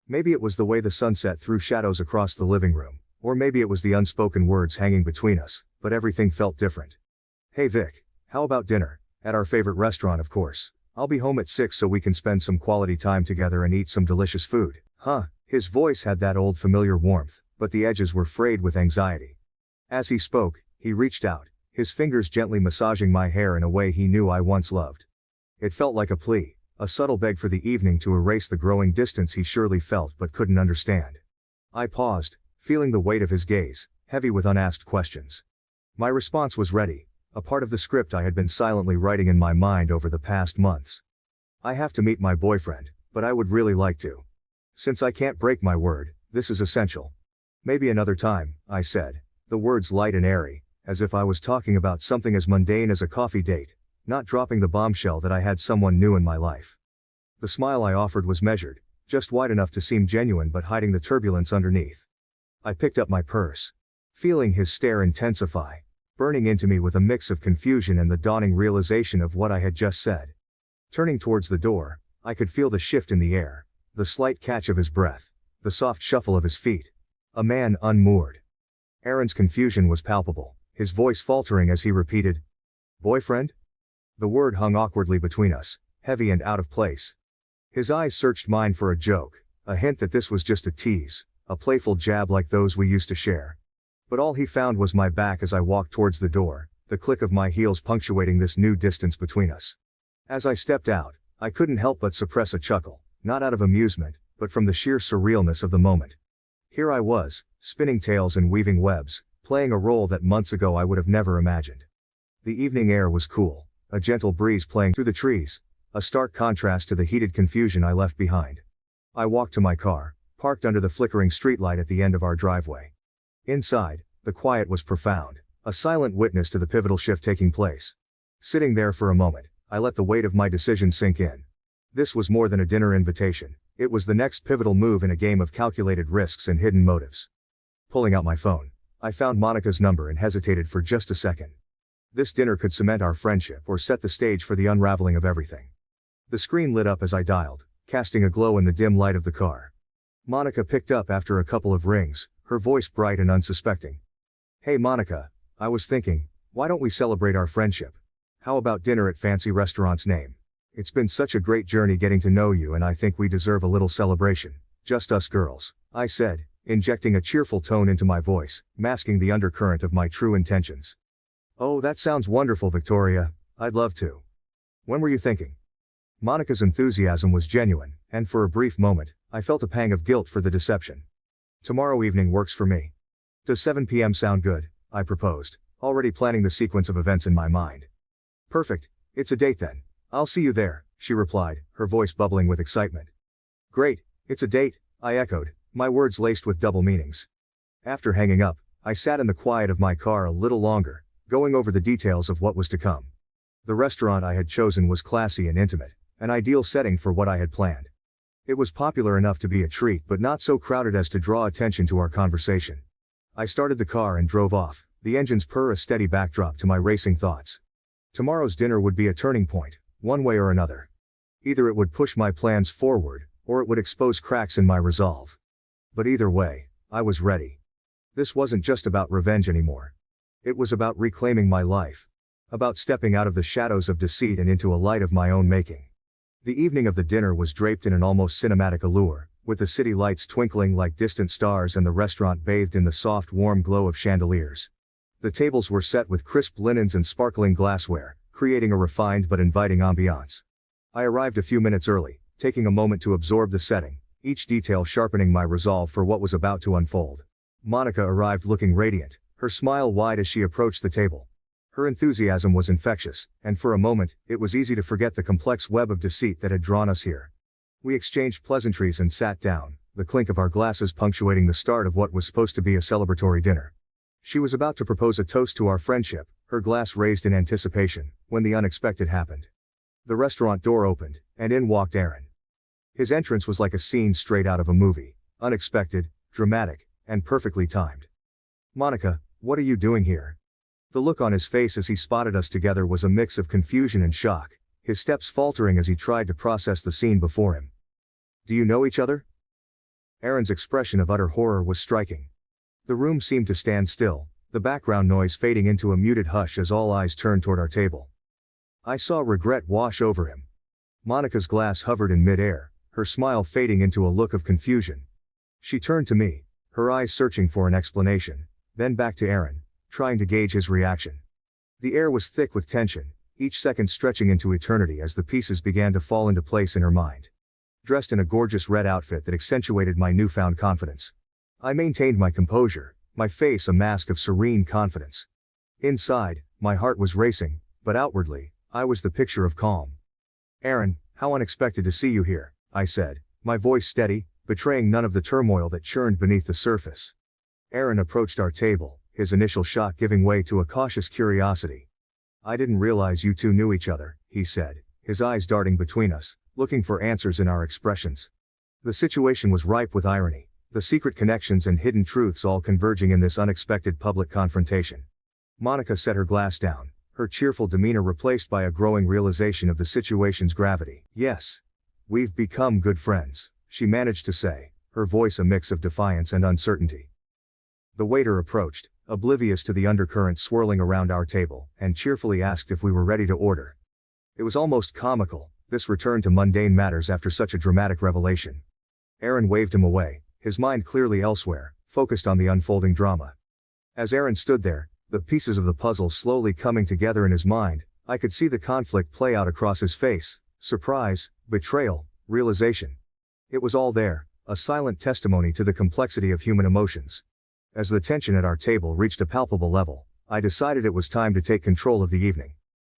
Maybe it was the way the sunset threw shadows across the living room, or maybe it was the unspoken words hanging between us, but everything felt different. "Hey Vic, how about dinner? At our favorite restaurant, of course. I'll be home at 6 so we can spend some quality time together and eat some delicious food." Huh? His voice had that old familiar warmth, but the edges were frayed with anxiety. As he spoke, he reached out, his fingers gently massaging my hair in a way he knew I once loved. It felt like a plea, a subtle beg for the evening to erase the growing distance he surely felt but couldn't understand. I paused, feeling the weight of his gaze, heavy with unasked questions. My response was ready, a part of the script I had been silently writing in my mind over the past months. "I have to meet my boyfriend, but I would really like to. Since I can't break my word, this is essential." "Maybe another time," I said, the words light and airy, as if I was talking about something as mundane as a coffee date, not dropping the bombshell that I had someone new in my life. The smile I offered was measured, just wide enough to seem genuine but hiding the turbulence underneath. I picked up my purse. Feeling his stare intensify, burning into me with a mix of confusion and the dawning realization of what I had just said. Turning towards the door, I could feel the shift in the air, the slight catch of his breath, the soft shuffle of his feet. A man unmoored. Aaron's confusion was palpable, his voice faltering as he repeated, "Boyfriend?" The word hung awkwardly between us, heavy and out of place. His eyes searched mine for a joke, A hint that this was just a tease, a playful jab like those we used to share. But all he found was my back as I walked towards the door, the click of my heels punctuating this new distance between us. As I stepped out, I couldn't help but suppress a chuckle, not out of amusement, but from the sheer surrealness of the moment. Here I was, spinning tales and weaving webs, playing a role that months ago I would have never imagined. The evening air was cool, a gentle breeze playing through the trees, a stark contrast to the heated confusion I left behind. I walked to my car, parked under the flickering streetlight at the end of our driveway. Inside, the quiet was profound, a silent witness to the pivotal shift taking place. Sitting there for a moment, I let the weight of my decision sink in. This was more than a dinner invitation, it was the next pivotal move in a game of calculated risks and hidden motives. Pulling out my phone, I found Monica's number and hesitated for just a second. This dinner could cement our friendship or set the stage for the unraveling of everything. The screen lit up as I dialed, casting a glow in the dim light of the car. Monica picked up after a couple of rings, her voice bright and unsuspecting. "Hey Monica, I was thinking, why don't we celebrate our friendship? How about dinner at fancy restaurant's name? It's been such a great journey getting to know you and I think we deserve a little celebration. Just us girls," I said, injecting a cheerful tone into my voice, masking the undercurrent of my true intentions. "Oh, that sounds wonderful, Victoria. I'd love to. When were you thinking?" Monica's enthusiasm was genuine, and for a brief moment, I felt a pang of guilt for the deception. "Tomorrow evening works for me. Does 7 p.m. sound good?" I proposed, already planning the sequence of events in my mind. "Perfect, it's a date then. I'll see you there," she replied, her voice bubbling with excitement. "Great, it's a date," I echoed, my words laced with double meanings. After hanging up, I sat in the quiet of my car a little longer, going over the details of what was to come. The restaurant I had chosen was classy and intimate, an ideal setting for what I had planned. It was popular enough to be a treat but not so crowded as to draw attention to our conversation. I started the car and drove off, the engine's purr a steady backdrop to my racing thoughts. Tomorrow's dinner would be a turning point, one way or another. Either it would push my plans forward, or it would expose cracks in my resolve. But either way, I was ready. This wasn't just about revenge anymore. It was about reclaiming my life. About stepping out of the shadows of deceit and into a light of my own making. The evening of the dinner was draped in an almost cinematic allure, with the city lights twinkling like distant stars and the restaurant bathed in the soft warm glow of chandeliers. The tables were set with crisp linens and sparkling glassware, creating a refined but inviting ambiance. I arrived a few minutes early, taking a moment to absorb the setting, each detail sharpening my resolve for what was about to unfold. Monica arrived looking radiant, her smile wide as she approached the table. Her enthusiasm was infectious, and for a moment, it was easy to forget the complex web of deceit that had drawn us here. We exchanged pleasantries and sat down, the clink of our glasses punctuating the start of what was supposed to be a celebratory dinner. She was about to propose a toast to our friendship, her glass raised in anticipation, when the unexpected happened. The restaurant door opened, and in walked Aaron. His entrance was like a scene straight out of a movie, unexpected, dramatic, and perfectly timed. "Monica, what are you doing here?" The look on his face as he spotted us together was a mix of confusion and shock, his steps faltering as he tried to process the scene before him. "Do you know each other?" Aaron's expression of utter horror was striking. The room seemed to stand still, the background noise fading into a muted hush as all eyes turned toward our table. I saw regret wash over him. Monica's glass hovered in mid-air, her smile fading into a look of confusion. She turned to me, her eyes searching for an explanation, then back to Aaron, trying to gauge his reaction. The air was thick with tension, each second stretching into eternity as the pieces began to fall into place in her mind. Dressed in a gorgeous red outfit that accentuated my newfound confidence, I maintained my composure, my face a mask of serene confidence. Inside, my heart was racing, but outwardly, I was the picture of calm. "Aaron, how unexpected to see you here," I said, my voice steady, betraying none of the turmoil that churned beneath the surface. Aaron approached our table, his initial shock giving way to a cautious curiosity. "I didn't realize you two knew each other," he said, his eyes darting between us, looking for answers in our expressions. The situation was ripe with irony, the secret connections and hidden truths all converging in this unexpected public confrontation. Monica set her glass down, her cheerful demeanor replaced by a growing realization of the situation's gravity. "Yes. We've become good friends," she managed to say, her voice a mix of defiance and uncertainty. The waiter approached, oblivious to the undercurrent swirling around our table, and cheerfully asked if we were ready to order. It was almost comical, this return to mundane matters after such a dramatic revelation. Aaron waved him away, his mind clearly elsewhere, focused on the unfolding drama. As Aaron stood there, the pieces of the puzzle slowly coming together in his mind, I could see the conflict play out across his face: surprise, betrayal, realization. It was all there, a silent testimony to the complexity of human emotions. As the tension at our table reached a palpable level, I decided it was time to take control of the evening.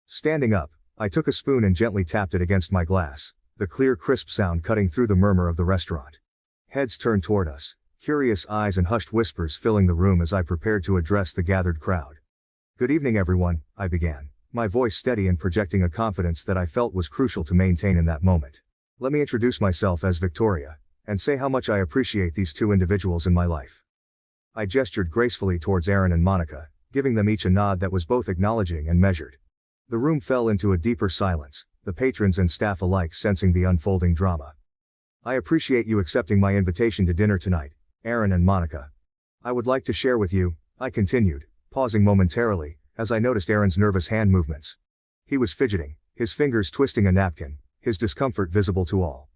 Standing up, I took a spoon and gently tapped it against my glass, the clear crisp sound cutting through the murmur of the restaurant. Heads turned toward us, curious eyes and hushed whispers filling the room as I prepared to address the gathered crowd. "Good evening everyone," I began, my voice steady and projecting a confidence that I felt was crucial to maintain in that moment. "Let me introduce myself as Victoria, and say how much I appreciate these two individuals in my life." I gestured gracefully towards Aaron and Monica, giving them each a nod that was both acknowledging and measured. The room fell into a deeper silence, the patrons and staff alike sensing the unfolding drama. "I appreciate you accepting my invitation to dinner tonight, Aaron and Monica. I would like to share with you," I continued, pausing momentarily, as I noticed Aaron's nervous hand movements. He was fidgeting, his fingers twisting a napkin, his discomfort visible to all.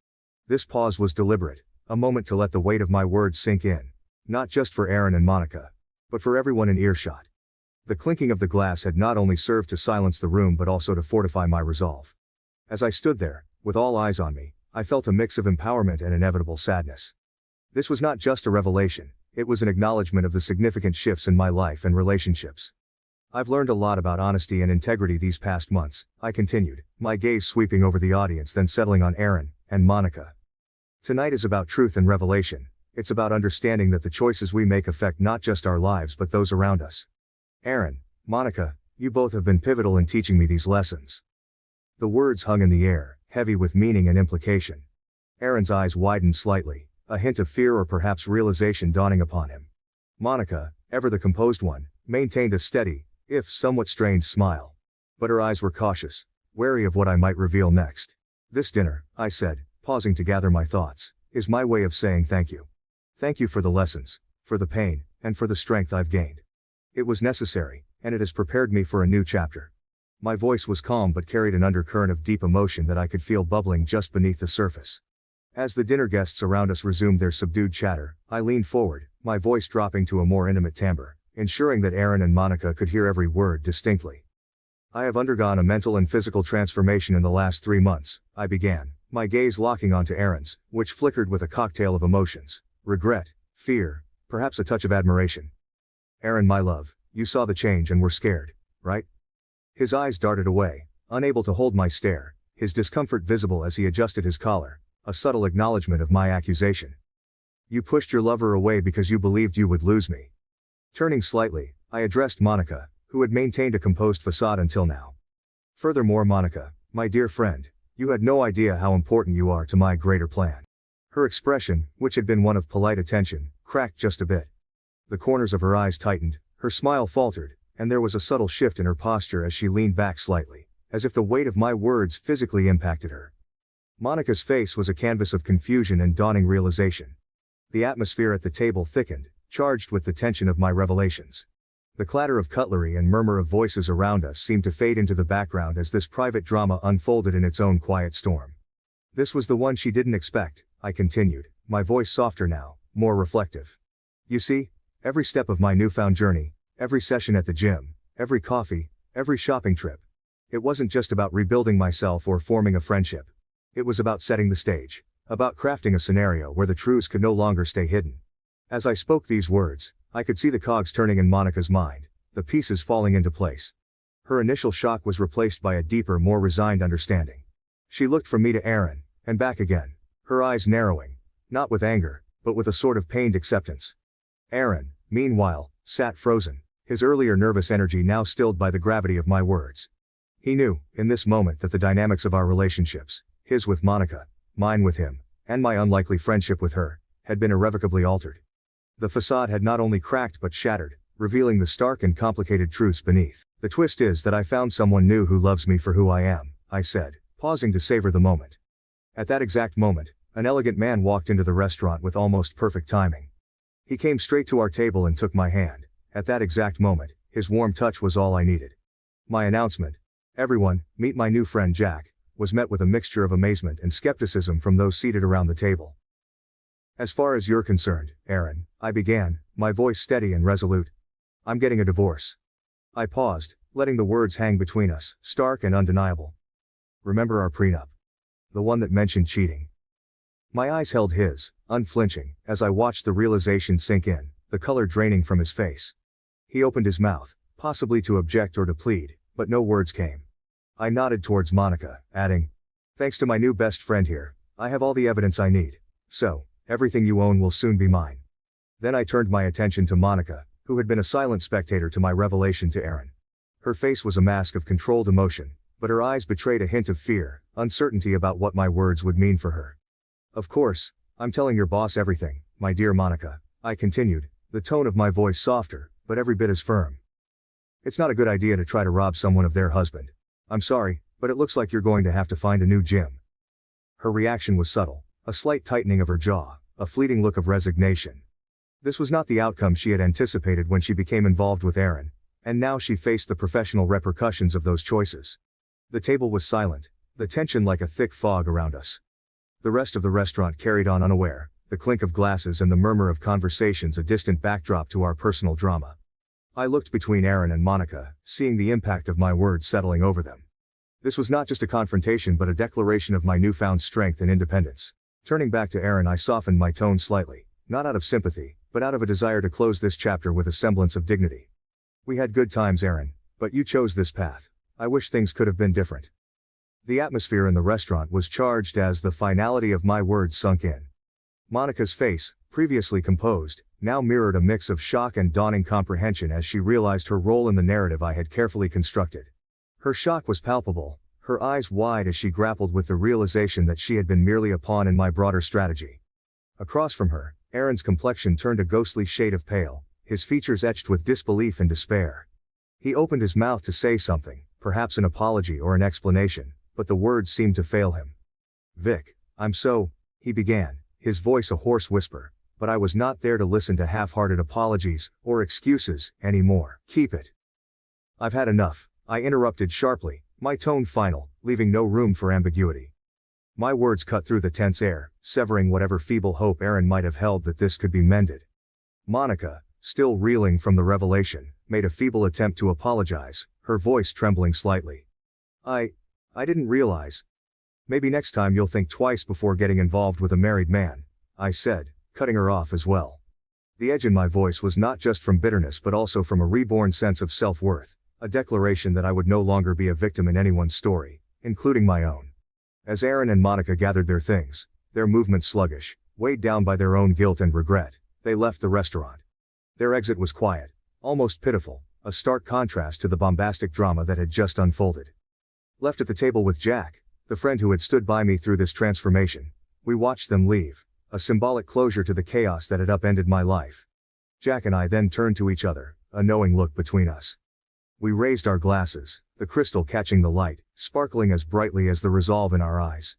This pause was deliberate, a moment to let the weight of my words sink in, not just for Aaron and Monica, but for everyone in earshot. The clinking of the glass had not only served to silence the room but also to fortify my resolve. As I stood there, with all eyes on me, I felt a mix of empowerment and inevitable sadness. This was not just a revelation, it was an acknowledgement of the significant shifts in my life and relationships. "I've learned a lot about honesty and integrity these past months," I continued, my gaze sweeping over the audience then settling on Aaron and Monica. "Tonight is about truth and revelation. It's about understanding that the choices we make affect not just our lives but those around us. Aaron, Monica, you both have been pivotal in teaching me these lessons." The words hung in the air, heavy with meaning and implication. Aaron's eyes widened slightly, a hint of fear or perhaps realization dawning upon him. Monica, ever the composed one, maintained a steady, if somewhat strained smile. But her eyes were cautious, wary of what I might reveal next. "This dinner," I said, pausing to gather my thoughts, "is my way of saying thank you. Thank you for the lessons, for the pain, and for the strength I've gained. It was necessary, and it has prepared me for a new chapter." My voice was calm but carried an undercurrent of deep emotion that I could feel bubbling just beneath the surface. As the dinner guests around us resumed their subdued chatter, I leaned forward, my voice dropping to a more intimate timbre, ensuring that Aaron and Monica could hear every word distinctly. "I have undergone a mental and physical transformation in the last 3 months," I began, my gaze locking onto Aaron's, which flickered with a cocktail of emotions: regret, fear, perhaps a touch of admiration. "Aaron, my love, you saw the change and were scared, right?" His eyes darted away, unable to hold my stare, his discomfort visible as he adjusted his collar, a subtle acknowledgement of my accusation. "You pushed your lover away because you believed you would lose me." Turning slightly, I addressed Monica, who had maintained a composed facade until now. "Furthermore, Monica, my dear friend, you had no idea how important you are to my greater plan." Her expression, which had been one of polite attention, cracked just a bit. The corners of her eyes tightened, her smile faltered, and there was a subtle shift in her posture as she leaned back slightly, as if the weight of my words physically impacted her. Monica's face was a canvas of confusion and dawning realization. The atmosphere at the table thickened, charged with the tension of my revelations. The clatter of cutlery and murmur of voices around us seemed to fade into the background as this private drama unfolded in its own quiet storm. "This was the one she didn't expect," I continued, my voice softer now, more reflective. "You see, every step of my newfound journey, every session at the gym, every coffee, every shopping trip, it wasn't just about rebuilding myself or forming a friendship. It was about setting the stage, about crafting a scenario where the truths could no longer stay hidden." As I spoke these words, I could see the cogs turning in Monica's mind, the pieces falling into place. Her initial shock was replaced by a deeper, more resigned understanding. She looked from me to Aaron, and back again, her eyes narrowing, not with anger, but with a sort of pained acceptance. Aaron, meanwhile, sat frozen, his earlier nervous energy now stilled by the gravity of my words. He knew, in this moment, that the dynamics of our relationships, his with Monica, mine with him, and my unlikely friendship with her, had been irrevocably altered. The facade had not only cracked but shattered, revealing the stark and complicated truths beneath. "The twist is that I found someone new who loves me for who I am," I said, pausing to savor the moment. At that exact moment, an elegant man walked into the restaurant with almost perfect timing. He came straight to our table and took my hand. At that exact moment, his warm touch was all I needed. My announcement, "Everyone, meet my new friend Jack," was met with a mixture of amazement and skepticism from those seated around the table. As far as you're concerned, Aaron, I began, my voice steady and resolute. I'm getting a divorce. I paused, letting the words hang between us, stark and undeniable. Remember our prenup? The one that mentioned cheating. My eyes held his, unflinching, as I watched the realization sink in, the color draining from his face. He opened his mouth, possibly to object or to plead, but no words came. I nodded towards Monica, adding, thanks to my new best friend here, I have all the evidence I need. So, everything you own will soon be mine. Then I turned my attention to Monica, who had been a silent spectator to my revelation to Aaron. Her face was a mask of controlled emotion, but her eyes betrayed a hint of fear, uncertainty about what my words would mean for her. Of course, I'm telling your boss everything, my dear Monica, I continued, the tone of my voice softer, but every bit as firm. It's not a good idea to try to rob someone of their husband. I'm sorry, but it looks like you're going to have to find a new gym. Her reaction was subtle, a slight tightening of her jaw, a fleeting look of resignation. This was not the outcome she had anticipated when she became involved with Aaron, and now she faced the professional repercussions of those choices. The table was silent, the tension like a thick fog around us. The rest of the restaurant carried on unaware, the clink of glasses and the murmur of conversations a distant backdrop to our personal drama. I looked between Aaron and Monica, seeing the impact of my words settling over them. This was not just a confrontation but a declaration of my newfound strength and independence. Turning back to Aaron, I softened my tone slightly, not out of sympathy, but out of a desire to close this chapter with a semblance of dignity. We had good times, Aaron, but you chose this path. I wish things could have been different. The atmosphere in the restaurant was charged as the finality of my words sunk in. Monica's face, previously composed, now mirrored a mix of shock and dawning comprehension as she realized her role in the narrative I had carefully constructed. Her shock was palpable, her eyes wide as she grappled with the realization that she had been merely a pawn in my broader strategy. Across from her, Aaron's complexion turned a ghostly shade of pale, his features etched with disbelief and despair. He opened his mouth to say something, perhaps an apology or an explanation, but the words seemed to fail him. Vic, he began, his voice a hoarse whisper, but I was not there to listen to half-hearted apologies or excuses anymore. Keep it. I've had enough, I interrupted sharply, my tone final, leaving no room for ambiguity. My words cut through the tense air, severing whatever feeble hope Aaron might have held that this could be mended. Monica, still reeling from the revelation, made a feeble attempt to apologize, her voice trembling slightly. I didn't realize. Maybe next time you'll think twice before getting involved with a married man, I said, cutting her off as well. The edge in my voice was not just from bitterness but also from a reborn sense of self-worth, a declaration that I would no longer be a victim in anyone's story, including my own. As Aaron and Monica gathered their things, their movements sluggish, weighed down by their own guilt and regret, they left the restaurant. Their exit was quiet, almost pitiful, a stark contrast to the bombastic drama that had just unfolded. Left at the table with Jack, the friend who had stood by me through this transformation, we watched them leave, a symbolic closure to the chaos that had upended my life. Jack and I then turned to each other, a knowing look between us. We raised our glasses, the crystal catching the light, sparkling as brightly as the resolve in our eyes.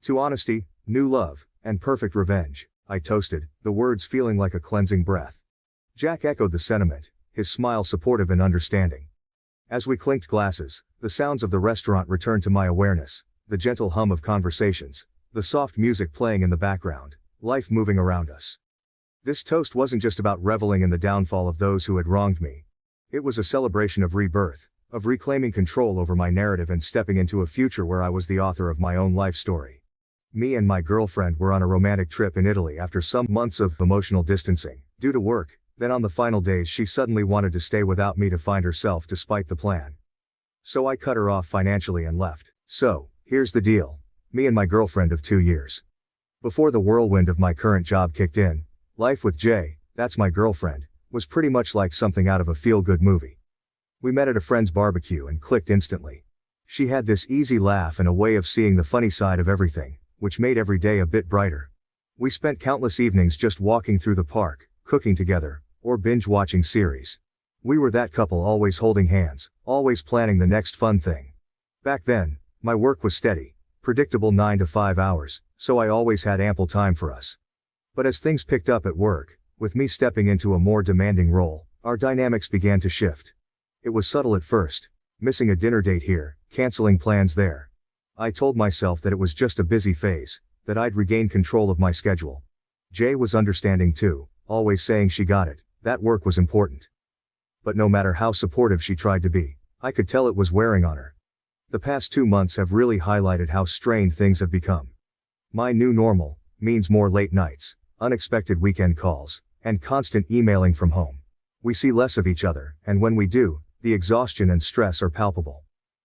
To honesty, new love, and perfect revenge, I toasted, the words feeling like a cleansing breath. Jack echoed the sentiment, his smile supportive and understanding. As we clinked glasses, the sounds of the restaurant returned to my awareness, the gentle hum of conversations, the soft music playing in the background, life moving around us. This toast wasn't just about reveling in the downfall of those who had wronged me. It was a celebration of rebirth, of reclaiming control over my narrative and stepping into a future where I was the author of my own life story. Me and my girlfriend were on a romantic trip in Italy after some months of emotional distancing, due to work. Then on the final days she suddenly wanted to stay without me to find herself despite the plan. So I cut her off financially and left. So, here's the deal. Me and my girlfriend of 2 years. Before the whirlwind of my current job kicked in, life with Jay, that's my girlfriend, was pretty much like something out of a feel-good movie. We met at a friend's barbecue and clicked instantly. She had this easy laugh and a way of seeing the funny side of everything, which made every day a bit brighter. We spent countless evenings just walking through the park, cooking together, or binge-watching series. We were that couple always holding hands, always planning the next fun thing. Back then, my work was steady, predictable 9 to 5 hours, so I always had ample time for us. But as things picked up at work, with me stepping into a more demanding role, our dynamics began to shift. It was subtle at first, missing a dinner date here, canceling plans there. I told myself that it was just a busy phase, that I'd regain control of my schedule. Jay was understanding too, always saying she got it, that work was important. But no matter how supportive she tried to be, I could tell it was wearing on her. The past 2 months have really highlighted how strained things have become. My new normal means more late nights, unexpected weekend calls, and constant emailing from home. We see less of each other, and when we do, the exhaustion and stress are palpable.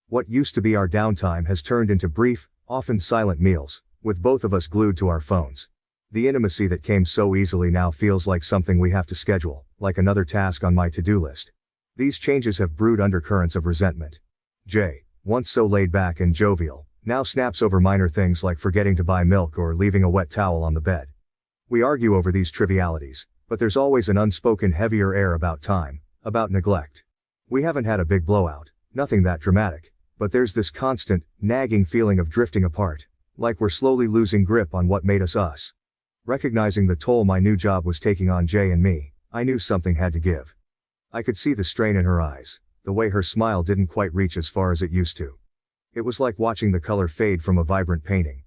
What used to be our downtime has turned into brief, often silent meals, with both of us glued to our phones. The intimacy that came so easily now feels like something we have to schedule, like another task on my to-do list. These changes have brewed undercurrents of resentment. Jay, once so laid back and jovial, now snaps over minor things like forgetting to buy milk or leaving a wet towel on the bed. We argue over these trivialities, but there's always an unspoken heavier air about time, about neglect. We haven't had a big blowout, nothing that dramatic, but there's this constant, nagging feeling of drifting apart, like we're slowly losing grip on what made us us. Recognizing the toll my new job was taking on Jay and me, I knew something had to give. I could see the strain in her eyes, the way her smile didn't quite reach as far as it used to. It was like watching the color fade from a vibrant painting.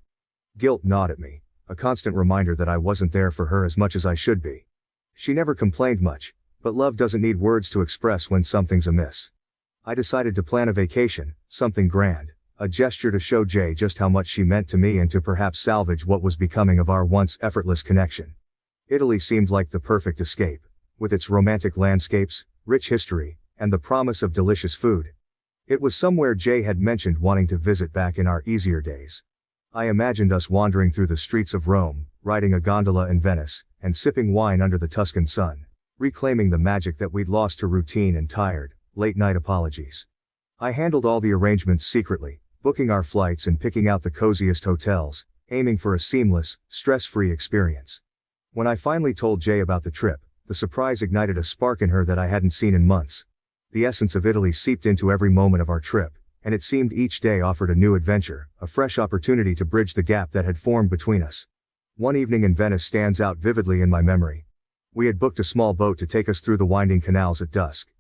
Guilt gnawed at me, a constant reminder that I wasn't there for her as much as I should be. She never complained much, but love doesn't need words to express when something's amiss. I decided to plan a vacation, something grand, a gesture to show Jay just how much she meant to me and to perhaps salvage what was becoming of our once effortless connection. Italy seemed like the perfect escape, with its romantic landscapes, rich history, and the promise of delicious food. It was somewhere Jay had mentioned wanting to visit back in our easier days. I imagined us wandering through the streets of Rome, riding a gondola in Venice, and sipping wine under the Tuscan sun, reclaiming the magic that we'd lost to routine and tired, late-night apologies. I handled all the arrangements secretly, booking our flights and picking out the coziest hotels, aiming for a seamless, stress-free experience. When I finally told Jay about the trip, the surprise ignited a spark in her that I hadn't seen in months. The essence of Italy seeped into every moment of our trip, and it seemed each day offered a new adventure, a fresh opportunity to bridge the gap that had formed between us. One evening in Venice stands out vividly in my memory. We had booked a small boat to take us through the winding canals at dusk.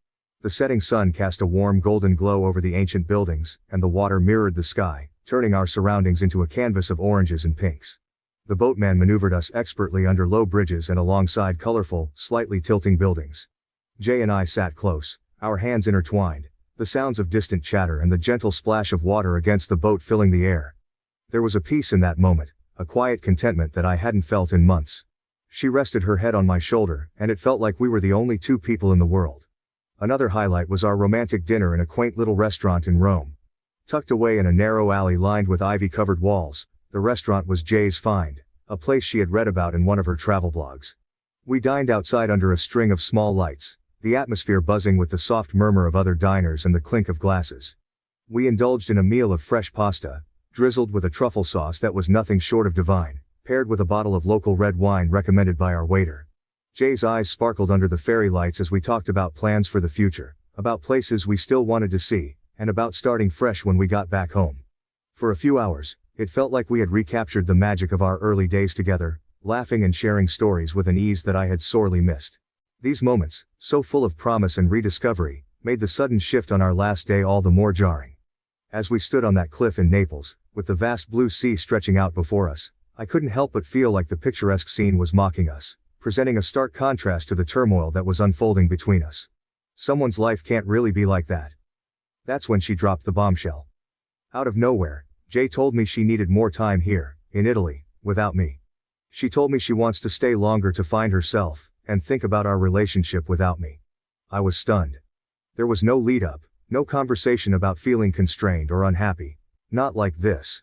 The setting sun cast a warm golden glow over the ancient buildings, and the water mirrored the sky, turning our surroundings into a canvas of oranges and pinks. The boatman maneuvered us expertly under low bridges and alongside colorful, slightly tilting buildings. Jay and I sat close, our hands intertwined, the sounds of distant chatter and the gentle splash of water against the boat filling the air. There was a peace in that moment, a quiet contentment that I hadn't felt in months. She rested her head on my shoulder, and it felt like we were the only two people in the world. Another highlight was our romantic dinner in a quaint little restaurant in Rome. Tucked away in a narrow alley lined with ivy-covered walls, the restaurant was Jay's find, a place she had read about in one of her travel blogs. We dined outside under a string of small lights, the atmosphere buzzing with the soft murmur of other diners and the clink of glasses. We indulged in a meal of fresh pasta, drizzled with a truffle sauce that was nothing short of divine, paired with a bottle of local red wine recommended by our waiter. Jay's eyes sparkled under the fairy lights as we talked about plans for the future, about places we still wanted to see, and about starting fresh when we got back home. For a few hours, it felt like we had recaptured the magic of our early days together, laughing and sharing stories with an ease that I had sorely missed. These moments, so full of promise and rediscovery, made the sudden shift on our last day all the more jarring. As we stood on that cliff in Naples, with the vast blue sea stretching out before us, I couldn't help but feel like the picturesque scene was mocking us, presenting a stark contrast to the turmoil that was unfolding between us. Someone's life can't really be like that. That's when she dropped the bombshell. Out of nowhere, Jay told me she needed more time here, in Italy, without me. She told me she wants to stay longer to find herself, and think about our relationship without me. I was stunned. There was no lead-up, no conversation about feeling constrained or unhappy. Not like this.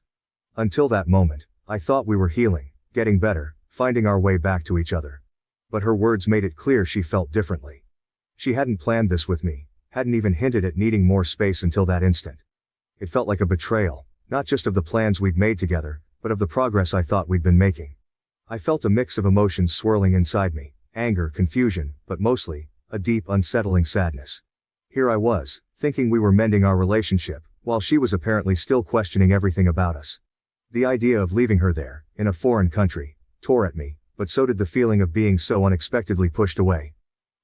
Until that moment, I thought we were healing, getting better, finding our way back to each other. But her words made it clear she felt differently. She hadn't planned this with me, hadn't even hinted at needing more space until that instant. It felt like a betrayal, not just of the plans we'd made together, but of the progress I thought we'd been making. I felt a mix of emotions swirling inside me. Anger, confusion, but mostly, a deep, unsettling sadness. Here I was, thinking we were mending our relationship, while she was apparently still questioning everything about us. The idea of leaving her there, in a foreign country, tore at me, but so did the feeling of being so unexpectedly pushed away.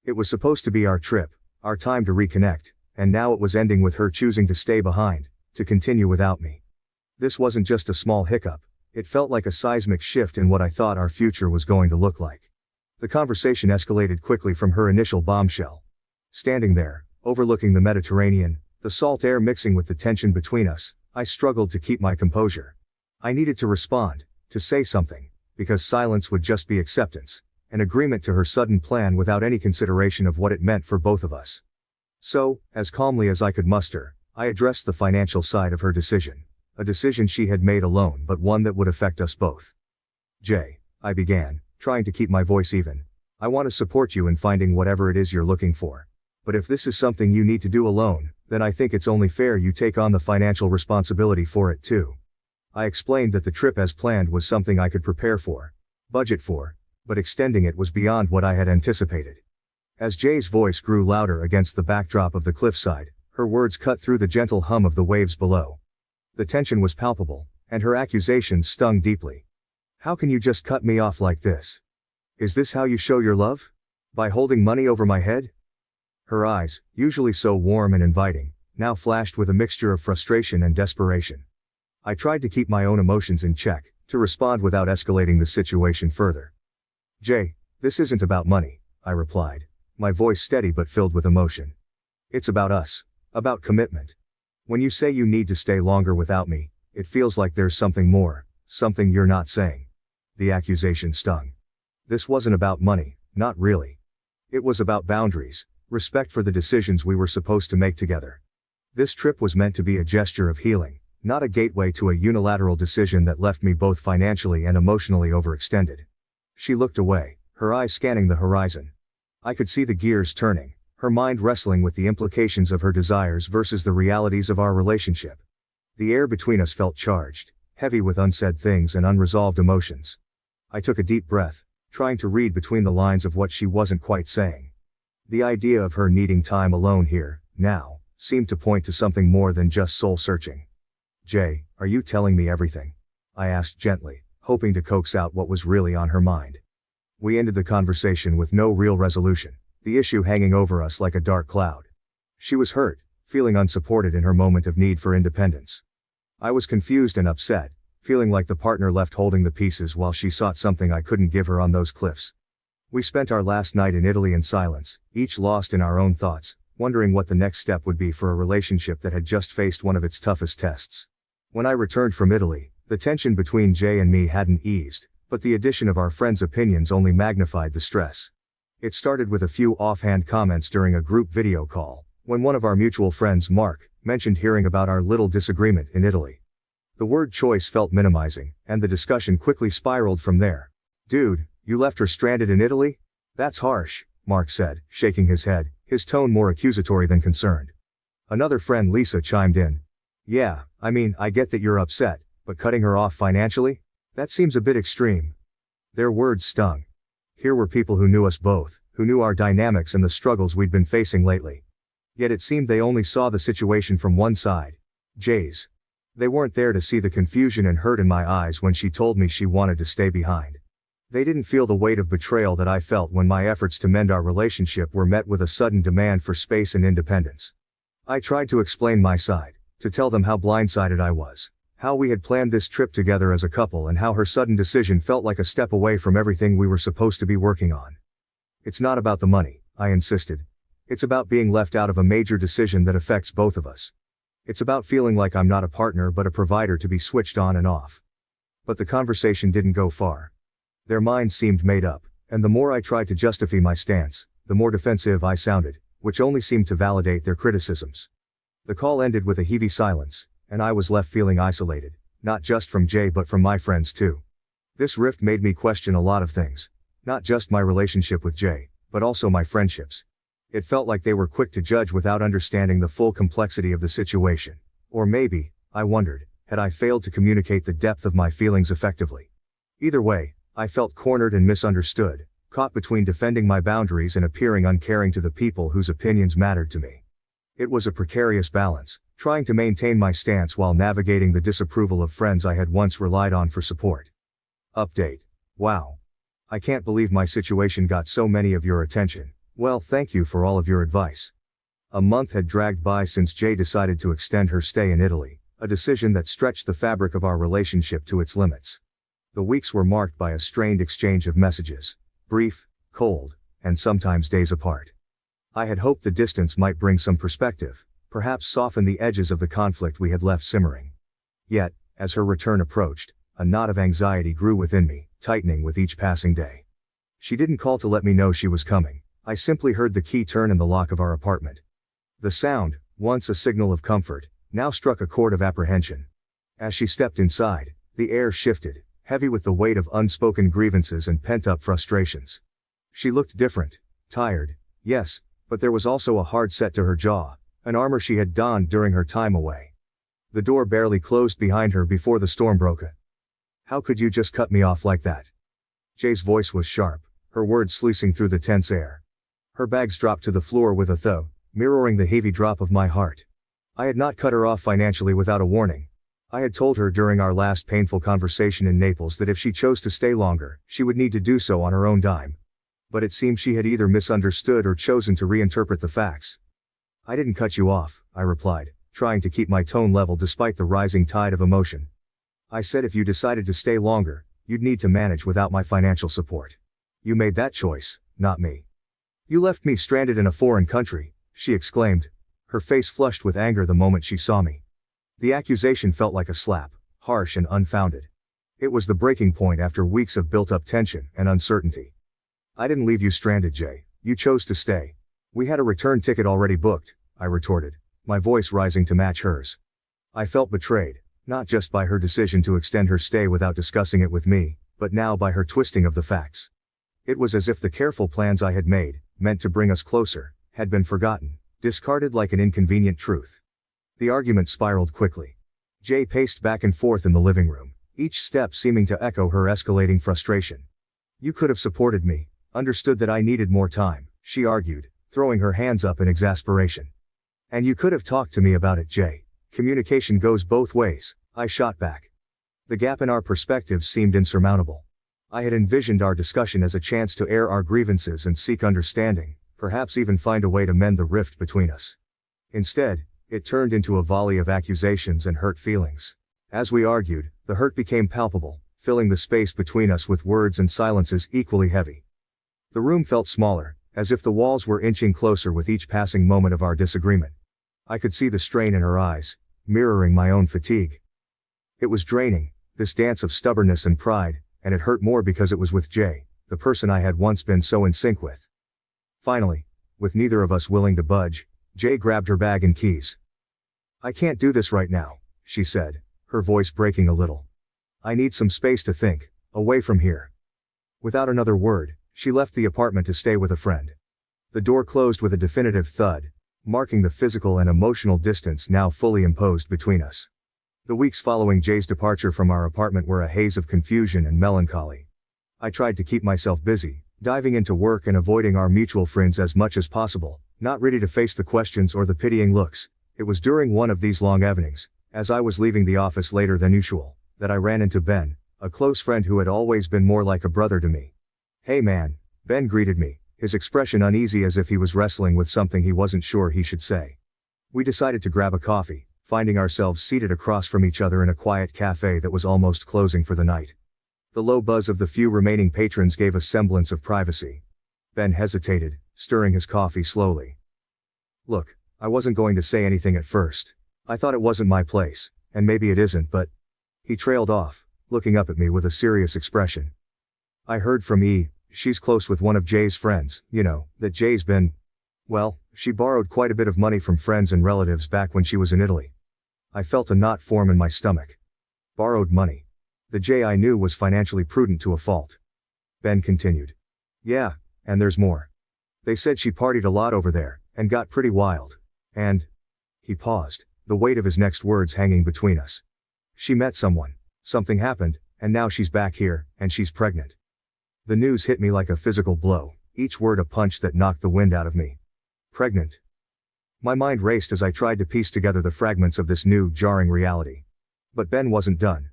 It was supposed to be our trip, our time to reconnect, and now it was ending with her choosing to stay behind, to continue without me. This wasn't just a small hiccup, It felt like a seismic shift in what I thought our future was going to look like. The conversation escalated quickly from her initial bombshell. Standing there, overlooking the Mediterranean, the salt air mixing with the tension between us, I struggled to keep my composure. I needed to respond, to say something, because silence would just be acceptance, an agreement to her sudden plan without any consideration of what it meant for both of us. So, as calmly as I could muster, I addressed the financial side of her decision, a decision she had made alone but one that would affect us both. Jay, I began, trying to keep my voice even. I want to support you in finding whatever it is you're looking for. But if this is something you need to do alone, then I think it's only fair you take on the financial responsibility for it too. I explained that the trip as planned was something I could prepare for, budget for, but extending it was beyond what I had anticipated. As Jay's voice grew louder against the backdrop of the cliffside, her words cut through the gentle hum of the waves below. The tension was palpable, and her accusations stung deeply. How can you just cut me off like this? Is this how you show your love? By holding money over my head? Her eyes, usually so warm and inviting, now flashed with a mixture of frustration and desperation. I tried to keep my own emotions in check, to respond without escalating the situation further. Jay, this isn't about money, I replied, my voice steady but filled with emotion. It's about us, about commitment. When you say you need to stay longer without me, it feels like there's something more, something you're not saying. The accusation stung. This wasn't about money, not really. It was about boundaries, respect for the decisions we were supposed to make together. This trip was meant to be a gesture of healing, not a gateway to a unilateral decision that left me both financially and emotionally overextended. She looked away, her eyes scanning the horizon. I could see the gears turning, her mind wrestling with the implications of her desires versus the realities of our relationship. The air between us felt charged, heavy with unsaid things and unresolved emotions. I took a deep breath, trying to read between the lines of what she wasn't quite saying. The idea of her needing time alone here, now, seemed to point to something more than just soul-searching. Jay, are you telling me everything? I asked gently, hoping to coax out what was really on her mind. We ended the conversation with no real resolution, the issue hanging over us like a dark cloud. She was hurt, feeling unsupported in her moment of need for independence. I was confused and upset, feeling like the partner left holding the pieces while she sought something I couldn't give her on those cliffs. We spent our last night in Italy in silence, each lost in our own thoughts, wondering what the next step would be for a relationship that had just faced one of its toughest tests. When I returned from Italy, the tension between Jay and me hadn't eased, but the addition of our friends' opinions only magnified the stress. It started with a few offhand comments during a group video call, when one of our mutual friends, Mark, mentioned hearing about our little disagreement in Italy. The word choice felt minimizing, and the discussion quickly spiraled from there. Dude, you left her stranded in Italy? That's harsh, Mark said, shaking his head, his tone more accusatory than concerned. Another friend, Lisa, chimed in. Yeah, I mean, I get that you're upset, but cutting her off financially? That seems a bit extreme. Their words stung. Here were people who knew us both, who knew our dynamics and the struggles we'd been facing lately. Yet it seemed they only saw the situation from one side, Jay's. They weren't there to see the confusion and hurt in my eyes when she told me she wanted to stay behind. They didn't feel the weight of betrayal that I felt when my efforts to mend our relationship were met with a sudden demand for space and independence. I tried to explain my side, to tell them how blindsided I was, how we had planned this trip together as a couple and how her sudden decision felt like a step away from everything we were supposed to be working on. It's not about the money, I insisted. It's about being left out of a major decision that affects both of us. It's about feeling like I'm not a partner but a provider to be switched on and off. But the conversation didn't go far. Their minds seemed made up, and the more I tried to justify my stance, the more defensive I sounded, which only seemed to validate their criticisms. The call ended with a heavy silence, and I was left feeling isolated, not just from Jay but from my friends too. This rift made me question a lot of things, not just my relationship with Jay, but also my friendships. It felt like they were quick to judge without understanding the full complexity of the situation. Or maybe, I wondered, had I failed to communicate the depth of my feelings effectively? Either way, I felt cornered and misunderstood, caught between defending my boundaries and appearing uncaring to the people whose opinions mattered to me. It was a precarious balance, trying to maintain my stance while navigating the disapproval of friends I had once relied on for support. Update. Wow. I can't believe my situation got so many of your attention. Well, thank you for all of your advice. A month had dragged by since Jay decided to extend her stay in Italy, A decision that stretched the fabric of our relationship to its limits. The weeks were marked by a strained exchange of messages. Brief, cold, and sometimes days apart. I had hoped the distance might bring some perspective, perhaps soften the edges of the conflict we had left simmering. Yet, as her return approached, a knot of anxiety grew within me, tightening with each passing day. She didn't call to let me know she was coming. I simply heard the key turn in the lock of our apartment. The sound, once a signal of comfort, now struck a chord of apprehension. As she stepped inside, the air shifted, heavy with the weight of unspoken grievances and pent-up frustrations. She looked different, tired, yes, but there was also a hard set to her jaw, an armor she had donned during her time away. The door barely closed behind her before the storm broke. How could you just cut me off like that? Jay's voice was sharp, her words sluicing through the tense air. Her bags dropped to the floor with a thud, mirroring the heavy drop of my heart. I had not cut her off financially without a warning. I had told her during our last painful conversation in Naples that if she chose to stay longer, she would need to do so on her own dime. But it seemed she had either misunderstood or chosen to reinterpret the facts. I didn't cut you off, I replied, trying to keep my tone level despite the rising tide of emotion. I said if you decided to stay longer, you'd need to manage without my financial support. You made that choice, not me. You left me stranded in a foreign country, she exclaimed, her face flushed with anger the moment she saw me. The accusation felt like a slap, harsh and unfounded. It was the breaking point after weeks of built-up tension and uncertainty. I didn't leave you stranded, Jay. You chose to stay. We had a return ticket already booked, I retorted, my voice rising to match hers. I felt betrayed, not just by her decision to extend her stay without discussing it with me, but now by her twisting of the facts. It was as if the careful plans I had made, meant to bring us closer, had been forgotten, discarded like an inconvenient truth. The argument spiraled quickly. Jay paced back and forth in the living room, each step seeming to echo her escalating frustration. You could have supported me, understood that I needed more time, she argued, throwing her hands up in exasperation. And you could have talked to me about it, Jay. Communication goes both ways, I shot back. The gap in our perspectives seemed insurmountable. I had envisioned our discussion as a chance to air our grievances and seek understanding, perhaps even find a way to mend the rift between us. Instead, it turned into a volley of accusations and hurt feelings. As we argued, the hurt became palpable, filling the space between us with words and silences equally heavy. The room felt smaller, as if the walls were inching closer with each passing moment of our disagreement. I could see the strain in her eyes, mirroring my own fatigue. It was draining, this dance of stubbornness and pride, and it hurt more because it was with Jay, the person I had once been so in sync with. Finally, with neither of us willing to budge, Jay grabbed her bag and keys. I can't do this right now, she said, her voice breaking a little. I need some space to think, away from here. Without another word, she left the apartment to stay with a friend. The door closed with a definitive thud, marking the physical and emotional distance now fully imposed between us. The weeks following Jay's departure from our apartment were a haze of confusion and melancholy. I tried to keep myself busy, diving into work and avoiding our mutual friends as much as possible, not ready to face the questions or the pitying looks. It was during one of these long evenings, as I was leaving the office later than usual, that I ran into Ben, a close friend who had always been more like a brother to me. Hey man, Ben greeted me, his expression uneasy as if he was wrestling with something he wasn't sure he should say. We decided to grab a coffee, finding ourselves seated across from each other in a quiet cafe that was almost closing for the night. The low buzz of the few remaining patrons gave a semblance of privacy. Ben hesitated, stirring his coffee slowly. Look, I wasn't going to say anything at first. I thought it wasn't my place, and maybe it isn't, but... He trailed off, looking up at me with a serious expression. I heard from E, she's close with one of Jay's friends, you know, that Jay's been... Well, she borrowed quite a bit of money from friends and relatives back when she was in Italy. I felt a knot form in my stomach. Borrowed money. The Jay I knew was financially prudent to a fault. Ben continued. Yeah, and there's more. They said she partied a lot over there, and got pretty wild. And... He paused, the weight of his next words hanging between us. She met someone, something happened, and now she's back here, and she's pregnant. The news hit me like a physical blow, each word a punch that knocked the wind out of me. Pregnant. My mind raced as I tried to piece together the fragments of this new, jarring reality. But Ben wasn't done.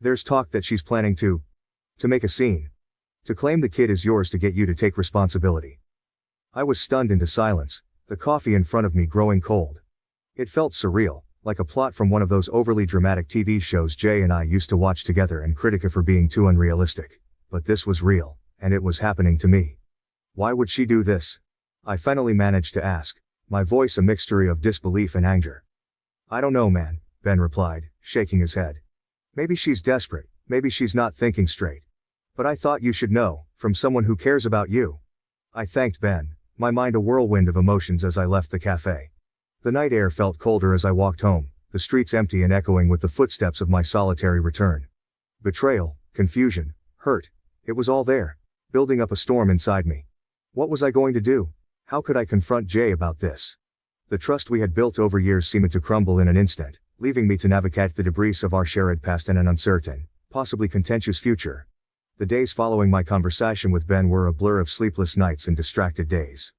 There's talk that she's planning to make a scene. To claim the kid is yours to get you to take responsibility. I was stunned into silence, the coffee in front of me growing cold. It felt surreal, like a plot from one of those overly dramatic TV shows Jay and I used to watch together and critique her for being too unrealistic. But this was real, and it was happening to me. Why would she do this? I finally managed to ask, my voice a mixture of disbelief and anger. I don't know, man, Ben replied, shaking his head. Maybe she's desperate, maybe she's not thinking straight. But I thought you should know, from someone who cares about you. I thanked Ben, my mind a whirlwind of emotions as I left the cafe. The night air felt colder as I walked home, the streets empty and echoing with the footsteps of my solitary return. Betrayal, confusion, hurt. It was all there, building up a storm inside me. What was I going to do? How could I confront Jay about this? The trust we had built over years seemed to crumble in an instant, leaving me to navigate the debris of our shared past and an uncertain, possibly contentious future. The days following my conversation with Ben were a blur of sleepless nights and distracted days.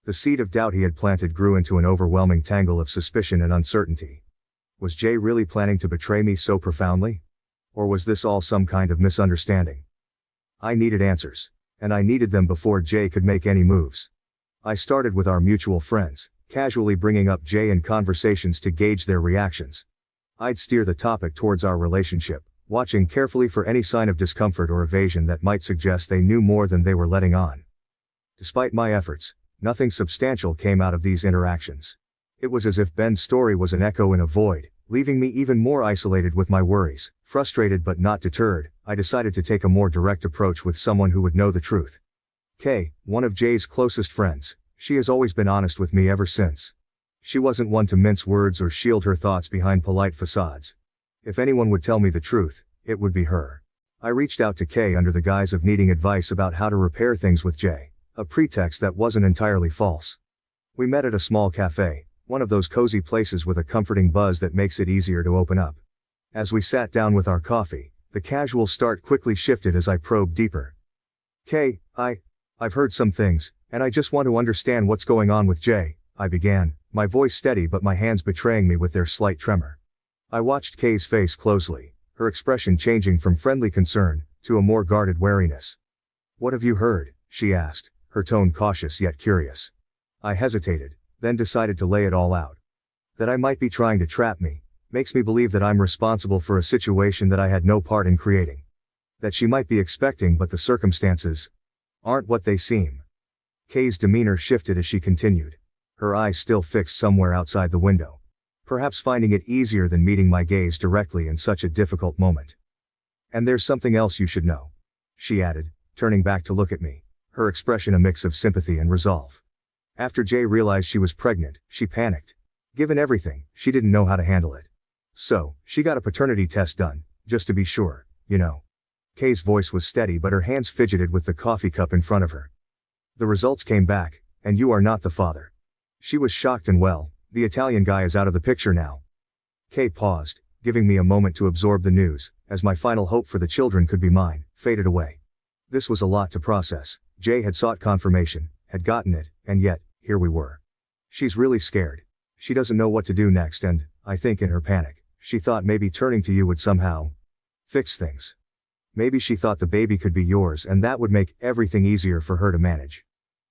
The seed of doubt he had planted grew into an overwhelming tangle of suspicion and uncertainty. Was Jay really planning to betray me so profoundly? Or was this all some kind of misunderstanding? I needed answers, and I needed them before Jay could make any moves. I started with our mutual friends, casually bringing up Jay in conversations to gauge their reactions. I'd steer the topic towards our relationship, watching carefully for any sign of discomfort or evasion that might suggest they knew more than they were letting on. Despite my efforts, nothing substantial came out of these interactions. It was as if Ben's story was an echo in a void, leaving me even more isolated with my worries. Frustrated but not deterred, I decided to take a more direct approach with someone who would know the truth. Kay, one of Jay's closest friends, she has always been honest with me ever since. She wasn't one to mince words or shield her thoughts behind polite facades. If anyone would tell me the truth, it would be her. I reached out to Kay under the guise of needing advice about how to repair things with Jay. A pretext that wasn't entirely false. We met at a small cafe, one of those cozy places with a comforting buzz that makes it easier to open up. As we sat down with our coffee, the casual start quickly shifted as I probed deeper. Kay, I've heard some things, and I just want to understand what's going on with Jay, I began, my voice steady but my hands betraying me with their slight tremor. I watched Kay's face closely, her expression changing from friendly concern to a more guarded wariness. What have you heard? She asked, her tone cautious yet curious. I hesitated, then decided to lay it all out. That I might be trying to trap me, makes me believe that I'm responsible for a situation that I had no part in creating. That she might be expecting but the circumstances aren't what they seem. Kay's demeanor shifted as she continued, her eyes still fixed somewhere outside the window. Perhaps finding it easier than meeting my gaze directly in such a difficult moment. And there's something else you should know, she added, turning back to look at me, her expression a mix of sympathy and resolve. After Jay realized she was pregnant, she panicked. Given everything, she didn't know how to handle it. So, she got a paternity test done, just to be sure, you know. Kay's voice was steady but her hands fidgeted with the coffee cup in front of her. The results came back, and you are not the father. She was shocked and well, the Italian guy is out of the picture now. Kay paused, giving me a moment to absorb the news, as my final hope for the children could be mine, faded away. This was a lot to process. Jay had sought confirmation, had gotten it, and yet, here we were. She's really scared. She doesn't know what to do next and, I think in her panic, she thought maybe turning to you would somehow fix things. Maybe she thought the baby could be yours and that would make everything easier for her to manage.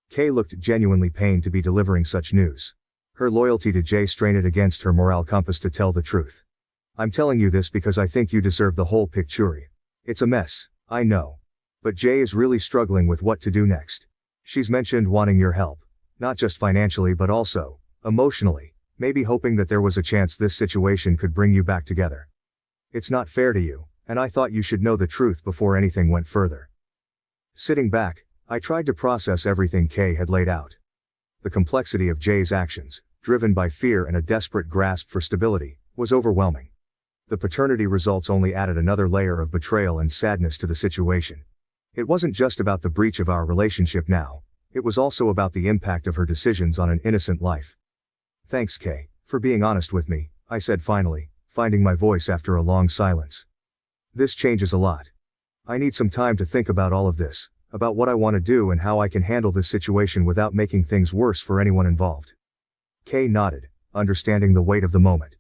Kay looked genuinely pained to be delivering such news. Her loyalty to Jay strained against her moral compass to tell the truth. I'm telling you this because I think you deserve the whole picture. It's a mess, I know. But Jay is really struggling with what to do next. She's mentioned wanting your help, not just financially but also emotionally, maybe hoping that there was a chance this situation could bring you back together. It's not fair to you, and I thought you should know the truth before anything went further. Sitting back, I tried to process everything Kay had laid out. The complexity of Jay's actions, driven by fear and a desperate grasp for stability, was overwhelming. The paternity results only added another layer of betrayal and sadness to the situation. It wasn't just about the breach of our relationship now, it was also about the impact of her decisions on an innocent life. Thanks, Kay, for being honest with me, I said finally, finding my voice after a long silence. This changes a lot. I need some time to think about all of this, about what I want to do and how I can handle this situation without making things worse for anyone involved. Kay nodded, understanding the weight of the moment.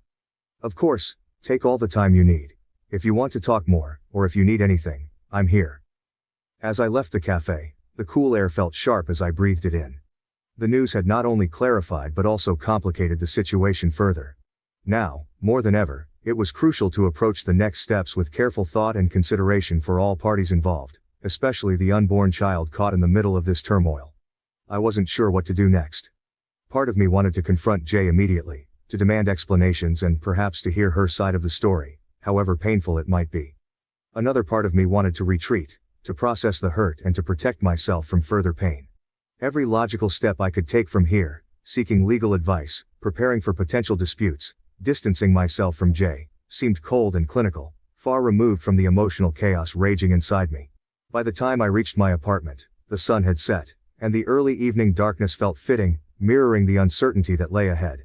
Of course, take all the time you need. If you want to talk more, or if you need anything, I'm here. As I left the cafe, the cool air felt sharp as I breathed it in. The news had not only clarified but also complicated the situation further. Now, more than ever, it was crucial to approach the next steps with careful thought and consideration for all parties involved, especially the unborn child caught in the middle of this turmoil. I wasn't sure what to do next. Part of me wanted to confront Jay immediately, to demand explanations and perhaps to hear her side of the story, however painful it might be. Another part of me wanted to retreat, to process the hurt and to protect myself from further pain. Every logical step I could take from here, seeking legal advice, preparing for potential disputes, distancing myself from Jay, seemed cold and clinical, far removed from the emotional chaos raging inside me. By the time I reached my apartment, the sun had set, and the early evening darkness felt fitting, mirroring the uncertainty that lay ahead.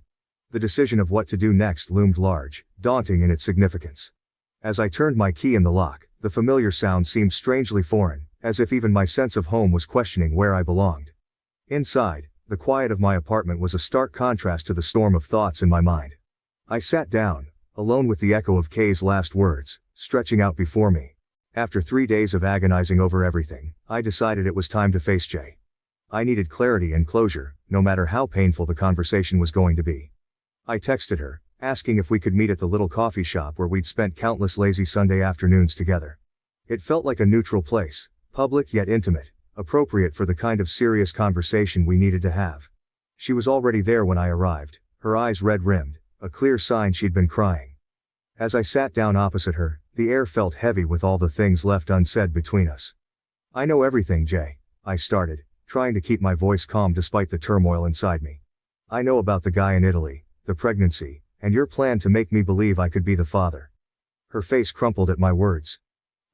The decision of what to do next loomed large, daunting in its significance. As I turned my key in the lock, the familiar sound seemed strangely foreign, as if even my sense of home was questioning where I belonged. Inside, the quiet of my apartment was a stark contrast to the storm of thoughts in my mind. I sat down, alone with the echo of Kay's last words, stretching out before me. After 3 days of agonizing over everything, I decided it was time to face Jay. I needed clarity and closure, no matter how painful the conversation was going to be. I texted her, asking if we could meet at the little coffee shop where we'd spent countless lazy Sunday afternoons together. It felt like a neutral place, public yet intimate, appropriate for the kind of serious conversation we needed to have. She was already there when I arrived, her eyes red-rimmed, a clear sign she'd been crying. As I sat down opposite her, the air felt heavy with all the things left unsaid between us. "I know everything, Jay," I started, trying to keep my voice calm despite the turmoil inside me. "I know about the guy in Italy, the pregnancy, and your plan to make me believe I could be the father." Her face crumpled at my words.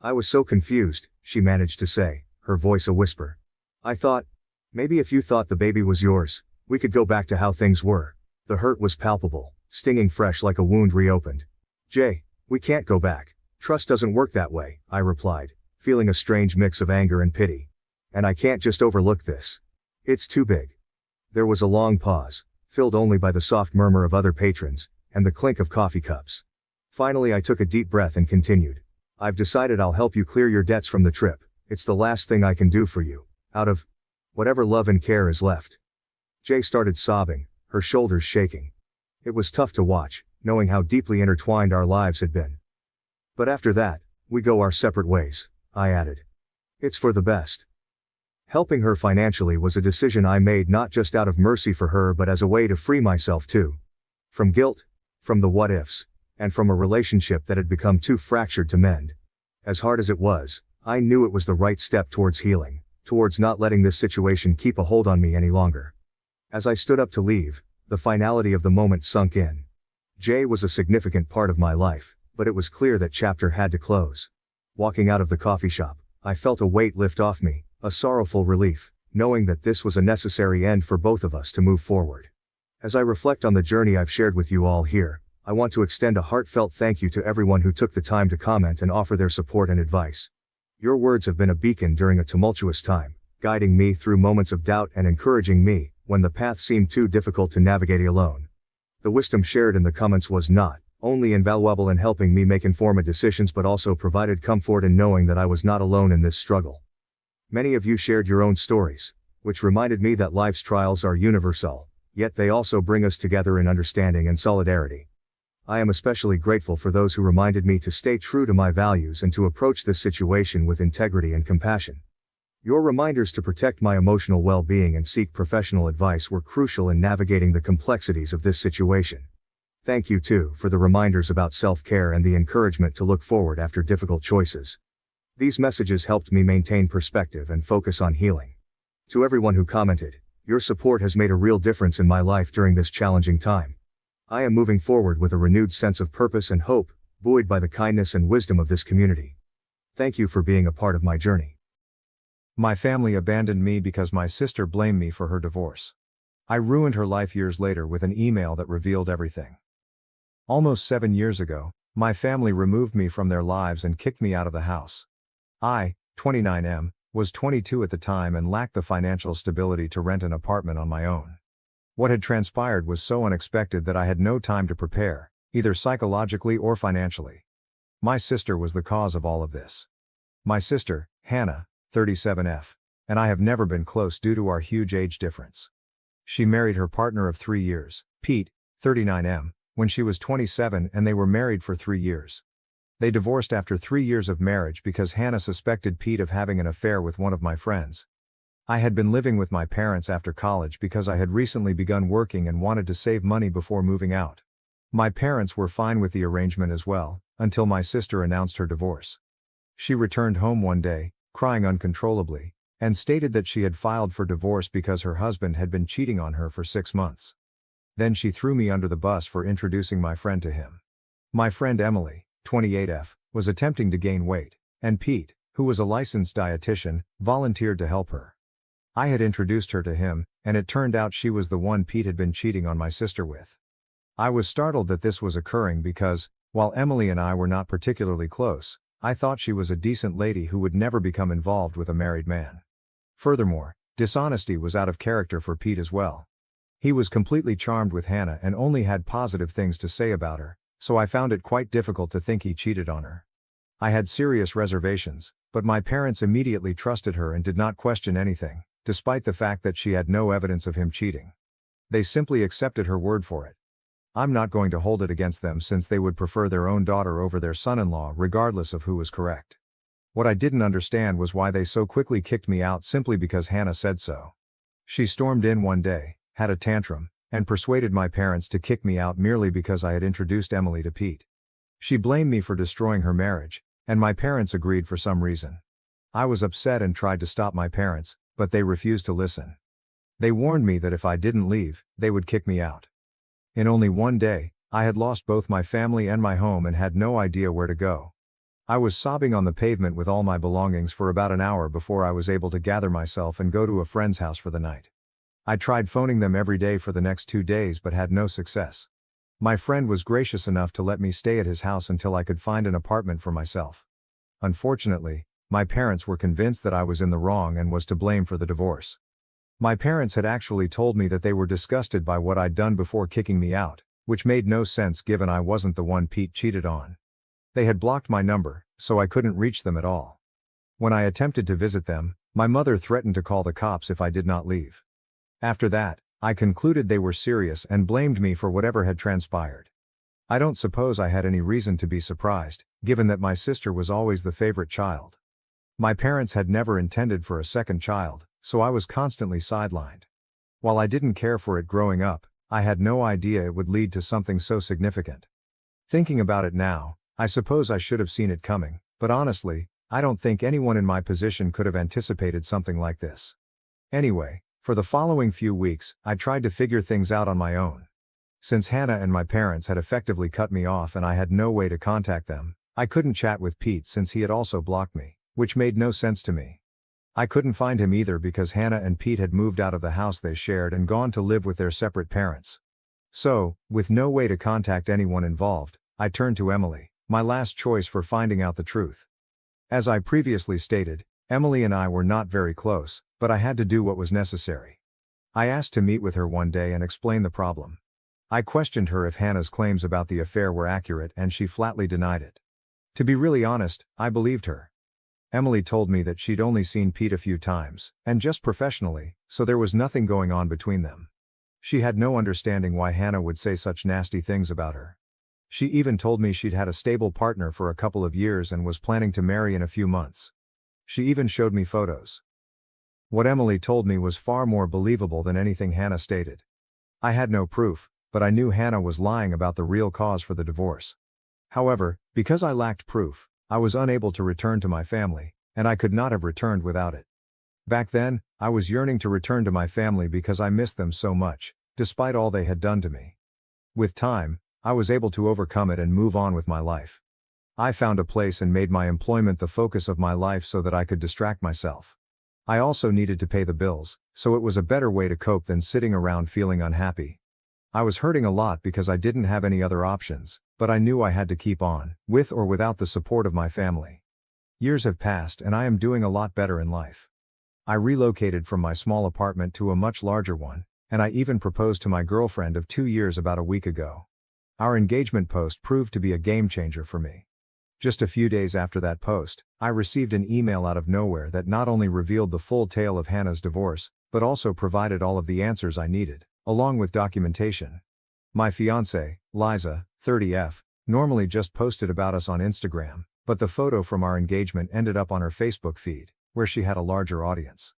"I was so confused," she managed to say, her voice a whisper. "I thought, maybe if you thought the baby was yours, we could go back to how things were." The hurt was palpable, stinging fresh like a wound reopened. "Jay, we can't go back. Trust doesn't work that way," I replied, feeling a strange mix of anger and pity. "And I can't just overlook this. It's too big." There was a long pause, filled only by the soft murmur of other patrons, and the clink of coffee cups. Finally I took a deep breath and continued. "I've decided I'll help you clear your debts from the trip. It's the last thing I can do for you, out of whatever love and care is left." Jay started sobbing, her shoulders shaking. It was tough to watch, knowing how deeply intertwined our lives had been. "But after that, we go our separate ways," I added. "It's for the best." Helping her financially was a decision I made not just out of mercy for her but as a way to free myself too. From guilt, from the what-ifs, and from a relationship that had become too fractured to mend. As hard as it was, I knew it was the right step towards healing, towards not letting this situation keep a hold on me any longer. As I stood up to leave, the finality of the moment sunk in. Jay was a significant part of my life, but it was clear that chapter had to close. Walking out of the coffee shop, I felt a weight lift off me, a sorrowful relief, knowing that this was a necessary end for both of us to move forward. As I reflect on the journey I've shared with you all here, I want to extend a heartfelt thank you to everyone who took the time to comment and offer their support and advice. Your words have been a beacon during a tumultuous time, guiding me through moments of doubt and encouraging me when the path seemed too difficult to navigate alone. The wisdom shared in the comments was not only invaluable in helping me make informed decisions but also provided comfort in knowing that I was not alone in this struggle. Many of you shared your own stories, which reminded me that life's trials are universal, yet they also bring us together in understanding and solidarity. I am especially grateful for those who reminded me to stay true to my values and to approach this situation with integrity and compassion. Your reminders to protect my emotional well-being and seek professional advice were crucial in navigating the complexities of this situation. Thank you too for the reminders about self-care and the encouragement to look forward after difficult choices. These messages helped me maintain perspective and focus on healing. To everyone who commented, your support has made a real difference in my life during this challenging time. I am moving forward with a renewed sense of purpose and hope, buoyed by the kindness and wisdom of this community. Thank you for being a part of my journey. My family abandoned me because my sister blamed me for her divorce. I ruined her life years later with an email that revealed everything. Almost 7 years ago, my family removed me from their lives and kicked me out of the house. I, 29M, was 22 at the time and lacked the financial stability to rent an apartment on my own. What had transpired was so unexpected that I had no time to prepare, either psychologically or financially. My sister was the cause of all of this. My sister, Hannah, 37F, and I have never been close due to our huge age difference. She married her partner of 3 years, Pete, 39M, when she was 27 and they were married for 3 years. They divorced after 3 years of marriage because Hannah suspected Pete of having an affair with one of my friends. I had been living with my parents after college because I had recently begun working and wanted to save money before moving out. My parents were fine with the arrangement as well, until my sister announced her divorce. She returned home one day, crying uncontrollably, and stated that she had filed for divorce because her husband had been cheating on her for 6 months. Then she threw me under the bus for introducing my friend to him. My friend Emily, 28F, was attempting to gain weight, and Pete, who was a licensed dietitian, volunteered to help her. I had introduced her to him, and it turned out she was the one Pete had been cheating on my sister with. I was startled that this was occurring because, while Emily and I were not particularly close, I thought she was a decent lady who would never become involved with a married man. Furthermore, dishonesty was out of character for Pete as well. He was completely charmed with Hannah and only had positive things to say about her, so I found it quite difficult to think he cheated on her. I had serious reservations, but my parents immediately trusted her and did not question anything, despite the fact that she had no evidence of him cheating. They simply accepted her word for it. I'm not going to hold it against them since they would prefer their own daughter over their son-in-law regardless of who was correct. What I didn't understand was why they so quickly kicked me out simply because Hannah said so. She stormed in one day, had a tantrum, and persuaded my parents to kick me out merely because I had introduced Emily to Pete. She blamed me for destroying her marriage, and my parents agreed for some reason. I was upset and tried to stop my parents, but they refused to listen. They warned me that if I didn't leave, they would kick me out. In only one day, I had lost both my family and my home and had no idea where to go. I was sobbing on the pavement with all my belongings for about an hour before I was able to gather myself and go to a friend's house for the night. I tried phoning them every day for the next 2 days but had no success. My friend was gracious enough to let me stay at his house until I could find an apartment for myself. Unfortunately, my parents were convinced that I was in the wrong and was to blame for the divorce. My parents had actually told me that they were disgusted by what I'd done before kicking me out, which made no sense given I wasn't the one Pete cheated on. They had blocked my number, so I couldn't reach them at all. When I attempted to visit them, my mother threatened to call the cops if I did not leave. After that, I concluded they were serious and blamed me for whatever had transpired. I don't suppose I had any reason to be surprised, given that my sister was always the favorite child. My parents had never intended for a second child, so I was constantly sidelined. While I didn't care for it growing up, I had no idea it would lead to something so significant. Thinking about it now, I suppose I should have seen it coming, but honestly, I don't think anyone in my position could have anticipated something like this. Anyway, for the following few weeks, I tried to figure things out on my own. Since Hannah and my parents had effectively cut me off and I had no way to contact them, I couldn't chat with Pete since he had also blocked me, which made no sense to me. I couldn't find him either because Hannah and Pete had moved out of the house they shared and gone to live with their separate parents. So, with no way to contact anyone involved, I turned to Emily, my last choice for finding out the truth. As I previously stated, Emily and I were not very close, but I had to do what was necessary. I asked to meet with her one day and explain the problem. I questioned her if Hannah's claims about the affair were accurate and she flatly denied it. To be really honest, I believed her. Emily told me that she'd only seen Pete a few times, and just professionally, so there was nothing going on between them. She had no understanding why Hannah would say such nasty things about her. She even told me she'd had a stable partner for a couple of years and was planning to marry in a few months. She even showed me photos. What Emily told me was far more believable than anything Hannah stated. I had no proof, but I knew Hannah was lying about the real cause for the divorce. However, because I lacked proof, I was unable to return to my family, and I could not have returned without it. Back then, I was yearning to return to my family because I missed them so much, despite all they had done to me. With time, I was able to overcome it and move on with my life. I found a place and made my employment the focus of my life so that I could distract myself. I also needed to pay the bills, so it was a better way to cope than sitting around feeling unhappy. I was hurting a lot because I didn't have any other options, but I knew I had to keep on, with or without the support of my family. Years have passed and I am doing a lot better in life. I relocated from my small apartment to a much larger one, and I even proposed to my girlfriend of 2 years about a week ago. Our engagement post proved to be a game changer for me. Just a few days after that post, I received an email out of nowhere that not only revealed the full tale of Hannah's divorce, but also provided all of the answers I needed, along with documentation. My fiancée, Liza, 30F, normally just posted about us on Instagram, but the photo from our engagement ended up on her Facebook feed, where she had a larger audience.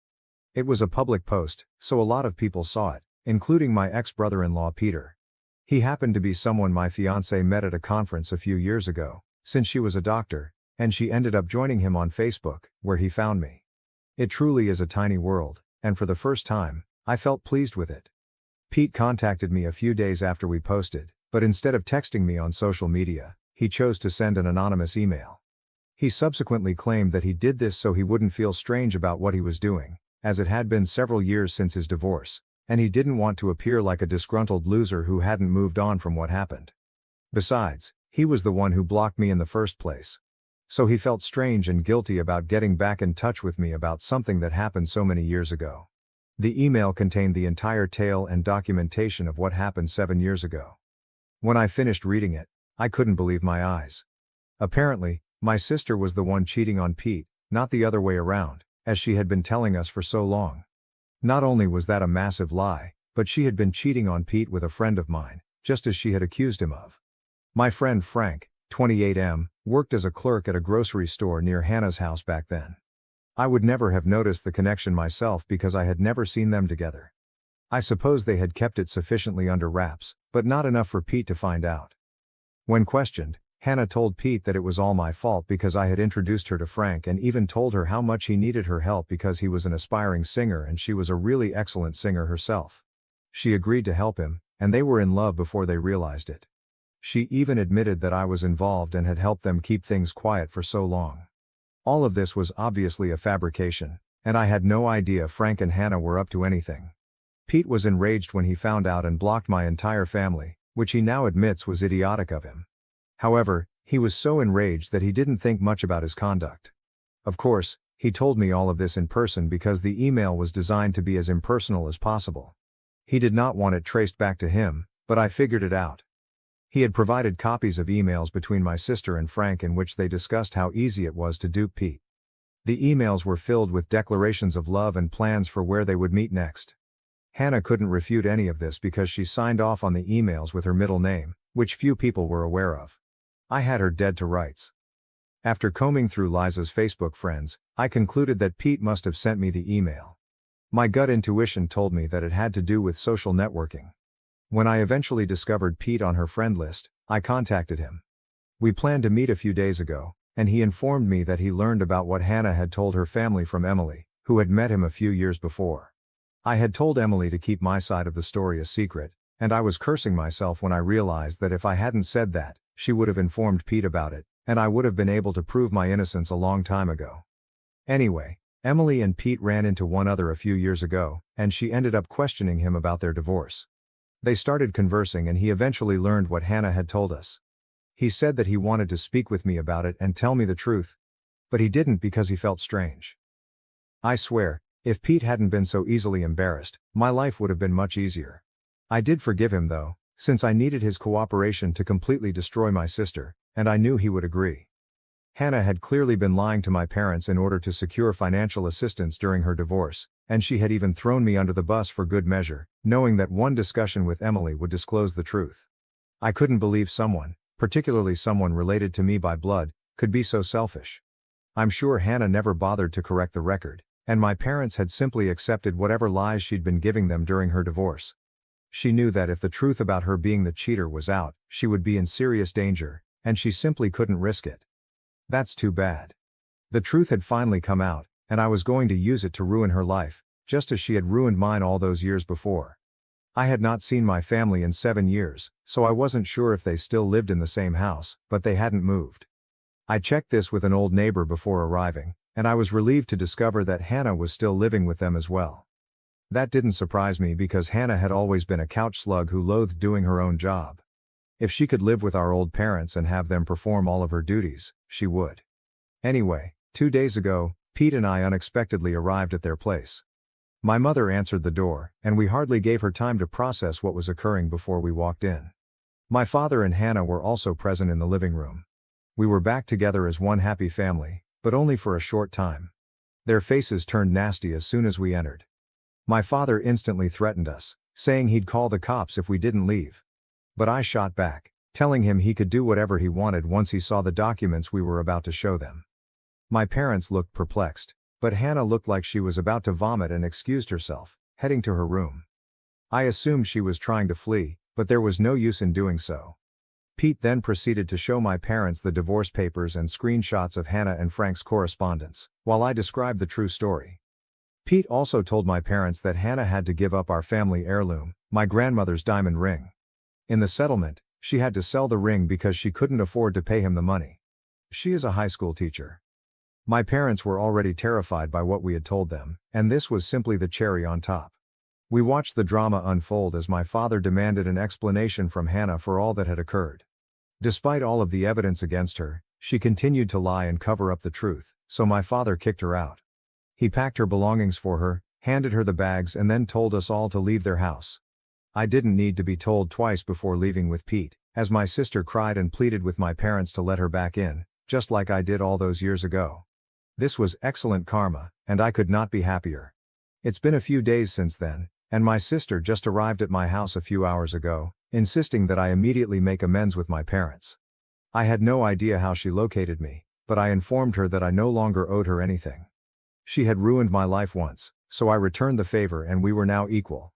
It was a public post, so a lot of people saw it, including my ex-brother-in-law Peter. He happened to be someone my fiancée met at a conference a few years ago, since she was a doctor, and she ended up joining him on Facebook, where he found me. It truly is a tiny world, and for the first time, I felt pleased with it. Pete contacted me a few days after we posted, but instead of texting me on social media, he chose to send an anonymous email. He subsequently claimed that he did this so he wouldn't feel strange about what he was doing, as it had been several years since his divorce, and he didn't want to appear like a disgruntled loser who hadn't moved on from what happened. Besides, he was the one who blocked me in the first place. So he felt strange and guilty about getting back in touch with me about something that happened so many years ago. The email contained the entire tale and documentation of what happened 7 years ago. When I finished reading it, I couldn't believe my eyes. Apparently, my sister was the one cheating on Pete, not the other way around, as she had been telling us for so long. Not only was that a massive lie, but she had been cheating on Pete with a friend of mine, just as she had accused him of. My friend Frank, 28M, worked as a clerk at a grocery store near Hannah's house back then. I would never have noticed the connection myself because I had never seen them together. I suppose they had kept it sufficiently under wraps, but not enough for Pete to find out. When questioned, Hannah told Pete that it was all my fault because I had introduced her to Frank and even told her how much he needed her help because he was an aspiring singer and she was a really excellent singer herself. She agreed to help him, and they were in love before they realized it. She even admitted that I was involved and had helped them keep things quiet for so long. All of this was obviously a fabrication, and I had no idea Frank and Hannah were up to anything. Pete was enraged when he found out and blocked my entire family, which he now admits was idiotic of him. However, he was so enraged that he didn't think much about his conduct. Of course, he told me all of this in person because the email was designed to be as impersonal as possible. He did not want it traced back to him, but I figured it out. He had provided copies of emails between my sister and Frank in which they discussed how easy it was to dupe Pete. The emails were filled with declarations of love and plans for where they would meet next. Hannah couldn't refute any of this because she signed off on the emails with her middle name, which few people were aware of. I had her dead to rights. After combing through Liza's Facebook friends, I concluded that Pete must have sent me the email. My gut intuition told me that it had to do with social networking. When I eventually discovered Pete on her friend list, I contacted him. We planned to meet a few days ago, and he informed me that he learned about what Hannah had told her family from Emily, who had met him a few years before. I had told Emily to keep my side of the story a secret, and I was cursing myself when I realized that if I hadn't said that, she would have informed Pete about it, and I would have been able to prove my innocence a long time ago. Anyway, Emily and Pete ran into one other a few years ago, and she ended up questioning him about their divorce. They started conversing and he eventually learned what Hannah had told us. He said that he wanted to speak with me about it and tell me the truth. But he didn't because he felt strange. I swear, if Pete hadn't been so easily embarrassed, my life would have been much easier. I did forgive him though, since I needed his cooperation to completely destroy my sister, and I knew he would agree. Hannah had clearly been lying to my parents in order to secure financial assistance during her divorce, and she had even thrown me under the bus for good measure, knowing that one discussion with Emily would disclose the truth. I couldn't believe someone, particularly someone related to me by blood, could be so selfish. I'm sure Hannah never bothered to correct the record, and my parents had simply accepted whatever lies she'd been giving them during her divorce. She knew that if the truth about her being the cheater was out, she would be in serious danger, and she simply couldn't risk it. That's too bad. The truth had finally come out, and I was going to use it to ruin her life, just as she had ruined mine all those years before. I had not seen my family in 7 years, so I wasn't sure if they still lived in the same house, but they hadn't moved. I checked this with an old neighbor before arriving, and I was relieved to discover that Hannah was still living with them as well. That didn't surprise me because Hannah had always been a couch slug who loathed doing her own job. If she could live with our old parents and have them perform all of her duties, she would. Anyway, 2 days ago, Pete and I unexpectedly arrived at their place. My mother answered the door, and we hardly gave her time to process what was occurring before we walked in. My father and Hannah were also present in the living room. We were back together as one happy family, but only for a short time. Their faces turned nasty as soon as we entered. My father instantly threatened us, saying he'd call the cops if we didn't leave. But I shot back, telling him he could do whatever he wanted once he saw the documents we were about to show them. My parents looked perplexed, but Hannah looked like she was about to vomit and excused herself, heading to her room. I assumed she was trying to flee, but there was no use in doing so. Pete then proceeded to show my parents the divorce papers and screenshots of Hannah and Frank's correspondence, while I described the true story. Pete also told my parents that Hannah had to give up our family heirloom, my grandmother's diamond ring. In the settlement, she had to sell the ring because she couldn't afford to pay him the money. She is a high school teacher. My parents were already terrified by what we had told them, and this was simply the cherry on top. We watched the drama unfold as my father demanded an explanation from Hannah for all that had occurred. Despite all of the evidence against her, she continued to lie and cover up the truth, so my father kicked her out. He packed her belongings for her, handed her the bags, and then told us all to leave their house. I didn't need to be told twice before leaving with Pete, as my sister cried and pleaded with my parents to let her back in, just like I did all those years ago. This was excellent karma, and I could not be happier. It's been a few days since then, and my sister just arrived at my house a few hours ago, insisting that I immediately make amends with my parents. I had no idea how she located me, but I informed her that I no longer owed her anything. She had ruined my life once, so I returned the favor and we were now equal.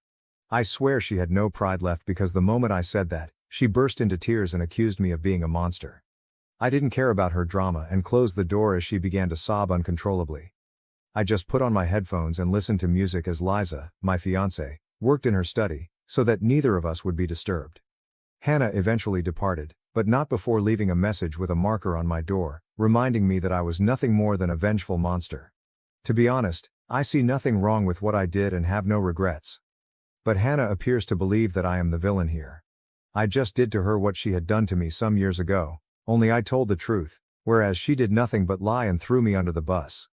I swear she had no pride left because the moment I said that, she burst into tears and accused me of being a monster. I didn't care about her drama and closed the door as she began to sob uncontrollably. I just put on my headphones and listened to music as Liza, my fiancée, worked in her study, so that neither of us would be disturbed. Hannah eventually departed, but not before leaving a message with a marker on my door, reminding me that I was nothing more than a vengeful monster. To be honest, I see nothing wrong with what I did and have no regrets. But Hannah appears to believe that I am the villain here. I just did to her what she had done to me some years ago, only I told the truth, whereas she did nothing but lie and threw me under the bus.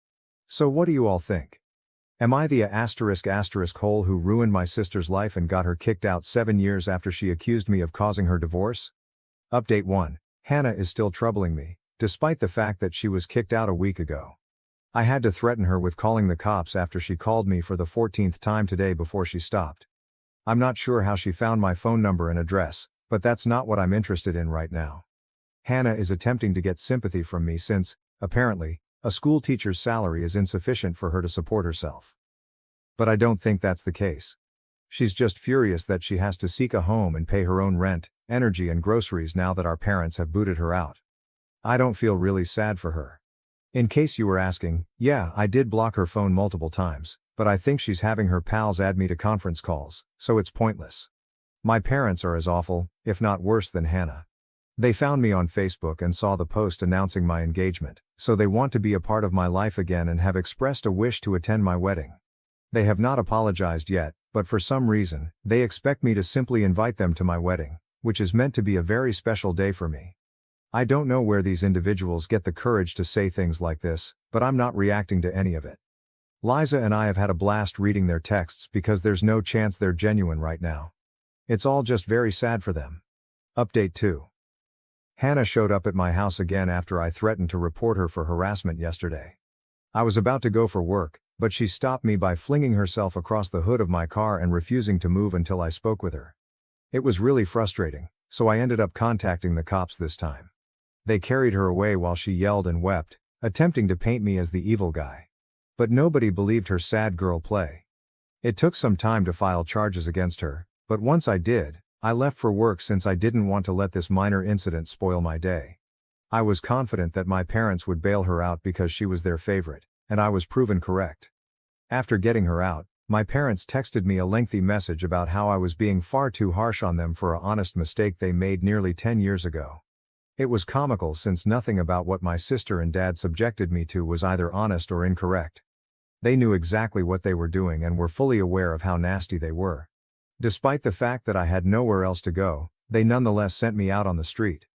So what do you all think? Am I the hole who ruined my sister's life and got her kicked out 7 years after she accused me of causing her divorce? Update 1. Hannah is still troubling me, despite the fact that she was kicked out a week ago. I had to threaten her with calling the cops after she called me for the 14th time today before she stopped. I'm not sure how she found my phone number and address, but that's not what I'm interested in right now. Hannah is attempting to get sympathy from me since, apparently, a school teacher's salary is insufficient for her to support herself. But I don't think that's the case. She's just furious that she has to seek a home and pay her own rent, energy and groceries now that our parents have booted her out. I don't feel really sad for her. In case you were asking, yeah, I did block her phone multiple times, but I think she's having her pals add me to conference calls, so it's pointless. My parents are as awful, if not worse than Hannah. They found me on Facebook and saw the post announcing my engagement, so they want to be a part of my life again and have expressed a wish to attend my wedding. They have not apologized yet, but for some reason, they expect me to simply invite them to my wedding, which is meant to be a very special day for me. I don't know where these individuals get the courage to say things like this, but I'm not reacting to any of it. Liza and I have had a blast reading their texts because there's no chance they're genuine right now. It's all just very sad for them. Update 2. Hannah showed up at my house again after I threatened to report her for harassment yesterday. I was about to go for work, but she stopped me by flinging herself across the hood of my car and refusing to move until I spoke with her. It was really frustrating, so I ended up contacting the cops this time. They carried her away while she yelled and wept, attempting to paint me as the evil guy. But nobody believed her sad girl play. It took some time to file charges against her, but once I did, I left for work since I didn't want to let this minor incident spoil my day. I was confident that my parents would bail her out because she was their favorite, and I was proven correct. After getting her out, my parents texted me a lengthy message about how I was being far too harsh on them for an honest mistake they made nearly 10 years ago. It was comical since nothing about what my sister and dad subjected me to was either honest or incorrect. They knew exactly what they were doing and were fully aware of how nasty they were. Despite the fact that I had nowhere else to go, they nonetheless sent me out on the street.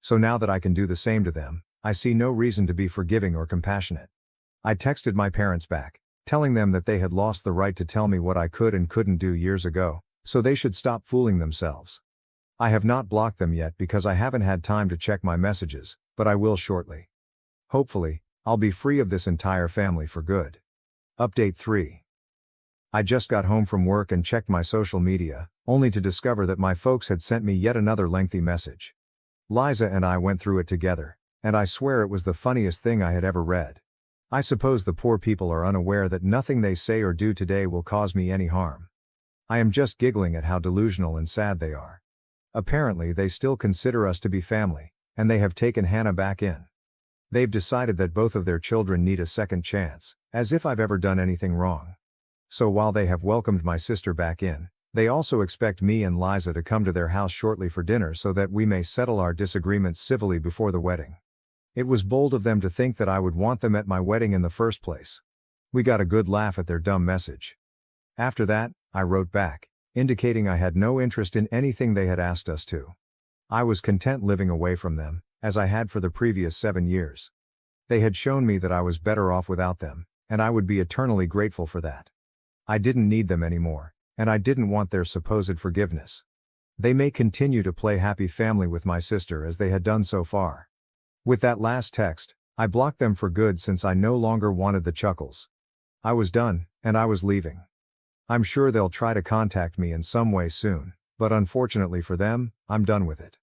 So now that I can do the same to them, I see no reason to be forgiving or compassionate. I texted my parents back, telling them that they had lost the right to tell me what I could and couldn't do years ago, so they should stop fooling themselves. I have not blocked them yet because I haven't had time to check my messages, but I will shortly. Hopefully, I'll be free of this entire family for good. Update 3. I just got home from work and checked my social media, only to discover that my folks had sent me yet another lengthy message. Liza and I went through it together, and I swear it was the funniest thing I had ever read. I suppose the poor people are unaware that nothing they say or do today will cause me any harm. I am just giggling at how delusional and sad they are. Apparently they still consider us to be family, and they have taken Hannah back in. They've decided that both of their children need a second chance, as if I've ever done anything wrong. So while they have welcomed my sister back in, they also expect me and Liza to come to their house shortly for dinner so that we may settle our disagreements civilly before the wedding. It was bold of them to think that I would want them at my wedding in the first place. We got a good laugh at their dumb message. After that, I wrote back, indicating I had no interest in anything they had asked us to. I was content living away from them, as I had for the previous 7 years. They had shown me that I was better off without them, and I would be eternally grateful for that. I didn't need them anymore, and I didn't want their supposed forgiveness. They may continue to play happy family with my sister as they had done so far. With that last text, I blocked them for good since I no longer wanted the chuckles. I was done, and I was leaving. I'm sure they'll try to contact me in some way soon, but unfortunately for them, I'm done with it.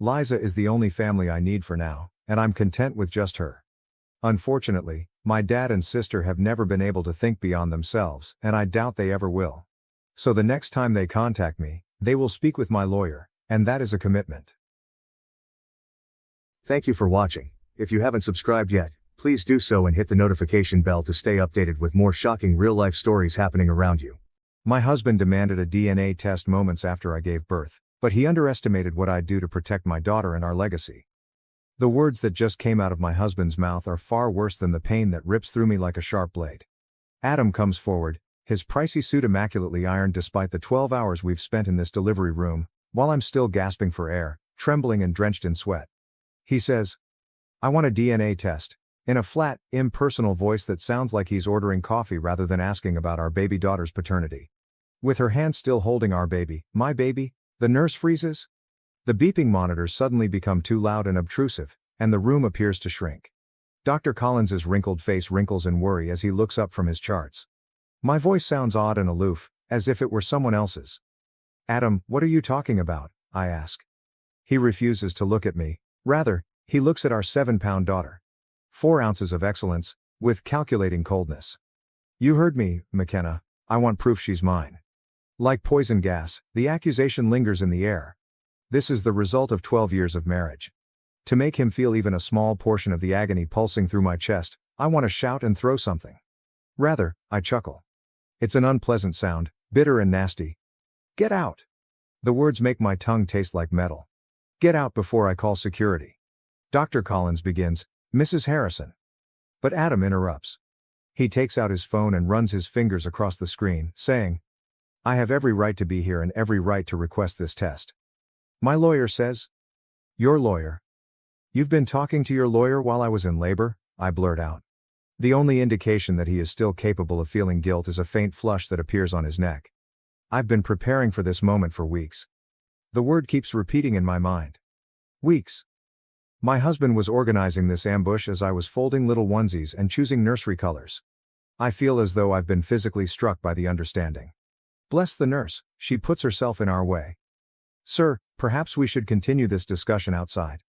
Liza is the only family I need for now, and I'm content with just her. Unfortunately, my dad and sister have never been able to think beyond themselves, and I doubt they ever will. So the next time they contact me, they will speak with my lawyer, and that is a commitment. Thank you for watching. If you haven't subscribed yet, please do so and hit the notification bell to stay updated with more shocking real-life stories happening around you. My husband demanded a DNA test moments after I gave birth, but he underestimated what I'd do to protect my daughter and our legacy. The words that just came out of my husband's mouth are far worse than the pain that rips through me like a sharp blade. Adam comes forward, his pricey suit immaculately ironed despite the 12 hours we've spent in this delivery room, while I'm still gasping for air, trembling and drenched in sweat. He says, "I want a DNA test," in a flat, impersonal voice that sounds like he's ordering coffee rather than asking about our baby daughter's paternity. With her hand still holding our baby, my baby, the nurse freezes. The beeping monitors suddenly become too loud and obtrusive, and the room appears to shrink. Dr. Collins's wrinkled face wrinkles in worry as he looks up from his charts. My voice sounds odd and aloof, as if it were someone else's. "Adam, what are you talking about?" I ask. He refuses to look at me. Rather, he looks at our 7-pound daughter. 4 ounces of excellence, with calculating coldness. "You heard me, McKenna. I want proof she's mine." Like poison gas, the accusation lingers in the air. This is the result of 12 years of marriage. To make him feel even a small portion of the agony pulsing through my chest, I want to shout and throw something. Rather, I chuckle. It's an unpleasant sound, bitter and nasty. "Get out." The words make my tongue taste like metal. "Get out before I call security." Dr. Collins begins, "Mrs. Harrison." But Adam interrupts. He takes out his phone and runs his fingers across the screen, saying, "I have every right to be here and every right to request this test." My lawyer says. "Your lawyer? You've been talking to your lawyer while I was in labor?" I blurt out. The only indication that he is still capable of feeling guilt is a faint flush that appears on his neck. I've been preparing for this moment for weeks. The word keeps repeating in my mind. Weeks. My husband was organizing this ambush as I was folding little onesies and choosing nursery colors. I feel as though I've been physically struck by the understanding. Bless the nurse, she puts herself in our way. "Sir, perhaps we should continue this discussion outside."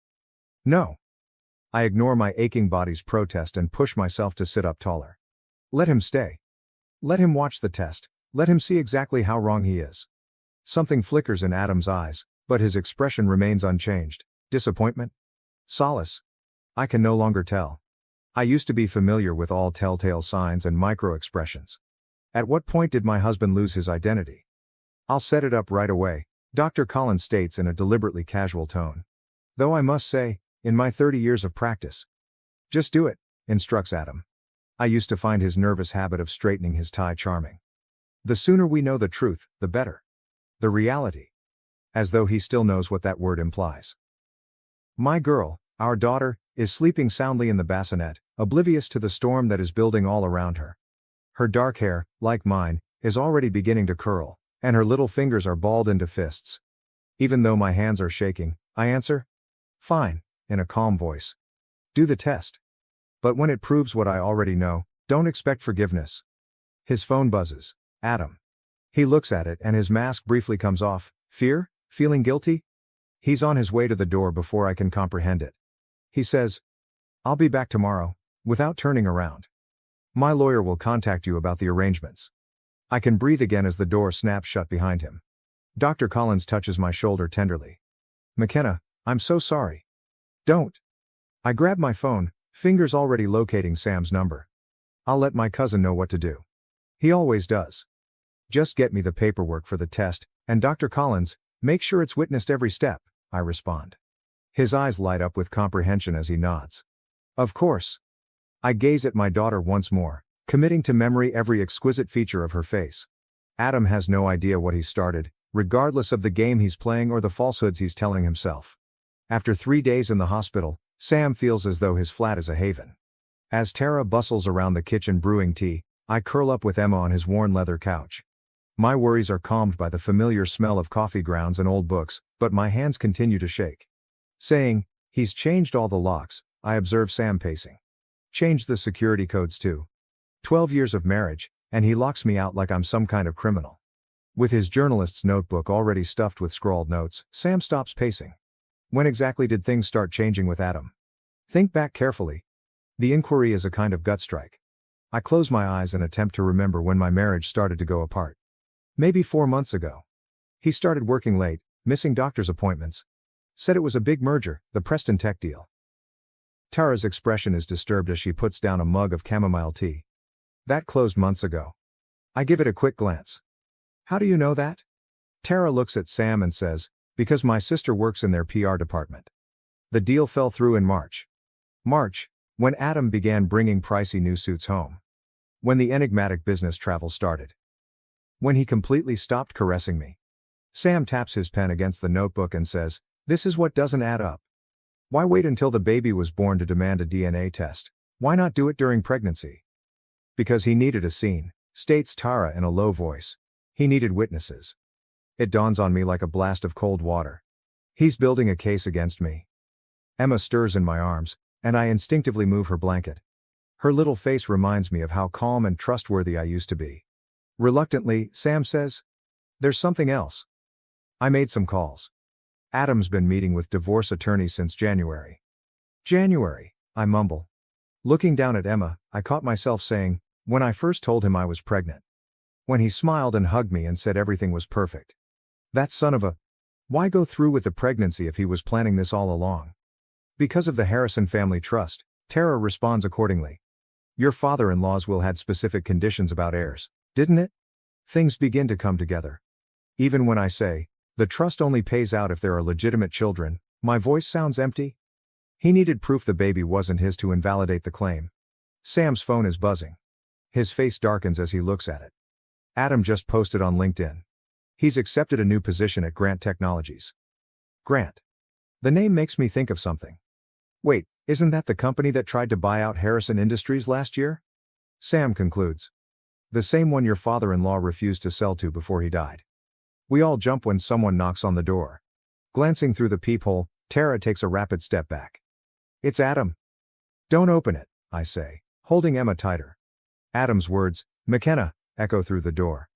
"No." I ignore my aching body's protest and push myself to sit up taller. "Let him stay. Let him watch the test. Let him see exactly how wrong he is." Something flickers in Adam's eyes, but his expression remains unchanged. Disappointment? Solace? I can no longer tell. I used to be familiar with all telltale signs and micro-expressions. At what point did my husband lose his identity? "I'll set it up right away," Dr. Collins states in a deliberately casual tone. Though I must say, in my 30 years of practice. "Just do it," instructs Adam. I used to find his nervous habit of straightening his tie charming. The sooner we know the truth, the better. The reality. As though he still knows what that word implies. My girl, our daughter, is sleeping soundly in the bassinet, oblivious to the storm that is building all around her. Her dark hair, like mine, is already beginning to curl, and her little fingers are balled into fists. Even though my hands are shaking, I answer, "Fine," in a calm voice. "Do the test. But when it proves what I already know, don't expect forgiveness." His phone buzzes. "Adam." He looks at it and his mask briefly comes off. Fear? Feeling guilty? He's on his way to the door before I can comprehend it. He says, "I'll be back tomorrow," without turning around. "My lawyer will contact you about the arrangements." I can breathe again as the door snaps shut behind him. Dr. Collins touches my shoulder tenderly. "McKenna, I'm so sorry." "Don't." I grab my phone, fingers already locating Sam's number. "I'll let my cousin know what to do. He always does. Just get me the paperwork for the test, and Dr. Collins, make sure it's witnessed every step," I respond. His eyes light up with comprehension as he nods. "Of course." I gaze at my daughter once more, committing to memory every exquisite feature of her face. Adam has no idea what he's started, regardless of the game he's playing or the falsehoods he's telling himself. After 3 days in the hospital, Sam feels as though his flat is a haven. As Tara bustles around the kitchen brewing tea, I curl up with Emma on his worn leather couch. My worries are calmed by the familiar smell of coffee grounds and old books, but my hands continue to shake. Saying, "He's changed all the locks," I observe Sam pacing. "Changed the security codes too. 12 years of marriage, and he locks me out like I'm some kind of criminal." With his journalist's notebook already stuffed with scrawled notes, Sam stops pacing. When exactly did things start changing with Adam? Think back carefully. The inquiry is a kind of gut strike. I close my eyes and attempt to remember when my marriage started to go apart. Maybe 4 months ago. He started working late, missing doctor's appointments. Said it was a big merger, the Preston Tech deal. Tara's expression is disturbed as she puts down a mug of chamomile tea. "That closed months ago." I give it a quick glance. "How do you know that?" Tara looks at Sam and says, "Because my sister works in their PR department." The deal fell through in March. March, when Adam began bringing pricey new suits home. When the enigmatic business travel started. When he completely stopped caressing me. Sam taps his pen against the notebook and says, "This is what doesn't add up. Why wait until the baby was born to demand a DNA test? Why not do it during pregnancy?" "Because he needed a scene," states Tara in a low voice. "He needed witnesses." It dawns on me like a blast of cold water. He's building a case against me. Emma stirs in my arms, and I instinctively move her blanket. Her little face reminds me of how calm and trustworthy I used to be. Reluctantly, Sam says, "There's something else." I made some calls. Adam's been meeting with divorce attorneys since January. "January," I mumble. Looking down at Emma, I caught myself saying, "When I first told him I was pregnant." When he smiled and hugged me and said everything was perfect. That son of a... Why go through with the pregnancy if he was planning this all along? "Because of the Harrison family trust," Tara responds accordingly. "Your father-in-law's will had specific conditions about heirs, didn't it?" Things begin to come together. Even when I say, "The trust only pays out if there are legitimate children," my voice sounds empty. He needed proof the baby wasn't his to invalidate the claim. Sam's phone is buzzing. His face darkens as he looks at it. Adam just posted on LinkedIn. He's accepted a new position at Grant Technologies. Grant. The name makes me think of something. Wait, isn't that the company that tried to buy out Harrison Industries last year? Sam concludes. The same one your father-in-law refused to sell to before he died. We all jump when someone knocks on the door. Glancing through the peephole, Tara takes a rapid step back. "It's Adam." "Don't open it," I say, holding Emma tighter. Adam's words, "McKenna," echo through the door.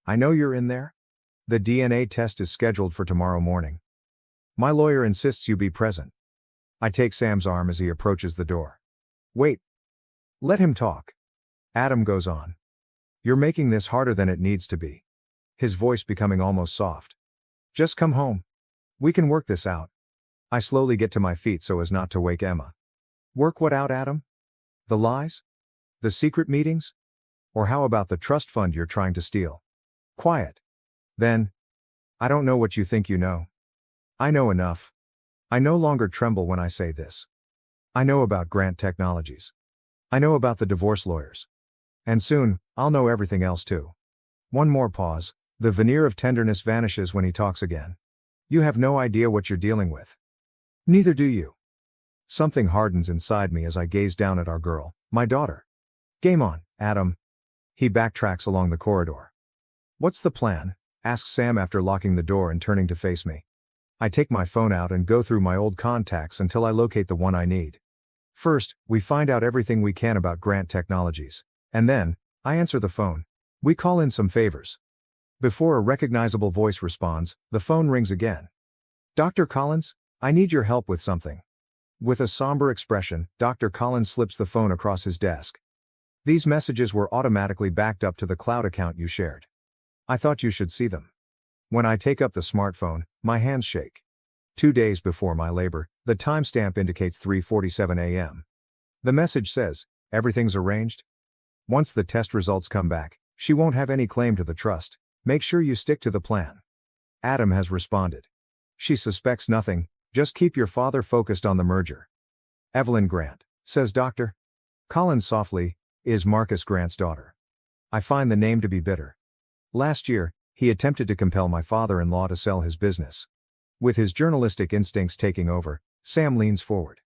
"I know you're in there." "The DNA test is scheduled for tomorrow morning. My lawyer insists you be present." I take Sam's arm as he approaches the door. "Wait. Let him talk." Adam goes on. "You're making this harder than it needs to be." His voice becoming almost soft. "Just come home. We can work this out." I slowly get to my feet so as not to wake Emma. "Work what out, Adam? The lies? The secret meetings? Or how about the trust fund you're trying to steal?" "Quiet. Then. I don't know what you think you know. I know enough. I no longer tremble when I say this. I know about Grant Technologies. I know about the divorce lawyers. And soon, I'll know everything else too." One more pause. The veneer of tenderness vanishes when he talks again. "You have no idea what you're dealing with. Neither do you." Something hardens inside me as I gaze down at our girl, my daughter. "Game on, Adam." He backtracks along the corridor. "What's the plan?" asks Sam after locking the door and turning to face me. I take my phone out and go through my old contacts until I locate the one I need. First, we find out everything we can about Grant Technologies. And then, I answer the phone. We call in some favors. Before a recognizable voice responds, the phone rings again. Dr. Collins, I need your help with something. With a somber expression, Dr. Collins slips the phone across his desk. These messages were automatically backed up to the cloud account you shared. I thought you should see them. When I take up the smartphone, my hands shake. 2 days before my labor, the timestamp indicates 3:47 a.m. The message says, everything's arranged? Once the test results come back, she won't have any claim to the trust. Make sure you stick to the plan. Adam has responded. She suspects nothing, just keep your father focused on the merger. Evelyn Grant, says Dr. Collins softly, is Marcus Grant's daughter. I find the name to be bitter. Last year, he attempted to compel my father-in-law to sell his business. With his journalistic instincts taking over, Sam leans forward.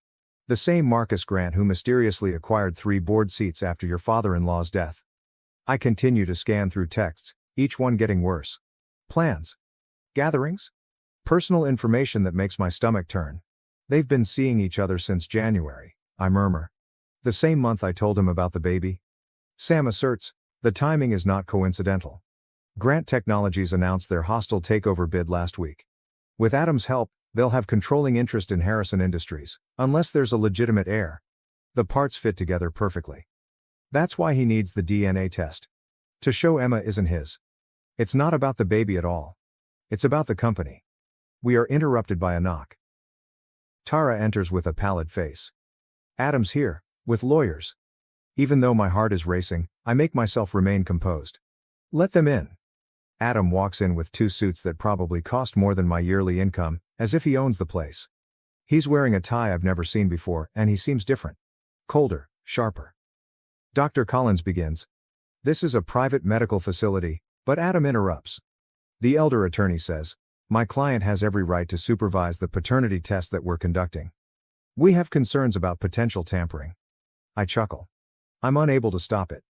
The same Marcus Grant who mysteriously acquired 3 board seats after your father-in-law's death. I continue to scan through texts, each one getting worse. Plans. Gatherings. Personal information that makes my stomach turn. They've been seeing each other since January, I murmur. The same month I told him about the baby. Sam asserts, the timing is not coincidental. Grant Technologies announced their hostile takeover bid last week. With Adam's help, they'll have controlling interest in Harrison Industries, unless there's a legitimate heir. The parts fit together perfectly. That's why he needs the DNA test. To show Emma isn't his. It's not about the baby at all. It's about the company. We are interrupted by a knock. Tara enters with a pallid face. Adam's here, with lawyers. Even though my heart is racing, I make myself remain composed. Let them in. Adam walks in with 2 suits that probably cost more than my yearly income, as if he owns the place. He's wearing a tie I've never seen before, and he seems different. Colder, sharper. Dr. Collins begins. This is a private medical facility, but Adam interrupts. The elder attorney says, my client has every right to supervise the paternity test that we're conducting. We have concerns about potential tampering. I chuckle. I'm unable to stop it.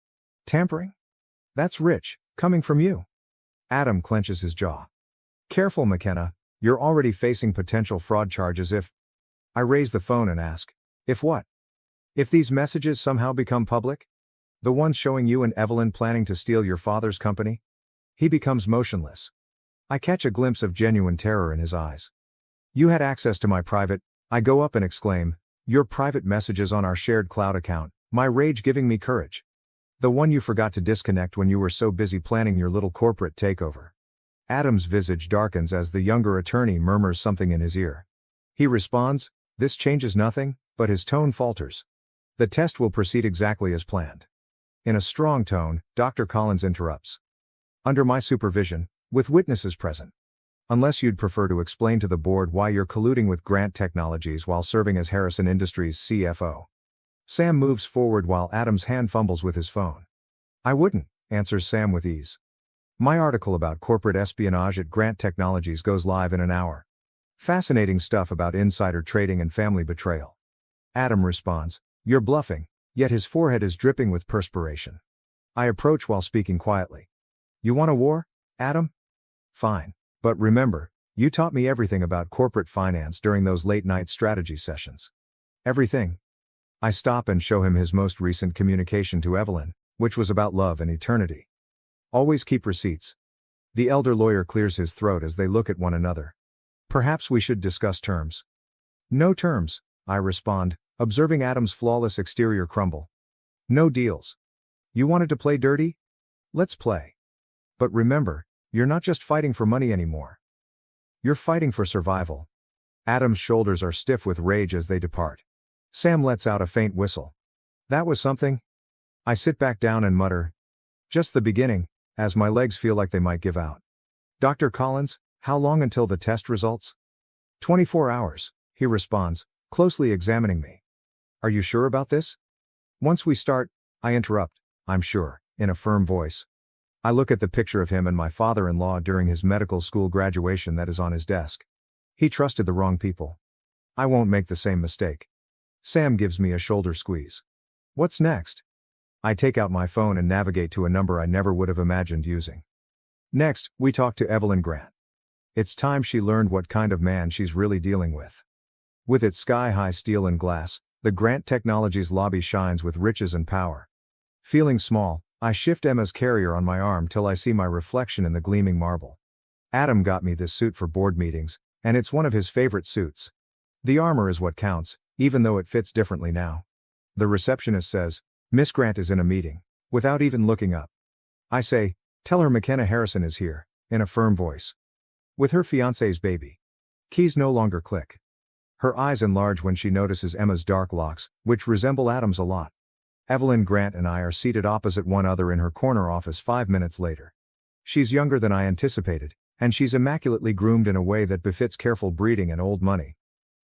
Tampering? That's rich, coming from you. Adam clenches his jaw. Careful, McKenna, you're already facing potential fraud charges if... I raise the phone and ask, if what? If these messages somehow become public? The ones showing you and Evelyn planning to steal your father's company? He becomes motionless. I catch a glimpse of genuine terror in his eyes. You had access to my private... I go up and exclaim, your private messages on our shared cloud account, my rage giving me courage. The one you forgot to disconnect when you were so busy planning your little corporate takeover. Adam's visage darkens as the younger attorney murmurs something in his ear. He responds, this changes nothing, but his tone falters. The test will proceed exactly as planned. In a strong tone, Dr. Collins interrupts. Under my supervision, with witnesses present. Unless you'd prefer to explain to the board why you're colluding with Grant Technologies while serving as Harrison Industries CFO. Sam moves forward while Adam's hand fumbles with his phone. I wouldn't, answers Sam with ease. My article about corporate espionage at Grant Technologies goes live in an hour. Fascinating stuff about insider trading and family betrayal. Adam responds, you're bluffing, yet his forehead is dripping with perspiration. I approach while speaking quietly. You want a war, Adam? Fine. But remember, you taught me everything about corporate finance during those late-night strategy sessions. Everything. I stop and show him his most recent communication to Evelyn, which was about love and eternity. Always keep receipts. The elder lawyer clears his throat as they look at one another. Perhaps we should discuss terms. No terms, I respond, observing Adam's flawless exterior crumble. No deals. You wanted to play dirty? Let's play. But remember, you're not just fighting for money anymore. You're fighting for survival. Adam's shoulders are stiff with rage as they depart. Sam lets out a faint whistle. That was something. I sit back down and mutter. Just the beginning, as my legs feel like they might give out. Dr. Collins, how long until the test results? 24 hours, he responds, closely examining me. Are you sure about this? Once we start, I interrupt, I'm sure, in a firm voice. I look at the picture of him and my father-in-law during his medical school graduation that is on his desk. He trusted the wrong people. I won't make the same mistake. Sam gives me a shoulder squeeze. What's next? I take out my phone and navigate to a number I never would have imagined using. Next, we talk to Evelyn Grant. It's time she learned what kind of man she's really dealing with. With its sky-high steel and glass, the Grant Technologies lobby shines with riches and power. Feeling small, I shift Emma's carrier on my arm till I see my reflection in the gleaming marble. Adam got me this suit for board meetings, and it's one of his favorite suits. The armor is what counts, even though it fits differently now. The receptionist says, "Miss Grant is in a meeting," without even looking up. I say, "Tell her McKenna Harrison is here," in a firm voice. With her fiancé's baby. Keys no longer click. Her eyes enlarge when she notices Emma's dark locks, which resemble Adam's a lot. Evelyn Grant and I are seated opposite one another in her corner office 5 minutes later. She's younger than I anticipated, and she's immaculately groomed in a way that befits careful breeding and old money.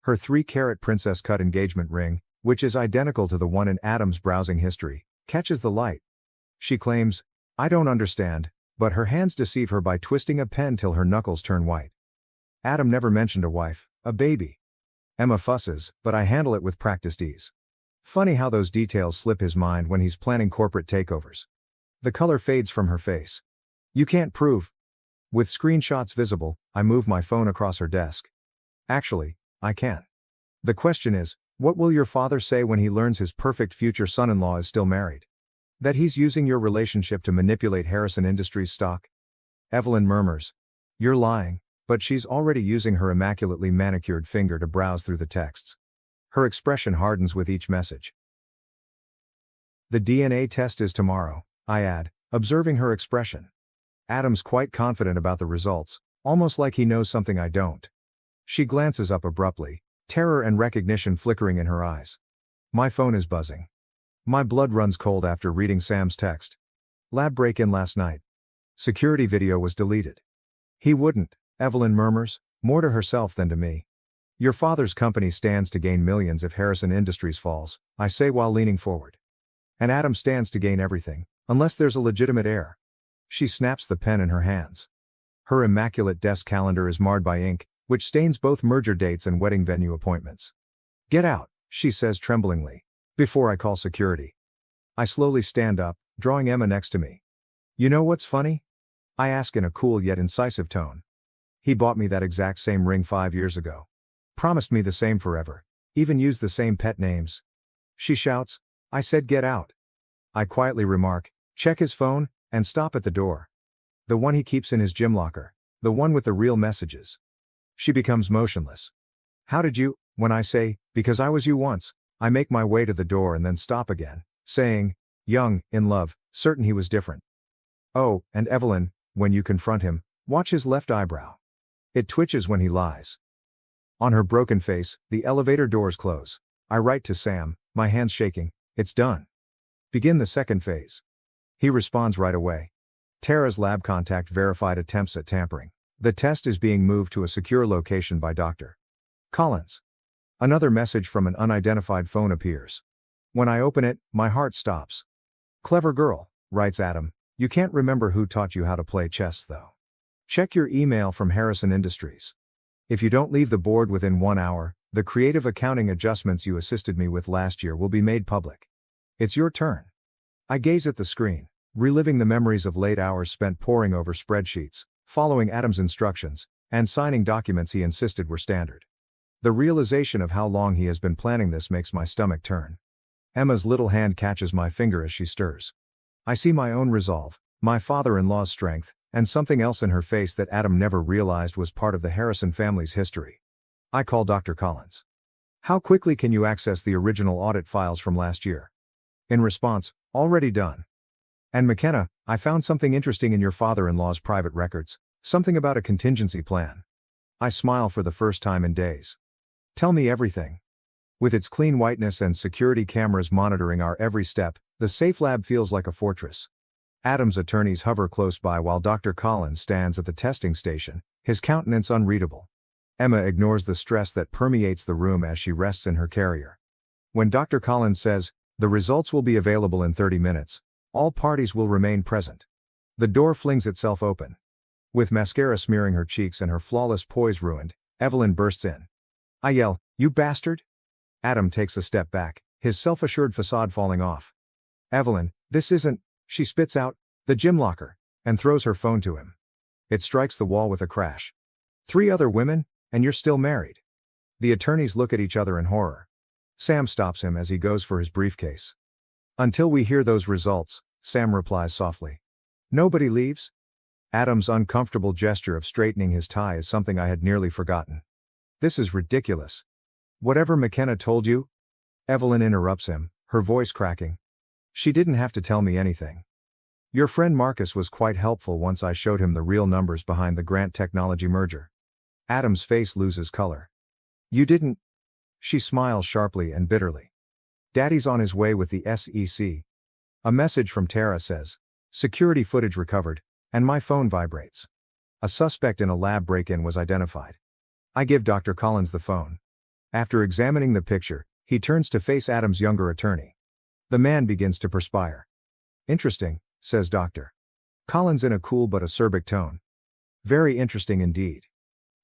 Her 3-carat princess-cut engagement ring, which is identical to the one in Adam's browsing history, catches the light. She claims, "I don't understand," but her hands deceive her by twisting a pen till her knuckles turn white. Adam never mentioned a wife, a baby. Emma fusses, but I handle it with practiced ease. Funny how those details slip his mind when he's planning corporate takeovers. The color fades from her face. "You can't prove." With screenshots visible, I move my phone across her desk. "Actually, I can. The question is, what will your father say when he learns his perfect future son-in-law is still married? That he's using your relationship to manipulate Harrison Industries stock?" Evelyn murmurs, "You're lying," but she's already using her immaculately manicured finger to browse through the texts. Her expression hardens with each message. "The DNA test is tomorrow," I add, observing her expression. Adam's quite confident about the results, almost like he knows something I don't. She glances up abruptly, terror and recognition flickering in her eyes. My phone is buzzing. My blood runs cold after reading Sam's text. "Lab break-in last night. Security video was deleted." "He wouldn't," Evelyn murmurs, more to herself than to me. "Your father's company stands to gain millions if Harrison Industries falls," I say while leaning forward. "And Adam stands to gain everything, unless there's a legitimate heir." She snaps the pen in her hands. Her immaculate desk calendar is marred by ink, which stains both merger dates and wedding venue appointments. "Get out," she says tremblingly, "before I call security." I slowly stand up, drawing Emma next to me. "You know what's funny?" I ask in a cool yet incisive tone. "He bought me that exact same ring 5 years ago. Promised me the same forever. Even used the same pet names." She shouts, "I said get out." I quietly remark, "Check his phone," and stop at the door. "The one he keeps in his gym locker. The one with the real messages." She becomes motionless. "How did you," when I say, "Because I was you once," I make my way to the door and then stop again, saying, "Young, in love, certain he was different." "Oh, and Evelyn, when you confront him, watch his left eyebrow. It twitches when he lies." On her broken face, the elevator doors close. I write to Sam, my hands shaking, "It's done. Begin the second phase." He responds right away. "Tara's lab contact verified attempts at tampering. The test is being moved to a secure location by Dr. Collins." Another message from an unidentified phone appears. When I open it, my heart stops. "Clever girl," writes Adam. "You can't remember who taught you how to play chess though. Check your email from Harrison Industries. If you don't leave the board within 1 hour, the creative accounting adjustments you assisted me with last year will be made public. It's your turn." I gaze at the screen, reliving the memories of late hours spent poring over spreadsheets, following Adam's instructions, and signing documents he insisted were standard. The realization of how long he has been planning this makes my stomach turn. Emma's little hand catches my finger as she stirs. I see my own resolve, my father-in-law's strength, and something else in her face that Adam never realized was part of the Harrison family's history. I call Dr. Collins. "How quickly can you access the original audit files from last year?" In response, "Already done." "And McKenna, I found something interesting in your father-in-law's private records, something about a contingency plan." I smile for the first time in days. "Tell me everything." With its clean whiteness and security cameras monitoring our every step, the safe lab feels like a fortress. Adam's attorneys hover close by while Dr. Collins stands at the testing station, his countenance unreadable. Emma ignores the stress that permeates the room as she rests in her carrier. When Dr. Collins says, "The results will be available in 30 minutes, all parties will remain present," the door flings itself open. With mascara smearing her cheeks and her flawless poise ruined, Evelyn bursts in. I yell, "You bastard!" Adam takes a step back, his self-assured facade falling off. "Evelyn, this isn't," she spits out, "the gym locker," and throws her phone to him. It strikes the wall with a crash. "3 other women, and you're still married." The attorneys look at each other in horror. Sam stops him as he goes for his briefcase. "Until we hear those results, Sam replies softly. Nobody leaves? Adam's uncomfortable gesture of straightening his tie is something I had nearly forgotten. This is ridiculous. Whatever McKenna told you? Evelyn interrupts him, her voice cracking. She didn't have to tell me anything. Your friend Marcus was quite helpful once I showed him the real numbers behind the Grant Technology merger. Adam's face loses color. You didn't? She smiles sharply and bitterly. Daddy's on his way with the SEC. A message from Tara says, security footage recovered, and my phone vibrates. A suspect in a lab break-in was identified. I give Dr. Collins the phone. After examining the picture, he turns to face Adam's younger attorney. The man begins to perspire. Interesting, says Dr. Collins in a cool but acerbic tone. Very interesting indeed.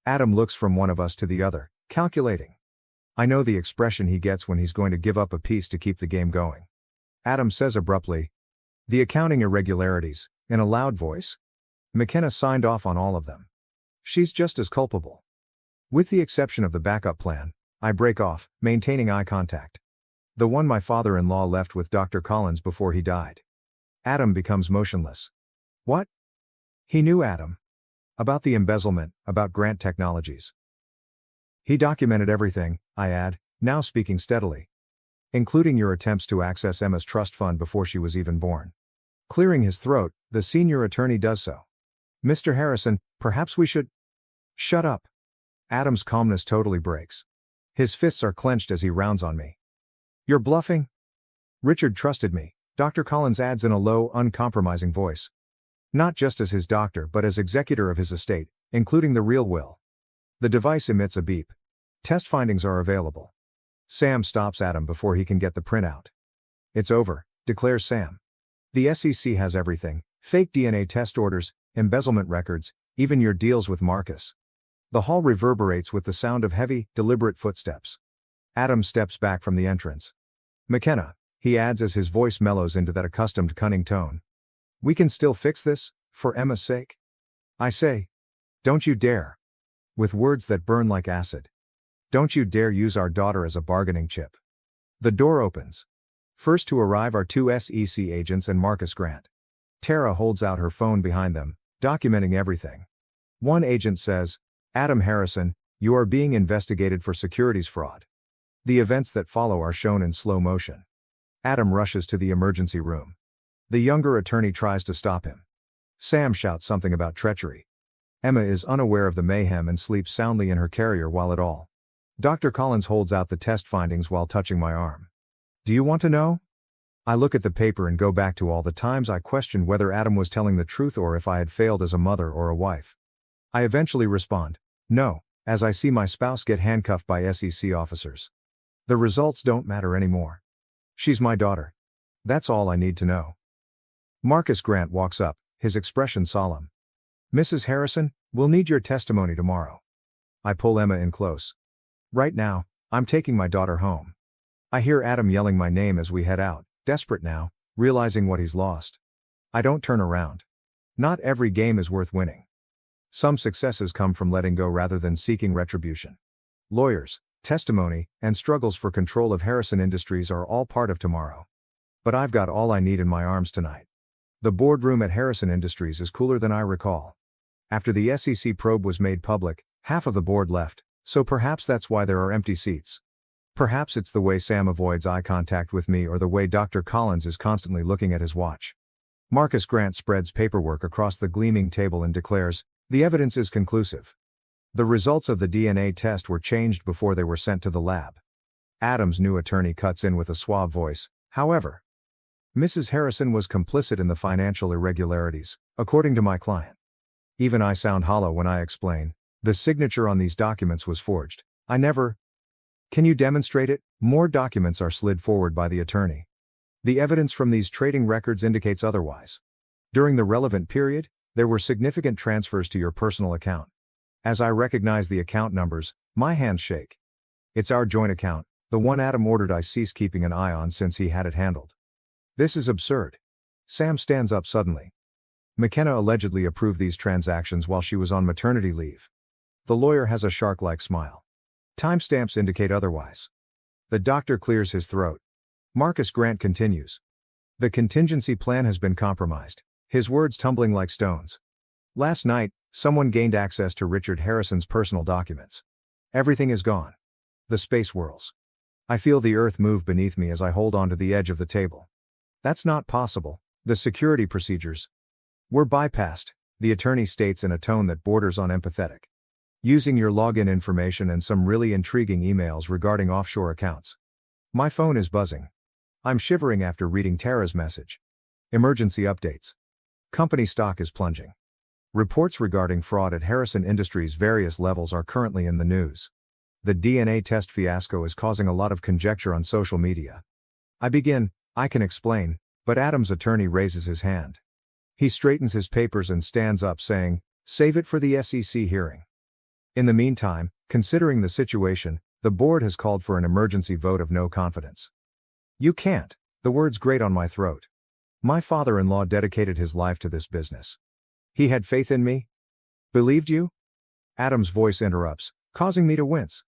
Adam looks from one of us to the other, calculating. I know the expression he gets when he's going to give up a piece to keep the game going. Adam says abruptly, the accounting irregularities, in a loud voice. McKenna signed off on all of them. She's just as culpable. With the exception of the backup plan, I break off, maintaining eye contact. The one my father-in-law left with Dr. Collins before he died. Adam becomes motionless. What? He knew Adam. About the embezzlement, about Grant Technologies. He documented everything, I add, now speaking steadily. Including your attempts to access Emma's trust fund before she was even born. Clearing his throat, the senior attorney does so. Mr. Harrison, perhaps we should... Shut up. Adam's calmness totally breaks. His fists are clenched as he rounds on me. You're bluffing? Richard trusted me, Dr. Collins adds in a low, uncompromising voice. Not just as his doctor but as executor of his estate, including the real will. The device emits a beep. Test findings are available. Sam stops Adam before he can get the printout. It's over, declares Sam. The SEC has everything, fake DNA test orders, embezzlement records, even your deals with Marcus. The hall reverberates with the sound of heavy, deliberate footsteps. Adam steps back from the entrance. McKenna, he adds as his voice mellows into that accustomed cunning tone. We can still fix this, for Emma's sake? I say. Don't you dare. With words that burn like acid. Don't you dare use our daughter as a bargaining chip. The door opens. First to arrive are two SEC agents and Marcus Grant. Tara holds out her phone behind them, documenting everything. One agent says, Adam Harrison, you are being investigated for securities fraud. The events that follow are shown in slow motion. Adam rushes to the emergency room. The younger attorney tries to stop him. Sam shouts something about treachery. Emma is unaware of the mayhem and sleeps soundly in her carrier while it all. Dr. Collins holds out the test findings while touching my arm. Do you want to know? I look at the paper and go back to all the times I questioned whether Adam was telling the truth or if I had failed as a mother or a wife. I eventually respond, no, as I see my spouse get handcuffed by SEC officers. The results don't matter anymore. She's my daughter. That's all I need to know. Marcus Grant walks up, his expression solemn. Mrs. Harrison, we'll need your testimony tomorrow. I pull Emma in close. Right now, I'm taking my daughter home. I hear Adam yelling my name as we head out, desperate now, realizing what he's lost. I don't turn around. Not every game is worth winning. Some successes come from letting go rather than seeking retribution. Lawyers, testimony, and struggles for control of Harrison Industries are all part of tomorrow. But I've got all I need in my arms tonight. The boardroom at Harrison Industries is cooler than I recall. After the SEC probe was made public, half of the board left, so perhaps that's why there are empty seats. Perhaps it's the way Sam avoids eye contact with me or the way Dr. Collins is constantly looking at his watch. Marcus Grant spreads paperwork across the gleaming table and declares, the evidence is conclusive. The results of the DNA test were changed before they were sent to the lab. Adam's new attorney cuts in with a suave voice, however. Mrs. Harrison was complicit in the financial irregularities, according to my client. Even I sound hollow when I explain, the signature on these documents was forged. I never... Can you demonstrate it? More documents are slid forward by the attorney. The evidence from these trading records indicates otherwise. During the relevant period, there were significant transfers to your personal account. As I recognize the account numbers, my hands shake. It's our joint account, the one Adam ordered I cease keeping an eye on since he had it handled. This is absurd. Sam stands up suddenly. McKenna allegedly approved these transactions while she was on maternity leave. The lawyer has a shark-like smile. Timestamps indicate otherwise. The doctor clears his throat. Marcus Grant continues. The contingency plan has been compromised. His words tumbling like stones. Last night, someone gained access to Richard Harrison's personal documents. Everything is gone. The space whirls. I feel the earth move beneath me as I hold onto the edge of the table. That's not possible. The security procedures were bypassed, the attorney states in a tone that borders on empathetic. Using your login information and some really intriguing emails regarding offshore accounts. My phone is buzzing. I'm shivering after reading Tara's message. Emergency updates. Company stock is plunging. Reports regarding fraud at Harrison Industries' various levels are currently in the news. The DNA test fiasco is causing a lot of conjecture on social media. I can explain, but Adam's attorney raises his hand. He straightens his papers and stands up saying, "Save it for the SEC hearing." In the meantime, considering the situation, the board has called for an emergency vote of no confidence. You can't. The words grate on my throat. My father-in-law dedicated his life to this business. He had faith in me? Believed you? Adam's voice interrupts, causing me to wince.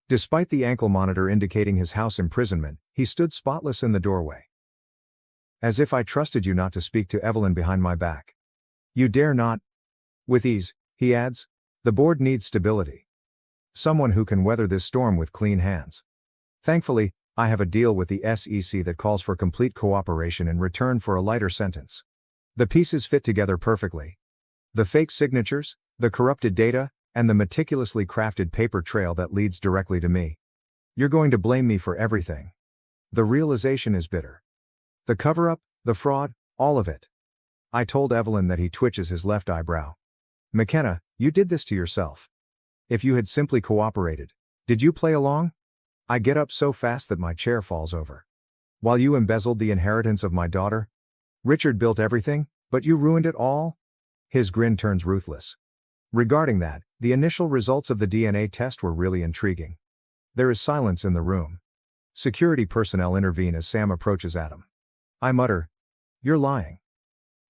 Despite the ankle monitor indicating his house imprisonment, he stood spotless in the doorway. As if I trusted you not to speak to Evelyn behind my back. You dare not? With ease, he adds. The board needs stability. Someone who can weather this storm with clean hands. Thankfully, I have a deal with the SEC that calls for complete cooperation in return for a lighter sentence. The pieces fit together perfectly. The fake signatures, the corrupted data, and the meticulously crafted paper trail that leads directly to me. You're going to blame me for everything. The realization is bitter. The cover-up, the fraud, all of it. I told Evelyn that. He twitches his left eyebrow. McKenna, you did this to yourself. If you had simply cooperated. Did you play along? I get up so fast that my chair falls over. While you embezzled the inheritance of my daughter? Richard built everything, but you ruined it all? His grin turns ruthless. Regarding that, the initial results of the DNA test were really intriguing. There is silence in the room. Security personnel intervene as Sam approaches Adam. I mutter, "You're lying."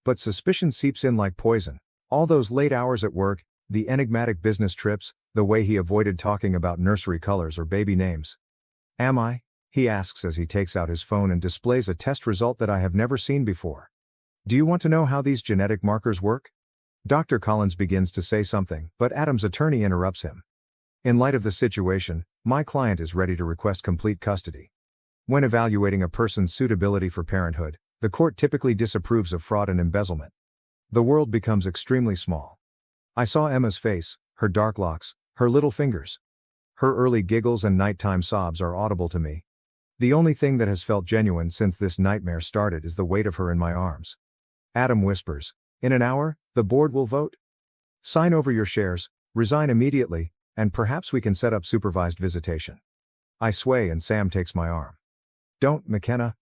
But suspicion seeps in like poison. All those late hours at work, the enigmatic business trips, the way he avoided talking about nursery colors or baby names. Am I? He asks as he takes out his phone and displays a test result that I have never seen before. Do you want to know how these genetic markers work? Dr. Collins begins to say something, but Adam's attorney interrupts him. In light of the situation, my client is ready to request complete custody. When evaluating a person's suitability for parenthood, the court typically disapproves of fraud and embezzlement. The world becomes extremely small. I saw Emma's face, her dark locks, her little fingers. Her early giggles and nighttime sobs are audible to me. The only thing that has felt genuine since this nightmare started is the weight of her in my arms. Adam whispers, "In an hour, the board will vote. Sign over your shares, resign immediately, and perhaps we can set up supervised visitation." I sway and Sam takes my arm. Don't, McKenna.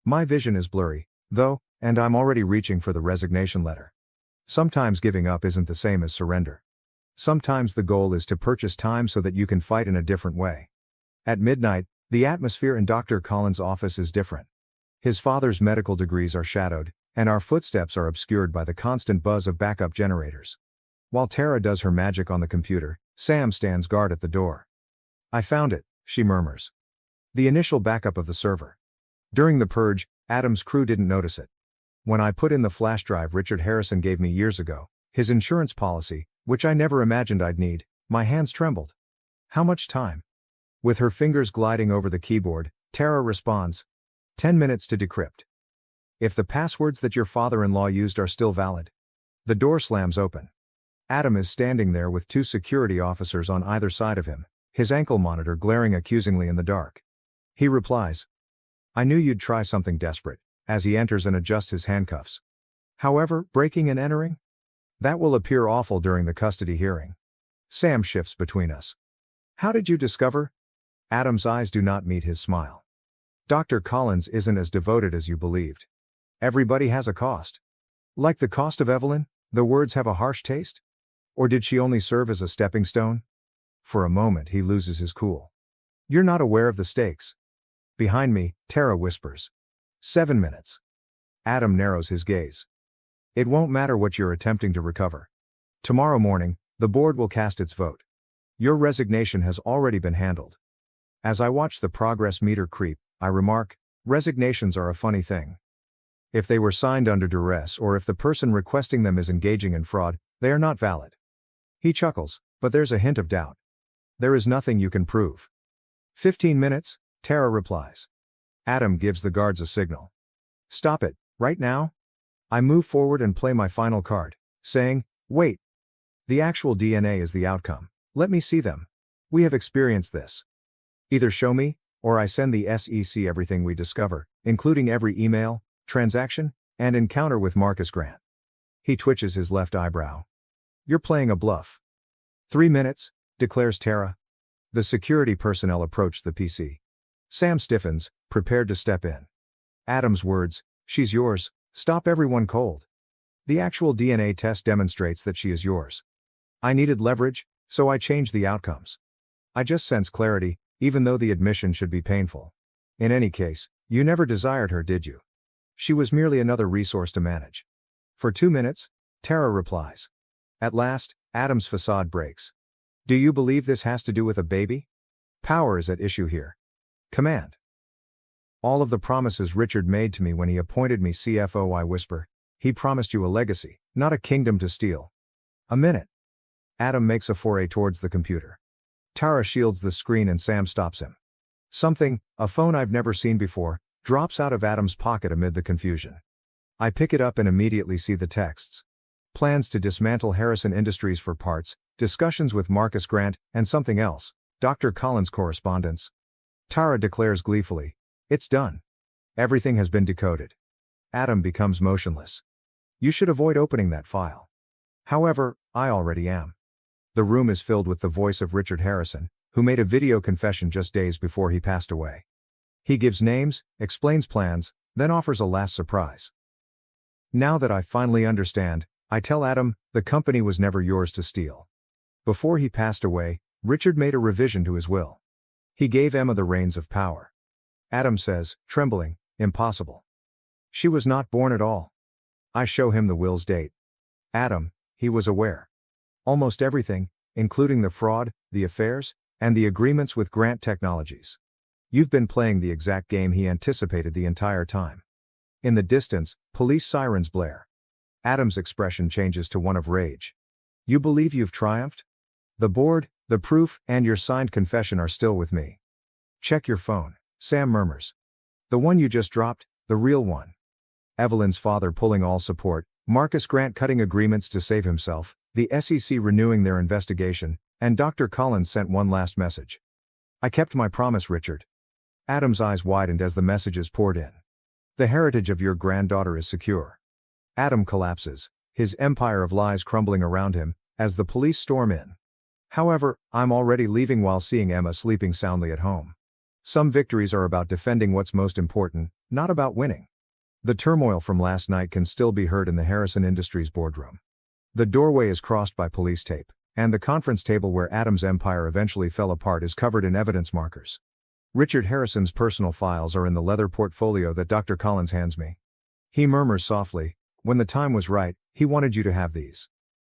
My vision is blurry, though, and I'm already reaching for the resignation letter. Sometimes giving up isn't the same as surrender. Sometimes the goal is to purchase time so that you can fight in a different way. At midnight, the atmosphere in Dr. Collins' office is different. His father's medical degrees are shadowed, and our footsteps are obscured by the constant buzz of backup generators. While Tara does her magic on the computer, Sam stands guard at the door. I found it, she murmurs. The initial backup of the server. During the purge, Adam's crew didn't notice it. When I put in the flash drive Richard Harrison gave me years ago, his insurance policy, which I never imagined I'd need, my hands trembled. How much time? With her fingers gliding over the keyboard, Tara responds, 10 minutes to decrypt. If the passwords that your father-in-law used are still valid. The door slams open. Adam is standing there with two security officers on either side of him, his ankle monitor glaring accusingly in the dark. He replies, I knew you'd try something desperate, as he enters and adjusts his handcuffs. However, breaking and entering? That will appear awful during the custody hearing. Sam shifts between us. How did you discover? Adam's eyes do not meet his smile. Dr. Collins isn't as devoted as you believed. Everybody has a cost. Like the cost of Evelyn, the words have a harsh taste? Or did she only serve as a stepping stone? For a moment he loses his cool. You're not aware of the stakes. Behind me, Tara whispers. 7 minutes. Adam narrows his gaze. It won't matter what you're attempting to recover. Tomorrow morning, the board will cast its vote. Your resignation has already been handled. As I watch the progress meter creep, I remark, resignations are a funny thing. If they were signed under duress or if the person requesting them is engaging in fraud, they are not valid. He chuckles, but there's a hint of doubt. There is nothing you can prove. 15 minutes, Tara replies. Adam gives the guards a signal. Stop it, right now? I move forward and play my final card, saying, wait. The actual DNA is the outcome. Let me see them. We have experienced this. Either show me, or I send the SEC everything we discover, including every email, transaction, and encounter with Marcus Grant. He twitches his left eyebrow. You're playing a bluff. 3 minutes, declares Tara. The security personnel approach the PC. Sam stiffens, prepared to step in. Adam's words, she's yours, stop everyone cold. The actual DNA test demonstrates that she is yours. I needed leverage, so I changed the outcomes. I just sense clarity, even though the admission should be painful. In any case, you never desired her, did you? She was merely another resource to manage. For 2 minutes, Tara replies. At last, Adam's facade breaks. Do you believe this has to do with a baby? Power is at issue here. Command. All of the promises Richard made to me when he appointed me CFO, I whisper. He promised you a legacy, not a kingdom to steal. A minute. Adam makes a foray towards the computer. Tara shields the screen and Sam stops him. Something, a phone I've never seen before, drops out of Adam's pocket amid the confusion. I pick it up and immediately see the texts. Plans to dismantle Harrison Industries for parts, discussions with Marcus Grant, and something else, Dr. Collins' correspondence. Tara declares gleefully, it's done. Everything has been decoded. Adam becomes motionless. You should avoid opening that file. However, I already am. The room is filled with the voice of Richard Harrison, who made a video confession just days before he passed away. He gives names, explains plans, then offers a last surprise. Now that I finally understand, I tell Adam, the company was never yours to steal. Before he passed away, Richard made a revision to his will. He gave Emma the reins of power. Adam says, trembling, impossible. She was not born at all. I show him the will's date. Adam, he was aware. Almost everything, including the fraud, the affairs, and the agreements with Grant Technologies. You've been playing the exact game he anticipated the entire time. In the distance, police sirens blare. Adam's expression changes to one of rage. You believe you've triumphed? The board, the proof, and your signed confession are still with me. Check your phone, Sam murmurs. The one you just dropped, the real one. Evelyn's father pulling all support, Marcus Grant cutting agreements to save himself, the SEC renewing their investigation, and Dr. Collins sent one last message. I kept my promise, Richard. Adam's eyes widened as the messages poured in. The heritage of your granddaughter is secure. Adam collapses, his empire of lies crumbling around him, as the police storm in. However, I'm already leaving while seeing Emma sleeping soundly at home. Some victories are about defending what's most important, not about winning. The turmoil from last night can still be heard in the Harrison Industries boardroom. The doorway is crossed by police tape, and the conference table where Adam's empire eventually fell apart is covered in evidence markers. Richard Harrison's personal files are in the leather portfolio that Dr. Collins hands me. He murmurs softly, when the time was right, he wanted you to have these.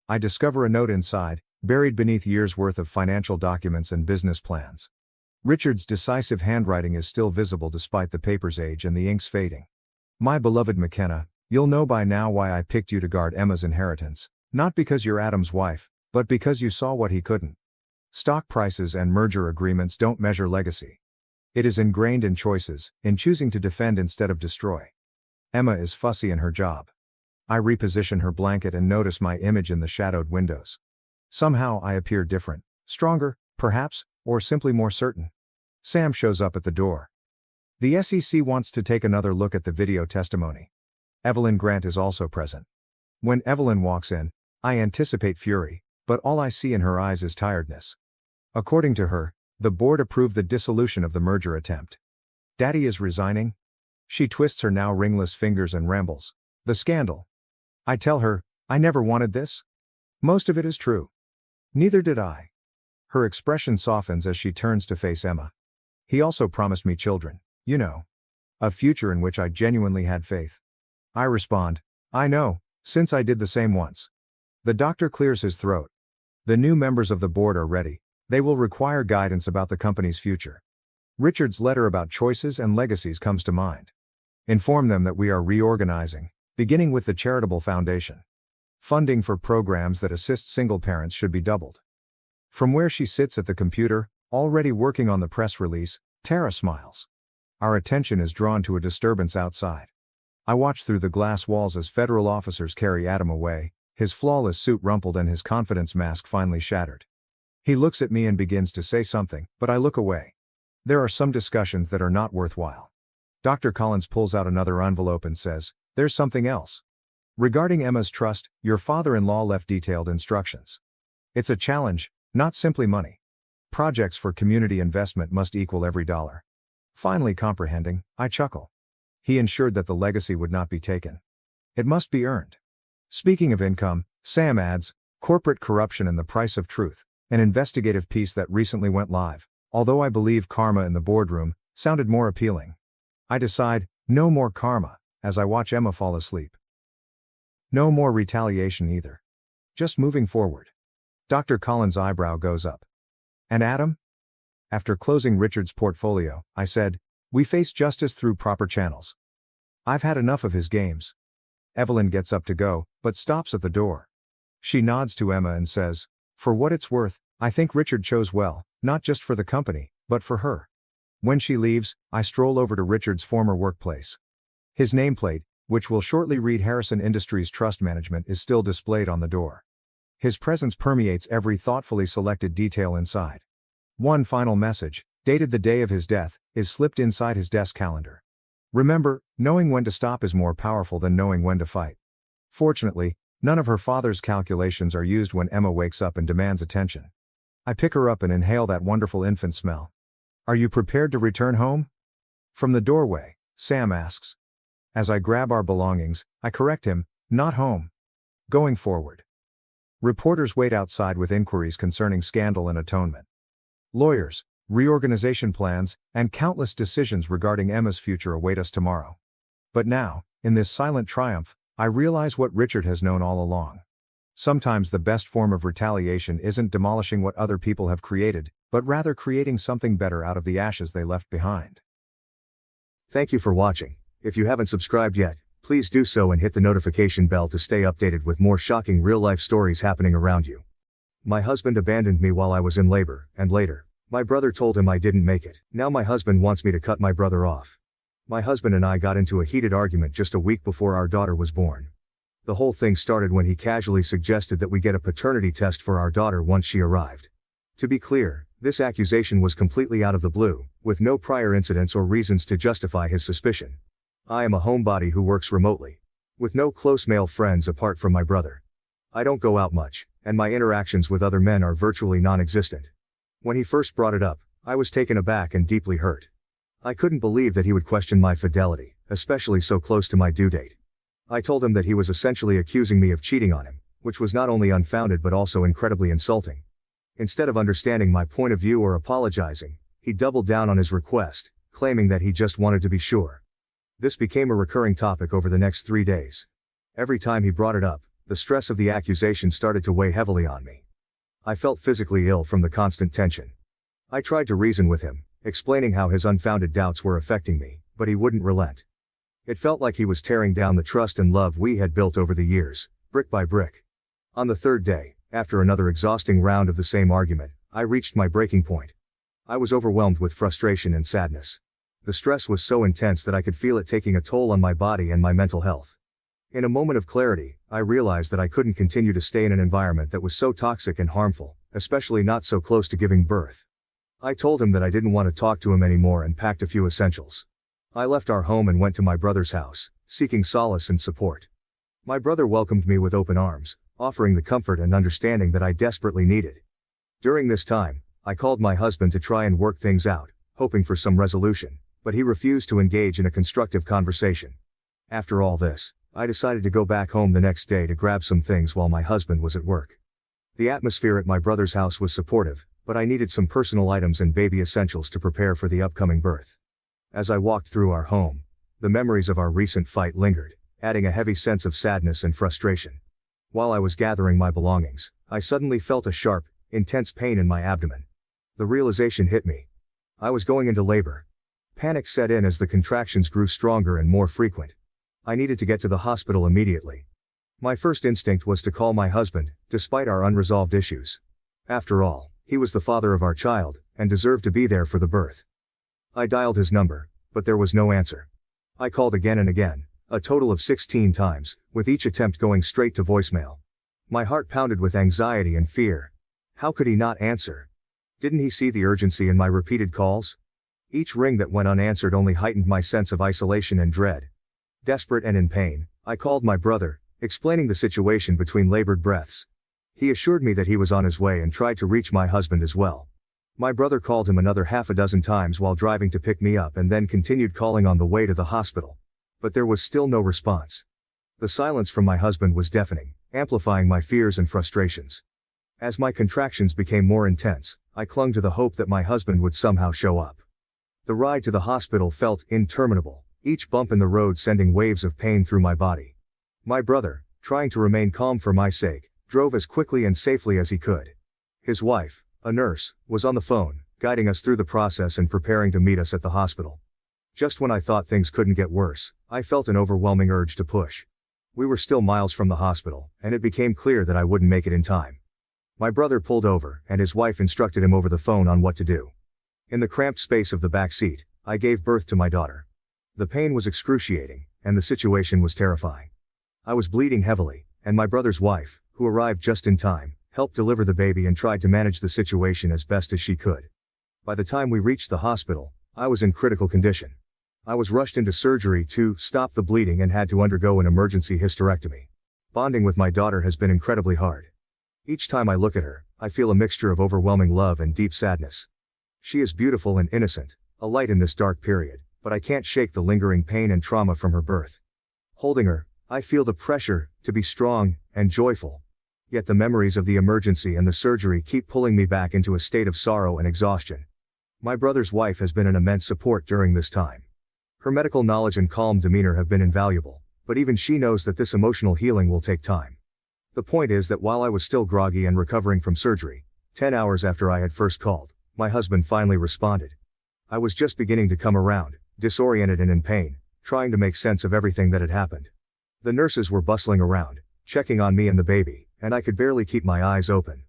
I discover a note inside, buried beneath years' worth of financial documents and business plans. Richard's decisive handwriting is still visible despite the paper's age and the ink's fading. My beloved McKenna, you'll know by now why I picked you to guard Emma's inheritance, not because you're Adam's wife, but because you saw what he couldn't. Stock prices and merger agreements don't measure legacy. It is ingrained in choices, in choosing to defend instead of destroy. Emma is fussy in her job. I reposition her blanket and notice my image in the shadowed windows. Somehow I appear different, stronger, perhaps, or simply more certain. Sam shows up at the door. The SEC wants to take another look at the video testimony. Evelyn Grant is also present. When Evelyn walks in, I anticipate fury, but all I see in her eyes is tiredness. According to her, the board approved the dissolution of the merger attempt. Daddy is resigning? She twists her now ringless fingers and rambles. The scandal. I tell her, I never wanted this. Most of it is true. Neither did I. Her expression softens as she turns to face Emma. He also promised me children, you know. A future in which I genuinely had faith. I respond, I know, since I did the same once. The doctor clears his throat. The new members of the board are ready. They will require guidance about the company's future. Richard's letter about choices and legacies comes to mind. Inform them that we are reorganizing, beginning with the charitable foundation. Funding for programs that assist single parents should be doubled. From where she sits at the computer, already working on the press release, Tara smiles. Our attention is drawn to a disturbance outside. I watch through the glass walls as federal officers carry Adam away, his flawless suit rumpled and his confidence mask finally shattered. He looks at me and begins to say something, but I look away. There are some discussions that are not worthwhile. Dr. Collins pulls out another envelope and says, "There's something else. Regarding Emma's trust, your father-in-law left detailed instructions. It's a challenge, not simply money. Projects for community investment must equal every dollar." Finally comprehending, I chuckle. He ensured that the legacy would not be taken. It must be earned. Speaking of income, Sam adds, corporate corruption and the price of truth, an investigative piece that recently went live, although I believe karma in the boardroom, sounded more appealing. I decide, no more karma, as I watch Emma fall asleep. No more retaliation either. Just moving forward. Dr. Collins' eyebrow goes up. And Adam? After closing Richard's portfolio, I said, we face justice through proper channels. I've had enough of his games. Evelyn gets up to go, but stops at the door. She nods to Emma and says, for what it's worth, I think Richard chose well, not just for the company, but for her. When she leaves, I stroll over to Richard's former workplace. His nameplate, which will shortly read Harrison Industries Trust Management, is still displayed on the door. His presence permeates every thoughtfully selected detail inside. One final message, dated the day of his death, is slipped inside his desk calendar. Remember, knowing when to stop is more powerful than knowing when to fight. Fortunately, none of her father's calculations are used when Emma wakes up and demands attention. I pick her up and inhale that wonderful infant smell. Are you prepared to return home? From the doorway, Sam asks. As I grab our belongings, I correct him, not home. Going forward. Reporters wait outside with inquiries concerning scandal and atonement. Lawyers, reorganization plans, and countless decisions regarding Emma's future await us tomorrow. But now, in this silent triumph, I realize what Richard has known all along. Sometimes the best form of retaliation isn't demolishing what other people have created, but rather creating something better out of the ashes they left behind. Thank you for watching. If you haven't subscribed yet, please do so and hit the notification bell to stay updated with more shocking real-life stories happening around you. My husband abandoned me while I was in labor, and later, my brother told him I didn't make it. Now my husband wants me to cut my brother off. My husband and I got into a heated argument just a week before our daughter was born. The whole thing started when he casually suggested that we get a paternity test for our daughter once she arrived. To be clear, this accusation was completely out of the blue, with no prior incidents or reasons to justify his suspicion. I am a homebody who works remotely, with no close male friends apart from my brother. I don't go out much, and my interactions with other men are virtually non-existent. When he first brought it up, I was taken aback and deeply hurt. I couldn't believe that he would question my fidelity, especially so close to my due date. I told him that he was essentially accusing me of cheating on him, which was not only unfounded but also incredibly insulting. Instead of understanding my point of view or apologizing, he doubled down on his request, claiming that he just wanted to be sure. This became a recurring topic over the next 3 days. Every time he brought it up, the stress of the accusation started to weigh heavily on me. I felt physically ill from the constant tension. I tried to reason with him, explaining how his unfounded doubts were affecting me, but he wouldn't relent. It felt like he was tearing down the trust and love we had built over the years, brick by brick. On the third day, after another exhausting round of the same argument, I reached my breaking point. I was overwhelmed with frustration and sadness. The stress was so intense that I could feel it taking a toll on my body and my mental health. In a moment of clarity, I realized that I couldn't continue to stay in an environment that was so toxic and harmful, especially not so close to giving birth. I told him that I didn't want to talk to him anymore and packed a few essentials. I left our home and went to my brother's house, seeking solace and support. My brother welcomed me with open arms, offering the comfort and understanding that I desperately needed. During this time, I called my husband to try and work things out, hoping for some resolution, but he refused to engage in a constructive conversation. After all this, I decided to go back home the next day to grab some things while my husband was at work. The atmosphere at my brother's house was supportive, but I needed some personal items and baby essentials to prepare for the upcoming birth. As I walked through our home, the memories of our recent fight lingered, adding a heavy sense of sadness and frustration. While I was gathering my belongings, I suddenly felt a sharp, intense pain in my abdomen. The realization hit me. I was going into labor. Panic set in as the contractions grew stronger and more frequent. I needed to get to the hospital immediately. My first instinct was to call my husband, despite our unresolved issues. After all, he was the father of our child, and deserved to be there for the birth. I dialed his number, but there was no answer. I called again and again, a total of 16 times, with each attempt going straight to voicemail. My heart pounded with anxiety and fear. How could he not answer? Didn't he see the urgency in my repeated calls? Each ring that went unanswered only heightened my sense of isolation and dread. Desperate and in pain, I called my brother, explaining the situation between labored breaths. He assured me that he was on his way and tried to reach my husband as well. My brother called him another half a dozen times while driving to pick me up and then continued calling on the way to the hospital. But there was still no response. The silence from my husband was deafening, amplifying my fears and frustrations. As my contractions became more intense, I clung to the hope that my husband would somehow show up. The ride to the hospital felt interminable, each bump in the road sending waves of pain through my body. My brother, trying to remain calm for my sake, drove as quickly and safely as he could. His wife, a nurse, was on the phone, guiding us through the process and preparing to meet us at the hospital. Just when I thought things couldn't get worse, I felt an overwhelming urge to push. We were still miles from the hospital, and it became clear that I wouldn't make it in time. My brother pulled over, and his wife instructed him over the phone on what to do. In the cramped space of the back seat, I gave birth to my daughter. The pain was excruciating, and the situation was terrifying. I was bleeding heavily, and my brother's wife, who arrived just in time, helped deliver the baby and tried to manage the situation as best as she could. By the time we reached the hospital, I was in critical condition. I was rushed into surgery to stop the bleeding and had to undergo an emergency hysterectomy. Bonding with my daughter has been incredibly hard. Each time I look at her, I feel a mixture of overwhelming love and deep sadness. She is beautiful and innocent, a light in this dark period, but I can't shake the lingering pain and trauma from her birth. Holding her, I feel the pressure to be strong and joyful. Yet the memories of the emergency and the surgery keep pulling me back into a state of sorrow and exhaustion. My brother's wife has been an immense support during this time. Her medical knowledge and calm demeanor have been invaluable, but even she knows that this emotional healing will take time. The point is that while I was still groggy and recovering from surgery, 10 hours after I had first called, my husband finally responded. I was just beginning to come around, disoriented and in pain, trying to make sense of everything that had happened. The nurses were bustling around, checking on me and the baby, and I could barely keep my eyes open.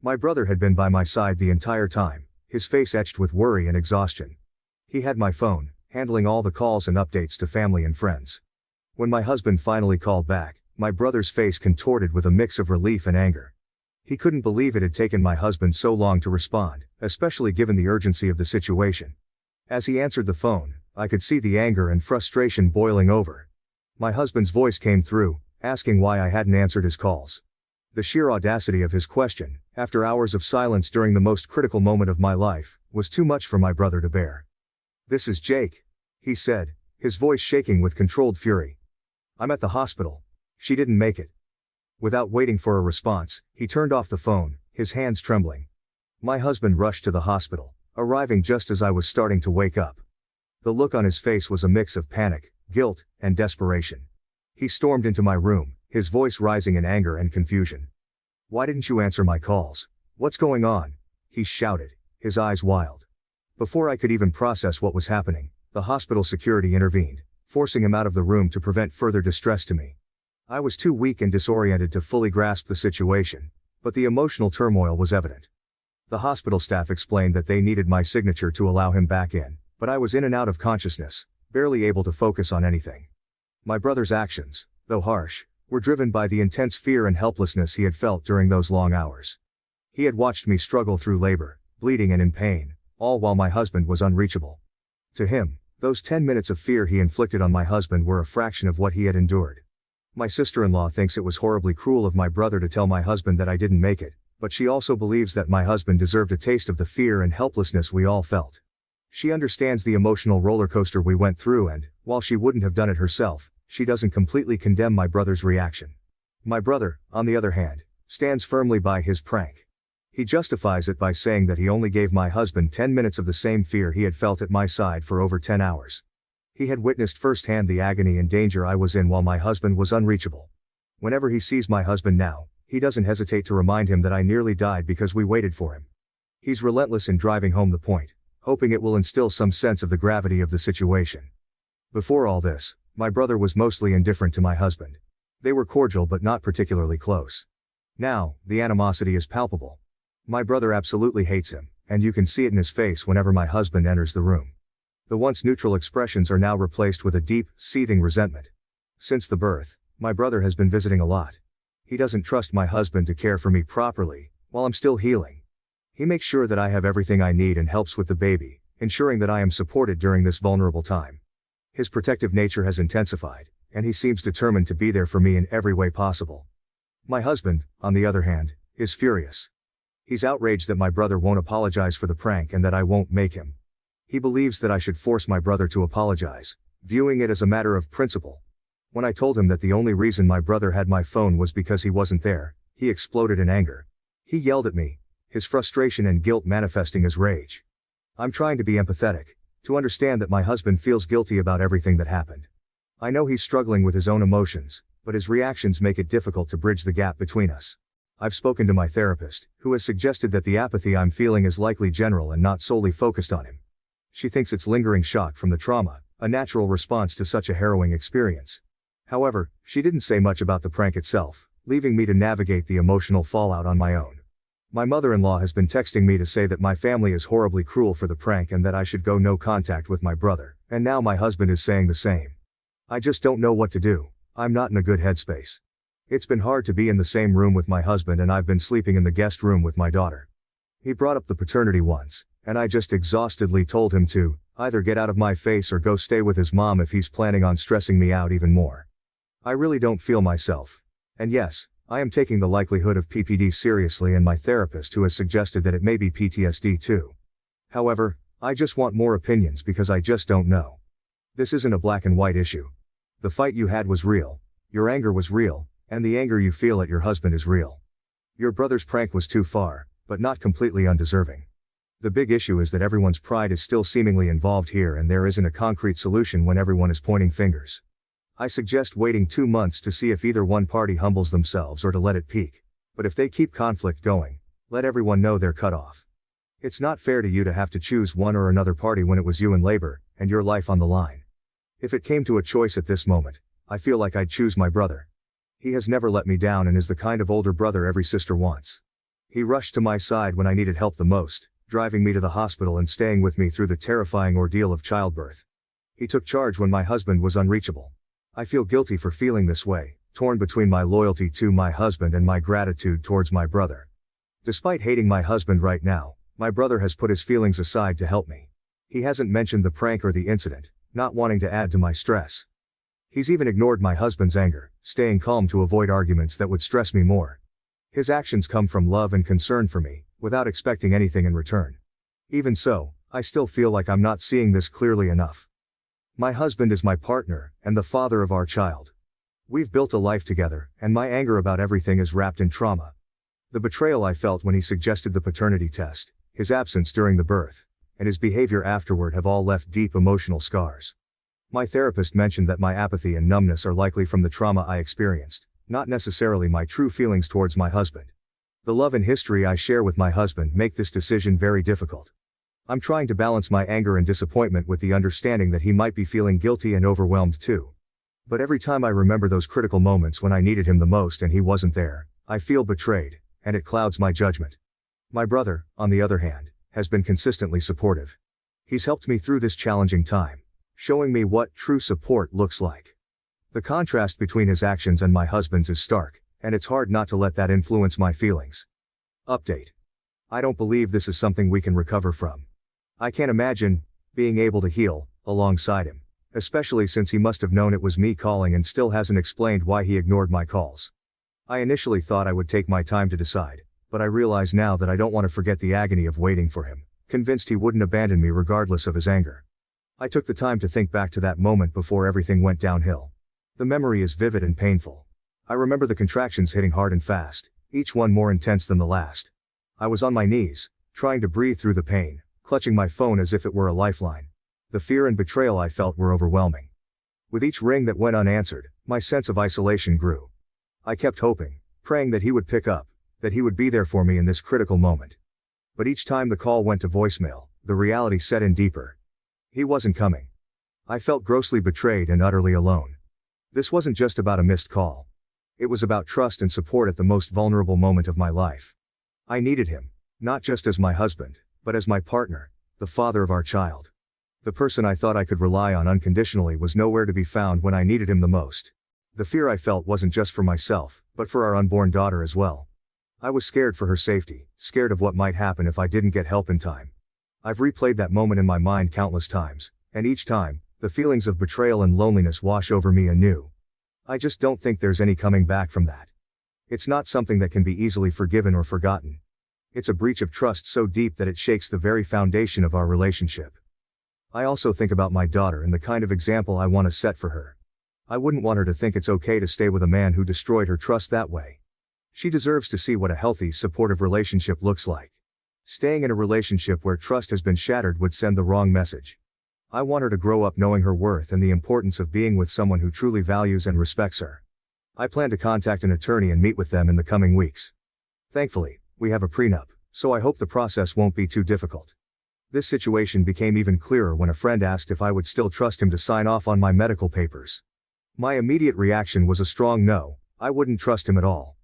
My brother had been by my side the entire time, his face etched with worry and exhaustion. He had my phone, handling all the calls and updates to family and friends. When my husband finally called back, my brother's face contorted with a mix of relief and anger. He couldn't believe it had taken my husband so long to respond, especially given the urgency of the situation. As he answered the phone, I could see the anger and frustration boiling over. My husband's voice came through, asking why I hadn't answered his calls. The sheer audacity of his question, after hours of silence during the most critical moment of my life, was too much for my brother to bear. "This is Jake," he said, his voice shaking with controlled fury. "I'm at the hospital. She didn't make it." Without waiting for a response, he turned off the phone, his hands trembling. My husband rushed to the hospital, arriving just as I was starting to wake up. The look on his face was a mix of panic, guilt, and desperation. He stormed into my room, his voice rising in anger and confusion. "Why didn't you answer my calls? What's going on?" he shouted, his eyes wild. Before I could even process what was happening, the hospital security intervened, forcing him out of the room to prevent further distress to me. I was too weak and disoriented to fully grasp the situation, but the emotional turmoil was evident. The hospital staff explained that they needed my signature to allow him back in, but I was in and out of consciousness, barely able to focus on anything. My brother's actions, though harsh, were driven by the intense fear and helplessness he had felt during those long hours. He had watched me struggle through labor, bleeding and in pain, all while my husband was unreachable. To him, those 10 minutes of fear he inflicted on my husband were a fraction of what he had endured. My sister-in-law thinks it was horribly cruel of my brother to tell my husband that I didn't make it, but she also believes that my husband deserved a taste of the fear and helplessness we all felt. She understands the emotional roller coaster we went through and, while she wouldn't have done it herself, she doesn't completely condemn my brother's reaction. My brother, on the other hand, stands firmly by his prank. He justifies it by saying that he only gave my husband 10 minutes of the same fear he had felt at my side for over 10 hours. He had witnessed firsthand the agony and danger I was in while my husband was unreachable. Whenever he sees my husband now, he doesn't hesitate to remind him that I nearly died because we waited for him. He's relentless in driving home the point. hoping it will instill some sense of the gravity of the situation. Before all this, my brother was mostly indifferent to my husband. They were cordial but not particularly close. Now, the animosity is palpable. My brother absolutely hates him, and you can see it in his face whenever my husband enters the room. The once neutral expressions are now replaced with a deep, seething resentment. Since the birth, my brother has been visiting a lot. He doesn't trust my husband to care for me properly, while I'm still healing. He makes sure that I have everything I need and helps with the baby, ensuring that I am supported during this vulnerable time. His protective nature has intensified, and he seems determined to be there for me in every way possible. My husband, on the other hand, is furious. He's outraged that my brother won't apologize for the prank and that I won't make him. He believes that I should force my brother to apologize, viewing it as a matter of principle. When I told him that the only reason my brother had my phone was because he wasn't there, he exploded in anger. He yelled at me, his frustration and guilt manifesting as rage. I'm trying to be empathetic, to understand that my husband feels guilty about everything that happened. I know he's struggling with his own emotions, but his reactions make it difficult to bridge the gap between us. I've spoken to my therapist, who has suggested that the apathy I'm feeling is likely general and not solely focused on him. She thinks it's lingering shock from the trauma, a natural response to such a harrowing experience. However, she didn't say much about the prank itself, leaving me to navigate the emotional fallout on my own. My mother-in-law has been texting me to say that my family is horribly cruel for the prank and that I should go no contact with my brother, and now my husband is saying the same. I just don't know what to do. I'm not in a good headspace. It's been hard to be in the same room with my husband, and I've been sleeping in the guest room with my daughter. He brought up the paternity once, and I just exhaustedly told him to either get out of my face or go stay with his mom if he's planning on stressing me out even more. I really don't feel myself. And yes, I am taking the likelihood of PPD seriously, and my therapist who has suggested that it may be PTSD too. However, I just want more opinions because I just don't know. This isn't a black and white issue. The fight you had was real, your anger was real, and the anger you feel at your husband is real. Your brother's prank was too far, but not completely undeserving. The big issue is that everyone's pride is still seemingly involved here, and there isn't a concrete solution when everyone is pointing fingers. I suggest waiting 2 months to see if either one party humbles themselves or to let it peak. But if they keep conflict going, let everyone know they're cut off. It's not fair to you to have to choose one or another party when it was you in labor, and your life on the line. If it came to a choice at this moment, I feel like I'd choose my brother. He has never let me down and is the kind of older brother every sister wants. He rushed to my side when I needed help the most, driving me to the hospital and staying with me through the terrifying ordeal of childbirth. He took charge when my husband was unreachable. I feel guilty for feeling this way, torn between my loyalty to my husband and my gratitude towards my brother. Despite hating my husband right now, my brother has put his feelings aside to help me. He hasn't mentioned the prank or the incident, not wanting to add to my stress. He's even ignored my husband's anger, staying calm to avoid arguments that would stress me more. His actions come from love and concern for me, without expecting anything in return. Even so, I still feel like I'm not seeing this clearly enough. My husband is my partner, and the father of our child. We've built a life together, and my anger about everything is wrapped in trauma. The betrayal I felt when he suggested the paternity test, his absence during the birth, and his behavior afterward have all left deep emotional scars. My therapist mentioned that my apathy and numbness are likely from the trauma I experienced, not necessarily my true feelings towards my husband. The love and history I share with my husband make this decision very difficult. I'm trying to balance my anger and disappointment with the understanding that he might be feeling guilty and overwhelmed too. But every time I remember those critical moments when I needed him the most and he wasn't there, I feel betrayed, and it clouds my judgment. My brother, on the other hand, has been consistently supportive. He's helped me through this challenging time, showing me what true support looks like. The contrast between his actions and my husband's is stark, and it's hard not to let that influence my feelings. Update. I don't believe this is something we can recover from. I can't imagine being able to heal alongside him, especially since he must have known it was me calling and still hasn't explained why he ignored my calls. I initially thought I would take my time to decide, but I realize now that I don't want to forget the agony of waiting for him, convinced he wouldn't abandon me regardless of his anger. I took the time to think back to that moment before everything went downhill. The memory is vivid and painful. I remember the contractions hitting hard and fast, each one more intense than the last. I was on my knees, trying to breathe through the pain, clutching my phone as if it were a lifeline. The fear and betrayal I felt were overwhelming. With each ring that went unanswered, my sense of isolation grew. I kept hoping, praying that he would pick up, that he would be there for me in this critical moment. But each time the call went to voicemail, the reality set in deeper. He wasn't coming. I felt grossly betrayed and utterly alone. This wasn't just about a missed call. It was about trust and support at the most vulnerable moment of my life. I needed him, not just as my husband, but as my partner, the father of our child. The person I thought I could rely on unconditionally was nowhere to be found when I needed him the most. The fear I felt wasn't just for myself, but for our unborn daughter as well. I was scared for her safety, scared of what might happen if I didn't get help in time. I've replayed that moment in my mind countless times, and each time, the feelings of betrayal and loneliness wash over me anew. I just don't think there's any coming back from that. It's not something that can be easily forgiven or forgotten. It's a breach of trust so deep that it shakes the very foundation of our relationship. I also think about my daughter and the kind of example I want to set for her. I wouldn't want her to think it's okay to stay with a man who destroyed her trust that way. She deserves to see what a healthy, supportive relationship looks like. Staying in a relationship where trust has been shattered would send the wrong message. I want her to grow up knowing her worth and the importance of being with someone who truly values and respects her. I plan to contact an attorney and meet with them in the coming weeks. Thankfully, we have a prenup, so I hope the process won't be too difficult. This situation became even clearer when a friend asked if I would still trust him to sign off on my medical papers. My immediate reaction was a strong no. I wouldn't trust him at all.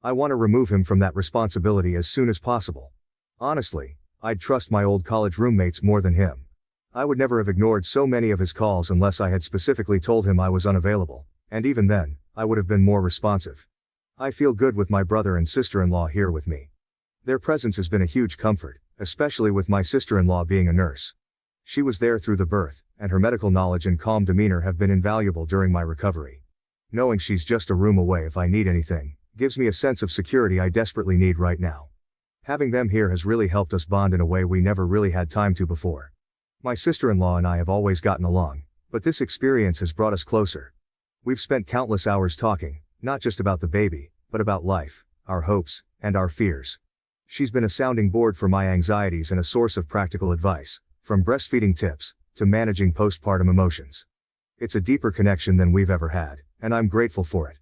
I want to remove him from that responsibility as soon as possible. Honestly, I'd trust my old college roommates more than him. I would never have ignored so many of his calls unless I had specifically told him I was unavailable, and even then, I would have been more responsive. I feel good with my brother and sister-in-law here with me. Their presence has been a huge comfort, especially with my sister-in-law being a nurse. She was there through the birth, and her medical knowledge and calm demeanor have been invaluable during my recovery. Knowing she's just a room away if I need anything, gives me a sense of security I desperately need right now. Having them here has really helped us bond in a way we never really had time to before. My sister-in-law and I have always gotten along, but this experience has brought us closer. We've spent countless hours talking, not just about the baby, but about life, our hopes, and our fears. She's been a sounding board for my anxieties and a source of practical advice, from breastfeeding tips, to managing postpartum emotions. It's a deeper connection than we've ever had, and I'm grateful for it.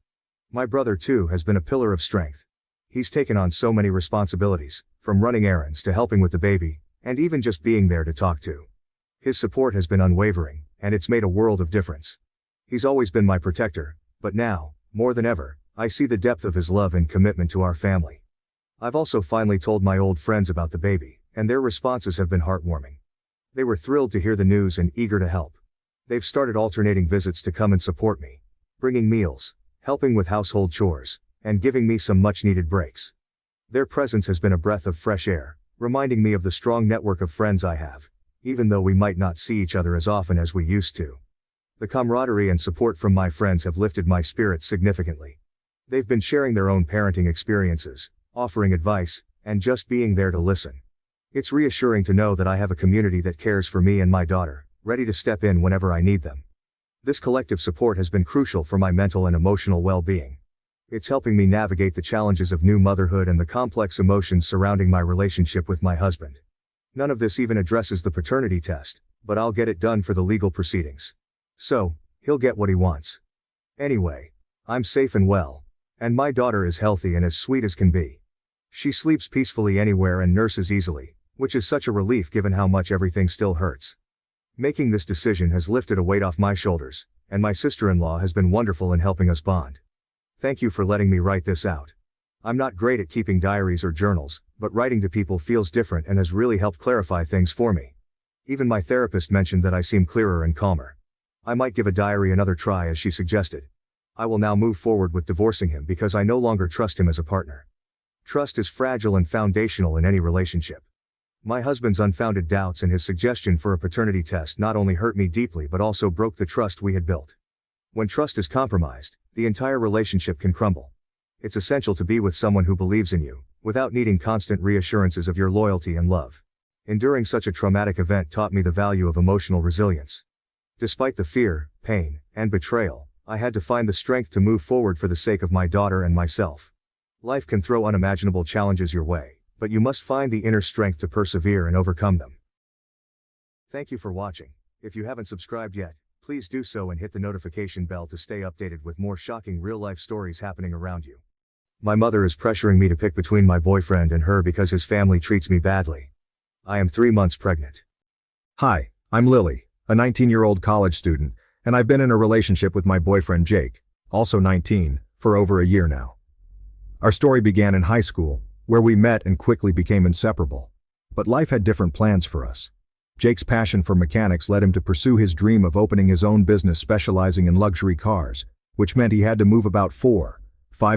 My brother too has been a pillar of strength. He's taken on so many responsibilities, from running errands to helping with the baby, and even just being there to talk to. His support has been unwavering, and it's made a world of difference. He's always been my protector, but now, more than ever, I see the depth of his love and commitment to our family. I've also finally told my old friends about the baby, and their responses have been heartwarming. They were thrilled to hear the news and eager to help. They've started alternating visits to come and support me, bringing meals, helping with household chores, and giving me some much-needed breaks. Their presence has been a breath of fresh air, reminding me of the strong network of friends I have, even though we might not see each other as often as we used to. The camaraderie and support from my friends have lifted my spirits significantly. They've been sharing their own parenting experiences, offering advice, and just being there to listen. It's reassuring to know that I have a community that cares for me and my daughter, ready to step in whenever I need them. This collective support has been crucial for my mental and emotional well-being. It's helping me navigate the challenges of new motherhood and the complex emotions surrounding my relationship with my husband. None of this even addresses the paternity test, but I'll get it done for the legal proceedings. So, he'll get what he wants. Anyway, I'm safe and well, and my daughter is healthy and as sweet as can be. She sleeps peacefully anywhere and nurses easily, which is such a relief given how much everything still hurts. Making this decision has lifted a weight off my shoulders, and my sister-in-law has been wonderful in helping us bond. Thank you for letting me write this out. I'm not great at keeping diaries or journals, but writing to people feels different and has really helped clarify things for me. Even my therapist mentioned that I seem clearer and calmer. I might give a diary another try as she suggested. I will now move forward with divorcing him because I no longer trust him as a partner. Trust is fragile and foundational in any relationship. My husband's unfounded doubts and his suggestion for a paternity test not only hurt me deeply but also broke the trust we had built. When trust is compromised, the entire relationship can crumble. It's essential to be with someone who believes in you, without needing constant reassurances of your loyalty and love. Enduring such a traumatic event taught me the value of emotional resilience. Despite the fear, pain, and betrayal, I had to find the strength to move forward for the sake of my daughter and myself. Life can throw unimaginable challenges your way, but you must find the inner strength to persevere and overcome them. Thank you for watching. If you haven't subscribed yet, please do so and hit the notification bell to stay updated with more shocking real-life stories happening around you. My mother is pressuring me to pick between my boyfriend and her because his family treats me badly. I am 3 months pregnant. Hi, I'm Lily, a 19-year-old college student, and I've been in a relationship with my boyfriend Jake, also 19, for over a year now. Our story began in high school, where we met and quickly became inseparable. But life had different plans for us. Jake's passion for mechanics led him to pursue his dream of opening his own business specializing in luxury cars, which meant he had to move about 4-5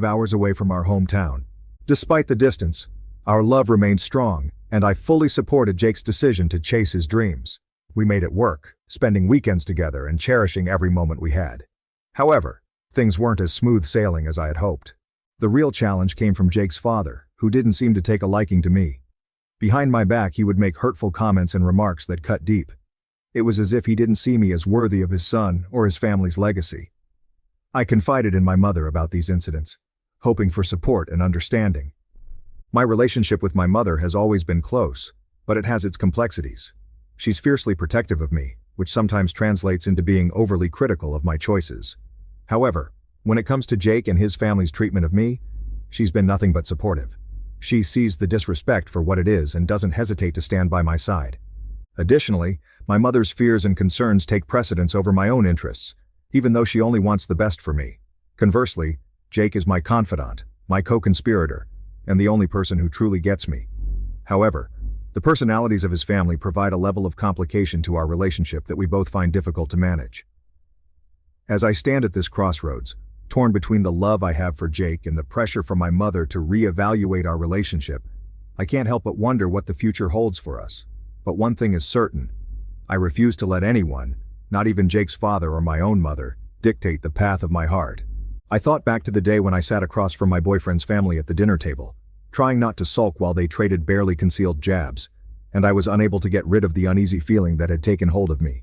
hours away from our hometown. Despite the distance, our love remained strong, and I fully supported Jake's decision to chase his dreams. We made it work, spending weekends together and cherishing every moment we had. However, things weren't as smooth sailing as I had hoped. The real challenge came from Jake's father, who didn't seem to take a liking to me. Behind my back, he would make hurtful comments and remarks that cut deep. It was as if he didn't see me as worthy of his son or his family's legacy. I confided in my mother about these incidents, hoping for support and understanding. My relationship with my mother has always been close, but it has its complexities. She's fiercely protective of me, which sometimes translates into being overly critical of my choices. However, when it comes to Jake and his family's treatment of me, she's been nothing but supportive. She sees the disrespect for what it is and doesn't hesitate to stand by my side. Additionally, my mother's fears and concerns take precedence over my own interests, even though she only wants the best for me. Conversely, Jake is my confidant, my co-conspirator, and the only person who truly gets me. However, the personalities of his family provide a level of complication to our relationship that we both find difficult to manage. As I stand at this crossroads, torn between the love I have for Jake and the pressure from my mother to reevaluate our relationship, I can't help but wonder what the future holds for us. But one thing is certain: I refuse to let anyone, not even Jake's father or my own mother, dictate the path of my heart. I thought back to the day when I sat across from my boyfriend's family at the dinner table, trying not to sulk while they traded barely concealed jabs, and I was unable to get rid of the uneasy feeling that had taken hold of me.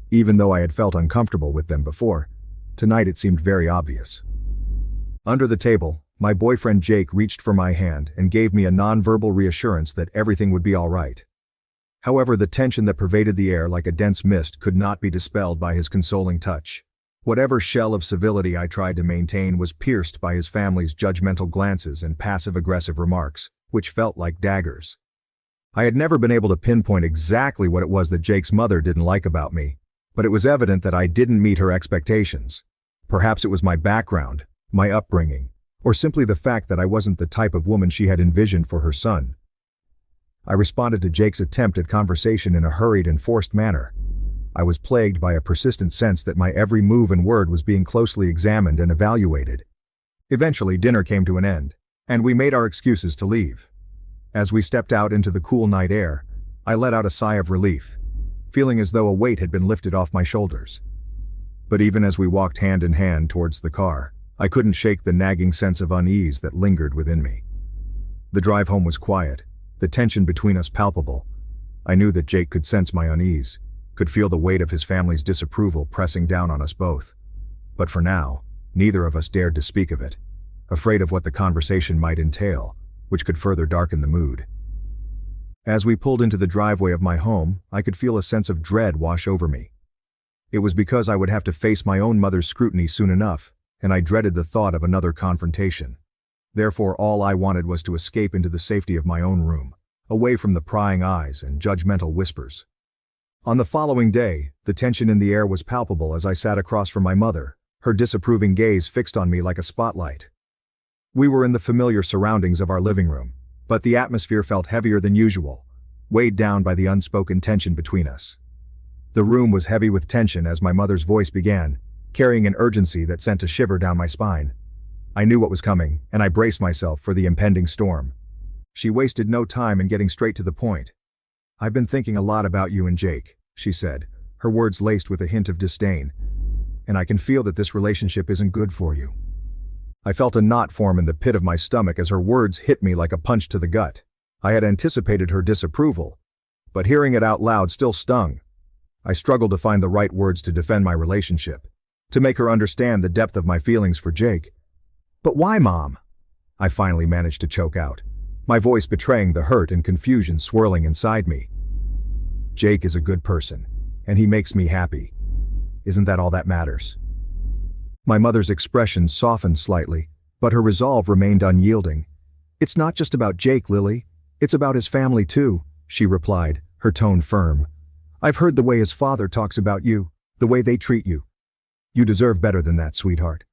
Even though I had felt uncomfortable with them before, tonight it seemed very obvious. Under the table, my boyfriend Jake reached for my hand and gave me a non-verbal reassurance that everything would be all right. However, the tension that pervaded the air like a dense mist could not be dispelled by his consoling touch. Whatever shell of civility I tried to maintain was pierced by his family's judgmental glances and passive-aggressive remarks, which felt like daggers. I had never been able to pinpoint exactly what it was that Jake's mother didn't like about me, but it was evident that I didn't meet her expectations. Perhaps it was my background, my upbringing, or simply the fact that I wasn't the type of woman she had envisioned for her son. I responded to Jake's attempt at conversation in a hurried and forced manner. I was plagued by a persistent sense that my every move and word was being closely examined and evaluated. Eventually, dinner came to an end, and we made our excuses to leave. As we stepped out into the cool night air, I let out a sigh of relief, feeling as though a weight had been lifted off my shoulders. But even as we walked hand in hand towards the car, I couldn't shake the nagging sense of unease that lingered within me. The drive home was quiet, the tension between us palpable. I knew that Jake could sense my unease, could feel the weight of his family's disapproval pressing down on us both. But for now, neither of us dared to speak of it, afraid of what the conversation might entail, which could further darken the mood. As we pulled into the driveway of my home, I could feel a sense of dread wash over me. It was because I would have to face my own mother's scrutiny soon enough, and I dreaded the thought of another confrontation. Therefore, all I wanted was to escape into the safety of my own room, away from the prying eyes and judgmental whispers. On the following day, the tension in the air was palpable as I sat across from my mother, her disapproving gaze fixed on me like a spotlight. We were in the familiar surroundings of our living room, but the atmosphere felt heavier than usual, weighed down by the unspoken tension between us. The room was heavy with tension as my mother's voice began, carrying an urgency that sent a shiver down my spine. I knew what was coming, and I braced myself for the impending storm. She wasted no time in getting straight to the point. "I've been thinking a lot about you and Jake," she said, her words laced with a hint of disdain. "And I can feel that this relationship isn't good for you." I felt a knot form in the pit of my stomach as her words hit me like a punch to the gut. I had anticipated her disapproval, but hearing it out loud still stung. I struggled to find the right words to defend my relationship, to make her understand the depth of my feelings for Jake. "But why, Mom?" I finally managed to choke out, my voice betraying the hurt and confusion swirling inside me. "Jake is a good person, and he makes me happy. Isn't that all that matters?" My mother's expression softened slightly, but her resolve remained unyielding. "It's not just about Jake, Lily. It's about his family too, she replied, her tone firm. "I've heard the way his father talks about you, the way they treat you. You deserve better than that, sweetheart."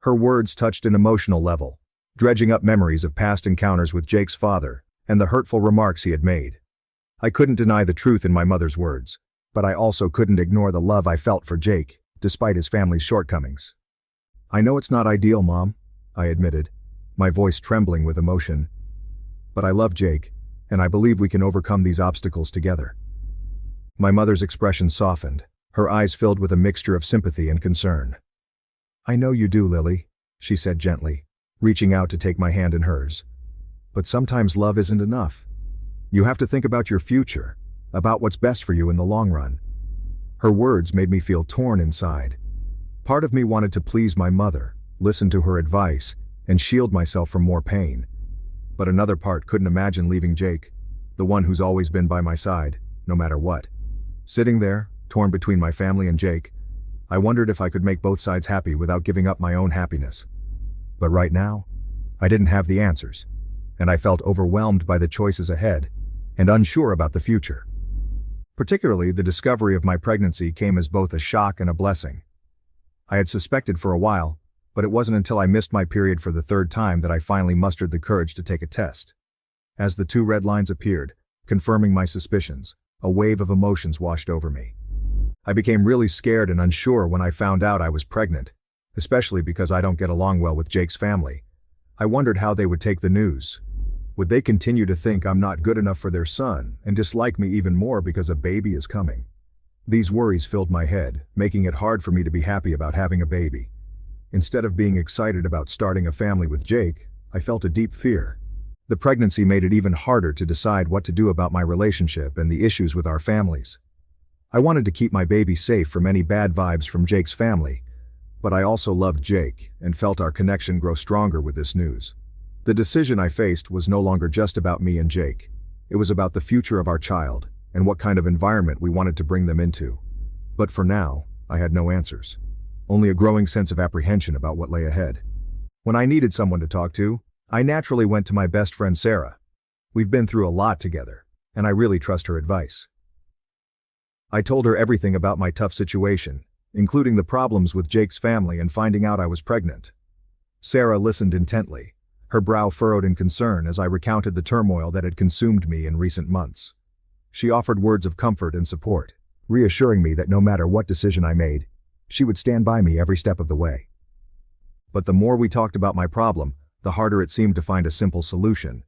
Her words touched an emotional level, dredging up memories of past encounters with Jake's father and the hurtful remarks he had made. I couldn't deny the truth in my mother's words, but I also couldn't ignore the love I felt for Jake, despite his family's shortcomings. "I know it's not ideal, Mom," I admitted, my voice trembling with emotion. "But I love Jake, and I believe we can overcome these obstacles together." My mother's expression softened, her eyes filled with a mixture of sympathy and concern. "I know you do, Lily," she said gently, reaching out to take my hand in hers. "But sometimes love isn't enough. You have to think about your future, about what's best for you in the long run." Her words made me feel torn inside. Part of me wanted to please my mother, listen to her advice, and shield myself from more pain. But another part couldn't imagine leaving Jake, the one who's always been by my side, no matter what. Sitting there, torn between my family and Jake, I wondered if I could make both sides happy without giving up my own happiness. But right now, I didn't have the answers, and I felt overwhelmed by the choices ahead, and unsure about the future. Particularly, the discovery of my pregnancy came as both a shock and a blessing. I had suspected for a while, but it wasn't until I missed my period for the third time that I finally mustered the courage to take a test. As the 2 red lines appeared, confirming my suspicions, a wave of emotions washed over me. I became really scared and unsure when I found out I was pregnant, especially because I don't get along well with Jake's family. I wondered how they would take the news. Would they continue to think I'm not good enough for their son and dislike me even more because a baby is coming? These worries filled my head, making it hard for me to be happy about having a baby. Instead of being excited about starting a family with Jake, I felt a deep fear. The pregnancy made it even harder to decide what to do about my relationship and the issues with our families. I wanted to keep my baby safe from any bad vibes from Jake's family, but I also loved Jake and felt our connection grow stronger with this news. The decision I faced was no longer just about me and Jake. It was about the future of our child and what kind of environment we wanted to bring them into. But for now, I had no answers. Only a growing sense of apprehension about what lay ahead. When I needed someone to talk to, I naturally went to my best friend Sarah. We've been through a lot together, and I really trust her advice. I told her everything about my tough situation, including the problems with Jake's family and finding out I was pregnant. Sarah listened intently, her brow furrowed in concern as I recounted the turmoil that had consumed me in recent months. She offered words of comfort and support, reassuring me that no matter what decision I made, she would stand by me every step of the way. But the more we talked about my problem, the harder it seemed to find a simple solution.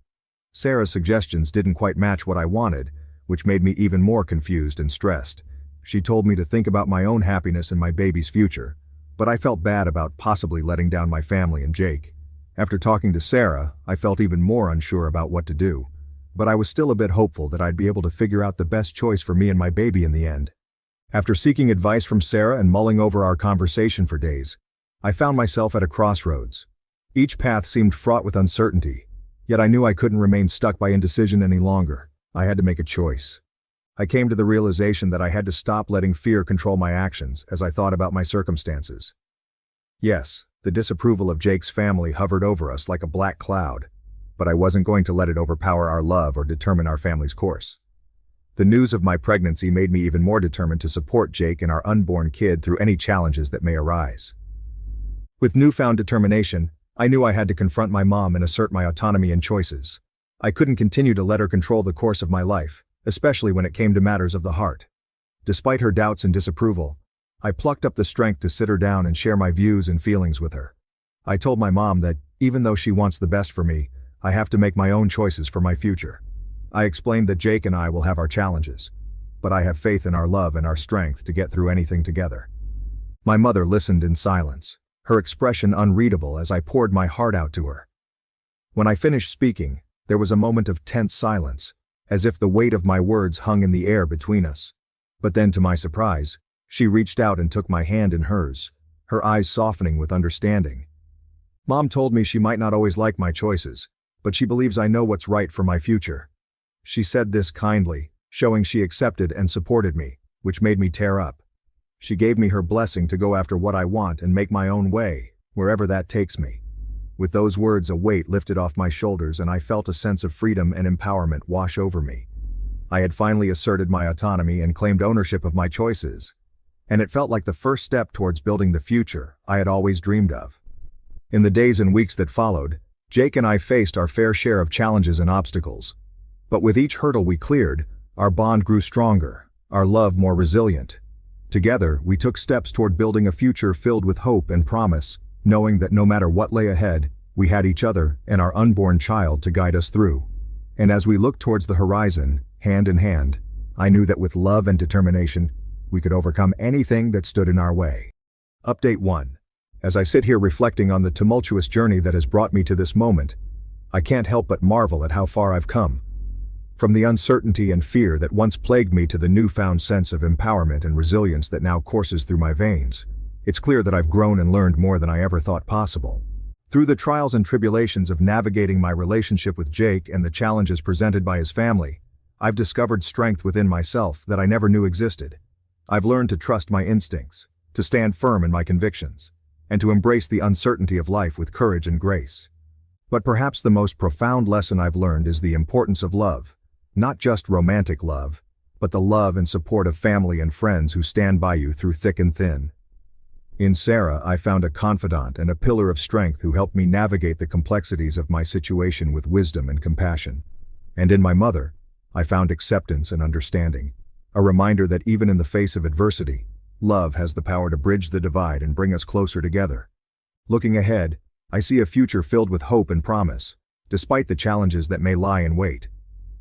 Sarah's suggestions didn't quite match what I wanted, which made me even more confused and stressed. She told me to think about my own happiness and my baby's future, but I felt bad about possibly letting down my family and Jake. After talking to Sarah, I felt even more unsure about what to do, but I was still a bit hopeful that I'd be able to figure out the best choice for me and my baby in the end. After seeking advice from Sarah and mulling over our conversation for days, I found myself at a crossroads. Each path seemed fraught with uncertainty, yet I knew I couldn't remain stuck by indecision any longer. I had to make a choice. I came to the realization that I had to stop letting fear control my actions as I thought about my circumstances. Yes, the disapproval of Jake's family hovered over us like a black cloud, but I wasn't going to let it overpower our love or determine our family's course. The news of my pregnancy made me even more determined to support Jake and our unborn kid through any challenges that may arise. With newfound determination, I knew I had to confront my mom and assert my autonomy and choices. I couldn't continue to let her control the course of my life, especially when it came to matters of the heart. Despite her doubts and disapproval, I plucked up the strength to sit her down and share my views and feelings with her. I told my mom that, even though she wants the best for me, I have to make my own choices for my future. I explained that Jake and I will have our challenges, but I have faith in our love and our strength to get through anything together. My mother listened in silence, her expression unreadable as I poured my heart out to her. When I finished speaking, there was a moment of tense silence, as if the weight of my words hung in the air between us. But then, to my surprise, she reached out and took my hand in hers, her eyes softening with understanding. Mom told me she might not always like my choices, but she believes I know what's right for my future. She said this kindly, showing she accepted and supported me, which made me tear up. She gave me her blessing to go after what I want and make my own way, wherever that takes me. With those words, a weight lifted off my shoulders and I felt a sense of freedom and empowerment wash over me. I had finally asserted my autonomy and claimed ownership of my choices. And it felt like the first step towards building the future I had always dreamed of. In the days and weeks that followed, Jake and I faced our fair share of challenges and obstacles. But with each hurdle we cleared, our bond grew stronger, our love more resilient. Together, we took steps toward building a future filled with hope and promise, knowing that no matter what lay ahead, we had each other and our unborn child to guide us through. And as we looked towards the horizon, hand in hand, I knew that with love and determination, we could overcome anything that stood in our way. Update 1. As I sit here reflecting on the tumultuous journey that has brought me to this moment, I can't help but marvel at how far I've come. From the uncertainty and fear that once plagued me to the newfound sense of empowerment and resilience that now courses through my veins, it's clear that I've grown and learned more than I ever thought possible. Through the trials and tribulations of navigating my relationship with Jake and the challenges presented by his family, I've discovered strength within myself that I never knew existed. I've learned to trust my instincts, to stand firm in my convictions, and to embrace the uncertainty of life with courage and grace. But perhaps the most profound lesson I've learned is the importance of love. Not just romantic love, but the love and support of family and friends who stand by you through thick and thin. In Sarah, I found a confidant and a pillar of strength who helped me navigate the complexities of my situation with wisdom and compassion. And in my mother, I found acceptance and understanding, a reminder that even in the face of adversity, love has the power to bridge the divide and bring us closer together. Looking ahead, I see a future filled with hope and promise, despite the challenges that may lie in wait.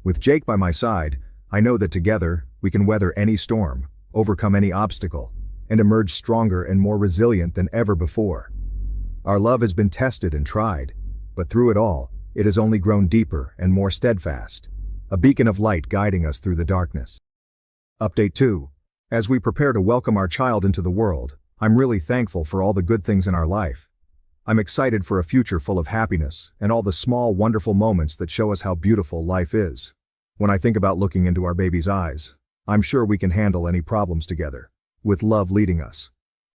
With Jake by my side, I know that together, we can weather any storm, overcome any obstacle, and emerge stronger and more resilient than ever before. Our love has been tested and tried, but through it all, it has only grown deeper and more steadfast, a beacon of light guiding us through the darkness. Update 2. As we prepare to welcome our child into the world, I'm really thankful for all the good things in our life. I'm excited for a future full of happiness and all the small, wonderful moments that show us how beautiful life is. When I think about looking into our baby's eyes, I'm sure we can handle any problems together, with love leading us.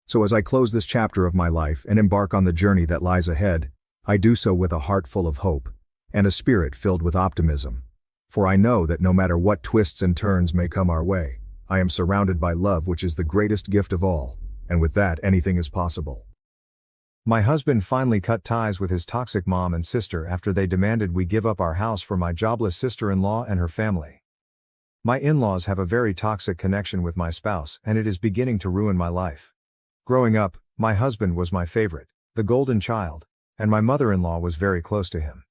So as I close this chapter of my life and embark on the journey that lies ahead, I do so with a heart full of hope and a spirit filled with optimism. For I know that no matter what twists and turns may come our way, I am surrounded by love, which is the greatest gift of all, and with that anything is possible. My husband finally cut ties with his toxic mom and sister after they demanded we give up our house for my jobless sister-in-law and her family. My in-laws have a very toxic connection with my spouse, and it is beginning to ruin my life. Growing up, my husband was my favorite, the golden child, and my mother-in-law was very close to him.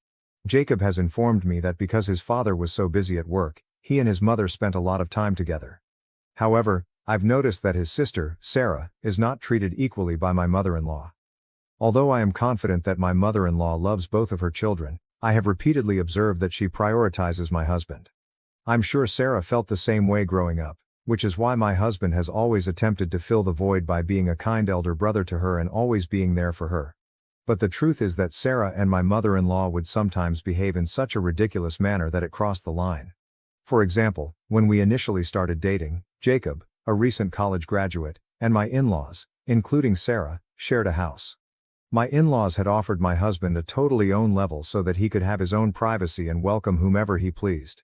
Jacob has informed me that because his father was so busy at work, he and his mother spent a lot of time together. However, I've noticed that his sister, Sarah, is not treated equally by my mother-in-law. Although I am confident that my mother-in-law loves both of her children, I have repeatedly observed that she prioritizes my husband. I'm sure Sarah felt the same way growing up, which is why my husband has always attempted to fill the void by being a kind elder brother to her and always being there for her. But the truth is that Sarah and my mother-in-law would sometimes behave in such a ridiculous manner that it crossed the line. For example, when we initially started dating, Jacob, a recent college graduate, and my in-laws, including Sarah, shared a house. My in-laws had offered my husband a totally own level so that he could have his own privacy and welcome whomever he pleased.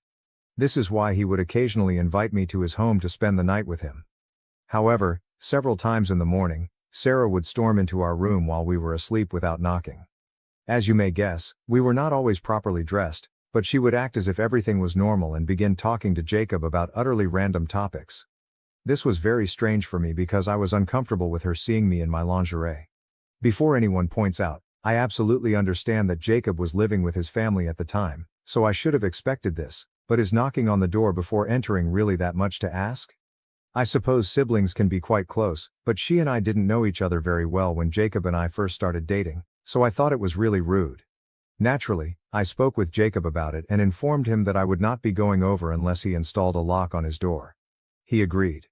This is why he would occasionally invite me to his home to spend the night with him. However, several times in the morning, Sarah would storm into our room while we were asleep without knocking. As you may guess, we were not always properly dressed, but she would act as if everything was normal and begin talking to Jacob about utterly random topics. This was very strange for me because I was uncomfortable with her seeing me in my lingerie. Before anyone points out, I absolutely understand that Jacob was living with his family at the time, so I should have expected this, but is knocking on the door before entering really that much to ask? I suppose siblings can be quite close, but she and I didn't know each other very well when Jacob and I first started dating, so I thought it was really rude. Naturally, I spoke with Jacob about it and informed him that I would not be going over unless he installed a lock on his door. He agreed.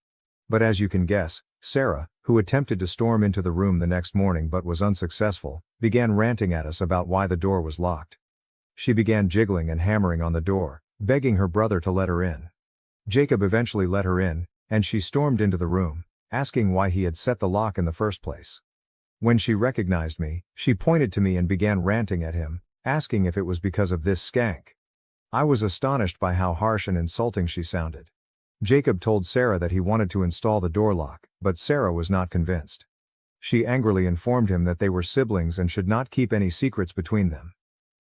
But as you can guess, Sarah, who attempted to storm into the room the next morning but was unsuccessful, began ranting at us about why the door was locked. She began jiggling and hammering on the door, begging her brother to let her in. Jacob eventually let her in, and she stormed into the room, asking why he had set the lock in the first place. When she recognized me, she pointed to me and began ranting at him, asking if it was because of this skank. I was astonished by how harsh and insulting she sounded. Jacob told Sarah that he wanted to install the door lock, but Sarah was not convinced. She angrily informed him that they were siblings and should not keep any secrets between them.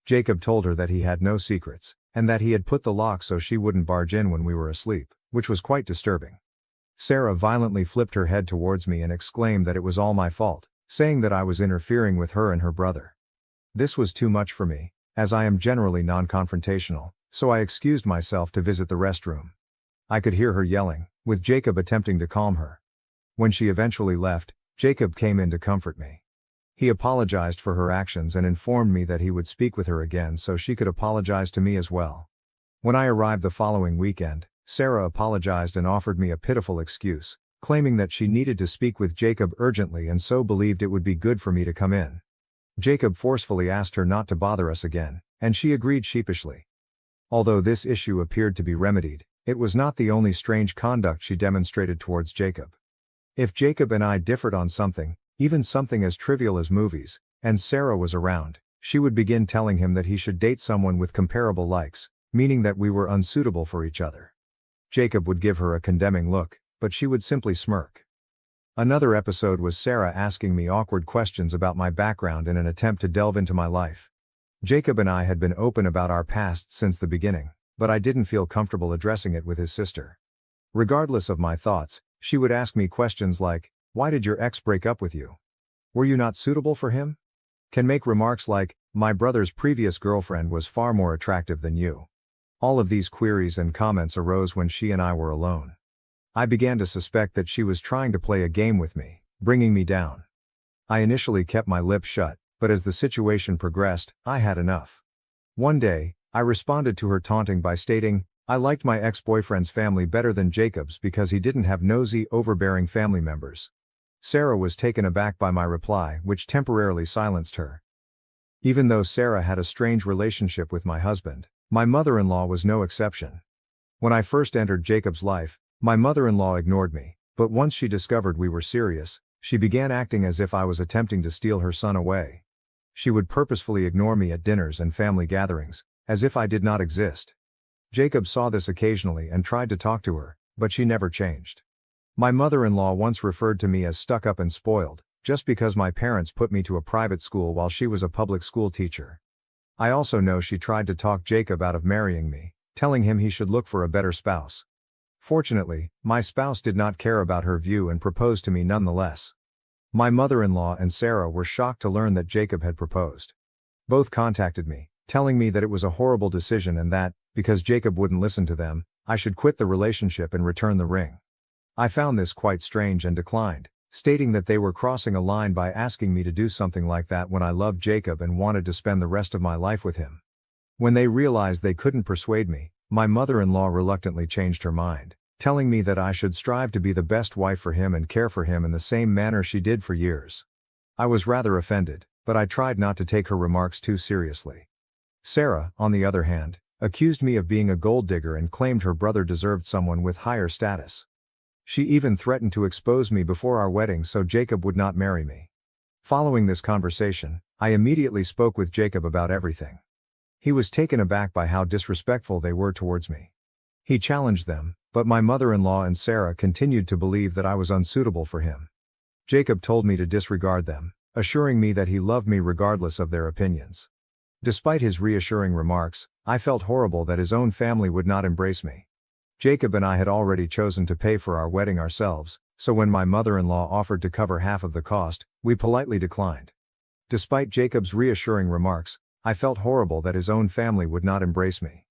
Jacob told her that he had no secrets, and that he had put the lock so she wouldn't barge in when we were asleep, which was quite disturbing. Sarah violently flipped her head towards me and exclaimed that it was all my fault, saying that I was interfering with her and her brother. This was too much for me, as I am generally non-confrontational, so I excused myself to visit the restroom. I could hear her yelling, with Jacob attempting to calm her. When she eventually left, Jacob came in to comfort me. He apologized for her actions and informed me that he would speak with her again so she could apologize to me as well. When I arrived the following weekend, Sarah apologized and offered me a pitiful excuse, claiming that she needed to speak with Jacob urgently and so believed it would be good for me to come in. Jacob forcefully asked her not to bother us again, and she agreed sheepishly. Although this issue appeared to be remedied, it was not the only strange conduct she demonstrated towards Jacob. If Jacob and I differed on something, even something as trivial as movies, and Sarah was around, she would begin telling him that he should date someone with comparable likes, meaning that we were unsuitable for each other. Jacob would give her a condemning look, but she would simply smirk. Another episode was Sarah asking me awkward questions about my background in an attempt to delve into my life. Jacob and I had been open about our past since the beginning, but I didn't feel comfortable addressing it with his sister. Regardless of my thoughts, she would ask me questions like, "Why did your ex break up with you? Were you not suitable for him?" Can make remarks like, "My brother's previous girlfriend was far more attractive than you." All of these queries and comments arose when she and I were alone. I began to suspect that she was trying to play a game with me, bringing me down. I initially kept my lips shut, but as the situation progressed, I had enough. One day, I responded to her taunting by stating, I liked my ex-boyfriend's family better than Jacob's because he didn't have nosy, overbearing family members. Sarah was taken aback by my reply, which temporarily silenced her. Even though Sarah had a strange relationship with my husband, my mother-in-law was no exception. When I first entered Jacob's life, my mother-in-law ignored me, but once she discovered we were serious, she began acting as if I was attempting to steal her son away. She would purposefully ignore me at dinners and family gatherings, as if I did not exist. Jacob saw this occasionally and tried to talk to her, but she never changed. My mother-in-law once referred to me as stuck-up and spoiled, just because my parents put me to a private school while she was a public school teacher. I also know she tried to talk Jacob out of marrying me, telling him he should look for a better spouse. Fortunately, my spouse did not care about her view and proposed to me nonetheless. My mother-in-law and Sarah were shocked to learn that Jacob had proposed. Both contacted me, telling me that it was a horrible decision and that, because Jacob wouldn't listen to them, I should quit the relationship and return the ring. I found this quite strange and declined, stating that they were crossing a line by asking me to do something like that when I loved Jacob and wanted to spend the rest of my life with him. When they realized they couldn't persuade me, my mother-in-law reluctantly changed her mind, telling me that I should strive to be the best wife for him and care for him in the same manner she did for years. I was rather offended, but I tried not to take her remarks too seriously. Sarah, on the other hand, accused me of being a gold digger and claimed her brother deserved someone with higher status. She even threatened to expose me before our wedding so Jacob would not marry me. Following this conversation, I immediately spoke with Jacob about everything. He was taken aback by how disrespectful they were towards me. He challenged them, but my mother-in-law and Sarah continued to believe that I was unsuitable for him. Jacob told me to disregard them, assuring me that he loved me regardless of their opinions. Despite his reassuring remarks, I felt horrible that his own family would not embrace me. Jacob and I had already chosen to pay for our wedding ourselves, so when my mother-in-law offered to cover half of the cost, we politely declined. Despite Jacob's reassuring remarks, I felt horrible that his own family would not embrace me.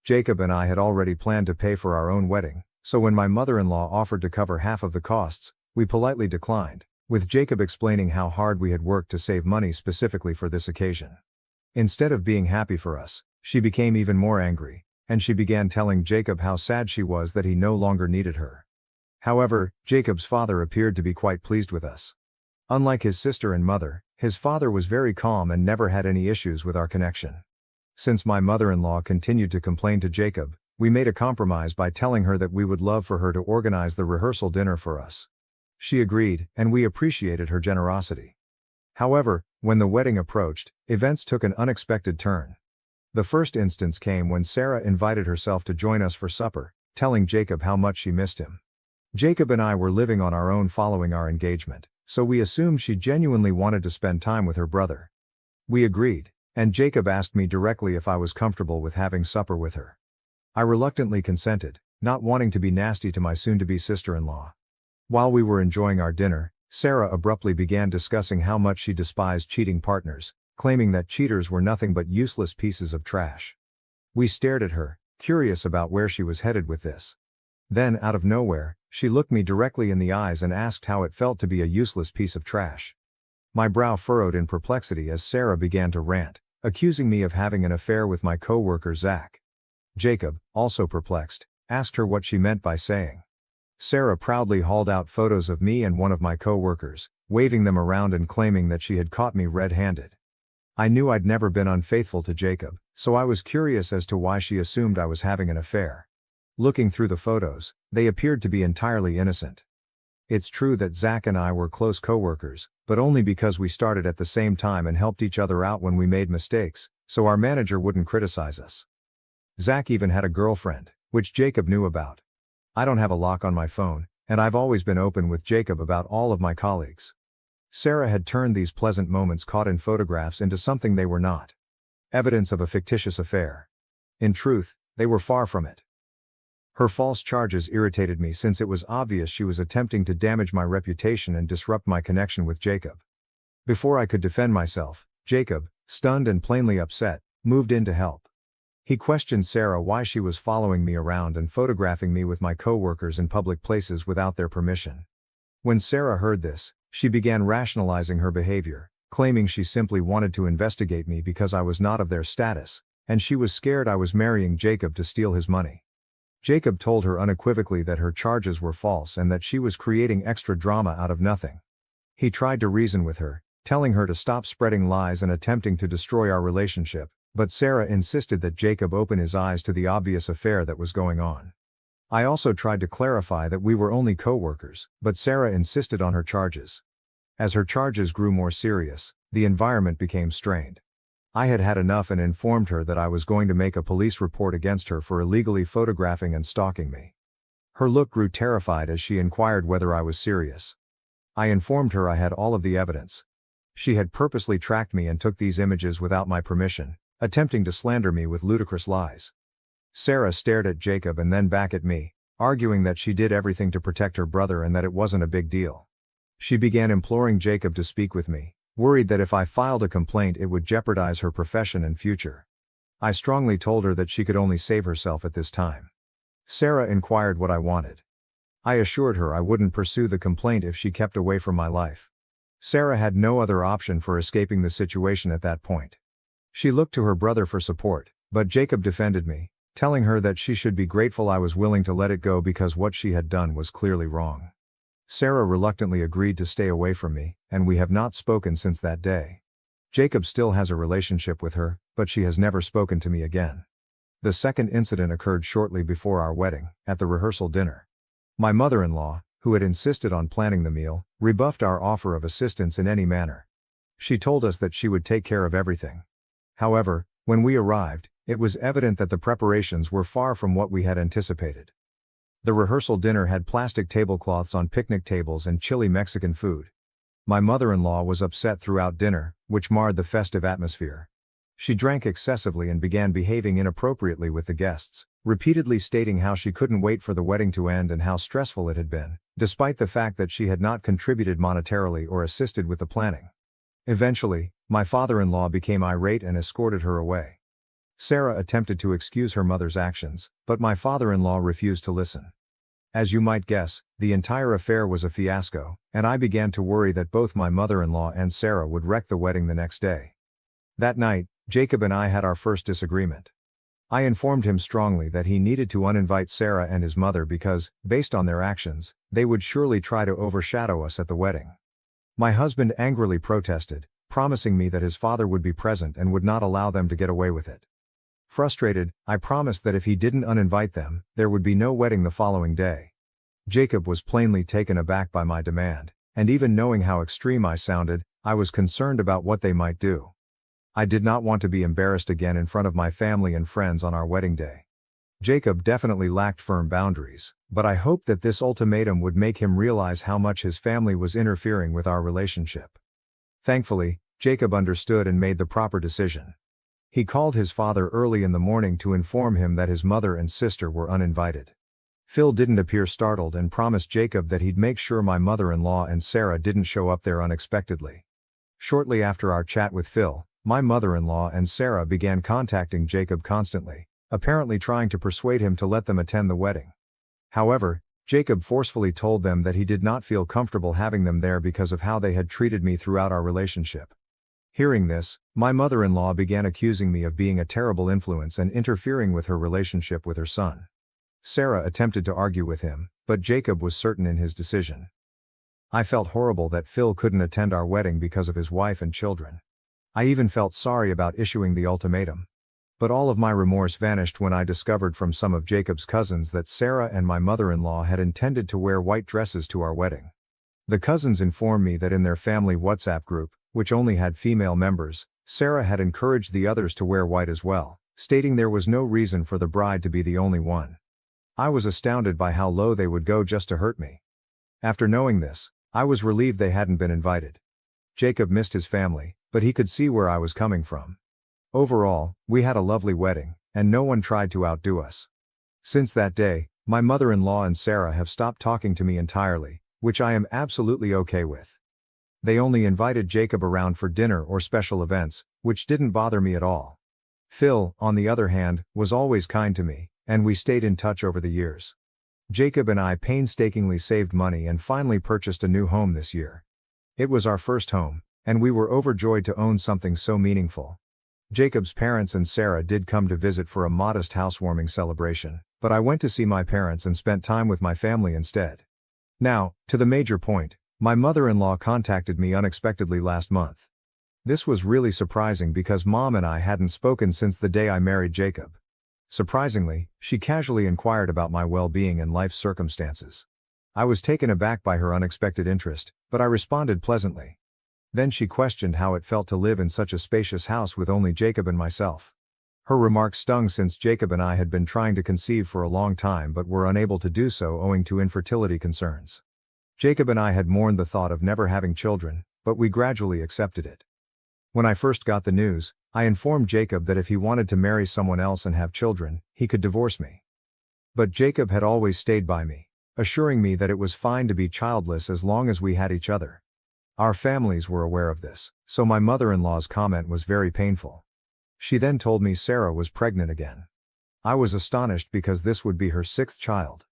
Jacob and I had already planned to pay for our own wedding, so when my mother-in-law offered to cover half of the costs, we politely declined, with Jacob explaining how hard we had worked to save money specifically for this occasion. Instead of being happy for us, she became even more angry, and she began telling Jacob how sad she was that he no longer needed her. However, Jacob's father appeared to be quite pleased with us. Unlike his sister and mother, his father was very calm and never had any issues with our connection. Since my mother-in-law continued to complain to Jacob, we made a compromise by telling her that we would love for her to organize the rehearsal dinner for us. She agreed, and we appreciated her generosity. However, when the wedding approached, events took an unexpected turn. The first instance came when Sarah invited herself to join us for supper, telling Jacob how much she missed him. Jacob and I were living on our own following our engagement, so we assumed she genuinely wanted to spend time with her brother. We agreed, and Jacob asked me directly if I was comfortable with having supper with her. I reluctantly consented, not wanting to be nasty to my soon-to-be sister-in-law. While we were enjoying our dinner, Sarah abruptly began discussing how much she despised cheating partners, claiming that cheaters were nothing but useless pieces of trash. We stared at her, curious about where she was headed with this. Then, out of nowhere, she looked me directly in the eyes and asked how it felt to be a useless piece of trash. My brow furrowed in perplexity as Sarah began to rant, accusing me of having an affair with my co-worker Zach. Jacob, also perplexed, asked her what she meant by saying. Sarah proudly hauled out photos of me and one of my co-workers, waving them around and claiming that she had caught me red-handed. I knew I'd never been unfaithful to Jacob, so I was curious as to why she assumed I was having an affair. Looking through the photos, they appeared to be entirely innocent. It's true that Zach and I were close co-workers, but only because we started at the same time and helped each other out when we made mistakes, so our manager wouldn't criticize us. Zach even had a girlfriend, which Jacob knew about. I don't have a lock on my phone, and I've always been open with Jacob about all of my colleagues. Sarah had turned these pleasant moments caught in photographs into something they were not. Evidence of a fictitious affair. In truth, they were far from it. Her false charges irritated me since it was obvious she was attempting to damage my reputation and disrupt my connection with Jacob. Before I could defend myself, Jacob, stunned and plainly upset, moved in to help. He questioned Sarah why she was following me around and photographing me with my co-workers in public places without their permission. When Sarah heard this, she began rationalizing her behavior, claiming she simply wanted to investigate me because I was not of their status, and she was scared I was marrying Jacob to steal his money. Jacob told her unequivocally that her charges were false and that she was creating extra drama out of nothing. He tried to reason with her, telling her to stop spreading lies and attempting to destroy our relationship, but Sarah insisted that Jacob open his eyes to the obvious affair that was going on. I also tried to clarify that we were only co-workers, but Sarah insisted on her charges. As her charges grew more serious, the environment became strained. I had had enough and informed her that I was going to make a police report against her for illegally photographing and stalking me. Her look grew terrified as she inquired whether I was serious. I informed her I had all of the evidence. She had purposely tracked me and took these images without my permission, attempting to slander me with ludicrous lies. Sarah stared at Jacob and then back at me, arguing that she did everything to protect her brother and that it wasn't a big deal. She began imploring Jacob to speak with me, worried that if I filed a complaint it would jeopardize her profession and future. I strongly told her that she could only save herself at this time. Sarah inquired what I wanted. I assured her I wouldn't pursue the complaint if she kept away from my life. Sarah had no other option for escaping the situation at that point. She looked to her brother for support, but Jacob defended me, telling her that she should be grateful I was willing to let it go because what she had done was clearly wrong. Sarah reluctantly agreed to stay away from me, and we have not spoken since that day. Jacob still has a relationship with her, but she has never spoken to me again. The second incident occurred shortly before our wedding, at the rehearsal dinner. My mother-in-law, who had insisted on planning the meal, rebuffed our offer of assistance in any manner. She told us that she would take care of everything. However, when we arrived, it was evident that the preparations were far from what we had anticipated. The rehearsal dinner had plastic tablecloths on picnic tables and chilly Mexican food. My mother-in-law was upset throughout dinner, which marred the festive atmosphere. She drank excessively and began behaving inappropriately with the guests, repeatedly stating how she couldn't wait for the wedding to end and how stressful it had been, despite the fact that she had not contributed monetarily or assisted with the planning. Eventually, my father-in-law became irate and escorted her away. Sarah attempted to excuse her mother's actions, but my father-in-law refused to listen. As you might guess, the entire affair was a fiasco, and I began to worry that both my mother-in-law and Sarah would wreck the wedding the next day. That night, Jacob and I had our first disagreement. I informed him strongly that he needed to uninvite Sarah and his mother because, based on their actions, they would surely try to overshadow us at the wedding. My husband angrily protested, promising me that his father would be present and would not allow them to get away with it. Frustrated, I promised that if he didn't uninvite them, there would be no wedding the following day. Jacob was plainly taken aback by my demand, and even knowing how extreme I sounded, I was concerned about what they might do. I did not want to be embarrassed again in front of my family and friends on our wedding day. Jacob definitely lacked firm boundaries, but I hoped that this ultimatum would make him realize how much his family was interfering with our relationship. Thankfully, Jacob understood and made the proper decision. He called his father early in the morning to inform him that his mother and sister were uninvited. Phil didn't appear startled and promised Jacob that he'd make sure my mother-in-law and Sarah didn't show up there unexpectedly. Shortly after our chat with Phil, my mother-in-law and Sarah began contacting Jacob constantly, apparently trying to persuade him to let them attend the wedding. However, Jacob forcefully told them that he did not feel comfortable having them there because of how they had treated me throughout our relationship. Hearing this, my mother-in-law began accusing me of being a terrible influence and interfering with her relationship with her son. Sarah attempted to argue with him, but Jacob was certain in his decision. I felt horrible that Phil couldn't attend our wedding because of his wife and children. I even felt sorry about issuing the ultimatum. But all of my remorse vanished when I discovered from some of Jacob's cousins that Sarah and my mother-in-law had intended to wear white dresses to our wedding. The cousins informed me that in their family WhatsApp group, which only had female members, Sarah had encouraged the others to wear white as well, stating there was no reason for the bride to be the only one. I was astounded by how low they would go just to hurt me. After knowing this, I was relieved they hadn't been invited. Jacob missed his family, but he could see where I was coming from. Overall, we had a lovely wedding, and no one tried to outdo us. Since that day, my mother-in-law and Sarah have stopped talking to me entirely, which I am absolutely okay with. They only invited Jacob around for dinner or special events, which didn't bother me at all. Phil, on the other hand, was always kind to me, and we stayed in touch over the years. Jacob and I painstakingly saved money and finally purchased a new home this year. It was our first home, and we were overjoyed to own something so meaningful. Jacob's parents and Sarah did come to visit for a modest housewarming celebration, but I went to see my parents and spent time with my family instead. Now, to the major point, my mother-in-law contacted me unexpectedly last month. This was really surprising because Mom and I hadn't spoken since the day I married Jacob. Surprisingly, she casually inquired about my well-being and life circumstances. I was taken aback by her unexpected interest, but I responded pleasantly. Then she questioned how it felt to live in such a spacious house with only Jacob and myself. Her remark stung since Jacob and I had been trying to conceive for a long time but were unable to do so owing to infertility concerns. Jacob and I had mourned the thought of never having children, but we gradually accepted it. When I first got the news, I informed Jacob that if he wanted to marry someone else and have children, he could divorce me. But Jacob had always stayed by me, assuring me that it was fine to be childless as long as we had each other. Our families were aware of this, so my mother-in-law's comment was very painful. She then told me Sarah was pregnant again. I was astonished because this would be her sixth child.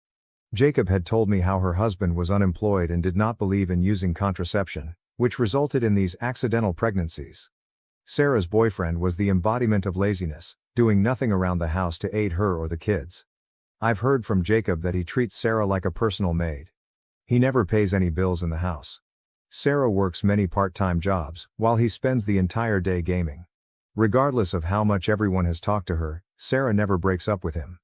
Jacob had told me how her husband was unemployed and did not believe in using contraception, which resulted in these accidental pregnancies. Sarah's boyfriend was the embodiment of laziness, doing nothing around the house to aid her or the kids. I've heard from Jacob that he treats Sarah like a personal maid. He never pays any bills in the house. Sarah works many part-time jobs, while he spends the entire day gaming. Regardless of how much everyone has talked to her, Sarah never breaks up with him.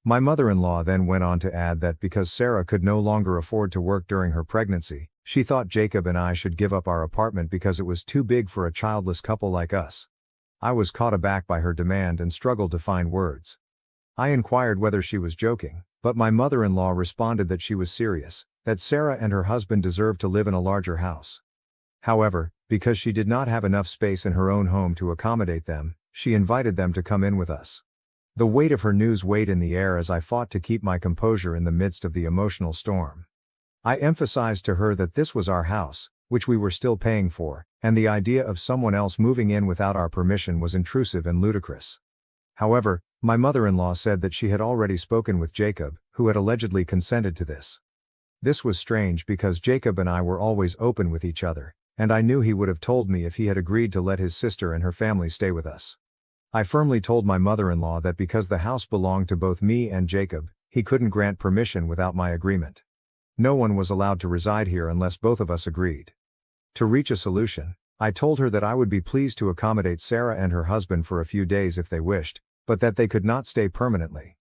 My mother-in-law then went on to add that because Sarah could no longer afford to work during her pregnancy, she thought Jacob and I should give up our apartment because it was too big for a childless couple like us. I was caught aback by her demand and struggled to find words. I inquired whether she was joking, but my mother-in-law responded that she was serious, that Sarah and her husband deserved to live in a larger house. However, because she did not have enough space in her own home to accommodate them, she invited them to come in with us. The weight of her news weighed in the air as I fought to keep my composure in the midst of the emotional storm. I emphasized to her that this was our house, which we were still paying for, and the idea of someone else moving in without our permission was intrusive and ludicrous. However, my mother-in-law said that she had already spoken with Jacob, who had allegedly consented to this. This was strange because Jacob and I were always open with each other, and I knew he would have told me if he had agreed to let his sister and her family stay with us. I firmly told my mother-in-law that because the house belonged to both me and Jacob, he couldn't grant permission without my agreement. No one was allowed to reside here unless both of us agreed. To reach a solution, I told her that I would be pleased to accommodate Sarah and her husband for a few days if they wished, but that they could not stay permanently.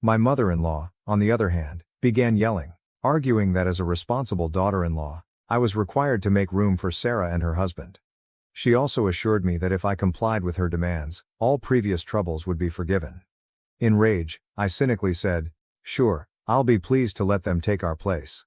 My mother-in-law, on the other hand, began yelling, arguing that as a responsible daughter-in-law, I was required to make room for Sarah and her husband. She also assured me that if I complied with her demands, all previous troubles would be forgiven. In rage, I cynically said, "Sure, I'll be pleased to let them take our place.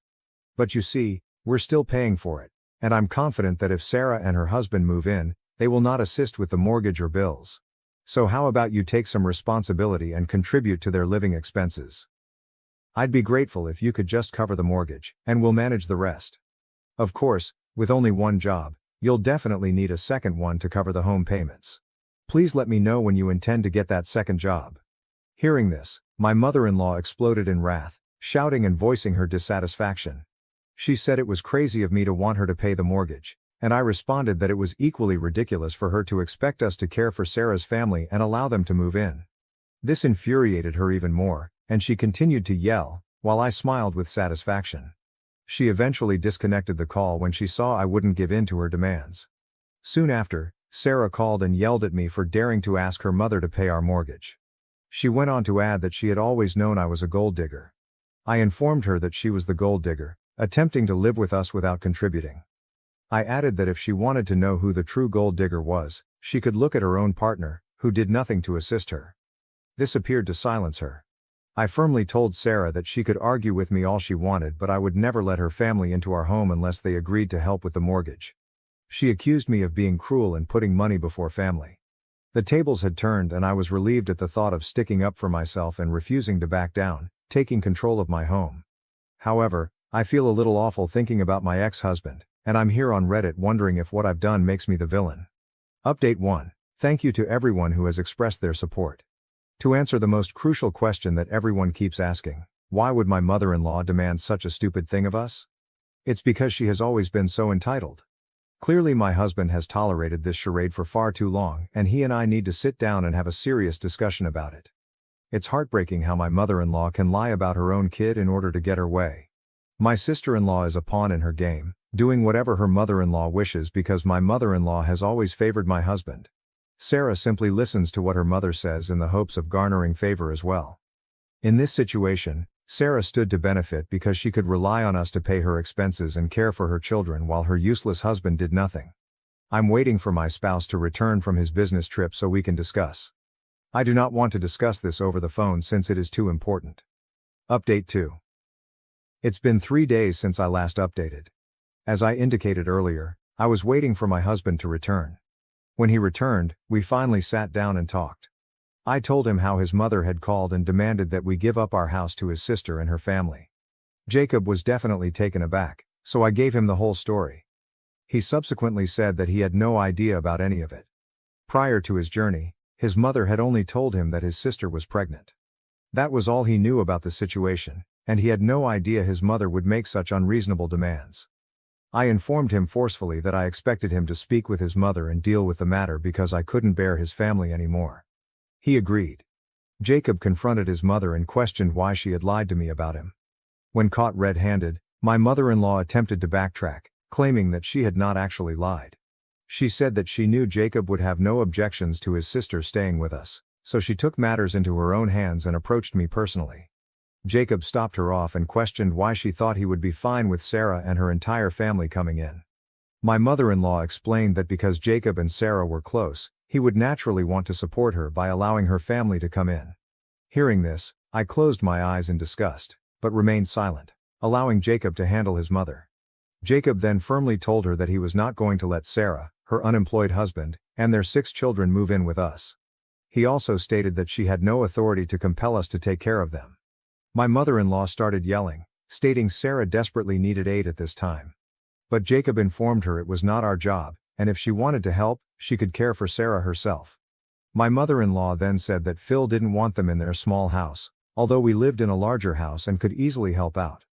But you see, we're still paying for it, and I'm confident that if Sarah and her husband move in, they will not assist with the mortgage or bills. So how about you take some responsibility and contribute to their living expenses? I'd be grateful if you could just cover the mortgage, and we'll manage the rest. Of course, with only one job, you'll definitely need a second one to cover the home payments. Please let me know when you intend to get that second job." Hearing this, my mother-in-law exploded in wrath, shouting and voicing her dissatisfaction. She said it was crazy of me to want her to pay the mortgage, and I responded that it was equally ridiculous for her to expect us to care for Sarah's family and allow them to move in. This infuriated her even more, and she continued to yell, while I smiled with satisfaction. She eventually disconnected the call when she saw I wouldn't give in to her demands. Soon after, Sarah called and yelled at me for daring to ask her mother to pay our mortgage. She went on to add that she had always known I was a gold digger. I informed her that she was the gold digger, attempting to live with us without contributing. I added that if she wanted to know who the true gold digger was, she could look at her own partner, who did nothing to assist her. This appeared to silence her. I firmly told Sarah that she could argue with me all she wanted, but I would never let her family into our home unless they agreed to help with the mortgage. She accused me of being cruel and putting money before family. The tables had turned, and I was relieved at the thought of sticking up for myself and refusing to back down, taking control of my home. However, I feel a little awful thinking about my ex-husband, and I'm here on Reddit wondering if what I've done makes me the villain. Update 1. Thank you to everyone who has expressed their support. To answer the most crucial question that everyone keeps asking, why would my mother-in-law demand such a stupid thing of us? It's because she has always been so entitled. Clearly my husband has tolerated this charade for far too long, and he and I need to sit down and have a serious discussion about it. It's heartbreaking how my mother-in-law can lie about her own kid in order to get her way. My sister-in-law is a pawn in her game, doing whatever her mother-in-law wishes because my mother-in-law has always favored my husband. Sarah simply listens to what her mother says in the hopes of garnering favor as well. In this situation, Sarah stood to benefit because she could rely on us to pay her expenses and care for her children while her useless husband did nothing. I'm waiting for my spouse to return from his business trip so we can discuss. I do not want to discuss this over the phone since it is too important. Update 2. It's been 3 days since I last updated. As I indicated earlier, I was waiting for my husband to return. When he returned, we finally sat down and talked. I told him how his mother had called and demanded that we give up our house to his sister and her family. Jacob was definitely taken aback, so I gave him the whole story. He subsequently said that he had no idea about any of it. Prior to his journey, his mother had only told him that his sister was pregnant. That was all he knew about the situation, and he had no idea his mother would make such unreasonable demands. I informed him forcefully that I expected him to speak with his mother and deal with the matter because I couldn't bear his family anymore. He agreed. Jacob confronted his mother and questioned why she had lied to me about him. When caught red-handed, my mother-in-law attempted to backtrack, claiming that she had not actually lied. She said that she knew Jacob would have no objections to his sister staying with us, so she took matters into her own hands and approached me personally. Jacob stopped her off and questioned why she thought he would be fine with Sarah and her entire family coming in. My mother-in-law explained that because Jacob and Sarah were close, he would naturally want to support her by allowing her family to come in. Hearing this, I closed my eyes in disgust, but remained silent, allowing Jacob to handle his mother. Jacob then firmly told her that he was not going to let Sarah, her unemployed husband, and their 6 children move in with us. He also stated that she had no authority to compel us to take care of them. My mother-in-law started yelling, stating Sarah desperately needed aid at this time. But Jacob informed her it was not our job, and if she wanted to help, she could care for Sarah herself. My mother-in-law then said that Phil didn't want them in their small house, although we lived in a larger house and could easily help out.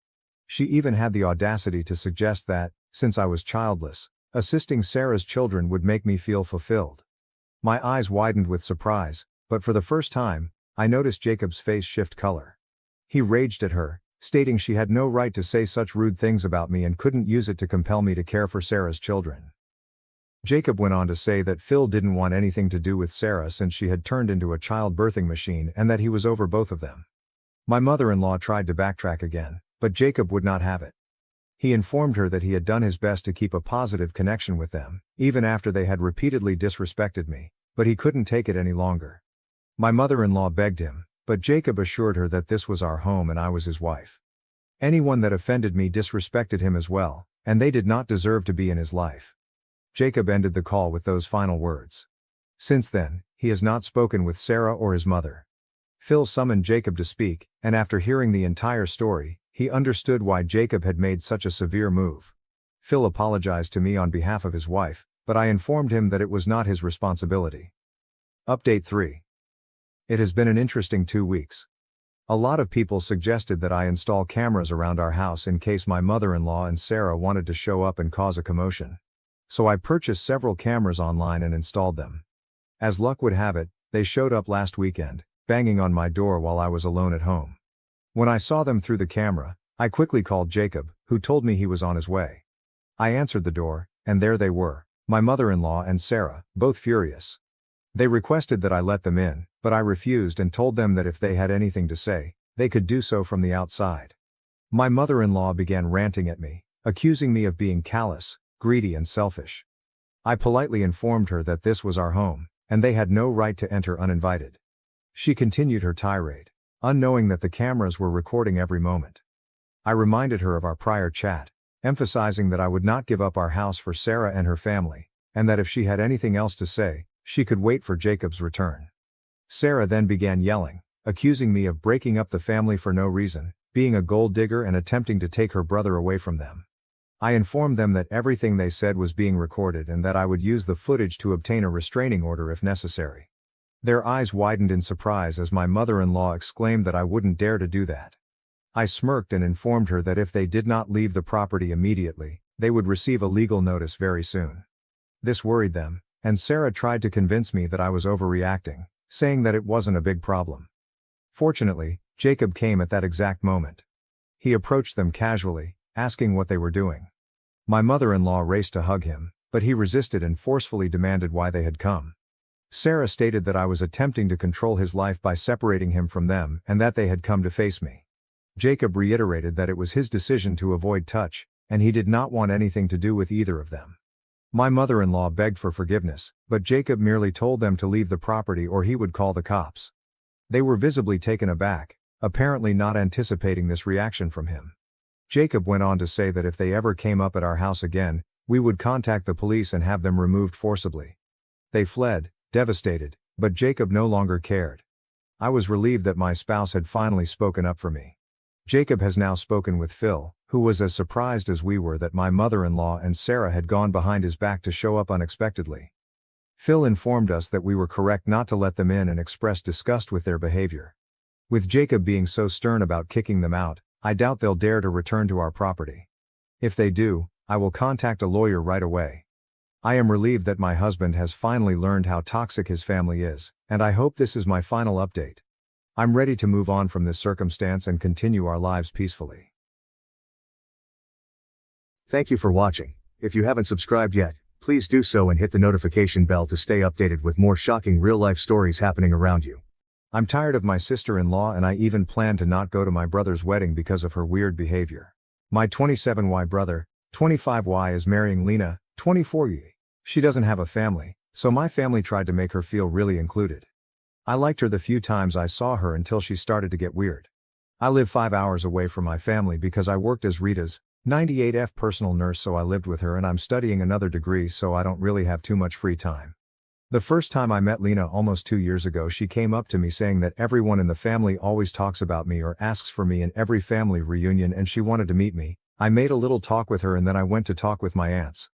She even had the audacity to suggest that, since I was childless, assisting Sarah's children would make me feel fulfilled. My eyes widened with surprise, but for the first time, I noticed Jacob's face shift color. He raged at her, stating she had no right to say such rude things about me and couldn't use it to compel me to care for Sarah's children. Jacob went on to say that Phil didn't want anything to do with Sarah since she had turned into a child-birthing machine and that he was over both of them. My mother-in-law tried to backtrack again, but Jacob would not have it. He informed her that he had done his best to keep a positive connection with them, even after they had repeatedly disrespected me, but he couldn't take it any longer. My mother-in-law begged him, but Jacob assured her that this was our home and I was his wife. Anyone that offended me disrespected him as well, and they did not deserve to be in his life. Jacob ended the call with those final words. Since then, he has not spoken with Sarah or his mother. Phil summoned Jacob to speak, and after hearing the entire story, he understood why Jacob had made such a severe move. Phil apologized to me on behalf of his wife, but I informed him that it was not his responsibility. Update 3. It has been an interesting 2 weeks. A lot of people suggested that I install cameras around our house in case my mother-in-law and Sarah wanted to show up and cause a commotion. So I purchased several cameras online and installed them. As luck would have it, they showed up last weekend, banging on my door while I was alone at home. When I saw them through the camera, I quickly called Jacob, who told me he was on his way. I answered the door, and there they were, my mother-in-law and Sarah, both furious. They requested that I let them in, but I refused and told them that if they had anything to say, they could do so from the outside. My mother-in-law began ranting at me, accusing me of being callous, greedy and selfish. I politely informed her that this was our home, and they had no right to enter uninvited. She continued her tirade, unknowing that the cameras were recording every moment. I reminded her of our prior chat, emphasizing that I would not give up our house for Sarah and her family, and that if she had anything else to say, she could wait for Jacob's return. Sarah then began yelling, accusing me of breaking up the family for no reason, being a gold digger and attempting to take her brother away from them. I informed them that everything they said was being recorded and that I would use the footage to obtain a restraining order if necessary. Their eyes widened in surprise as my mother-in-law exclaimed that I wouldn't dare to do that. I smirked and informed her that if they did not leave the property immediately, they would receive a legal notice very soon. This worried them, and Sarah tried to convince me that I was overreacting, saying that it wasn't a big problem. Fortunately, Jacob came at that exact moment. He approached them casually, asking what they were doing. My mother-in-law raced to hug him, but he resisted and forcefully demanded why they had come. Sarah stated that I was attempting to control his life by separating him from them and that they had come to face me. Jacob reiterated that it was his decision to avoid touch, and he did not want anything to do with either of them. My mother-in-law begged for forgiveness, but Jacob merely told them to leave the property or he would call the cops. They were visibly taken aback, apparently not anticipating this reaction from him. Jacob went on to say that if they ever came up at our house again, we would contact the police and have them removed forcibly. They fled, devastated, but Jacob no longer cared. I was relieved that my spouse had finally spoken up for me. Jacob has now spoken with Phil, who was as surprised as we were that my mother-in-law and Sarah had gone behind his back to show up unexpectedly. Phil informed us that we were correct not to let them in and expressed disgust with their behavior. With Jacob being so stern about kicking them out, I doubt they'll dare to return to our property. If they do, I will contact a lawyer right away. I am relieved that my husband has finally learned how toxic his family is, and I hope this is my final update. I'm ready to move on from this circumstance and continue our lives peacefully. Thank you for watching. If you haven't subscribed yet, please do so and hit the notification bell to stay updated with more shocking real-life stories happening around you. I'm tired of my sister-in-law and I even plan to not go to my brother's wedding because of her weird behavior. My 27Y brother, 25Y, is marrying Lena, 24Y. She doesn't have a family, so my family tried to make her feel really included. I liked her the few times I saw her until she started to get weird. I live 5 hours away from my family because I worked as Rita's 98F personal nurse, so I lived with her, and I'm studying another degree, so I don't really have too much free time. The first time I met Lena almost 2 years ago, she came up to me saying that everyone in the family always talks about me or asks for me in every family reunion and she wanted to meet me. I made a little talk with her and then I went to talk with my aunts.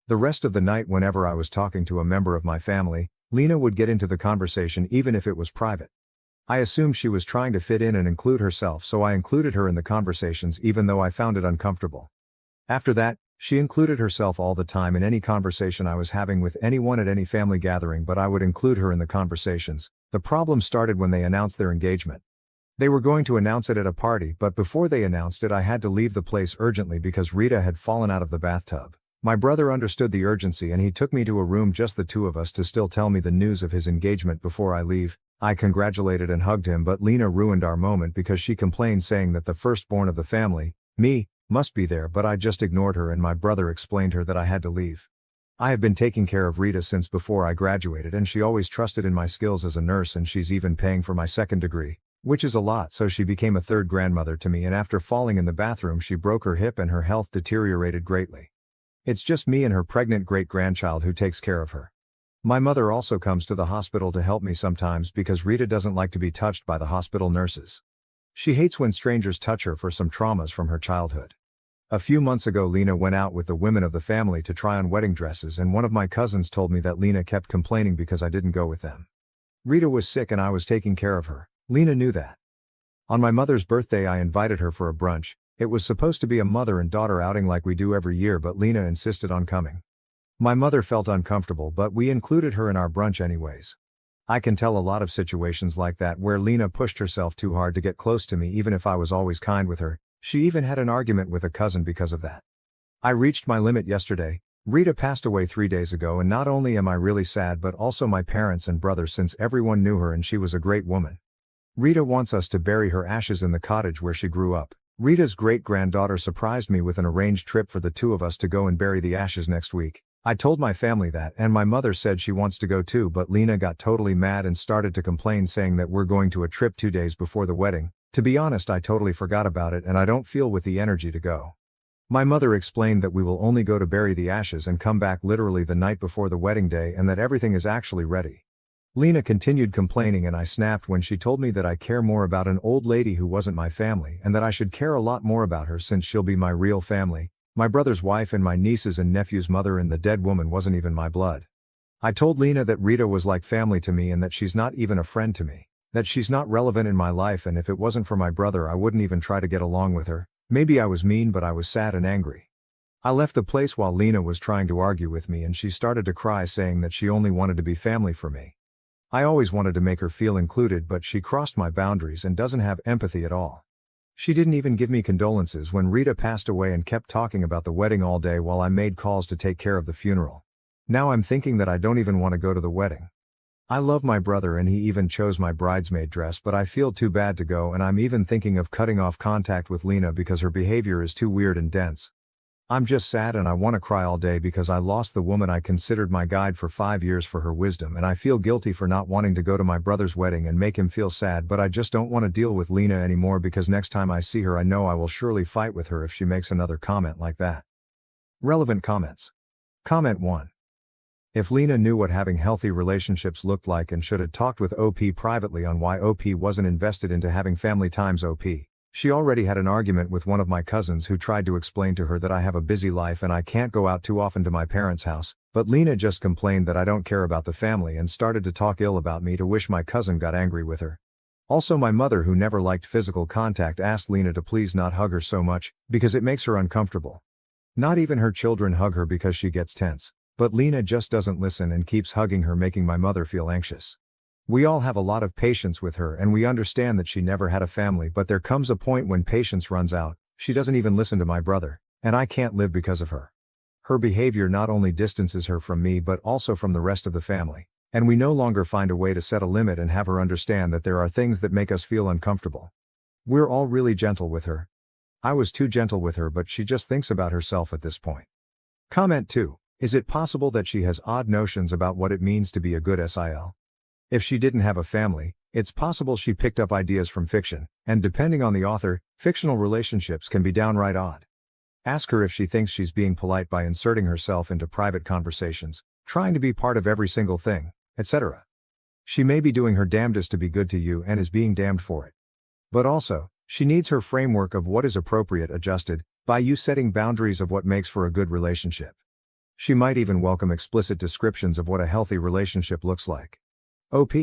The rest of the night, whenever I was talking to a member of my family, Lena would get into the conversation even if it was private. I assumed she was trying to fit in and include herself, so I included her in the conversations even though I found it uncomfortable. After that, she included herself all the time in any conversation I was having with anyone at any family gathering, but I would include her in the conversations. The problem started when they announced their engagement. They were going to announce it at a party, but before they announced it I had to leave the place urgently because Rita had fallen out of the bathtub. My brother understood the urgency and he took me to a room, just the two of us, to still tell me the news of his engagement before I leave. I congratulated and hugged him, but Lena ruined our moment because she complained, saying that the firstborn of the family, me, must be there, but I just ignored her and my brother explained her that I had to leave. I have been taking care of Rita since before I graduated and she always trusted in my skills as a nurse and she's even paying for my second degree, which is a lot, so she became a third grandmother to me and after falling in the bathroom she broke her hip and her health deteriorated greatly. It's just me and her pregnant great-grandchild who takes care of her. My mother also comes to the hospital to help me sometimes because Rita doesn't like to be touched by the hospital nurses. She hates when strangers touch her for some traumas from her childhood. A few months ago Lena went out with the women of the family to try on wedding dresses and one of my cousins told me that Lena kept complaining because I didn't go with them. Rita was sick and I was taking care of her. Lena knew that. On my mother's birthday I invited her for a brunch. It was supposed to be a mother and daughter outing like we do every year, but Lena insisted on coming. My mother felt uncomfortable, but we included her in our brunch anyways. I can tell a lot of situations like that where Lena pushed herself too hard to get close to me even if I was always kind with her. She even had an argument with a cousin because of that. I reached my limit yesterday. Rita passed away 3 days ago and not only am I really sad but also my parents and brother since everyone knew her and she was a great woman. Rita wants us to bury her ashes in the cottage where she grew up. Rita's great-granddaughter surprised me with an arranged trip for the two of us to go and bury the ashes next week. I told my family that and my mother said she wants to go too, but Lena got totally mad and started to complain saying that we're going to a trip 2 days before the wedding. To be honest, I totally forgot about it and I don't feel with the energy to go. My mother explained that we will only go to bury the ashes and come back literally the night before the wedding day and that everything is actually ready. Lena continued complaining and I snapped when she told me that I care more about an old lady who wasn't my family and that I should care a lot more about her since she'll be my real family, my brother's wife and my niece's and nephew's mother, and the dead woman wasn't even my blood. I told Lena that Rita was like family to me and that she's not even a friend to me. That she's not relevant in my life and if it wasn't for my brother I wouldn't even try to get along with her. Maybe I was mean but I was sad and angry. I left the place while Lena was trying to argue with me and she started to cry saying that she only wanted to be family for me. I always wanted to make her feel included but she crossed my boundaries and doesn't have empathy at all. She didn't even give me condolences when Rita passed away and kept talking about the wedding all day while I made calls to take care of the funeral. Now I'm thinking that I don't even want to go to the wedding. I love my brother and he even chose my bridesmaid dress, but I feel too bad to go and I'm even thinking of cutting off contact with Lena because her behavior is too weird and dense. I'm just sad and I want to cry all day because I lost the woman I considered my guide for 5 years for her wisdom and I feel guilty for not wanting to go to my brother's wedding and make him feel sad, but I just don't want to deal with Lena anymore because next time I see her I know I will surely fight with her if she makes another comment like that. Relevant comments. Comment 1. If Lena knew what having healthy relationships looked like and should have talked with OP privately on why OP wasn't invested into having family times OP. She already had an argument with one of my cousins who tried to explain to her that I have a busy life and I can't go out too often to my parents' house, but Lena just complained that I don't care about the family and started to talk ill about me to which my cousin got angry with her. Also my mother, who never liked physical contact, asked Lena to please not hug her so much, because it makes her uncomfortable. Not even her children hug her because she gets tense. But Lena just doesn't listen and keeps hugging her, making my mother feel anxious. We all have a lot of patience with her and we understand that she never had a family, but there comes a point when patience runs out. She doesn't even listen to my brother, and I can't live because of her. Her behavior not only distances her from me but also from the rest of the family, and we no longer find a way to set a limit and have her understand that there are things that make us feel uncomfortable. We're all really gentle with her. I was too gentle with her, but she just thinks about herself at this point. Comment 2. Is it possible that she has odd notions about what it means to be a good SIL? If she didn't have a family, it's possible she picked up ideas from fiction, and depending on the author, fictional relationships can be downright odd. Ask her if she thinks she's being polite by inserting herself into private conversations, trying to be part of every single thing, etc. She may be doing her damnedest to be good to you and is being damned for it. But also, she needs her framework of what is appropriate adjusted, by you setting boundaries of what makes for a good relationship. She might even welcome explicit descriptions of what a healthy relationship looks like. OP.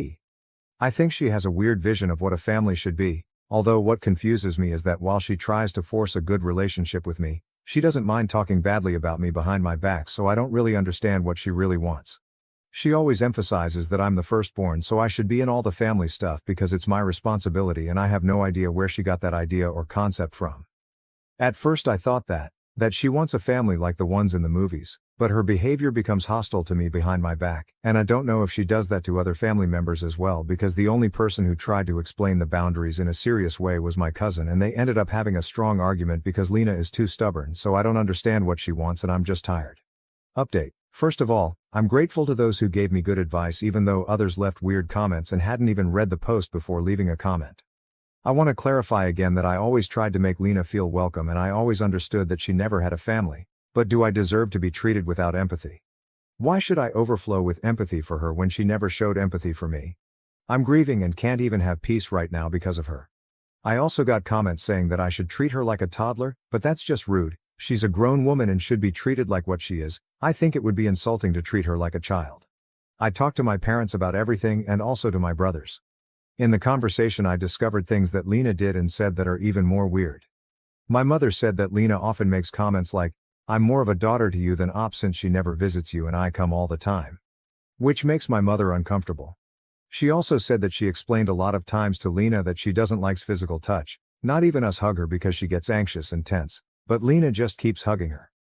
I think she has a weird vision of what a family should be, although what confuses me is that while she tries to force a good relationship with me, she doesn't mind talking badly about me behind my back, so I don't really understand what she really wants. She always emphasizes that I'm the firstborn, so I should be in all the family stuff because it's my responsibility, and I have no idea where she got that idea or concept from. At first I thought that, That she wants a family like the ones in the movies, but her behavior becomes hostile to me behind my back, and I don't know if she does that to other family members as well, because the only person who tried to explain the boundaries in a serious way was my cousin, and they ended up having a strong argument because Lena is too stubborn, so I don't understand what she wants and I'm just tired. Update. First of all, I'm grateful to those who gave me good advice even though others left weird comments and hadn't even read the post before leaving a comment. I want to clarify again that I always tried to make Lena feel welcome and I always understood that she never had a family, but do I deserve to be treated without empathy? Why should I overflow with empathy for her when she never showed empathy for me? I'm grieving and can't even have peace right now because of her. I also got comments saying that I should treat her like a toddler, but that's just rude. She's a grown woman and should be treated like what she is. I think it would be insulting to treat her like a child. I talked to my parents about everything and also to my brothers. In the conversation I discovered things that Lena did and said that are even more weird. My mother said that Lena often makes comments like, "I'm more of a daughter to you than Op since she never visits you and I come all the time." Which makes my mother uncomfortable. She also said that she explained a lot of times to Lena that she doesn't like physical touch, not even us hug her because she gets anxious and tense, but Lena just keeps hugging her.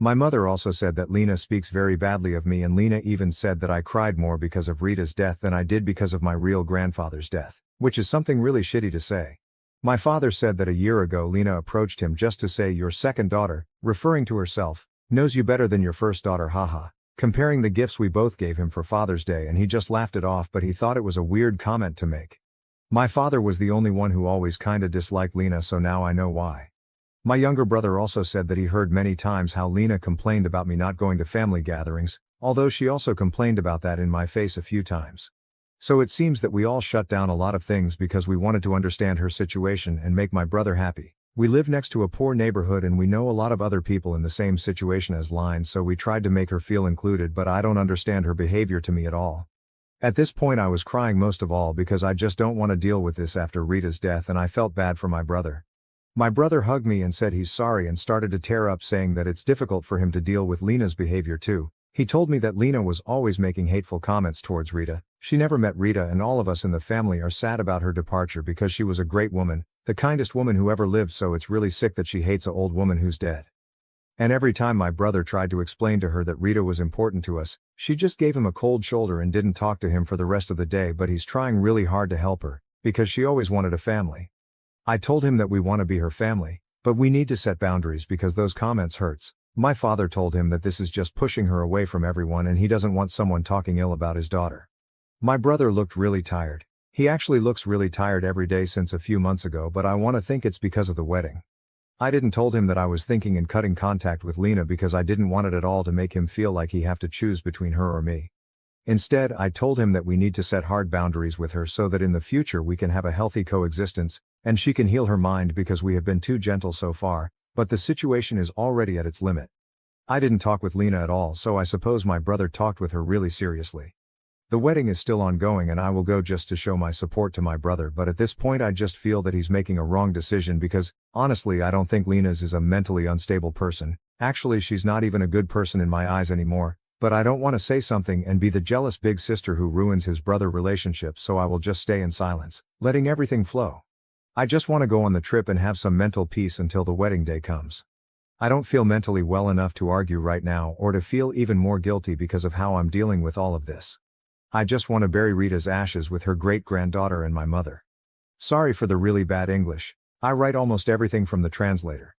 My mother also said that Lena speaks very badly of me, and Lena even said that I cried more because of Rita's death than I did because of my real grandfather's death, which is something really shitty to say. My father said that a year ago Lena approached him just to say your second daughter, referring to herself, knows you better than your first daughter, haha, comparing the gifts we both gave him for Father's Day, and he just laughed it off, but he thought it was a weird comment to make. My father was the only one who always kinda disliked Lena, so now I know why. My younger brother also said that he heard many times how Lena complained about me not going to family gatherings, although she also complained about that in my face a few times. So it seems that we all shut down a lot of things because we wanted to understand her situation and make my brother happy. We live next to a poor neighborhood and we know a lot of other people in the same situation as Line, so we tried to make her feel included, but I don't understand her behavior to me at all. At this point I was crying most of all because I just don't want to deal with this after Rita's death, and I felt bad for my brother. My brother hugged me and said he's sorry and started to tear up, saying that it's difficult for him to deal with Lena's behavior too. He told me that Lena was always making hateful comments towards Rita. She never met Rita and all of us in the family are sad about her departure because she was a great woman, the kindest woman who ever lived, so it's really sick that she hates an old woman who's dead. And every time my brother tried to explain to her that Rita was important to us, she just gave him a cold shoulder and didn't talk to him for the rest of the day, but he's trying really hard to help her, because she always wanted a family. I told him that we want to be her family, but we need to set boundaries because those comments hurts. My father told him that this is just pushing her away from everyone and he doesn't want someone talking ill about his daughter. My brother looked really tired. He actually looks really tired every day since a few months ago, but I want to think it's because of the wedding. I didn't told him that I was thinking in cutting contact with Lena because I didn't want it at all to make him feel like he have to choose between her or me. Instead, I told him that we need to set hard boundaries with her so that in the future we can have a healthy coexistence, and she can heal her mind because we have been too gentle so far, but the situation is already at its limit. I didn't talk with Lena at all, so I suppose my brother talked with her really seriously. The wedding is still ongoing and I will go just to show my support to my brother, but at this point I just feel that he's making a wrong decision because, honestly, I don't think Lena's is a mentally unstable person. Actually, she's not even a good person in my eyes anymore, but I don't want to say something and be the jealous big sister who ruins his brother relationship, so I will just stay in silence, letting everything flow. I just want to go on the trip and have some mental peace until the wedding day comes. I don't feel mentally well enough to argue right now or to feel even more guilty because of how I'm dealing with all of this. I just want to bury Rita's ashes with her great-granddaughter and my mother. Sorry for the really bad English. I write almost everything from the translator.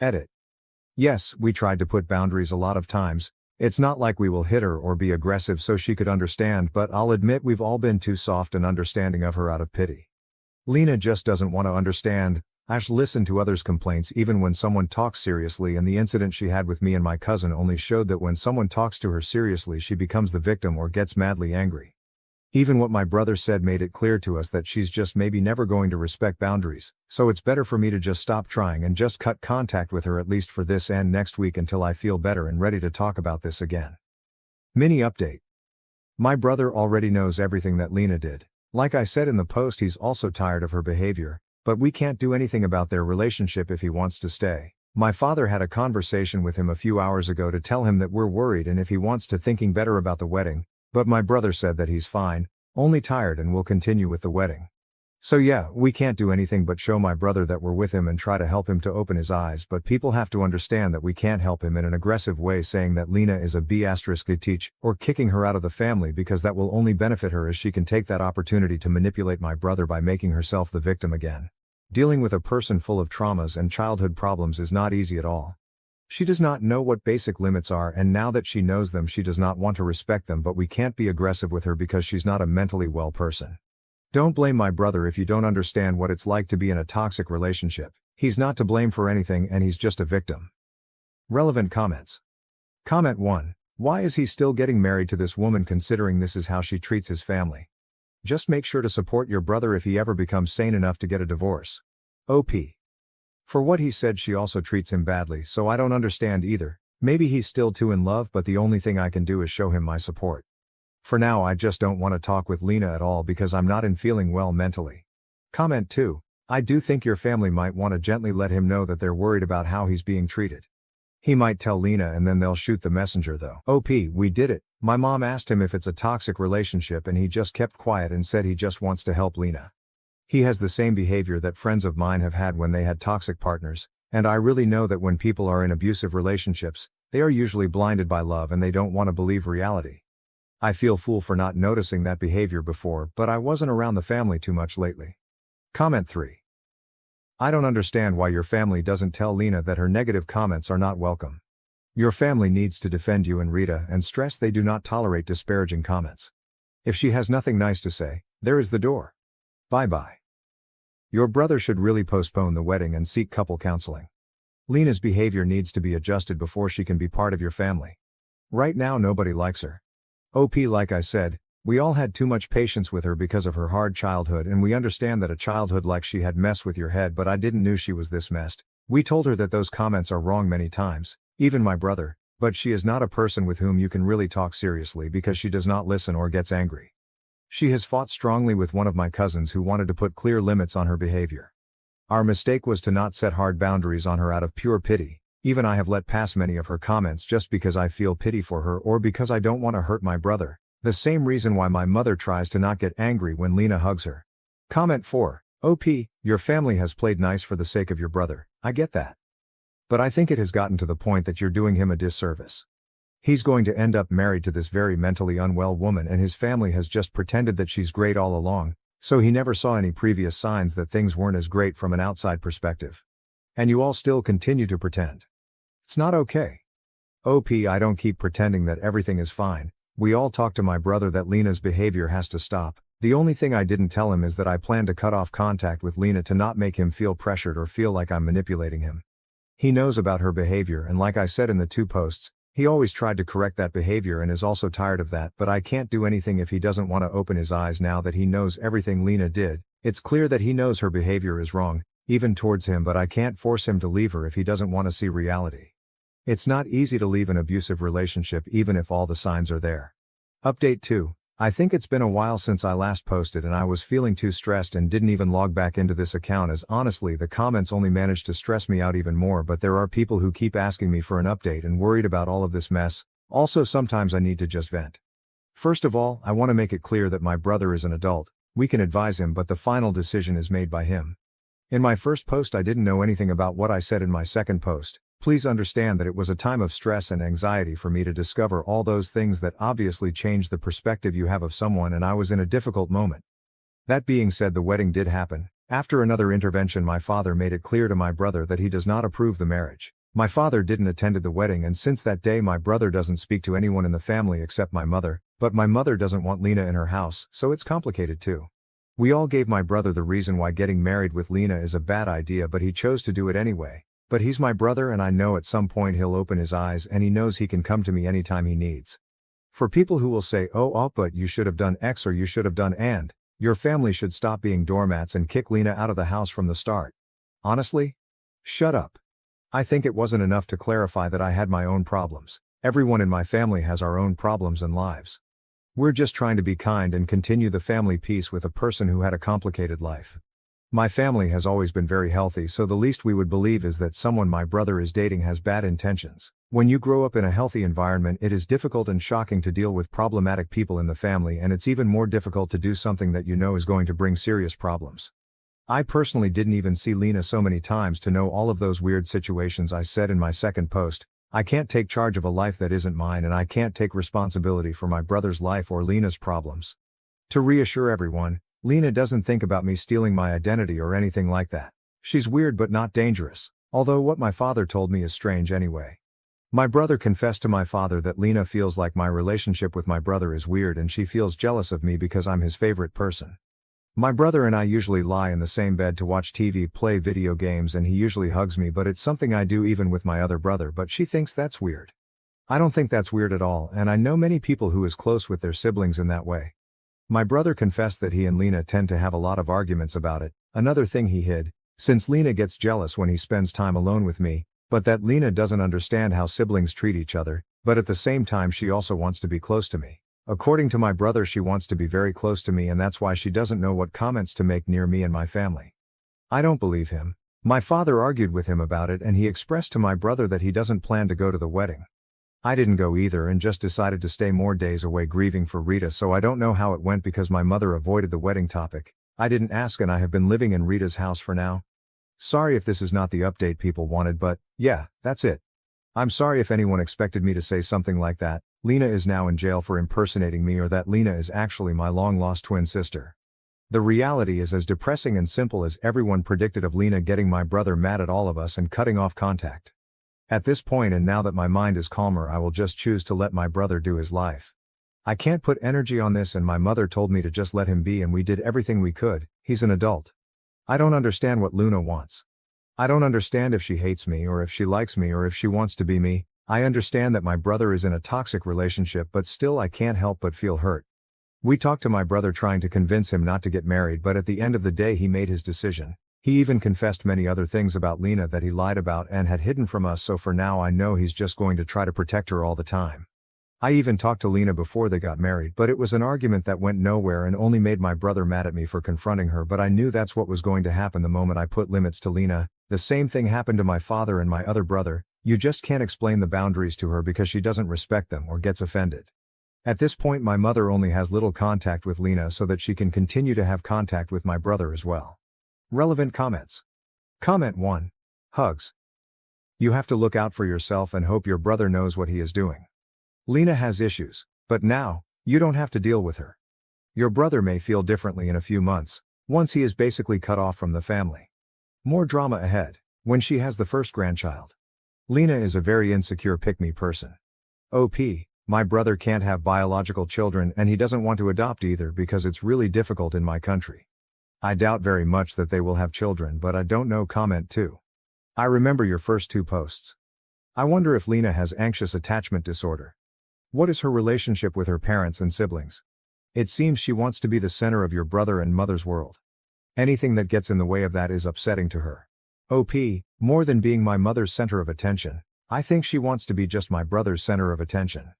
Edit. Yes, we tried to put boundaries a lot of times. It's not like we will hit her or be aggressive so she could understand, but I'll admit we've all been too soft and understanding of her out of pity. Lena just doesn't want to understand. Listen to others' complaints even when someone talks seriously, and the incident she had with me and my cousin only showed that when someone talks to her seriously she becomes the victim or gets madly angry. Even what my brother said made it clear to us that she's just maybe never going to respect boundaries, so it's better for me to just stop trying and just cut contact with her at least for this and next week until I feel better and ready to talk about this again. Mini update. My brother already knows everything that Lena did. Like I said in the post, he's also tired of her behavior, but we can't do anything about their relationship if he wants to stay. My father had a conversation with him a few hours ago to tell him that we're worried and if he wants to thinking better about the wedding, but my brother said that he's fine, only tired and will continue with the wedding. So yeah, we can't do anything but show my brother that we're with him and try to help him to open his eyes, but people have to understand that we can't help him in an aggressive way saying that Lena is a B***teach, or kicking her out of the family, because that will only benefit her, as she can take that opportunity to manipulate my brother by making herself the victim again. Dealing with a person full of traumas and childhood problems is not easy at all. She does not know what basic limits are, and now that she knows them, she does not want to respect them, but we can't be aggressive with her because she's not a mentally well person. Don't blame my brother if you don't understand what it's like to be in a toxic relationship. He's not to blame for anything, and he's just a victim. Relevant comments. Comment 1. Why is he still getting married to this woman considering this is how she treats his family? Just make sure to support your brother if he ever becomes sane enough to get a divorce. OP. For what he said, she also treats him badly, so I don't understand either. Maybe he's still too in love, but the only thing I can do is show him my support. For now, I just don't want to talk with Lena at all because I'm not feeling well mentally. Comment 2. I do think your family might want to gently let him know that they're worried about how he's being treated. He might tell Lena and then they'll shoot the messenger though. OP, we did it. My mom asked him if it's a toxic relationship and he just kept quiet and said he just wants to help Lena. He has the same behavior that friends of mine have had when they had toxic partners, and I really know that when people are in abusive relationships, they are usually blinded by love and they don't want to believe reality. I feel fool for not noticing that behavior before, but I wasn't around the family too much lately. Comment 3. I don't understand why your family doesn't tell Lena that her negative comments are not welcome. Your family needs to defend you and Rita and stress they do not tolerate disparaging comments. If she has nothing nice to say, there is the door. Bye-bye. Your brother should really postpone the wedding and seek couple counseling. Lena's behavior needs to be adjusted before she can be part of your family. Right now nobody likes her. OP, like I said, we all had too much patience with her because of her hard childhood, and we understand that a childhood like she had messed with your head, but I didn't know she was this messed. We told her that those comments are wrong many times, even my brother, but she is not a person with whom you can really talk seriously because she does not listen or gets angry. She has fought strongly with one of my cousins who wanted to put clear limits on her behavior. Our mistake was to not set hard boundaries on her out of pure pity. Even I have let pass many of her comments just because I feel pity for her or because I don't want to hurt my brother, the same reason why my mother tries to not get angry when Lena hugs her. Comment 4. OP, your family has played nice for the sake of your brother, I get that. But I think it has gotten to the point that you're doing him a disservice. He's going to end up married to this very mentally unwell woman, and his family has just pretended that she's great all along, so he never saw any previous signs that things weren't as great from an outside perspective. And you all still continue to pretend. It's not okay. OP, I don't keep pretending that everything is fine. We all talk to my brother that Lena's behavior has to stop. The only thing I didn't tell him is that I plan to cut off contact with Lena to not make him feel pressured or feel like I'm manipulating him. He knows about her behavior, and like I said in the 2 posts, he always tried to correct that behavior and is also tired of that, but I can't do anything if he doesn't want to open his eyes now that he knows everything Lena did. It's clear that he knows her behavior is wrong, even towards him, but I can't force him to leave her if he doesn't want to see reality. It's not easy to leave an abusive relationship even if all the signs are there. Update 2. I think it's been a while since I last posted and I was feeling too stressed and didn't even log back into this account, as honestly the comments only managed to stress me out even more, but there are people who keep asking me for an update and worried about all of this mess. Also, sometimes I need to just vent. First of all, I want to make it clear that my brother is an adult. We can advise him, but the final decision is made by him. In my first post I didn't know anything about what I said in my second post. Please understand that it was a time of stress and anxiety for me to discover all those things that obviously change the perspective you have of someone, and I was in a difficult moment. That being said, the wedding did happen. After another intervention, my father made it clear to my brother that he does not approve the marriage. My father didn't attend the wedding, and since that day my brother doesn't speak to anyone in the family except my mother, but my mother doesn't want Lena in her house, so it's complicated too. We all gave my brother the reason why getting married with Lena is a bad idea, but he chose to do it anyway. But he's my brother, and I know at some point he'll open his eyes and he knows he can come to me anytime he needs. For people who will say, oh, but you should have done X or you should have done and, your family should stop being doormats and kick Lena out of the house from the start. Honestly? Shut up. I think it wasn't enough to clarify that I had my own problems. Everyone in my family has our own problems and lives. We're just trying to be kind and continue the family peace with a person who had a complicated life. My family has always been very healthy, so the least we would believe is that someone my brother is dating has bad intentions. When you grow up in a healthy environment, it is difficult and shocking to deal with problematic people in the family, and it's even more difficult to do something that you know is going to bring serious problems. I personally didn't even see Lena so many times to know all of those weird situations. I said in my second post, I can't take charge of a life that isn't mine, and I can't take responsibility for my brother's life or Lena's problems. To reassure everyone, Lena doesn't think about me stealing my identity or anything like that. She's weird but not dangerous, although what my father told me is strange anyway. My brother confessed to my father that Lena feels like my relationship with my brother is weird and she feels jealous of me because I'm his favorite person. My brother and I usually lie in the same bed to watch TV, play video games, and he usually hugs me, but it's something I do even with my other brother, but she thinks that's weird. I don't think that's weird at all, and I know many people who is close with their siblings in that way. My brother confessed that he and Lena tend to have a lot of arguments about it, another thing he hid, since Lena gets jealous when he spends time alone with me, but that Lena doesn't understand how siblings treat each other, but at the same time she also wants to be close to me. According to my brother, she wants to be very close to me, and that's why she doesn't know what comments to make near me and my family. I don't believe him. My father argued with him about it, and he expressed to my brother that he doesn't plan to go to the wedding. I didn't go either and just decided to stay more days away grieving for Rita, so I don't know how it went because my mother avoided the wedding topic. I didn't ask, and I have been living in Rita's house for now. Sorry if this is not the update people wanted, but yeah, that's it. I'm sorry if anyone expected me to say something like that, Lena is now in jail for impersonating me, or that Lena is actually my long-lost twin sister. The reality is as depressing and simple as everyone predicted, of Lena getting my brother mad at all of us and cutting off contact. At this point, and now that my mind is calmer, I will just choose to let my brother do his life. I can't put energy on this, and my mother told me to just let him be, and we did everything we could. He's an adult. I don't understand what Luna wants. I don't understand if she hates me or if she likes me or if she wants to be me. I understand that my brother is in a toxic relationship, but still I can't help but feel hurt. We talked to my brother trying to convince him not to get married, but at the end of the day he made his decision. He even confessed many other things about Lena that he lied about and had hidden from us, so for now I know he's just going to try to protect her all the time. I even talked to Lena before they got married, but it was an argument that went nowhere and only made my brother mad at me for confronting her, but I knew that's what was going to happen the moment I put limits to Lena. The same thing happened to my father and my other brother. You just can't explain the boundaries to her because she doesn't respect them or gets offended. At this point my mother only has little contact with Lena so that she can continue to have contact with my brother as well. Relevant comments. Comment 1. Hugs. You have to look out for yourself and hope your brother knows what he is doing. Lena has issues, but now, you don't have to deal with her. Your brother may feel differently in a few months, once he is basically cut off from the family. More drama ahead, when she has the first grandchild. Lena is a very insecure pick-me person. OP, my brother can't have biological children and he doesn't want to adopt either because it's really difficult in my country. I doubt very much that they will have children, but I don't know. Comment 2. I remember your first 2 posts. I wonder if Lena has anxious attachment disorder. What is her relationship with her parents and siblings? It seems she wants to be the center of your brother and mother's world. Anything that gets in the way of that is upsetting to her. OP, more than being my mother's center of attention, I think she wants to be just my brother's center of attention.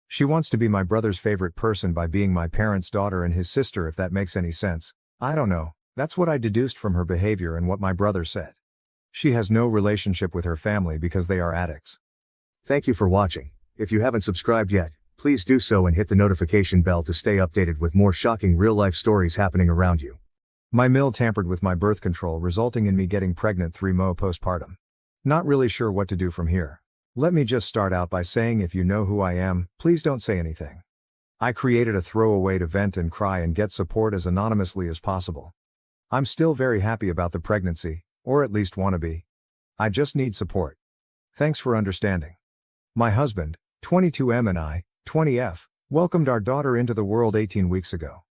She wants to be my brother's favorite person by being my parents' daughter and his sister, if that makes any sense. I don't know, that's what I deduced from her behavior and what my brother said. She has no relationship with her family because they are addicts. Thank you for watching. If you haven't subscribed yet, please do so and hit the notification bell to stay updated with more shocking real-life stories happening around you. My mill tampered with my birth control, resulting in me getting pregnant 3 mo postpartum. Not really sure what to do from here. Let me just start out by saying, if you know who I am, please don't say anything. I created a throwaway to vent and cry and get support as anonymously as possible. I'm still very happy about the pregnancy, or at least want to be. I just need support. Thanks for understanding. My husband, 22M, and I, 20F, welcomed our daughter into the world 18 weeks ago.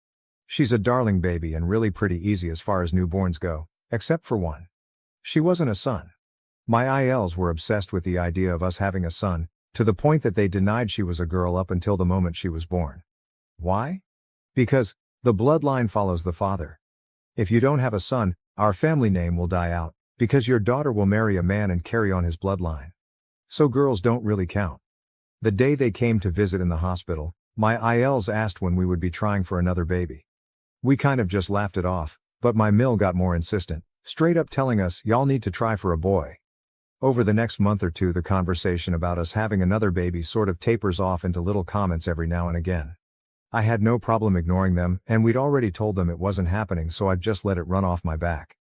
She's a darling baby and really pretty easy as far as newborns go, except for one. She wasn't a son. My ILs were obsessed with the idea of us having a son, to the point that they denied she was a girl up until the moment she was born. Why? Because the bloodline follows the father. If you don't have a son, our family name will die out, because your daughter will marry a man and carry on his bloodline. So girls don't really count. The day they came to visit in the hospital, my ILs asked when we would be trying for another baby. We kind of just laughed it off, but my mill got more insistent, straight up telling us, y'all need to try for a boy. Over the next month or two, the conversation about us having another baby sort of tapers off into little comments every now and again. I had no problem ignoring them, and we'd already told them it wasn't happening, so I'd just let it run off my back.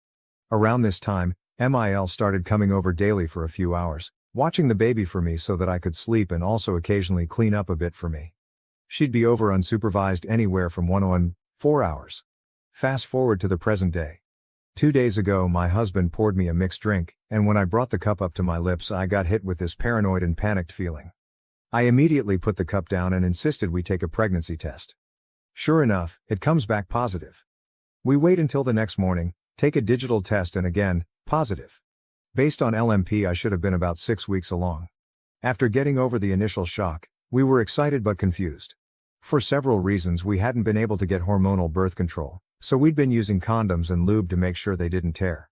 Around this time, Mil started coming over daily for a few hours, watching the baby for me so that I could sleep and also occasionally clean up a bit for me. She'd be over unsupervised anywhere from 1 to 4 hours. Fast forward to the present day. 2 days ago, my husband poured me a mixed drink, and when I brought the cup up to my lips, I got hit with this paranoid and panicked feeling. I immediately put the cup down and insisted we take a pregnancy test. Sure enough, it comes back positive. We wait until the next morning, take a digital test, and again, positive. Based on LMP, I should have been about 6 weeks along. After getting over the initial shock, we were excited but confused. For several reasons, we hadn't been able to get hormonal birth control, so we'd been using condoms and lube to make sure they didn't tear.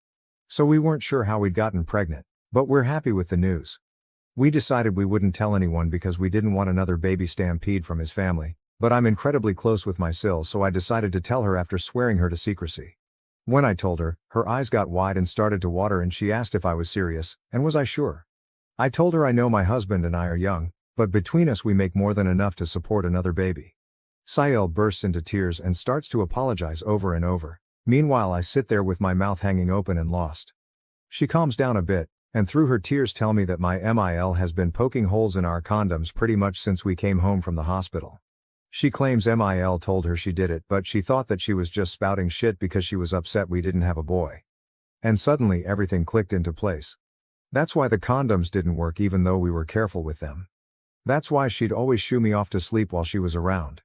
So we weren't sure how we'd gotten pregnant, but we're happy with the news. We decided we wouldn't tell anyone because we didn't want another baby stampede from his family, but I'm incredibly close with my Sil, so I decided to tell her after swearing her to secrecy. When I told her, her eyes got wide and started to water, and she asked if I was serious, and was I sure. I told her I know my husband and I are young, but between us we make more than enough to support another baby. Sil bursts into tears and starts to apologize over and over. Meanwhile, I sit there with my mouth hanging open and lost. She calms down a bit, and through her tears tell me that my Mil has been poking holes in our condoms pretty much since we came home from the hospital. She claims Mil told her she did it, but she thought that she was just spouting shit because she was upset we didn't have a boy. And suddenly everything clicked into place. That's why the condoms didn't work even though we were careful with them. That's why she'd always shoo me off to sleep while she was around.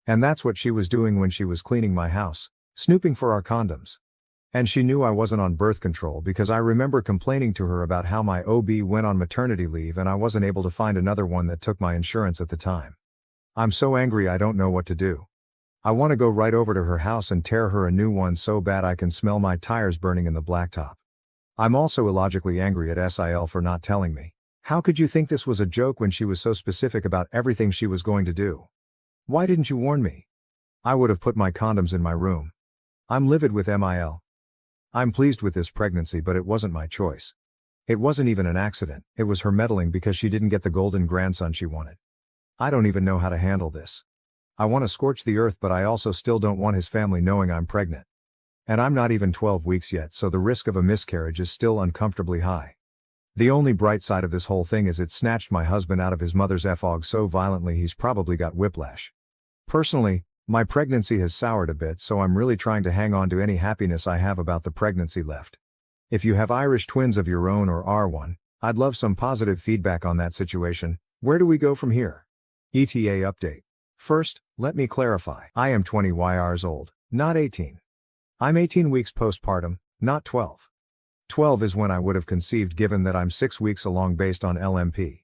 And that's what she was doing when she was cleaning my house, snooping for our condoms. And she knew I wasn't on birth control because I remember complaining to her about how my OB went on maternity leave and I wasn't able to find another one that took my insurance at the time. I'm so angry I don't know what to do. I want to go right over to her house and tear her a new one so bad I can smell my tires burning in the blacktop. I'm also illogically angry at Sil for not telling me. How could you think this was a joke when she was so specific about everything she was going to do? Why didn't you warn me? I would have put my condoms in my room. I'm livid with Mil. I'm pleased with this pregnancy, but it wasn't my choice. It wasn't even an accident, it was her meddling because she didn't get the golden grandson she wanted. I don't even know how to handle this. I want to scorch the earth, but I also still don't want his family knowing I'm pregnant. And I'm not even 12 weeks yet, so the risk of a miscarriage is still uncomfortably high. The only bright side of this whole thing is it snatched my husband out of his mother's FOG so violently he's probably got whiplash. Personally, my pregnancy has soured a bit, so I'm really trying to hang on to any happiness I have about the pregnancy left. If you have Irish twins of your own or are one, I'd love some positive feedback on that situation. Where do we go from here? ETA update. First, let me clarify. I am 20 years old, not 18. I'm 18 weeks postpartum, not 12. 12 is when I would have conceived given that I'm 6 weeks along based on LMP.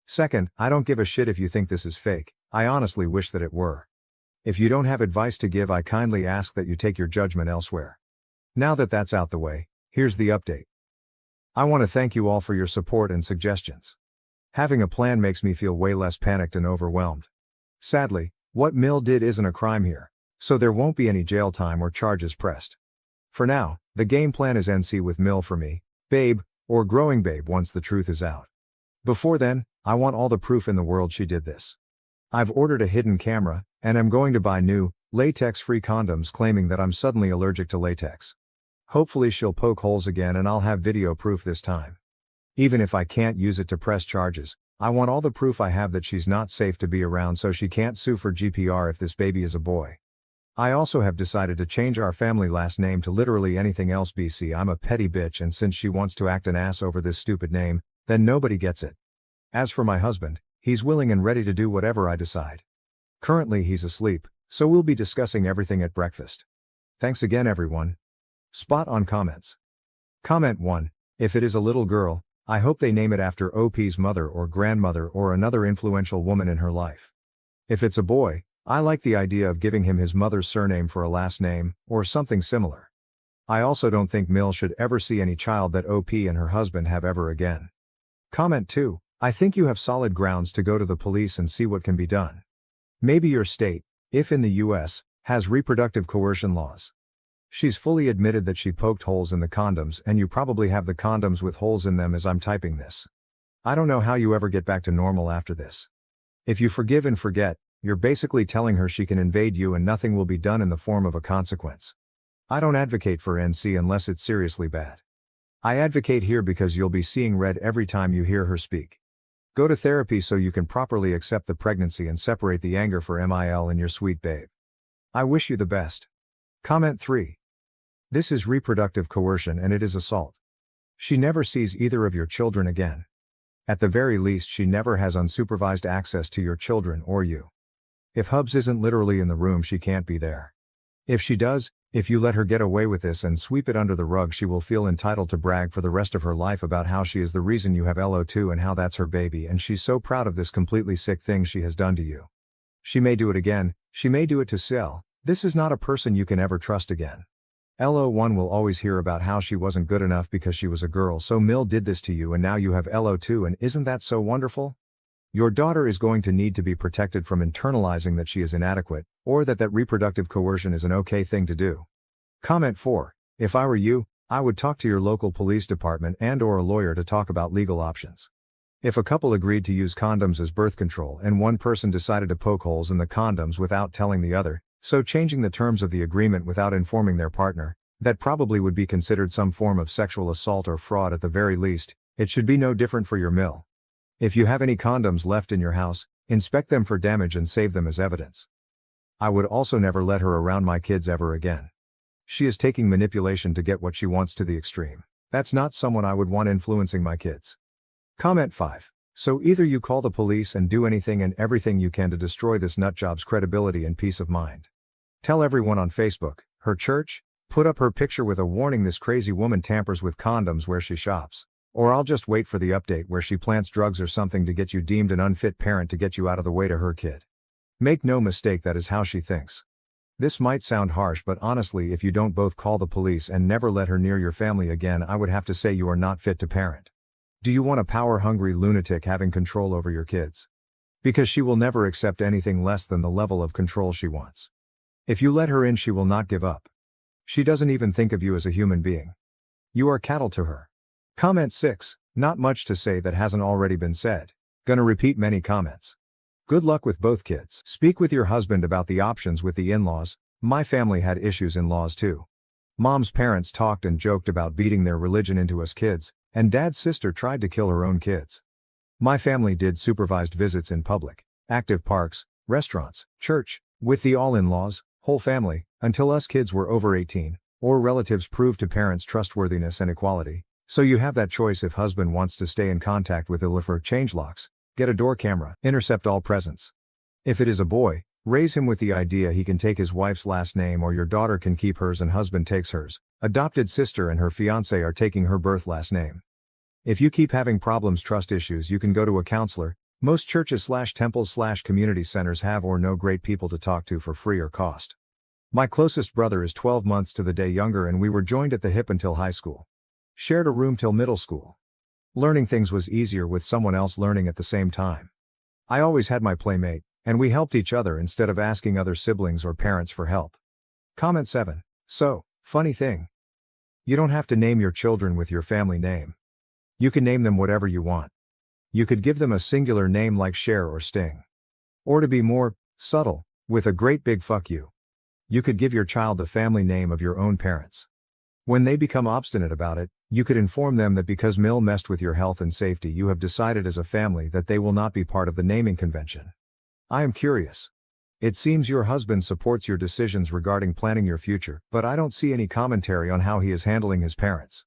Second, I don't give a shit if you think this is fake, I honestly wish that it were. If you don't have advice to give, I kindly ask that you take your judgment elsewhere. Now that that's out the way, here's the update. I want to thank you all for your support and suggestions. Having a plan makes me feel way less panicked and overwhelmed. Sadly, what Mil did isn't a crime here, so there won't be any jail time or charges pressed. For now, the game plan is NC with Mil for me, babe, or growing babe once the truth is out. Before then, I want all the proof in the world she did this. I've ordered a hidden camera, and I'm going to buy new, latex-free condoms claiming that I'm suddenly allergic to latex. Hopefully she'll poke holes again and I'll have video proof this time. Even if I can't use it to press charges, I want all the proof I have that she's not safe to be around so she can't sue for GPR if this baby is a boy. I also have decided to change our family last name to literally anything else BC. I'm a petty bitch, and since she wants to act an ass over this stupid name, then nobody gets it. As for my husband, he's willing and ready to do whatever I decide. Currently he's asleep, so we'll be discussing everything at breakfast. Thanks again everyone. Spot on comments. Comment 1. If it is a little girl, I hope they name it after OP's mother or grandmother or another influential woman in her life. If it's a boy, I like the idea of giving him his mother's surname for a last name, or something similar. I also don't think Mil should ever see any child that OP and her husband have ever again. Comment 2. I think you have solid grounds to go to the police and see what can be done. Maybe your state, if in the US, has reproductive coercion laws. She's fully admitted that she poked holes in the condoms, and you probably have the condoms with holes in them as I'm typing this. I don't know how you ever get back to normal after this. If you forgive and forget, you're basically telling her she can invade you and nothing will be done in the form of a consequence. I don't advocate for NC unless it's seriously bad. I advocate here because you'll be seeing red every time you hear her speak. Go to therapy so you can properly accept the pregnancy and separate the anger for MIL and your sweet babe. I wish you the best. Comment 3. This is reproductive coercion and it is assault. She never sees either of your children again. At the very least, she never has unsupervised access to your children or you. If Hubs isn't literally in the room, she can't be there. If she does, if you let her get away with this and sweep it under the rug, she will feel entitled to brag for the rest of her life about how she is the reason you have LO2 and how that's her baby, and she's so proud of this completely sick thing she has done to you. She may do it again, she may do it to Sil. This is not a person you can ever trust again. LO1 will always hear about how she wasn't good enough because she was a girl, so Mill did this to you and now you have LO2, and isn't that so wonderful? Your daughter is going to need to be protected from internalizing that she is inadequate, or that reproductive coercion is an okay thing to do. Comment 4. If I were you, I would talk to your local police department and/or a lawyer to talk about legal options. If a couple agreed to use condoms as birth control and one person decided to poke holes in the condoms without telling the other, so changing the terms of the agreement without informing their partner, that probably would be considered some form of sexual assault or fraud at the very least. It should be no different for your Mill. If you have any condoms left in your house, inspect them for damage and save them as evidence. I would also never let her around my kids ever again. She is taking manipulation to get what she wants to the extreme. That's not someone I would want influencing my kids. Comment 5. So either you call the police and do anything and everything you can to destroy this nutjob's credibility and peace of mind. Tell everyone on Facebook, her church, put up her picture with a warning this crazy woman tampers with condoms where she shops. Or I'll just wait for the update where she plants drugs or something to get you deemed an unfit parent to get you out of the way to her kid. Make no mistake, that is how she thinks. This might sound harsh, but honestly, if you don't both call the police and never let her near your family again, I would have to say you are not fit to parent. Do you want a power-hungry lunatic having control over your kids? Because she will never accept anything less than the level of control she wants. If you let her in, she will not give up. She doesn't even think of you as a human being. You are cattle to her. Comment 6. Not much to say that hasn't already been said. Gonna repeat many comments. Good luck with both kids. Speak with your husband about the options with the in-laws. My family had issues in-laws too. Mom's parents talked and joked about beating their religion into us kids, and Dad's sister tried to kill her own kids. My family did supervised visits in public, active parks, restaurants, church, with the all-in-laws, whole family, until us kids were over 18, or relatives proved to parents trustworthiness and equality. So you have that choice if husband wants to stay in contact with Illifer, change locks, get a door camera, intercept all presents. If it is a boy, raise him with the idea he can take his wife's last name or your daughter can keep hers and husband takes hers. Adopted sister and her fiancé are taking her birth last name. If you keep having problems, trust issues, you can go to a counselor. Most churches/temples/community centers have or know great people to talk to for free or cost. My closest brother is 12 months to the day younger and we were joined at the hip until high school. Shared a room till middle school. Learning things was easier with someone else learning at the same time. I always had my playmate, and we helped each other instead of asking other siblings or parents for help. Comment 7. So, funny thing. You don't have to name your children with your family name. You can name them whatever you want. You could give them a singular name like Cher or Sting. Or to be more subtle, with a great big fuck you. You could give your child the family name of your own parents. When they become obstinate about it, you could inform them that because Mill messed with your health and safety, you have decided as a family that they will not be part of the naming convention. I am curious. It seems your husband supports your decisions regarding planning your future, but I don't see any commentary on how he is handling his parents.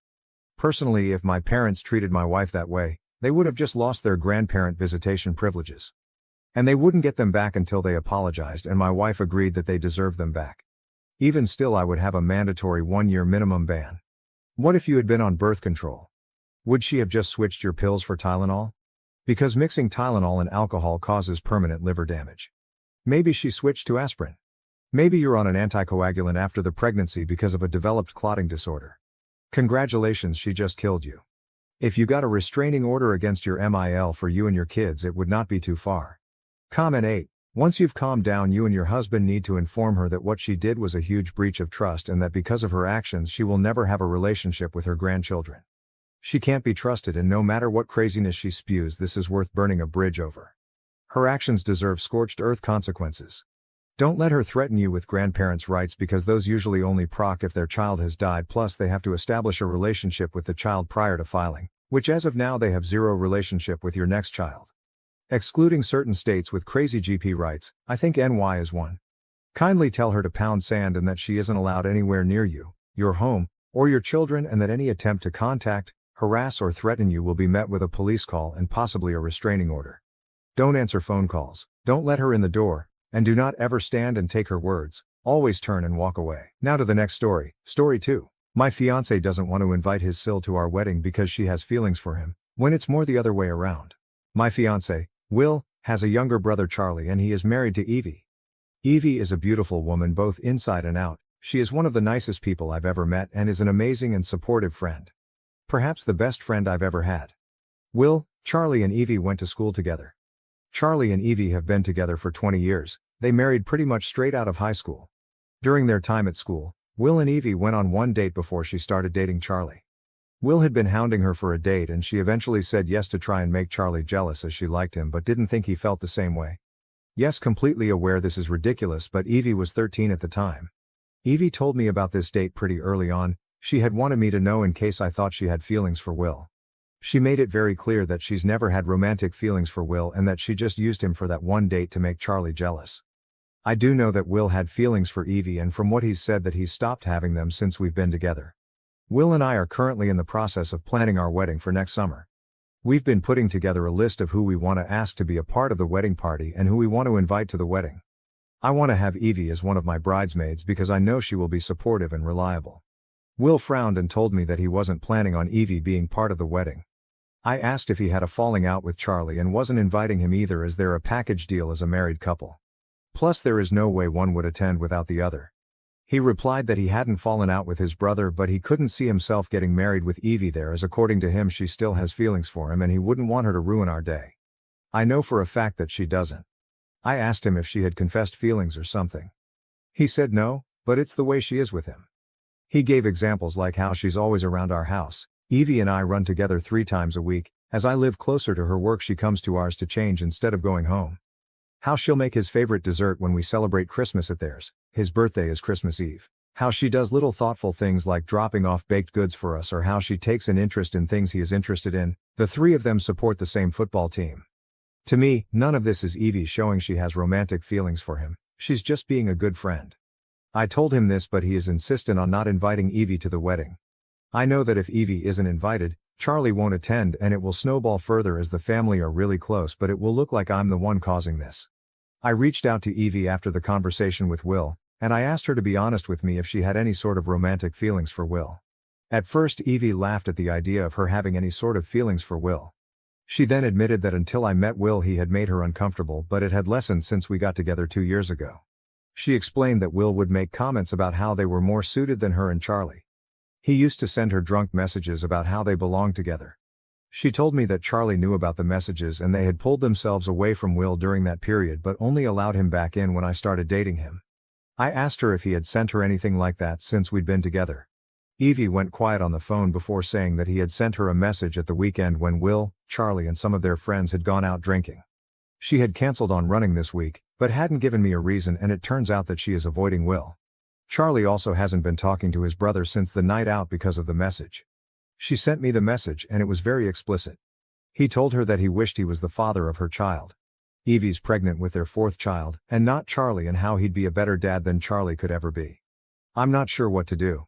Personally, if my parents treated my wife that way, they would have just lost their grandparent visitation privileges. And they wouldn't get them back until they apologized and my wife agreed that they deserved them back. Even still, I would have a mandatory 1-year minimum ban. What if you had been on birth control? Would she have just switched your pills for Tylenol? Because mixing Tylenol and alcohol causes permanent liver damage. Maybe she switched to aspirin. Maybe you're on an anticoagulant after the pregnancy because of a developed clotting disorder. Congratulations, she just killed you. If you got a restraining order against your MIL for you and your kids, it would not be too far. Comment 8. Once you've calmed down, you and your husband need to inform her that what she did was a huge breach of trust and that because of her actions she will never have a relationship with her grandchildren. She can't be trusted, and no matter what craziness she spews, this is worth burning a bridge over. Her actions deserve scorched earth consequences. Don't let her threaten you with grandparents' rights, because those usually only proc if their child has died, plus they have to establish a relationship with the child prior to filing, which as of now they have zero relationship with your next child. Excluding certain states with crazy GP rights, I think NY is one. Kindly tell her to pound sand and that she isn't allowed anywhere near you, your home, or your children, and that any attempt to contact, harass or threaten you will be met with a police call and possibly a restraining order. Don't answer phone calls, don't let her in the door, and do not ever stand and take her words, always turn and walk away. Now to the next story. Story 2. My fiancé doesn't want to invite his Sil to our wedding because she has feelings for him, when it's more the other way around. My fiancé, Will, has a younger brother Charlie, and he is married to Evie. Evie is a beautiful woman both inside and out. She is one of the nicest people I've ever met and is an amazing and supportive friend. Perhaps the best friend I've ever had. Will, Charlie and Evie went to school together. Charlie and Evie have been together for 20 years, they married pretty much straight out of high school. During their time at school, Will and Evie went on one date before she started dating Charlie. Will had been hounding her for a date and she eventually said yes to try and make Charlie jealous, as she liked him but didn't think he felt the same way. Yes, completely aware this is ridiculous, but Evie was 13 at the time. Evie told me about this date pretty early on. She had wanted me to know in case I thought she had feelings for Will. She made it very clear that she's never had romantic feelings for Will and that she just used him for that one date to make Charlie jealous. I do know that Will had feelings for Evie, and from what he's said that he's stopped having them since we've been together. Will and I are currently in the process of planning our wedding for next summer. We've been putting together a list of who we want to ask to be a part of the wedding party and who we want to invite to the wedding. I want to have Evie as one of my bridesmaids because I know she will be supportive and reliable. Will frowned and told me that he wasn't planning on Evie being part of the wedding. I asked if he had a falling out with Charlie and wasn't inviting him either, as they're a package deal as a married couple. Plus there is no way one would attend without the other. He replied that he hadn't fallen out with his brother, but he couldn't see himself getting married with Evie there, as according to him she still has feelings for him and he wouldn't want her to ruin our day. I know for a fact that she doesn't. I asked him if she had confessed feelings or something. He said no, but it's the way she is with him. He gave examples like how she's always around our house. Evie and I run together 3 times a week. As I live closer to her work, she comes to ours to change instead of going home. How she'll make his favorite dessert when we celebrate Christmas at theirs. His birthday is Christmas Eve. How she does little thoughtful things like dropping off baked goods for us, or how she takes an interest in things he is interested in. The 3 of them support the same football team. To me, none of this is Evie showing she has romantic feelings for him. She's just being a good friend. I told him this, but he is insistent on not inviting Evie to the wedding. I know that if Evie isn't invited, Charlie won't attend and it will snowball further as the family are really close, but it will look like I'm the one causing this. I reached out to Evie after the conversation with Will, and I asked her to be honest with me if she had any sort of romantic feelings for Will. At first Evie laughed at the idea of her having any sort of feelings for Will. She then admitted that until I met Will he had made her uncomfortable, but it had lessened since we got together 2 years ago. She explained that Will would make comments about how they were more suited than her and Charlie. He used to send her drunk messages about how they belonged together. She told me that Charlie knew about the messages and they had pulled themselves away from Will during that period but only allowed him back in when I started dating him. I asked her if he had sent her anything like that since we'd been together. Evie went quiet on the phone before saying that he had sent her a message at the weekend when Will, Charlie and some of their friends had gone out drinking. She had canceled on running this week, but hadn't given me a reason, and it turns out that she is avoiding Will. Charlie also hasn't been talking to his brother since the night out because of the message. She sent me the message and it was very explicit. He told her that he wished he was the father of her child. Evie's pregnant with their 4th child, and not Charlie, and how he'd be a better dad than Charlie could ever be. I'm not sure what to do.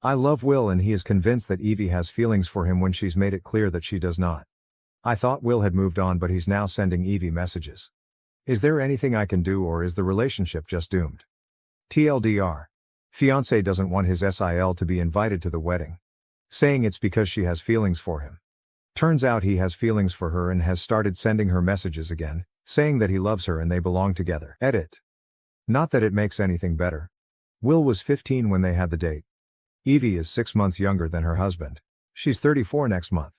I love Will and he is convinced that Evie has feelings for him when she's made it clear that she does not. I thought Will had moved on, but he's now sending Evie messages. Is there anything I can do, or is the relationship just doomed? TLDR. Fiancé doesn't want his SIL to be invited to the wedding, saying it's because she has feelings for him. Turns out he has feelings for her and has started sending her messages again, saying that he loves her and they belong together. Edit. Not that it makes anything better. Will was 15 when they had the date. Evie is 6 months younger than her husband. She's 34 next month.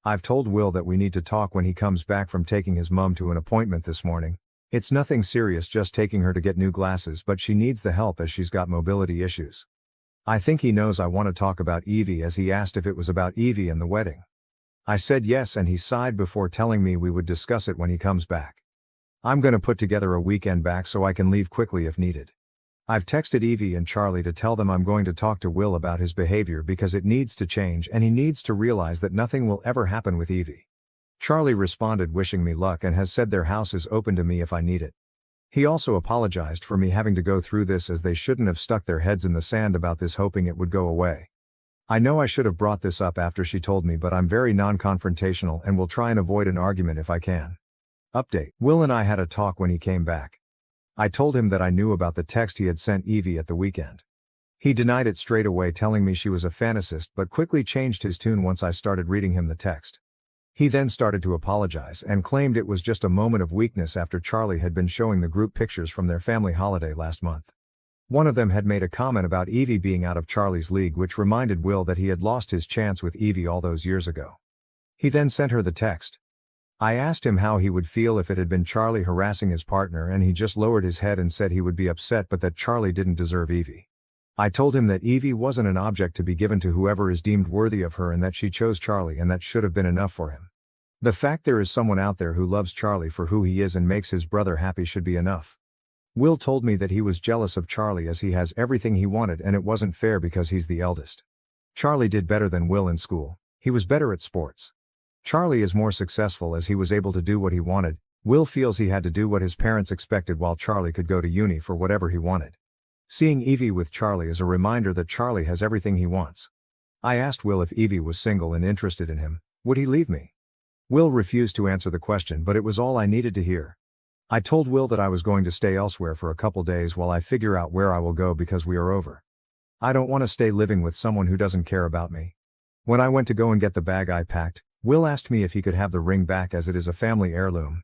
I've told Will that we need to talk when he comes back from taking his mom to an appointment this morning. It's nothing serious, just taking her to get new glasses, but she needs the help as she's got mobility issues. I think he knows I want to talk about Evie, as he asked if it was about Evie and the wedding. I said yes, and he sighed before telling me we would discuss it when he comes back. I'm gonna put together a weekend back so I can leave quickly if needed. I've texted Evie and Charlie to tell them I'm going to talk to Will about his behavior because it needs to change and he needs to realize that nothing will ever happen with Evie. Charlie responded wishing me luck and has said their house is open to me if I need it. He also apologized for me having to go through this, as they shouldn't have stuck their heads in the sand about this hoping it would go away. I know I should have brought this up after she told me, but I'm very non-confrontational and will try and avoid an argument if I can. Update: Will and I had a talk when he came back. I told him that I knew about the text he had sent Evie at the weekend. He denied it straight away, telling me she was a fantasist, but quickly changed his tune once I started reading him the text. He then started to apologize and claimed it was just a moment of weakness after Charlie had been showing the group pictures from their family holiday last month. One of them had made a comment about Evie being out of Charlie's league, which reminded Will that he had lost his chance with Evie all those years ago. He then sent her the text. I asked him how he would feel if it had been Charlie harassing his partner, and he just lowered his head and said he would be upset, but that Charlie didn't deserve Evie. I told him that Evie wasn't an object to be given to whoever is deemed worthy of her, and that she chose Charlie, and that should have been enough for him. The fact there is someone out there who loves Charlie for who he is and makes his brother happy should be enough. Will told me that he was jealous of Charlie as he has everything he wanted, and it wasn't fair because he's the eldest. Charlie did better than Will in school. He was better at sports. Charlie is more successful as he was able to do what he wanted. Will feels he had to do what his parents expected while Charlie could go to uni for whatever he wanted. Seeing Evie with Charlie is a reminder that Charlie has everything he wants. I asked Will if Evie was single and interested in him, would he leave me? Will refused to answer the question, but it was all I needed to hear. I told Will that I was going to stay elsewhere for a couple days while I figure out where I will go because we are over. I don't want to stay living with someone who doesn't care about me. When I went to go and get the bag I packed, Will asked me if he could have the ring back as it is a family heirloom.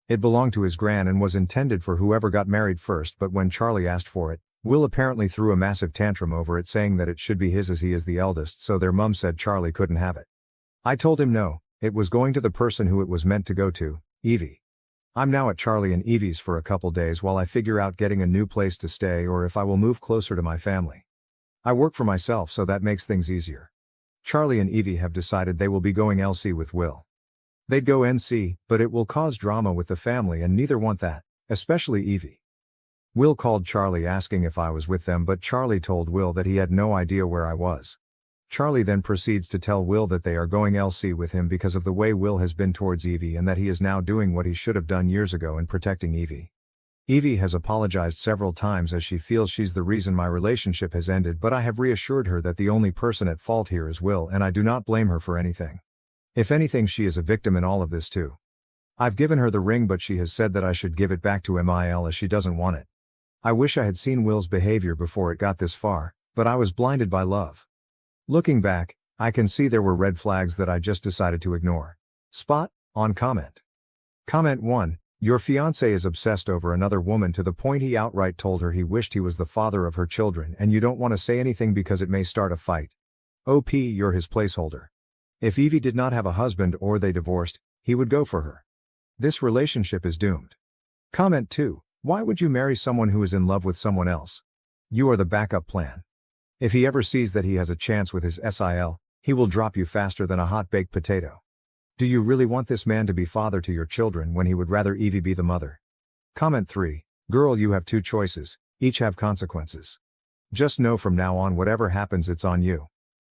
It belonged to his gran and was intended for whoever got married first, but when Charlie asked for it, Will apparently threw a massive tantrum over it, saying that it should be his as he is the eldest, so their mum said Charlie couldn't have it. I told him no, it was going to the person who it was meant to go to, Evie. I'm now at Charlie and Evie's for a couple days while I figure out getting a new place to stay or if I will move closer to my family. I work for myself, so that makes things easier. Charlie and Evie have decided they will be going LC with Will. They'd go NC, but it will cause drama with the family and neither want that, especially Evie. Will called Charlie asking if I was with them, but Charlie told Will that he had no idea where I was. Charlie then proceeds to tell Will that they are going LC with him because of the way Will has been towards Evie and that he is now doing what he should have done years ago in protecting Evie. Evie has apologized several times as she feels she's the reason my relationship has ended, but I have reassured her that the only person at fault here is Will and I do not blame her for anything. If anything, she is a victim in all of this too. I've given her the ring, but she has said that I should give it back to Mil as she doesn't want it. I wish I had seen Will's behavior before it got this far, but I was blinded by love. Looking back, I can see there were red flags that I just decided to ignore. Spot on comment. Comment 1. Your fiancé is obsessed over another woman to the point he outright told her he wished he was the father of her children, and you don't want to say anything because it may start a fight. OP, you're his placeholder. If Evie did not have a husband or they divorced, he would go for her. This relationship is doomed. Comment 2. Why would you marry someone who is in love with someone else? You are the backup plan. If he ever sees that he has a chance with his SIL, he will drop you faster than a hot-baked potato. Do you really want this man to be father to your children when he would rather Evie be the mother? Comment 3. Girl, you have two choices, each have consequences. Just know from now on whatever happens it's on you.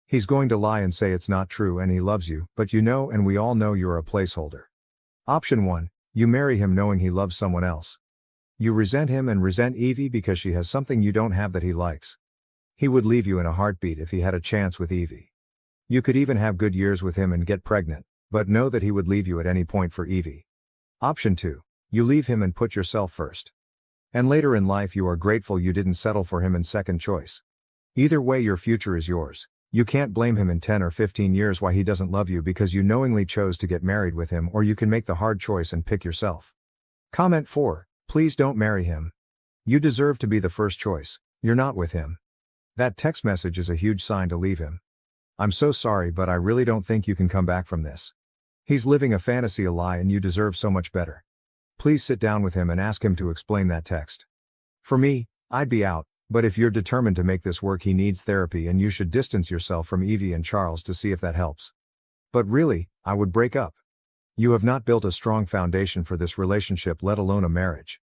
He's going to lie and say it's not true and he loves you, but you know and we all know you're a placeholder. Option 1. You marry him knowing he loves someone else. You resent him and resent Evie because she has something you don't have that he likes. He would leave you in a heartbeat if he had a chance with Evie. You could even have good years with him and get pregnant, but know that he would leave you at any point for Evie. Option 2. You leave him and put yourself first. And later in life you are grateful you didn't settle for him in second choice. Either way, your future is yours. You can't blame him in 10 or 15 years why he doesn't love you because you knowingly chose to get married with him, or you can make the hard choice and pick yourself. Comment 4. Please don't marry him. You deserve to be the first choice. You're not with him. That text message is a huge sign to leave him. I'm so sorry, but I really don't think you can come back from this. He's living a fantasy, a lie, and you deserve so much better. Please sit down with him and ask him to explain that text. For me, I'd be out, but if you're determined to make this work, he needs therapy and you should distance yourself from Evie and Charles to see if that helps. But really, I would break up. You have not built a strong foundation for this relationship, let alone a marriage.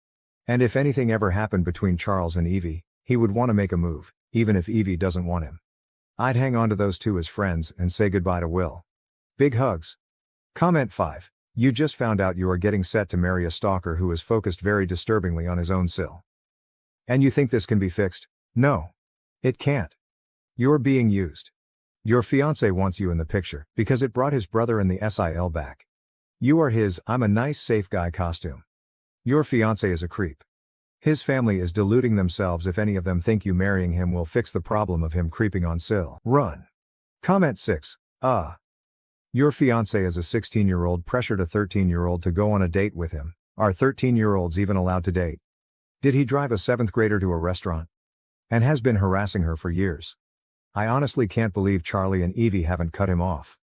And if anything ever happened between Charles and Evie, he would want to make a move, even if Evie doesn't want him. I'd hang on to those two as friends and say goodbye to Will. Big hugs. Comment 5. You just found out you are getting set to marry a stalker who is focused very disturbingly on his own sill. And you think this can be fixed? No. It can't. You're being used. Your fiancé wants you in the picture because it brought his brother and the SIL back. You are his "I'm a nice safe guy" costume. Your fiancé is a creep. His family is deluding themselves if any of them think you marrying him will fix the problem of him creeping on Sil. Run. Comment 6. Your fiancé is a 16-year-old pressured a 13-year-old to go on a date with him. Are 13-year-olds even allowed to date? Did he drive a 7th grader to a restaurant? And has been harassing her for years. I honestly can't believe Charlie and Evie haven't cut him off.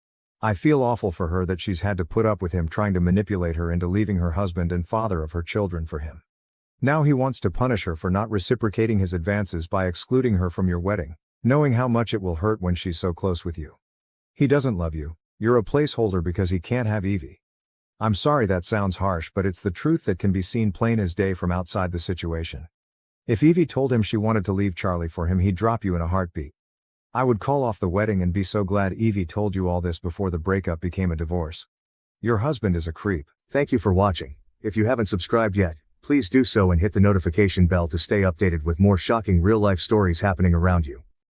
I feel awful for her that she's had to put up with him trying to manipulate her into leaving her husband and father of her children for him. Now he wants to punish her for not reciprocating his advances by excluding her from your wedding, knowing how much it will hurt when she's so close with you. He doesn't love you, you're a placeholder because he can't have Evie. I'm sorry that sounds harsh, but it's the truth that can be seen plain as day from outside the situation. If Evie told him she wanted to leave Charlie for him, he'd drop you in a heartbeat. I would call off the wedding and be so glad Evie told you all this before the breakup became a divorce. Your husband is a creep. Thank you for watching. If you haven't subscribed yet, please do so and hit the notification bell to stay updated with more shocking real-life stories happening around you.